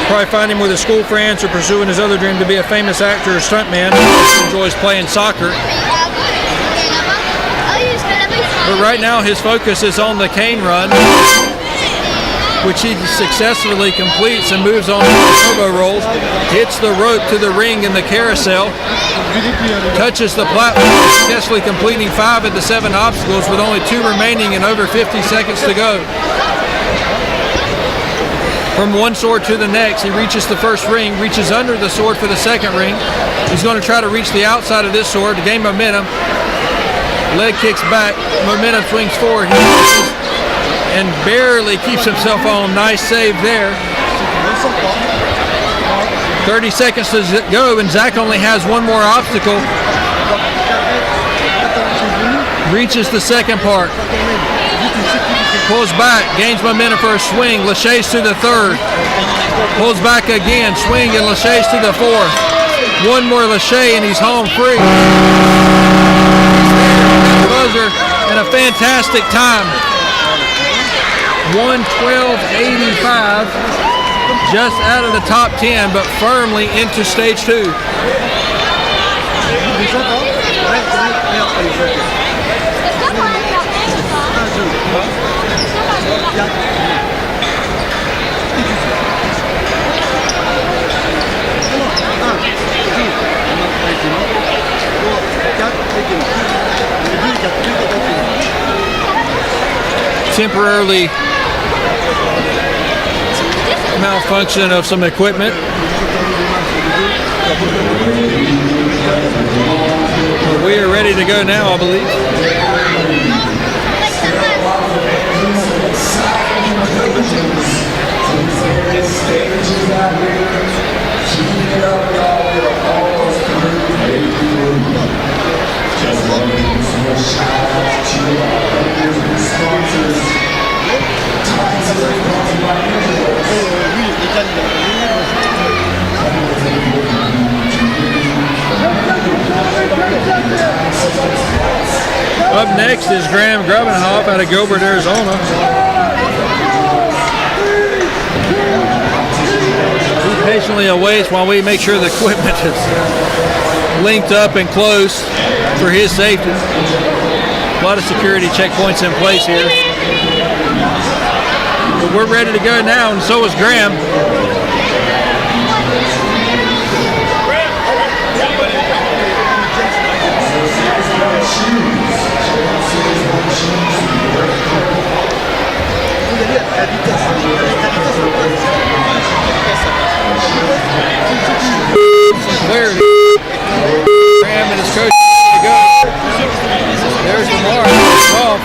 probably find him with his school friends or pursuing his other dream to be a famous actor or stuntman. He enjoys playing soccer. But right now his focus is on the cane run, which he successfully completes and moves on to the turbo rolls, hits the rope to the ring in the carousel, touches the platform, successfully completing 5 of the 7 obstacles with only 2 remaining and over 50 seconds to go. From one sword to the next, he reaches the first ring, reaches under the sword for the second ring. He's going to try to reach the outside of this sword to gain momentum. Leg kicks back, momentum swings forward. He reaches and barely keeps himself on. Nice save there. 30 seconds to go, and Zach only has one more obstacle. Reaches the second part. Pulls back, gains momentum for a swing. Lachey's to the third. Pulls back again, swing, and Lachey's to the fourth. One more Lachey, and he's home free. Buzzer, and a fantastic time. 1:12.85. Just out of the top 10, but firmly into stage 2. Temporarily malfunction of some equipment. We are ready to go now, I believe. Up next is Graham Grubenhoff out of Gilbert, Arizona. He patiently awaits while we make sure the equipment is linked up and close for his safety. A lot of security checkpoints in place here. But we're ready to go now, and so is Graham. Clarity. Graham and his coach to go. There's the mark. Off.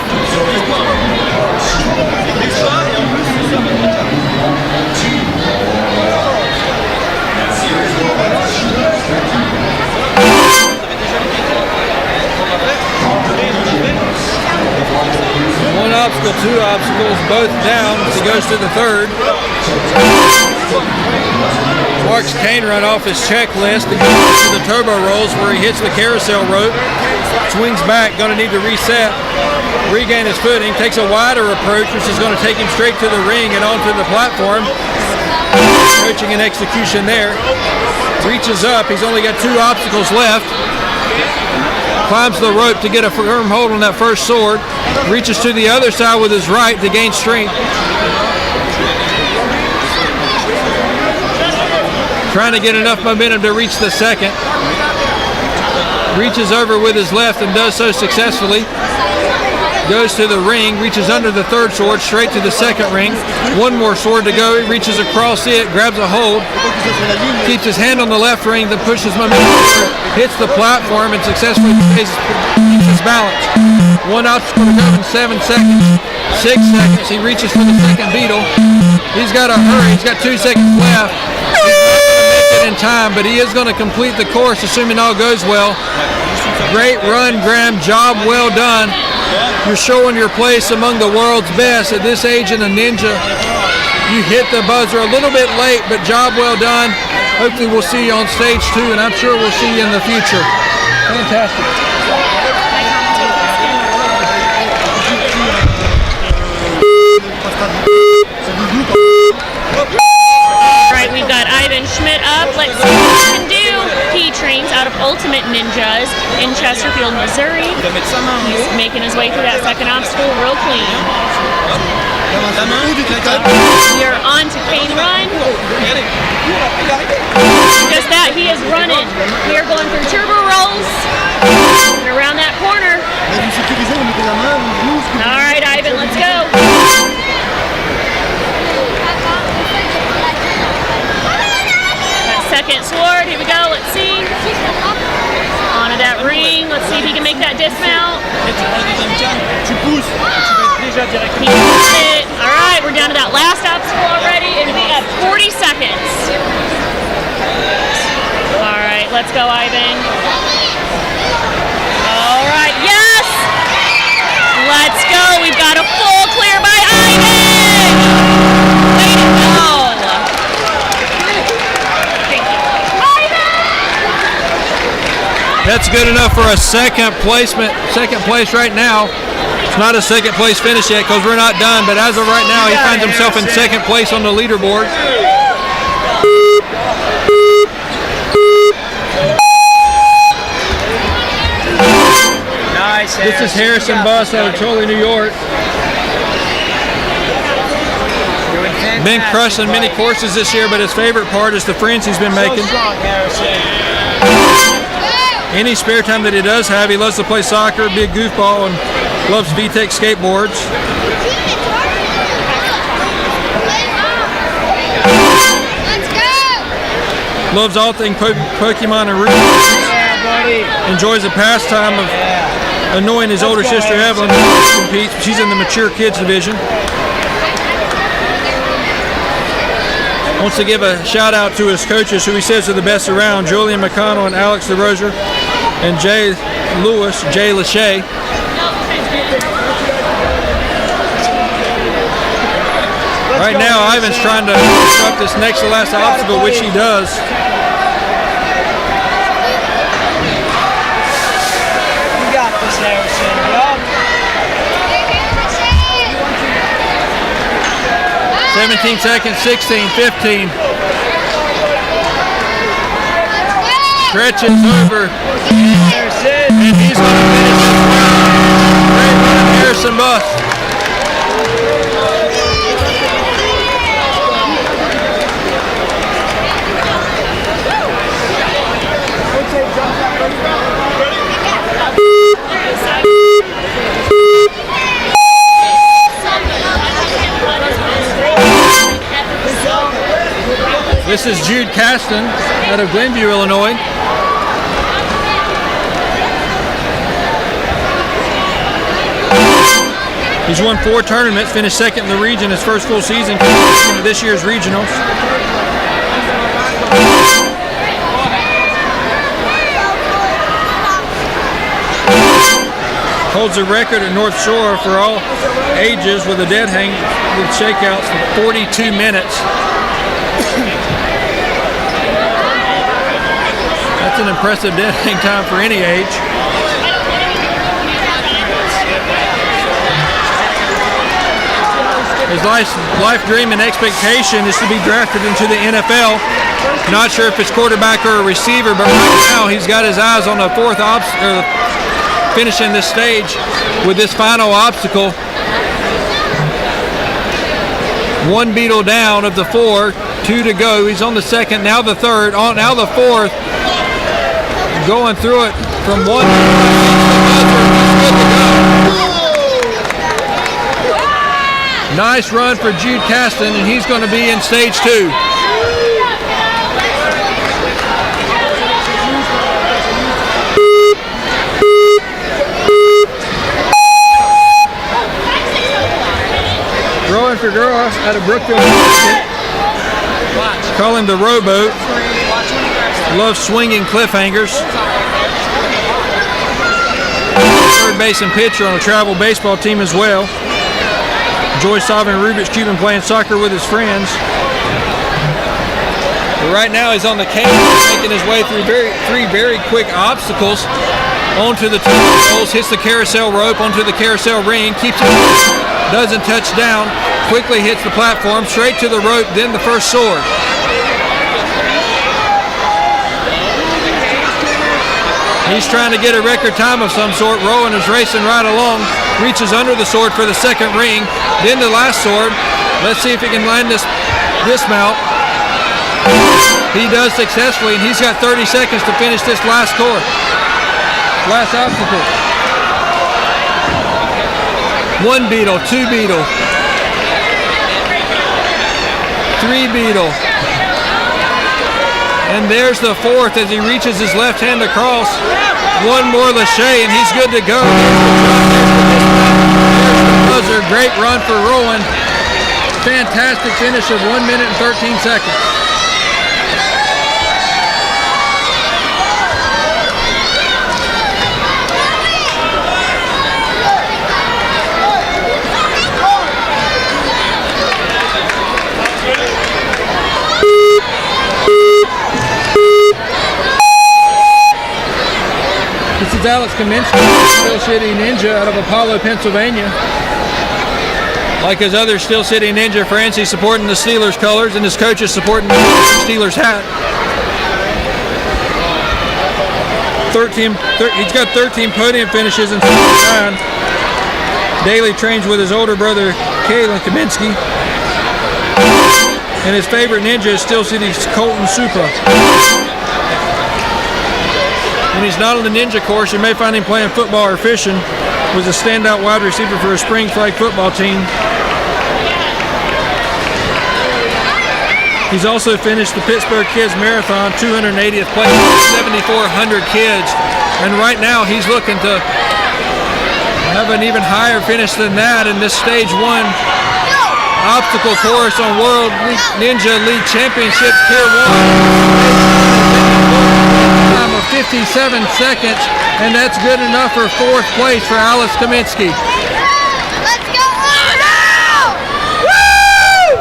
One obstacle, two obstacles, both down. He goes to the third. Marks cane run off his checklist and goes to the turbo rolls where he hits the carousel rope. Swings back, going to need to reset, regain his footing, takes a wider approach, which is going to take him straight to the ring and onto the platform. Coaching and execution there. Reaches up, he's only got two obstacles left. Climbs the rope to get a firm hold on that first sword. Reaches to the other side with his right to gain strength. Trying to get enough momentum to reach the second. Reaches over with his left and does so successfully. Goes to the ring, reaches under the third sword, straight to the second ring. One more sword to go, he reaches across it, grabs a hold, keeps his hand on the left ring, then pushes momentum forward, hits the platform and successfully keeps his balance. One obstacle to go in 7 seconds. 6 seconds, he reaches for the second beetle. He's got to hurry, he's got 2 seconds left. He's not going to make it in time, but he is going to complete the course, assuming all goes well. Great run, Graham, job well done. You're showing your place among the world's best at this age in a ninja. You hit the buzzer a little bit late, but job well done. Hopefully we'll see you on stage 2, and I'm sure we'll see you in the future. Fantastic. Alright, we've got Ivan Schmidt up. Let's see what he can do. He trains out of Ultimate Ninjas in Chesterfield, Missouri. He's making his way through that second obstacle real clean. We are on to Cane Run. Just that, he is running. We are going through turbo rolls and around that corner. Alright, Ivan, let's go. Second sword, here we go, let's see. Onto that ring, let's see if he can make that dismount. He got it. Alright, we're down to that last obstacle already, and we have 40 seconds. Alright, let's go, Ivan. Alright, yes! Let's go, we've got a full clear by Ivan! Way to go! That's good enough for a second place right now. It's not a second place finish yet because we're not done, but as of right now, he finds himself in second place on the leaderboard. Nice. This is Harrison Buss out of Trolley, New York. Been crushing many courses this year, but his favorite part is the friends he's been making. Any spare time that he does have, he loves to play soccer, be a goofball, and loves VTEC skateboards. Let's go! Loves all things Pokemon and Rubik's. Enjoys the pastime of annoying his older sister Evelyn, who competes. She's in the mature kids division. Wants to give a shout out to his coaches, who he says are the best around: Julian McConnell and Alex DeRozier, and Jay Lewis, Jay Lachey. Right now, Ivan's trying to up this next to last obstacle, which he does. You got this, Harrison. Yup. 17 seconds, 16, 15. Stretches over. And he's going to finish this round. Great run, Harrison Buss. This is Jude Caston out of Glenview, Illinois. He's won 4 tournaments, finished second in the region his first full season into this year's regionals. Holds the record at North Shore for all ages with a dead hang with shakeouts for 42 minutes. That's an impressive dead hang time for any age. His life dream and expectation is to be drafted into the NFL. Not sure if it's quarterback or a receiver, but right now he's got his eyes on the finishing this stage with this final obstacle. 1 beetle down of the 4, 2 to go. He's on the second, now the third, now the fourth. Going through it from 1 Nice run for Jude Caston, and he's going to be in stage 2. Growing for girls out of Brookfield. Call him the rowboat. Loves swinging cliffhangers. Third base and pitcher on a travel baseball team as well. Enjoys solving Rubik's Cube and playing soccer with his friends. But right now he's on the canvas, making his way through three very quick obstacles. Onto the 2 poles, hits the carousel rope, onto the carousel ring, keeps it, doesn't touch down, quickly hits the platform, straight to the rope, then the first sword. He's trying to get a record time of some sort. Rowan is racing right along, reaches under the sword for the second ring, then the last sword. Let's see if he can land this dismount. He does successfully, and he's got 30 seconds to finish this last course. Last obstacle. 1 beetle, 2 beetle, 3 beetle. And there's the 4th as he reaches his left hand across. 1 more lachey and he's good to go. There's the buzzer. Great run for Rowan. Fantastic finish of 1 minute and 13 seconds. This is Alex Kaminsky, Steel City Ninja out of Apollo, Pennsylvania. Like his other Steel City Ninja friends, he's supporting the Steelers colors, and his coach is supporting the Steelers hat. He's got 13 podium finishes in 79. Daily trains with his older brother, Kalen Kaminsky. And his favorite ninja is Steel City's Colton Supra. When he's not on the ninja course, you may find him playing football or fishing. Was a standout wide receiver for a spring flag football team. He's also finished the Pittsburgh Kids Marathon, 280th place, 7,400 kids. And right now he's looking to have an even higher finish than that in this stage 1 obstacle course on World Ninja League Championships Tier 1. 57 seconds, and that's good enough for 4th place for Alex Kaminsky. Let's go on now! Woo!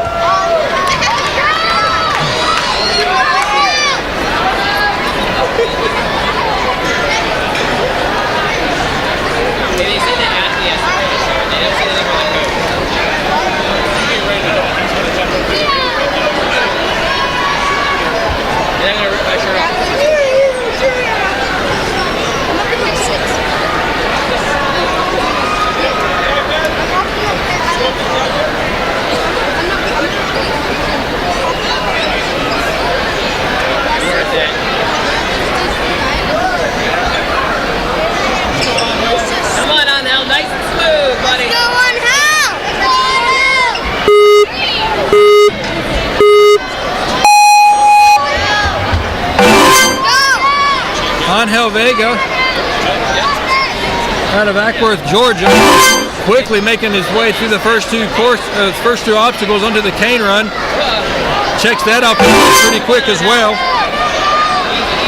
They said that at the SRS, they didn't say anything with the coach. Angel Vega out of Ackworth, Georgia, quickly making his way through the first two obstacles onto the cane run. Checks that off pretty quick as well.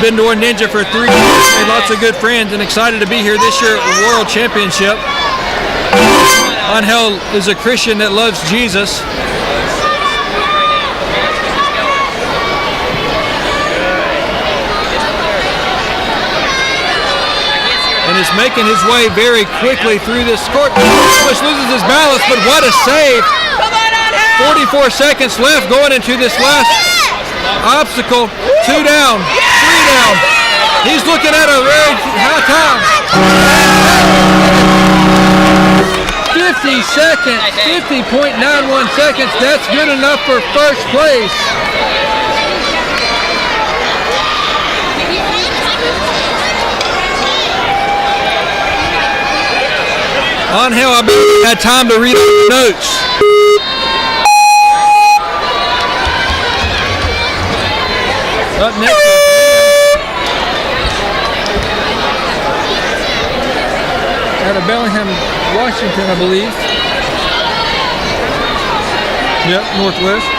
Been doing Ninja for 3 years, made lots of good friends, and excited to be here this year at the World Championship. Angel is a Christian that loves Jesus. And is making his way very quickly through this court. Almost loses his balance, but what a save. 44 seconds left going into this last obstacle. 2 down, 3 down. He's looking at a very high time. 50 seconds, 50.91 seconds. That's good enough for first place. Angel, I bet you had time to read the notes. Up next is out of Bellingham, Washington, I believe. Yep, Northwest.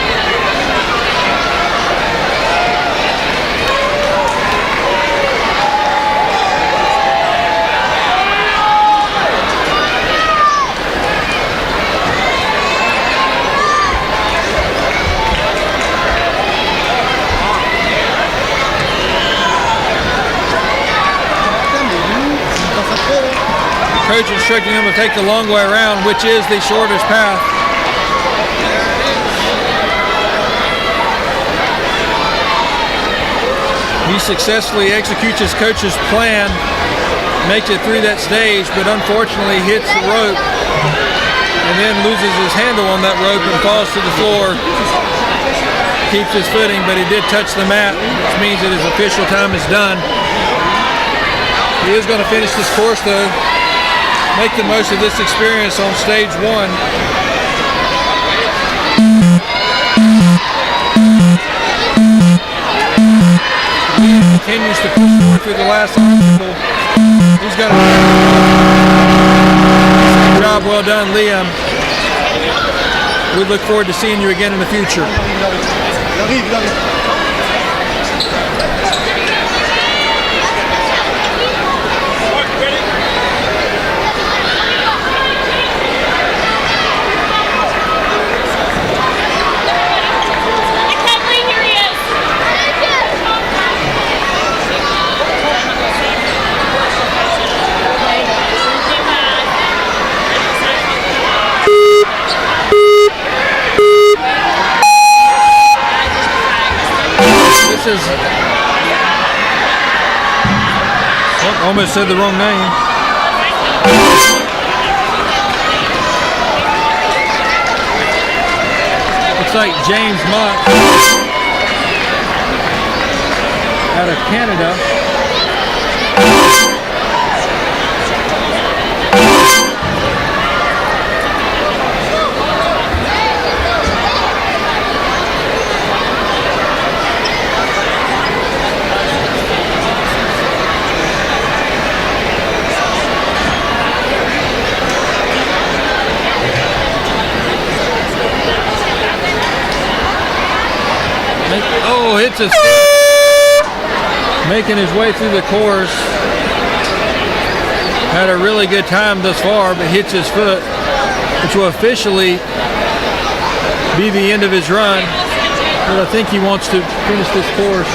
Coach instructing him to take the long way around, which is the shortest path. He successfully executes his coach's plan, makes it through that stage, but unfortunately hits the rope and then loses his handle on that rope and falls to the floor. Keeps his footing, but he did touch the mat, which means that his official time is done. He is going to finish this course though. Make the most of this experience on stage 1. He continues to push forward through the last obstacle. He's got a job well done, Liam. We look forward to seeing you again in the future. Almost said the wrong name. Looks like James Mott out of Canada. Oh, hits his foot. Making his way through the course. Had a really good time thus far, but hits his foot, which will officially be the end of his run. But I think he wants to finish this course.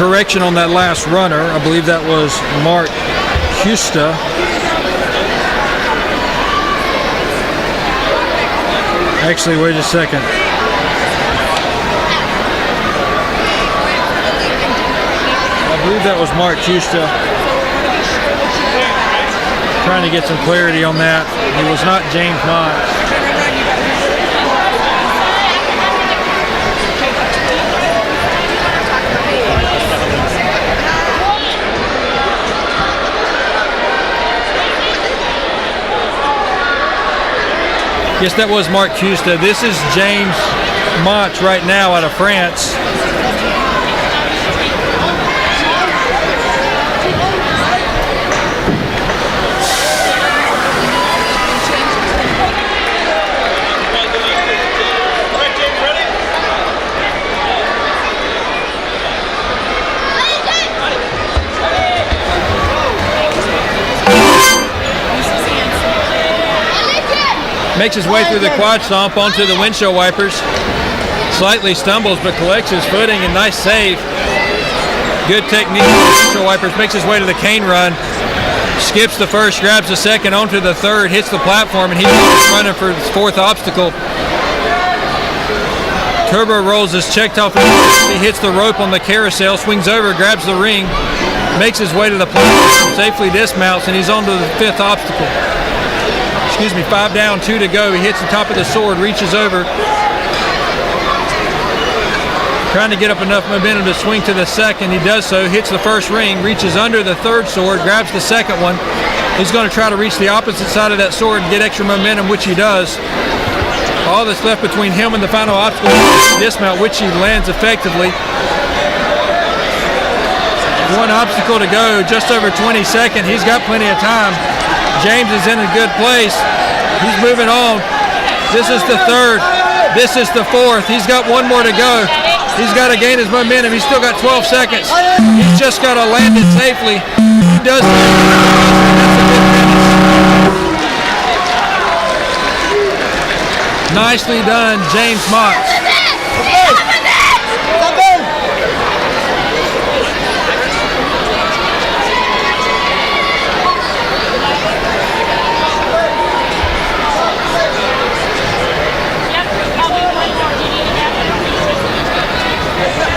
correction on that last runner. I believe that was Mark Husta. Actually, wait a second. I believe that was Mark Husta. Trying to get some clarity on that. It was not James Mott. Yes, that was Mark Husta. This is James Mott right now out of France. Makes his way through the quad stomp onto the windshield wipers. Slightly stumbles but collects his footing and nice save. Good technique with the windshield wipers. Makes his way to the cane run. Skips the first, grabs the second, onto the third, hits the platform, and he's running for his fourth obstacle. Turbo rolls is checked off. He hits the rope on the carousel, swings over, grabs the ring, makes his way to the platform, safely dismounts, and he's on to the fifth obstacle. 5 down, 2 to go. He hits the top of the sword, reaches over. Trying to get up enough momentum to swing to the second. He does so, hits the first ring, reaches under the third sword, grabs the second one. He's going to try to reach the opposite side of that sword and get extra momentum, which he does. All that's left between him and the final obstacle is dismount, which he lands effectively. One obstacle to go, just over 20 seconds. He's got plenty of time. James is in a good place. He's moving on. This is the third. This is the fourth. He's got one more to go. He's got to gain his momentum. He's still got 12 seconds. He's just got to land it safely. He does. Nicely done, James Mott.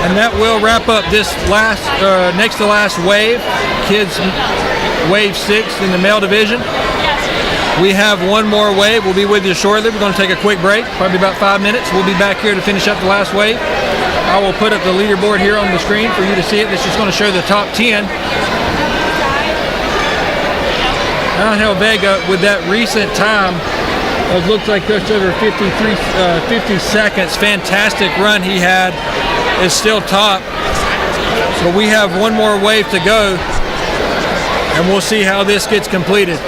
And that will wrap up this last, next to last wave, kids wave 6 in the male division. We have one more wave. We'll be with you shortly. We're going to take a quick break, probably about 5 minutes. We'll be back here to finish up the last wave. I will put up the leaderboard here on the screen for you to see it. This is going to show the top 10. Angel Vega with that recent time of looks like just over 50 seconds. Fantastic run he had. Is still top, but we have one more wave to go, and we'll see how this gets completed.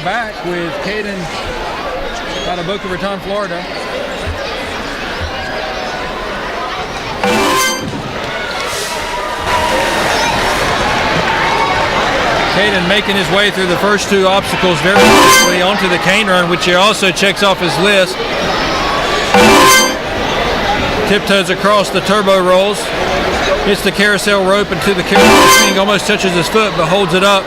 back with Caden out of Boca Raton, Florida. Caden making his way through the first two obstacles very quickly onto the cane run, which he also checks off his list. Tiptoes across the turbo rolls. Hits the carousel rope into the carousel ring, almost touches his foot but holds it up.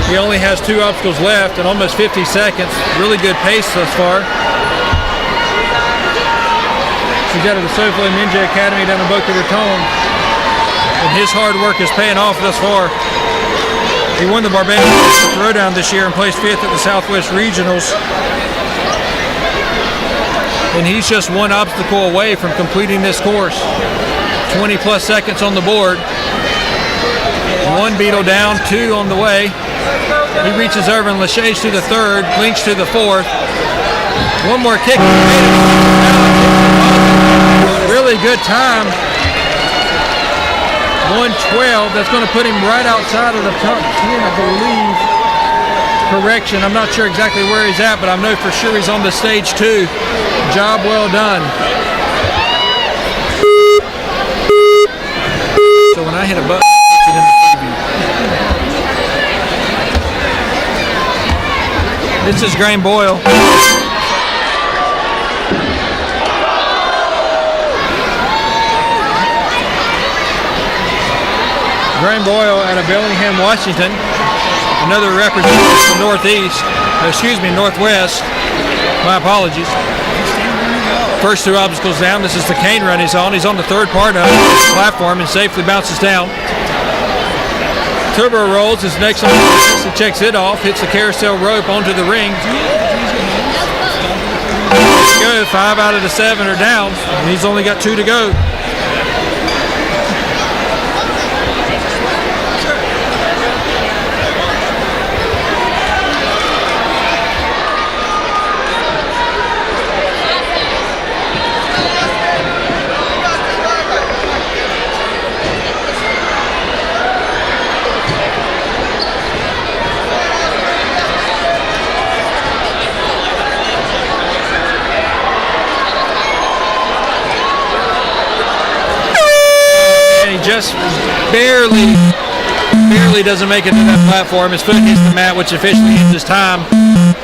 He only has two obstacles left in almost 50 seconds. Really good pace thus far. He's out of the Sofla and Ninja Academy down in Boca Raton. And his hard work is paying off thus far. He won the Barbados Throwdown this year and placed 5th at the Southwest Regionals. And he's just one obstacle away from completing this course. 20 plus seconds on the board. One beetle down, two on the way. He reaches over and Lachey's to the third, Lynch to the fourth. One more kick. Really good time. 112. That's going to put him right outside of the top 10, I believe. Correction, I'm not sure exactly where he's at, but I know for sure he's on the stage 2. Job well done. So when I hit a button, it puts it in the preview. This is Graham Boyle. Graham Boyle out of Bellingham, Washington. Another representative from Northwest. My apologies. First two obstacles down. This is the cane run he's on. He's on the third part of the platform and safely bounces down. Turbo rolls is next on the list. He checks it off, hits the carousel rope onto the ring. Go. 5 out of the 7 are down. And he's only got 2 to go. Just barely doesn't make it to that platform. His foot hits the mat, which officially ends his time.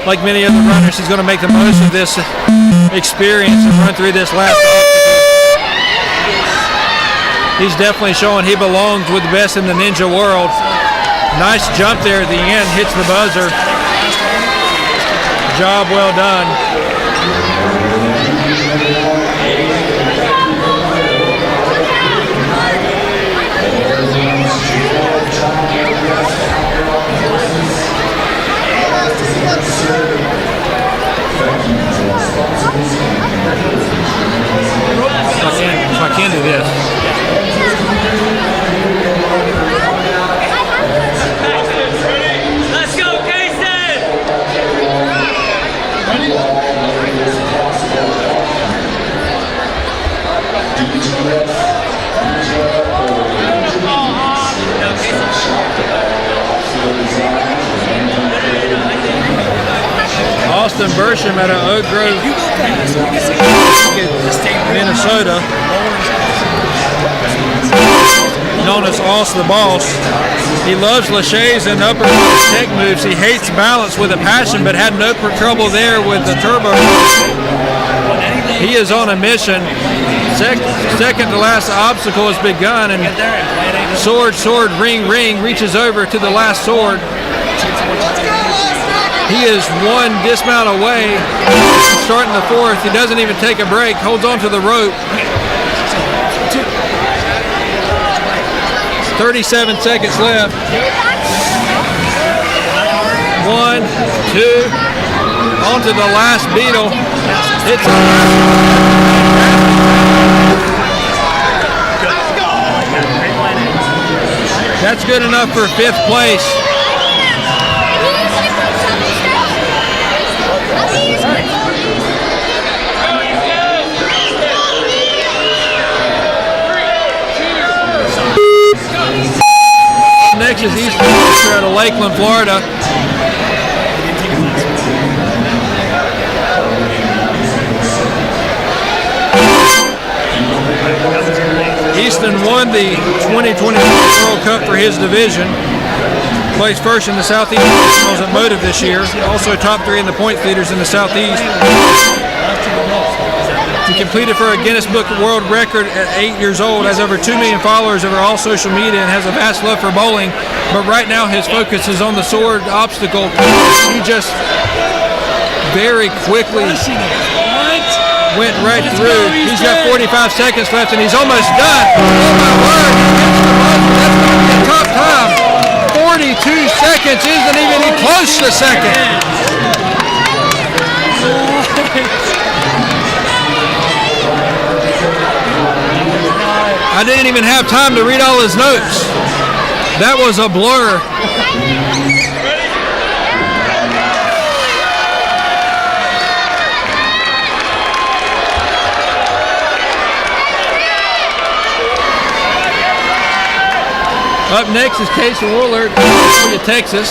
Like many other runners, he's going to make the most of this experience and run through this last obstacle. He's definitely showing he belongs with the best in the ninja world. Nice jump there at the end, hits the buzzer. Job well done. So I can do this. Let's go, Casey! Austin Bersham out of Oak Grove, Minnesota, known as Oss the Boss. He loves Lachey's and upper tech moves. He hates balance with a passion, but had no trouble there with the turbo. He is on a mission. Second to last obstacle has begun, and sword, ring, reaches over to the last sword. He is one dismount away, starting the fourth. He doesn't even take a break, holds on to the rope. 37 seconds left. 1, 2, onto the last beetle. That's good enough for 5th place. Next is Easton out of Lakeland, Florida. Easton won the 2020 World Cup for his division. Placed first in the Southeast Nationals at Motive this year. Also top 3 in the point leaders in the Southeast. He completed for a Guinness Book World Record at 8 years old, has over 2 million followers over all social media, and has a vast love for bowling. But right now his focus is on the sword obstacle. He just very quickly went right through. He's got 45 seconds left and he's almost done. Oh my word, that's going to be a tough time. 42 seconds isn't even close to second. I didn't even have time to read all his notes. That was a blur. Up next is Casey Woolard, Texas.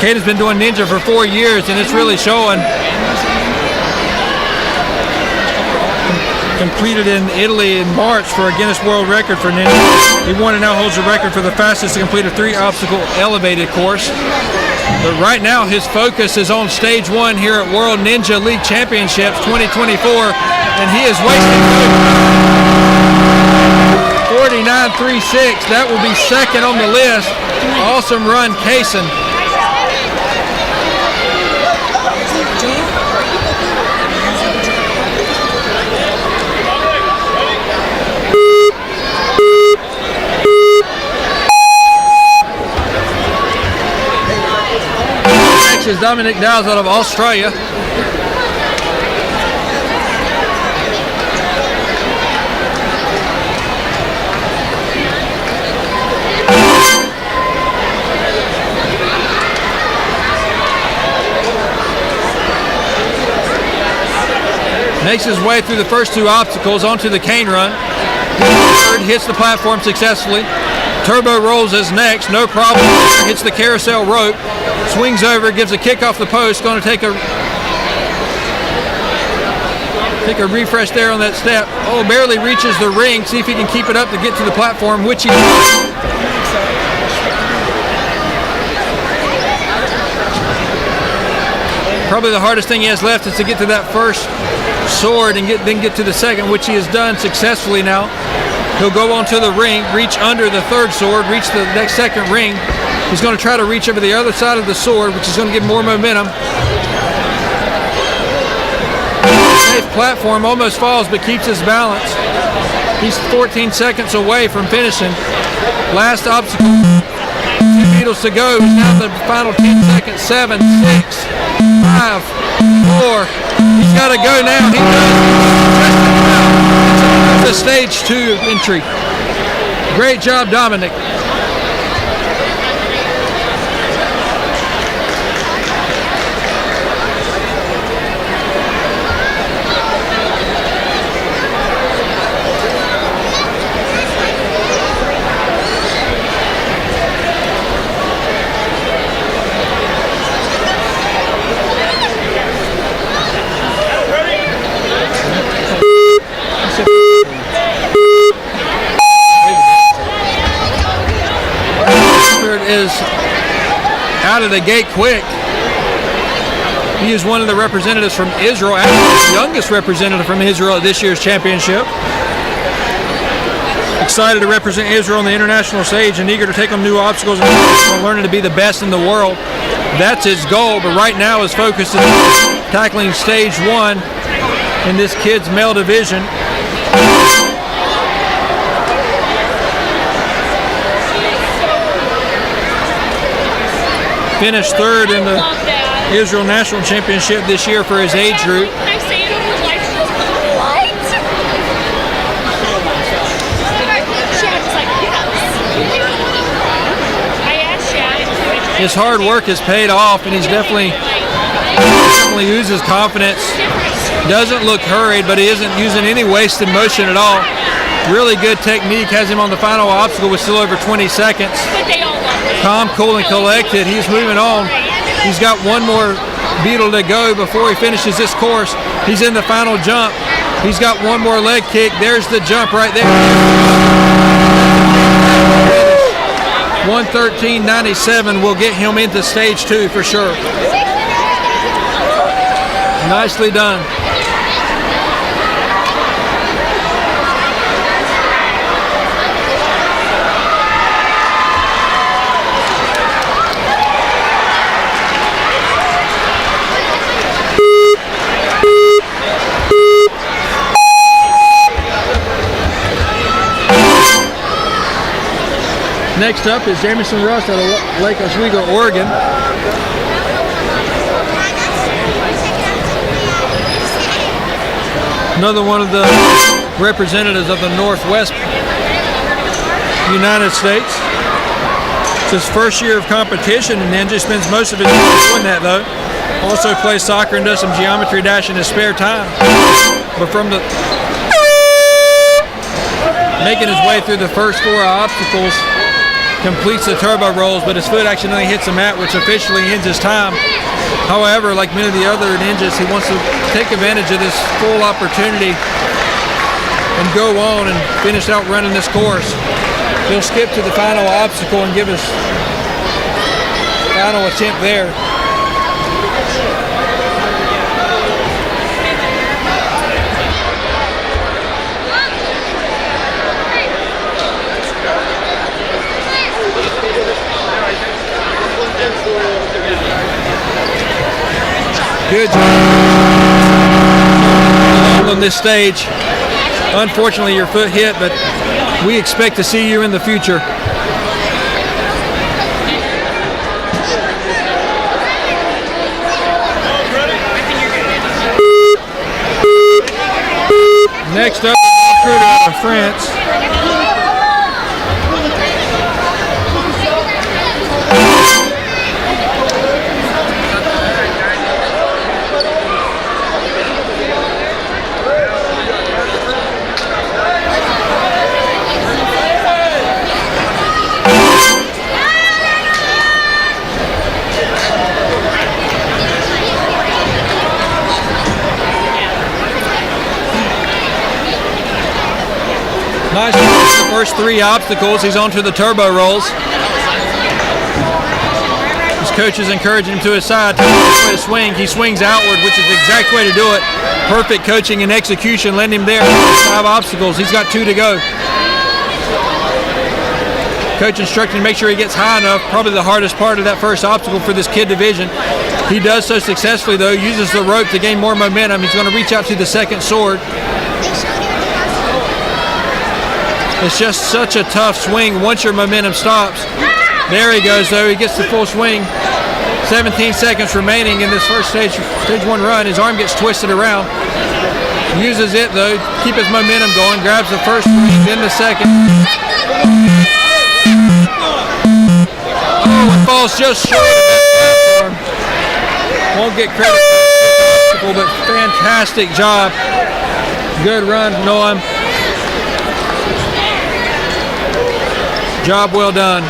Kate has been doing ninja for 4 years and it's really showing. Completed in Italy in March for a Guinness World Record for ninja. He won and now holds the record for the fastest to complete a 3-obstacle elevated course. But right now his focus is on stage 1 here at World Ninja League Championships 2024 and he is wasting 49.36. That will be second on the list. Awesome run, Kaysen. Is Dominic Dowes out of Australia. Makes his way through the first 2 obstacles onto the cane run. Third, hits the platform successfully. Turbo rolls is next, no problem. Hits the carousel rope, swings over, gives a kick off the post. Going to take a refresh there on that step. Oh, barely reaches the ring. See if he can keep it up to get to the platform, which he does. Probably the hardest thing he has left is to get to that first sword and then get to the second, which he has done successfully now. He'll go onto the ring, reach under the third sword, reach the next second ring. He's going to try to reach over the other side of the sword, which is going to give more momentum. Safe platform, almost falls, but keeps his balance. He's 14 seconds away from finishing. Last obstacle, 2 beetles to go. He's now the final 10 seconds. 7, 6, 5, 4. He's got to go now. He does. The stage 2 entry. Great job, Dominic. Is out of the gate quick. He is one of the representatives from Israel, actually the youngest representative from Israel at this year's championship. Excited to represent Israel on the international stage and eager to take on new obstacles and learning to be the best in the world. That's his goal, but right now his focus is tackling stage 1 in this kids' male division. Finished 3rd in the Israel National Championship this year for his age group. His hard work has paid off, and he's definitely oozes confidence. Doesn't look hurried, but he isn't using any wasted motion at all. Really good technique. Has him on the final obstacle with still over 20 seconds. Calm, cool, and collected. He's moving on. He's got one more beetle to go before he finishes this course. He's in the final jump. He's got one more leg kick. There's the jump right there. 1:13.97 will get him into stage 2 for sure. Nicely done. Next up is Jamison Russ out of Lake Oswego, Oregon. Another one of the representatives of the Northwest United States. It's his first year of competition, and Ninja spends most of his time doing that though. Also plays soccer and does some geometry dash in his spare time. But from the making his way through the first 4 obstacles, completes the turbo rolls, but his foot accidentally hits a mat, which officially ends his time. However, like many of the other ninjas, he wants to take advantage of this full opportunity and go on and finish out running this course. He'll skip to the final obstacle and give his final attempt there. Good job on this stage. Unfortunately, your foot hit, but we expect to see you in the future. Next up, recruit out of France. Nice. The first 3 obstacles, he's on to the turbo rolls. His coach is encouraging him to his side to swing. He swings outward, which is the exact way to do it. Perfect coaching and execution led him there. 5 obstacles. He's got 2 to go. Coach instructing to make sure he gets high enough. Probably the hardest part of that first obstacle for this kid division. He does so successfully though. Uses the rope to gain more momentum. He's going to reach out to the second sword. It's just such a tough swing once your momentum stops. There he goes though, he gets the full swing. 17 seconds remaining in this first stage 1 run. His arm gets twisted around. Uses it though, keep his momentum going, grabs the first swing, then the second. Oh, it falls just short of that platform. Won't get credit for the obstacle, but fantastic job. Good run, Nolan. Job well done.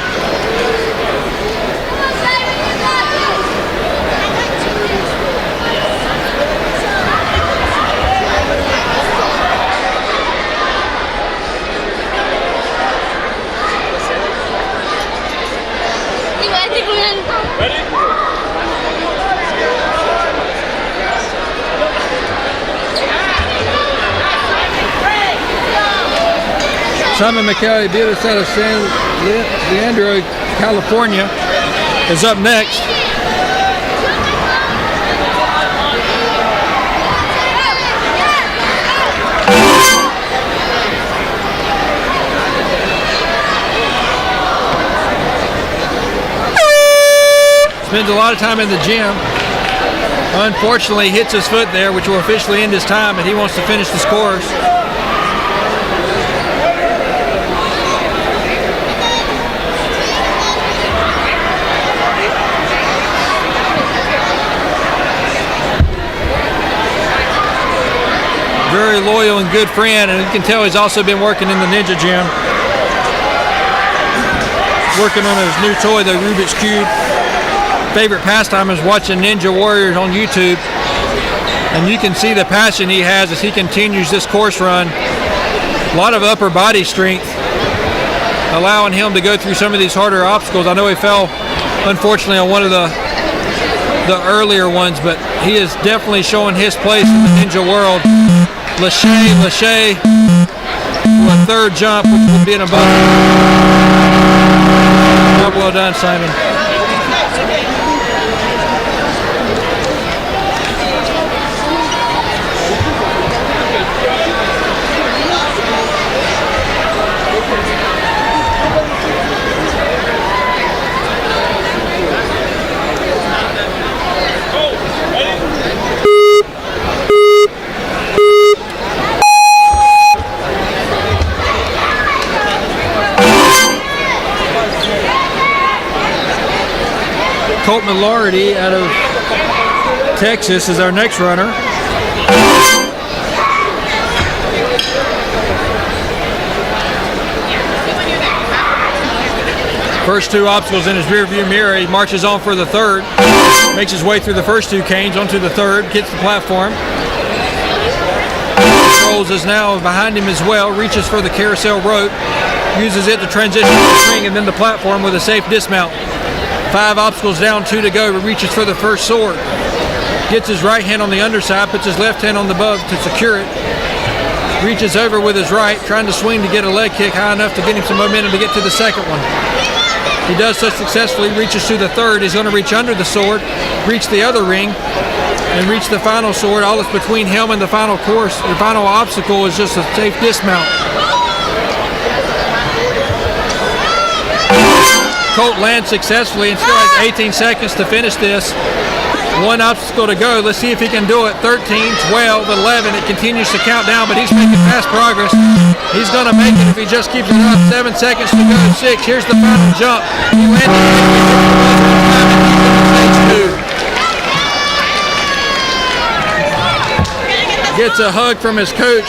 Simon McKelly, Beatrice out of San Leandro, California, is up next. Spends a lot of time in the gym. Unfortunately, hits his foot there, which will officially end his time, and he wants to finish this course. Very loyal and good friend, and you can tell he's also been working in the Ninja Gym. Working on his new toy, the Rubik's Cube. Favorite pastime is watching Ninja Warriors on YouTube. And you can see the passion he has as he continues this course run. A lot of upper body strength, allowing him to go through some of these harder obstacles. I know he fell, unfortunately, on one of the earlier ones, but he is definitely showing his place in the ninja world. Lachey, a third jump, which will be an above. Job well done, Simon. Colt Millardy out of Texas is our next runner. First two obstacles in his rearview mirror. He marches on for the third. Makes his way through the first two canes onto the third. Gets the platform. Rolls is now behind him as well. Reaches for the carousel rope. Uses it to transition to the ring and then the platform with a safe dismount. 5 obstacles down, 2 to go. Reaches for the first sword. Gets his right hand on the underside, puts his left hand on the above to secure it. Reaches over with his right, trying to swing to get a leg kick high enough to get him some momentum to get to the second one. He does so successfully, reaches to the third. He's going to reach under the sword, reach the other ring, and reach the final sword. All that's between him and the final course, the final obstacle is just a safe dismount. Colt lands successfully and still has 18 seconds to finish this. 1 obstacle to go. Let's see if he can do it. 13, 12, 11. It continues to count down, but he's making fast progress. He's going to make it if he just keeps it up. 7 seconds to go. 6. Here's the final jump. He landed stage 2. Gets a hug from his coach.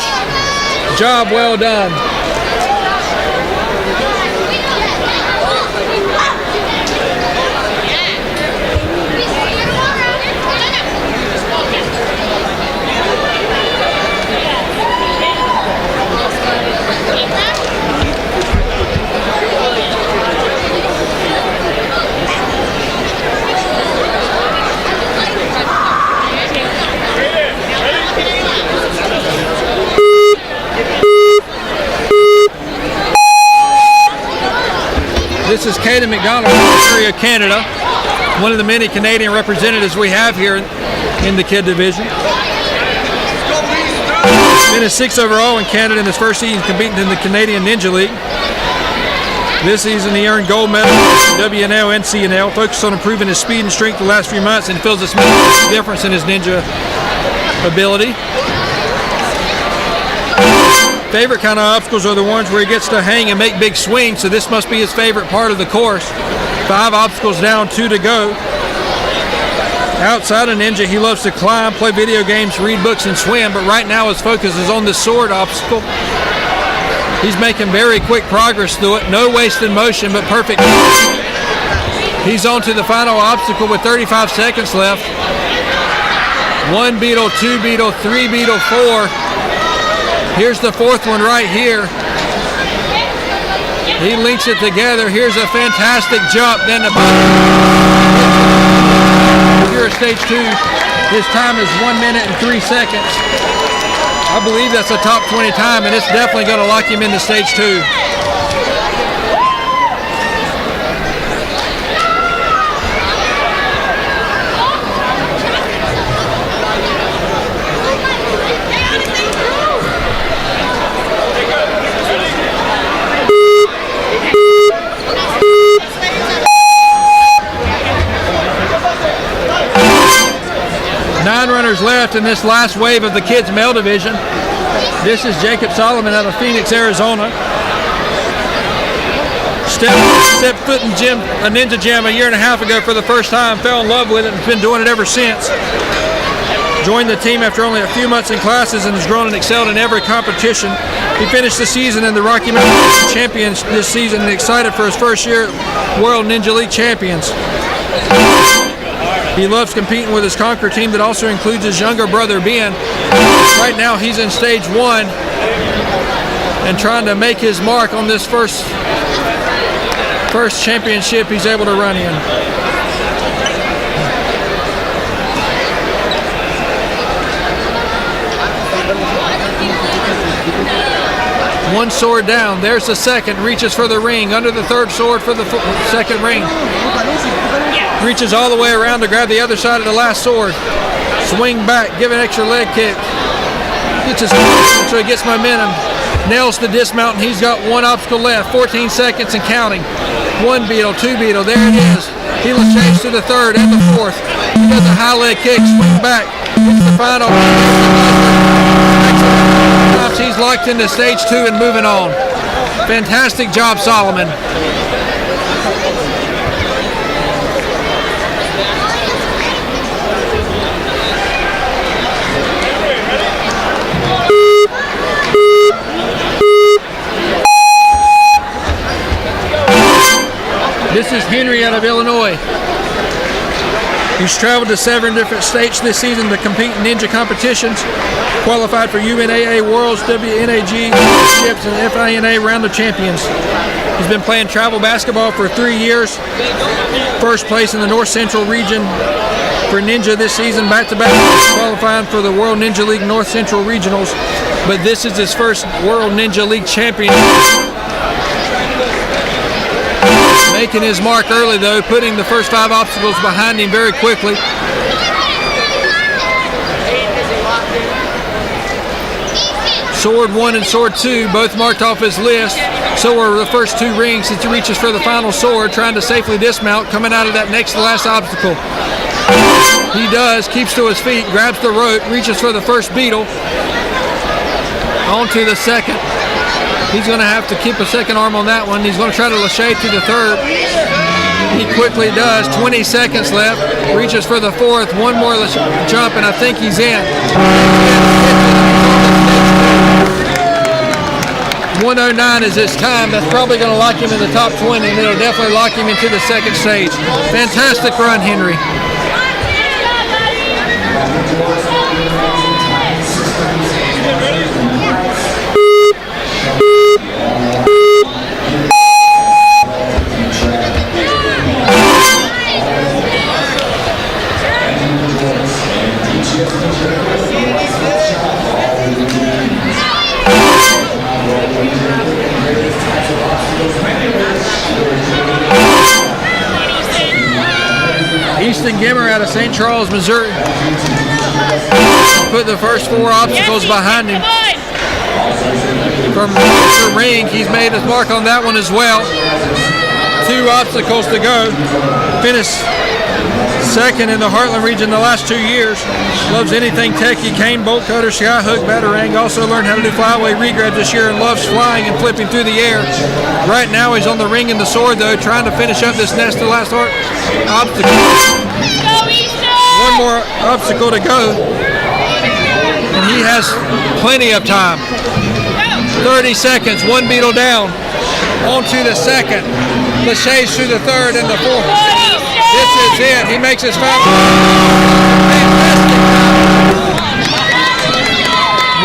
Job well done. This is Caden McDonald from Ontario, Canada, one of the many Canadian representatives we have here in the kid division. Finished 6th overall in Canada in his first season competing in the Canadian Ninja League. This season he earned gold medal in WNL and CNL, focused on improving his speed and strength the last few months, and feels it's made a difference in his ninja ability. Favorite kind of obstacles are the ones where he gets to hang and make big swings, so this must be his favorite part of the course. 5 obstacles down, 2 to go. Outside of Ninja, he loves to climb, play video games, read books, and swim, but right now his focus is on the sword obstacle. He's making very quick progress through it. No wasted motion, but perfect. He's on to the final obstacle with 35 seconds left. 1 beetle, 2 beetle, 3 beetle, 4. Here's the 4th one right here. He links it together. Here's a fantastic jump. Then the here at stage 2. His time is 1 minute and 3 seconds. I believe that's a top 20 time, and it's definitely going to lock him into stage 2. Left in this last wave of the kids male division. This is Jacob Solomon out of Phoenix, Arizona. Stepped foot in a ninja jam a year and a half ago for the first time, fell in love with it, and has been doing it ever since. Joined the team after only a few months in classes and has grown and excelled in every competition. He finished the season in the Rocky Mountain Champions this season and excited for his first year World Ninja League Champions. He loves competing with his Conquer team that also includes his younger brother Ben. Right now he's in stage 1 and trying to make his mark on this first championship he's able to run in. One sword down. There's the second. Reaches for the ring. Under the third sword for the second ring. Reaches all the way around to grab the other side of the last sword. Swing back. Give an extra leg kick. Gets his so he gets momentum. Nails the dismount, and he's got one obstacle left. 14 seconds and counting. One beetle, two beetle. There it is. He will change to the third and the fourth. He does a high leg kick. Swing back. It's the final. He's locked into stage 2 and moving on. Fantastic job, Solomon. This is Henry out of Illinois. He's traveled to 7 different states this season to compete in ninja competitions, qualified for UNAA Worlds, WNAG Championships, and FINA Round of Champions. He's been playing travel basketball for 3 years. First place in the North Central region for Ninja this season, back-to-back qualifying for the World Ninja League North Central Regionals. But this is his first World Ninja League Championship. Making his mark early though, putting the first 5 obstacles behind him very quickly. Sword 1 and Sword 2 both marked off his list. So are the first 2 rings as he reaches for the final sword, trying to safely dismount, coming out of that next to last obstacle. He does, keeps to his feet, grabs the rope, reaches for the first beetle. On to the second. He's going to have to keep a second arm on that one. He's going to try to lâcher to the third. He quickly does. 20 seconds left. Reaches for the fourth. One more jump, and I think he's in. 109 is his time. That's probably going to lock him in the top 20, and it'll definitely lock him into the second stage. Fantastic run, Henry. Easton out of St. Charles, Missouri. Put the first 4 obstacles behind him. From the ring, he's made his mark on that one as well. 2 obstacles to go. Finished second in the Harland region the last 2 years. Loves anything techie, cane, bolt cutter, sky hook, batarang. Also learned how to do flyaway regrabs this year and loves flying and flipping through the air. Right now he's on the ring and the sword though, trying to finish up this next to last obstacle. One more obstacle to go. And he has plenty of time. 30 seconds, 1 beetle down. On to the second. Lachey's to the third and the fourth. This is it. He makes his final.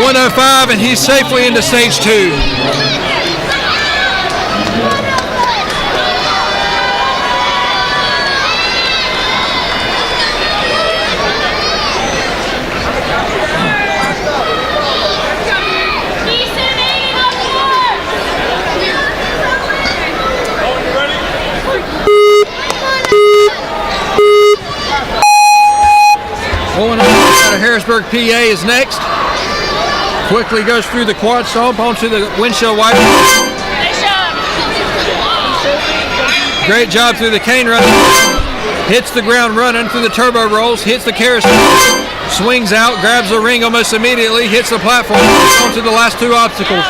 105, and he's safely into stage 2. Going on out of Harrisburg, PA is next. Quickly goes through the quad stomp onto the windshield wiper. Great job through the cane run. Hits the ground running through the turbo rolls. Hits the carousel. Swings out, grabs the ring almost immediately. Hits the platform. Onto the last 2 obstacles.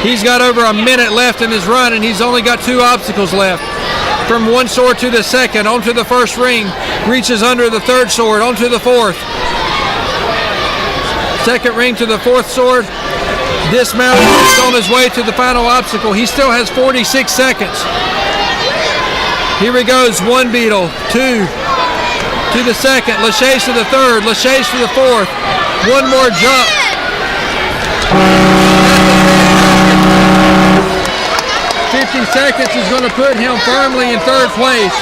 He's got over a minute left in his run, and he's only got 2 obstacles left. From 1 sword to the second, onto the first ring, reaches under the third sword, onto the fourth. Second ring to the fourth sword. Dismounted, he's on his way to the final obstacle. He still has 46 seconds. Here he goes, one beetle, two to the second, Lachase to the third, Lachase to the fourth. One more jump. 50 seconds is going to put him firmly in third place.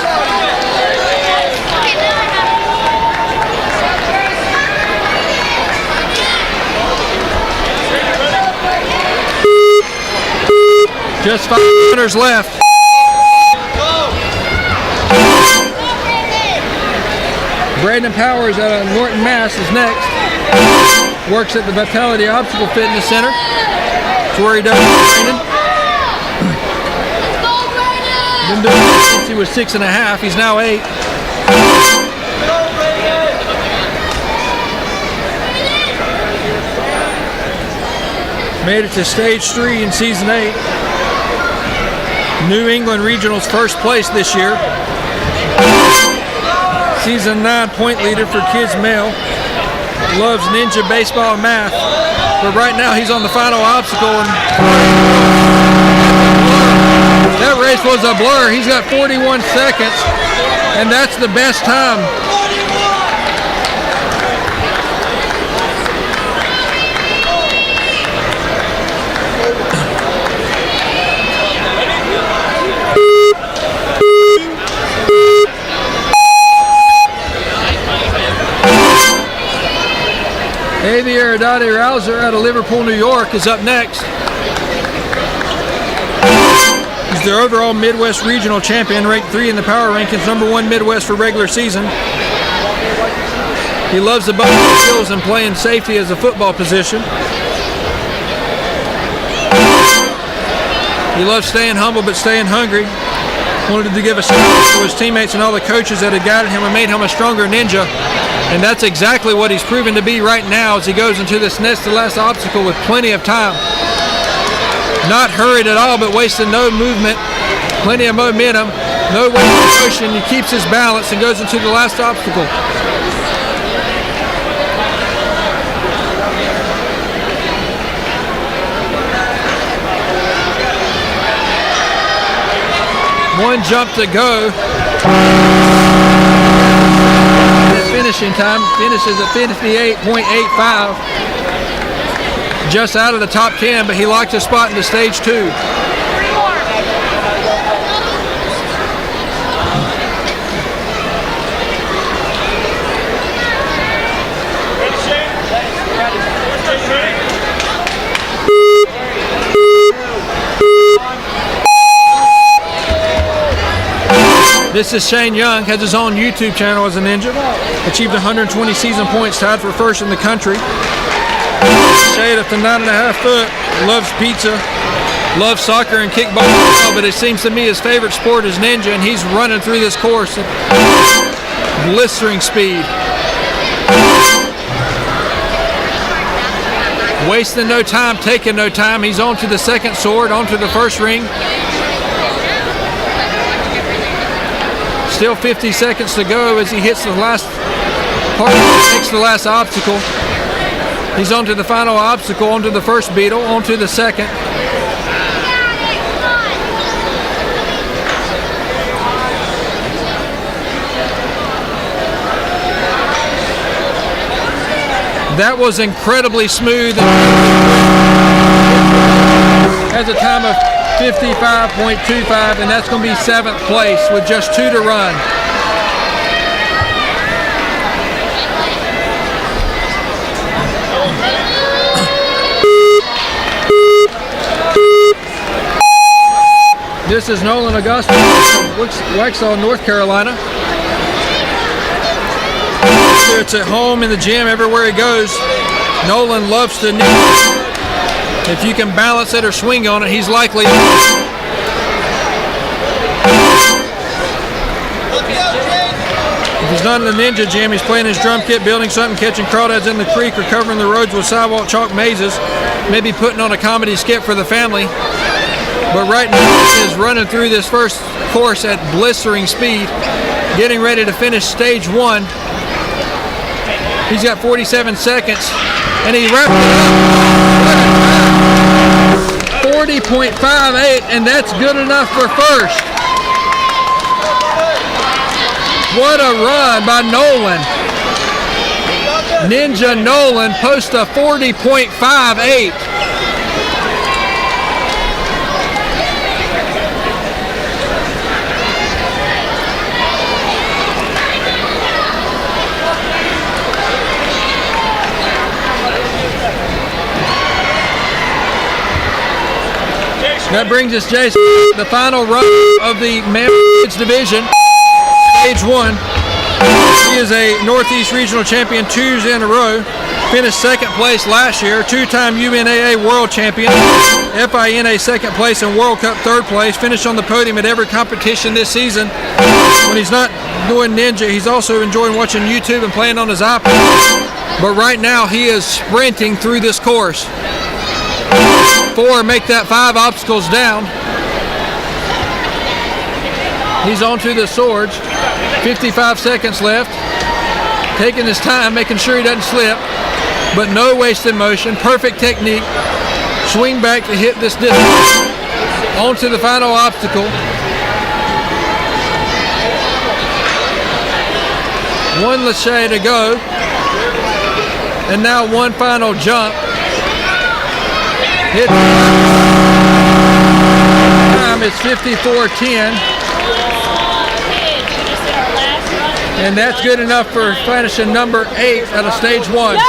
Just 5 runners left. Braden Powers out of Norton, Mass. is next. Works at the Vitality Obstacle Fitness Center. That's where he does training. Been doing it since he was 6.5. He's now 8. Made it to stage 3 in season 8. New England Regionals first place this year. Season 9 point leader for kids male. Loves ninja, baseball, and math. But right now he's on the final obstacle. And that race was a blur. He's got 41 seconds. And that's the best time. Javier Adade Rouser out of Liverpool, New York is up next. He's the overall Midwest Regional Champion, ranked 3 in the power rankings, number 1 Midwest for regular season. He loves the ball skills and playing safety as a football position. He loves staying humble but staying hungry. Wanted to give a shout out to his teammates and all the coaches that had guided him and made him a stronger ninja. And that's exactly what he's proven to be right now as he goes into this next to last obstacle with plenty of time. Not hurried at all, but wasting no movement, plenty of momentum, no wasted motion. He keeps his balance and goes into the last obstacle. One jump to go. Finishing time finishes at 58.85. Just out of the top 10, but he locked his spot into stage 2. This is Shane Young, has his own YouTube channel as a ninja. Achieved 120 season points, tied for first in the country. Shade up to 9.5 foot, loves pizza, loves soccer and kickball, but it seems to me his favorite sport is ninja, and he's running through this course at blistering speed. Wasting no time, taking no time. He's on to the second sword, on to the first ring. Still 50 seconds to go as he hits the last part, takes the last obstacle. He's on to the final obstacle, onto the first beetle, onto the second. That was incredibly smooth. Has a time of 55.25, and that's going to be 7th place with just 2 to run. This is Nolan Augusta, Waxhaw, North Carolina. Whether it's at home, in the gym, everywhere he goes, Nolan loves to ninja. If you can balance it or swing on it, he's likely. If he's not in the ninja gym, he's playing his drum kit, building something, catching crawdads in the creek, or covering the roads with sidewalk chalk mazes, maybe putting on a comedy skit for the family. But right now he is running through this first course at blistering speed, getting ready to finish stage 1. He's got 47 seconds, and he wrapped it up. 40.58, and that's good enough for first. What a run by Nolan. Ninja Nolan posts a 40.58. That brings us, Jason, the final run of the men's division, stage 1. He is a Northeast Regional Champion 2 in a row. Finished second place last year, 2-time UNAA World Champion, FINA second place, and World Cup third place. Finished on the podium at every competition this season. When he's not doing Ninja, he's also enjoying watching YouTube and playing on his iPad. But right now, he is sprinting through this course. 4, make that 5 obstacles down. He's onto the swords. 55 seconds left. Taking his time, making sure he doesn't slip. But no wasted motion. Perfect technique. Swing back to hit this distance. Onto the final obstacle. 1 lache to go. And now 1 final jump. Hit time is 54.10. And that's good enough for finishing number 8 out of stage 1. Yes!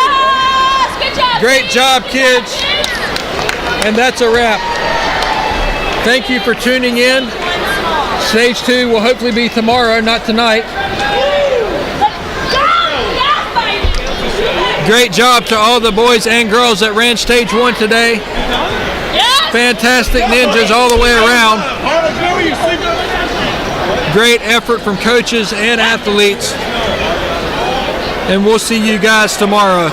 Good job, Great job, kids. And that's a wrap. Thank you for tuning in. Stage 2 will hopefully be tomorrow, not tonight. Great job to all the boys and girls that ran stage 1 today. Fantastic ninjas all the way around. Great effort from coaches and athletes. And we'll see you guys tomorrow.